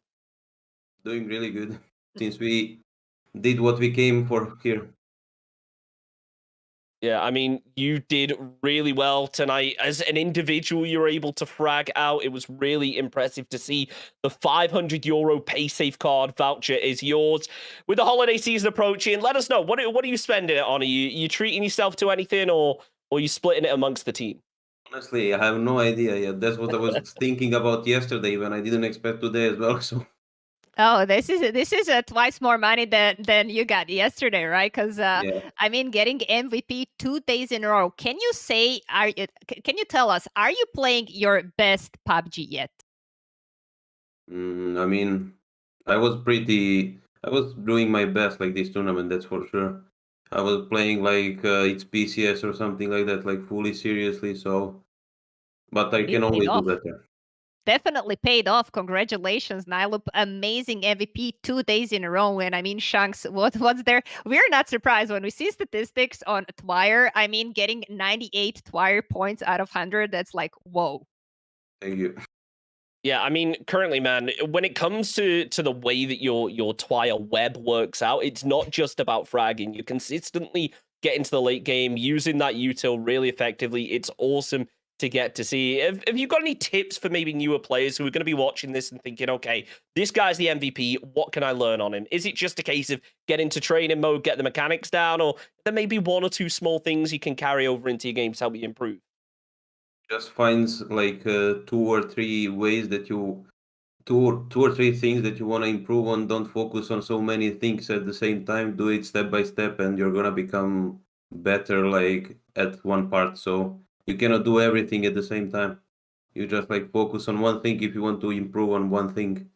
Doing really good since we did what we came for here. Yeah, I mean, you did really well tonight. As an individual, you were able to frag out. It was really impressive to see. The €500 PaySafe card voucher is yours. With the holiday season approaching, let us know. What are you spending it on? Are you treating yourself to anything, or are you splitting it amongst the team? Honestly, I have no idea yet. That's what I was thinking about yesterday when I didn't expect today as well. So. Oh, this is twice more money than you got yesterday, right? Because I mean, getting MVP 2 days in a row. Can you say? Can you tell us? Are you playing your best PUBG yet? I mean, I was doing my best like this tournament. That's for sure. I was playing like it's PCS or something like that, like fully seriously. So, but I can always do better. Definitely paid off. Congratulations, Nailup. Amazing MVP 2 days in a row. And I mean, Shanks, what's there? We're not surprised when we see statistics on Twire. I mean, getting 98 Twire points out of 100, that's like, whoa. Thank you. Yeah, I mean, currently, man, when it comes to the way that your Twire web works out, it's not just about fragging. You consistently get into the late game using that util really effectively. It's awesome to get to see. Have you got any tips for maybe newer players who are going to be watching this and thinking, okay, this guy's the MVP, what can I learn on him? Is it just a case of get into training mode, get the mechanics down, or there may be 1 or 2 small things you can carry over into your game to help you improve? Just finds like 2 or 3 ways that you 2 or 3 things that you want to improve on. Don't focus on so many things at the same time. Do it step by step, and you're gonna become better like at one part. So you cannot do everything at the same time. You just like focus on one thing if you want to improve on one thing.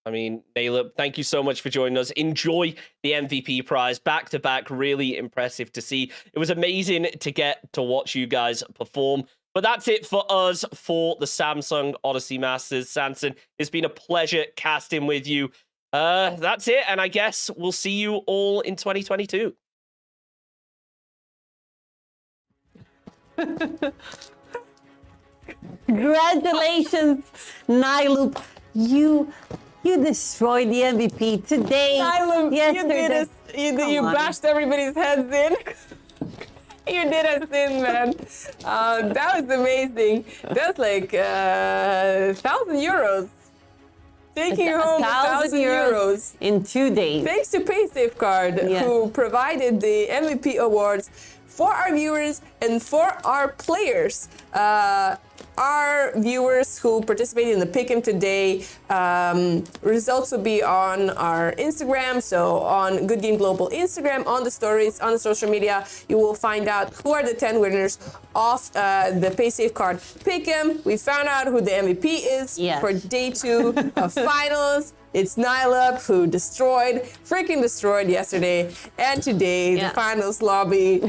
I mean, Nailup, thank you so much for joining us. Enjoy the MVP prize back to back. Really impressive to see. It was amazing to get to watch you guys perform. But that's it for us for the Samsung Odyssey Masters. Samson, it's been a pleasure casting with you. That's it. And I guess we'll see you all in 2022. Congratulations, Nailup. You destroyed the MVP today. Nailup, yesterday. you bashed everybody's heads in. You did us in, man. That was amazing. That's like €1,000. Taking home 1,000 euros in 2 days. Thanks to PaySafe Card, who provided the MVP awards for our viewers and for our players. Our viewers who participated in the Pick'em today, results will be on our Instagram. So on Good Game Global Instagram, on the stories, on the social media, you will find out who are the 10 winners of the PaySafe Card Pick'em. We found out who the MVP is for day 2 of finals. It's Nailup, who freaking destroyed yesterday. And today, the finals lobby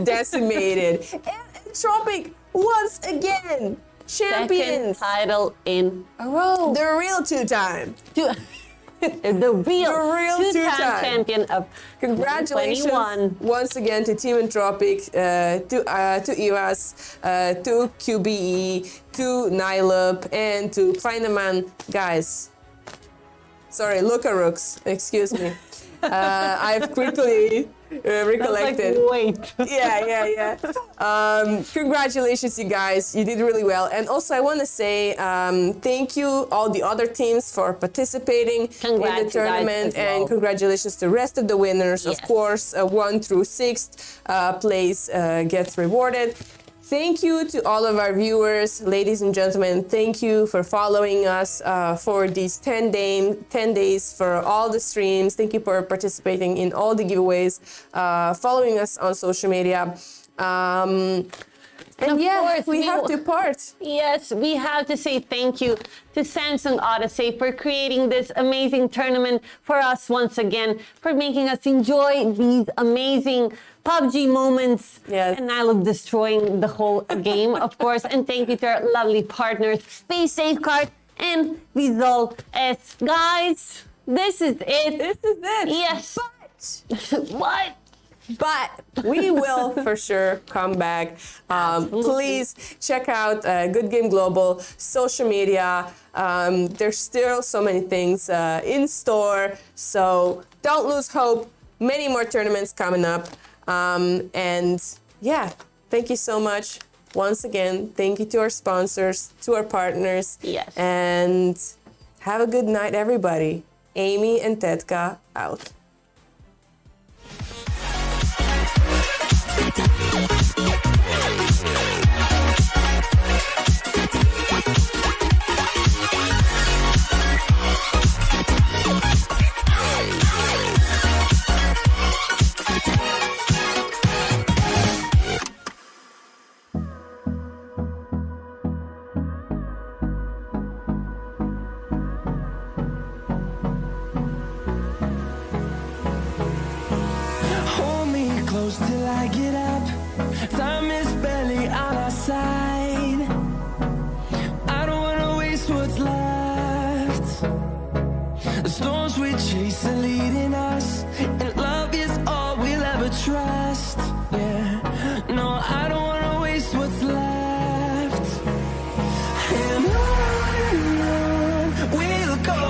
decimated. And Tropic, once again, champions. Second title in a row. The real 2-time. The real two-time two-time champion of Congratulations 2021. once again to Team Entropic, to EOS, to QBE, to Nylup, and to Kleineman. Guys, sorry, Luca Rooks, excuse me. I've quickly recollected. Wait. Yeah. Congratulations, you guys. You did really well. And also, I want to say thank you, all the other teams, for participating in the tournament. And congratulations to the rest of the winners. Yes. Of course, 1 through 6th place gets rewarded. Thank you to all of our viewers, ladies and gentlemen. Thank you for following us for these 10 days, for all the streams. Thank you for participating in all the giveaways, following us on social media. And yeah, we have to part. Yes, we have to say thank you to Samsung Odyssey for creating this amazing tournament for us once again, for making us enjoy these amazing PUBG moments. Yes. And I love destroying the whole game, of course. And thank you to our lovely partners, Space Safeguard and Visual S. Guys, this is it. This is it. Yes. But What? But we will for sure come back. Please check out Good Game Global social media. There's still so many things in store, so don't lose hope. Many more tournaments coming up. And yeah, thank you so much. Once again, thank you to our sponsors, to our partners. Yes. And have a good night, everybody. Amy and Tetka out. Hold me close till I get up. Time is barely on our side. I don't wanna waste what's left. The storms we chase are leading us, and love is all we'll ever trust. Yeah, no, I don't wanna waste what's left. And on we'll go,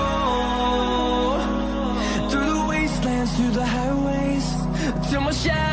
through the wastelands, through the highways, till my shadow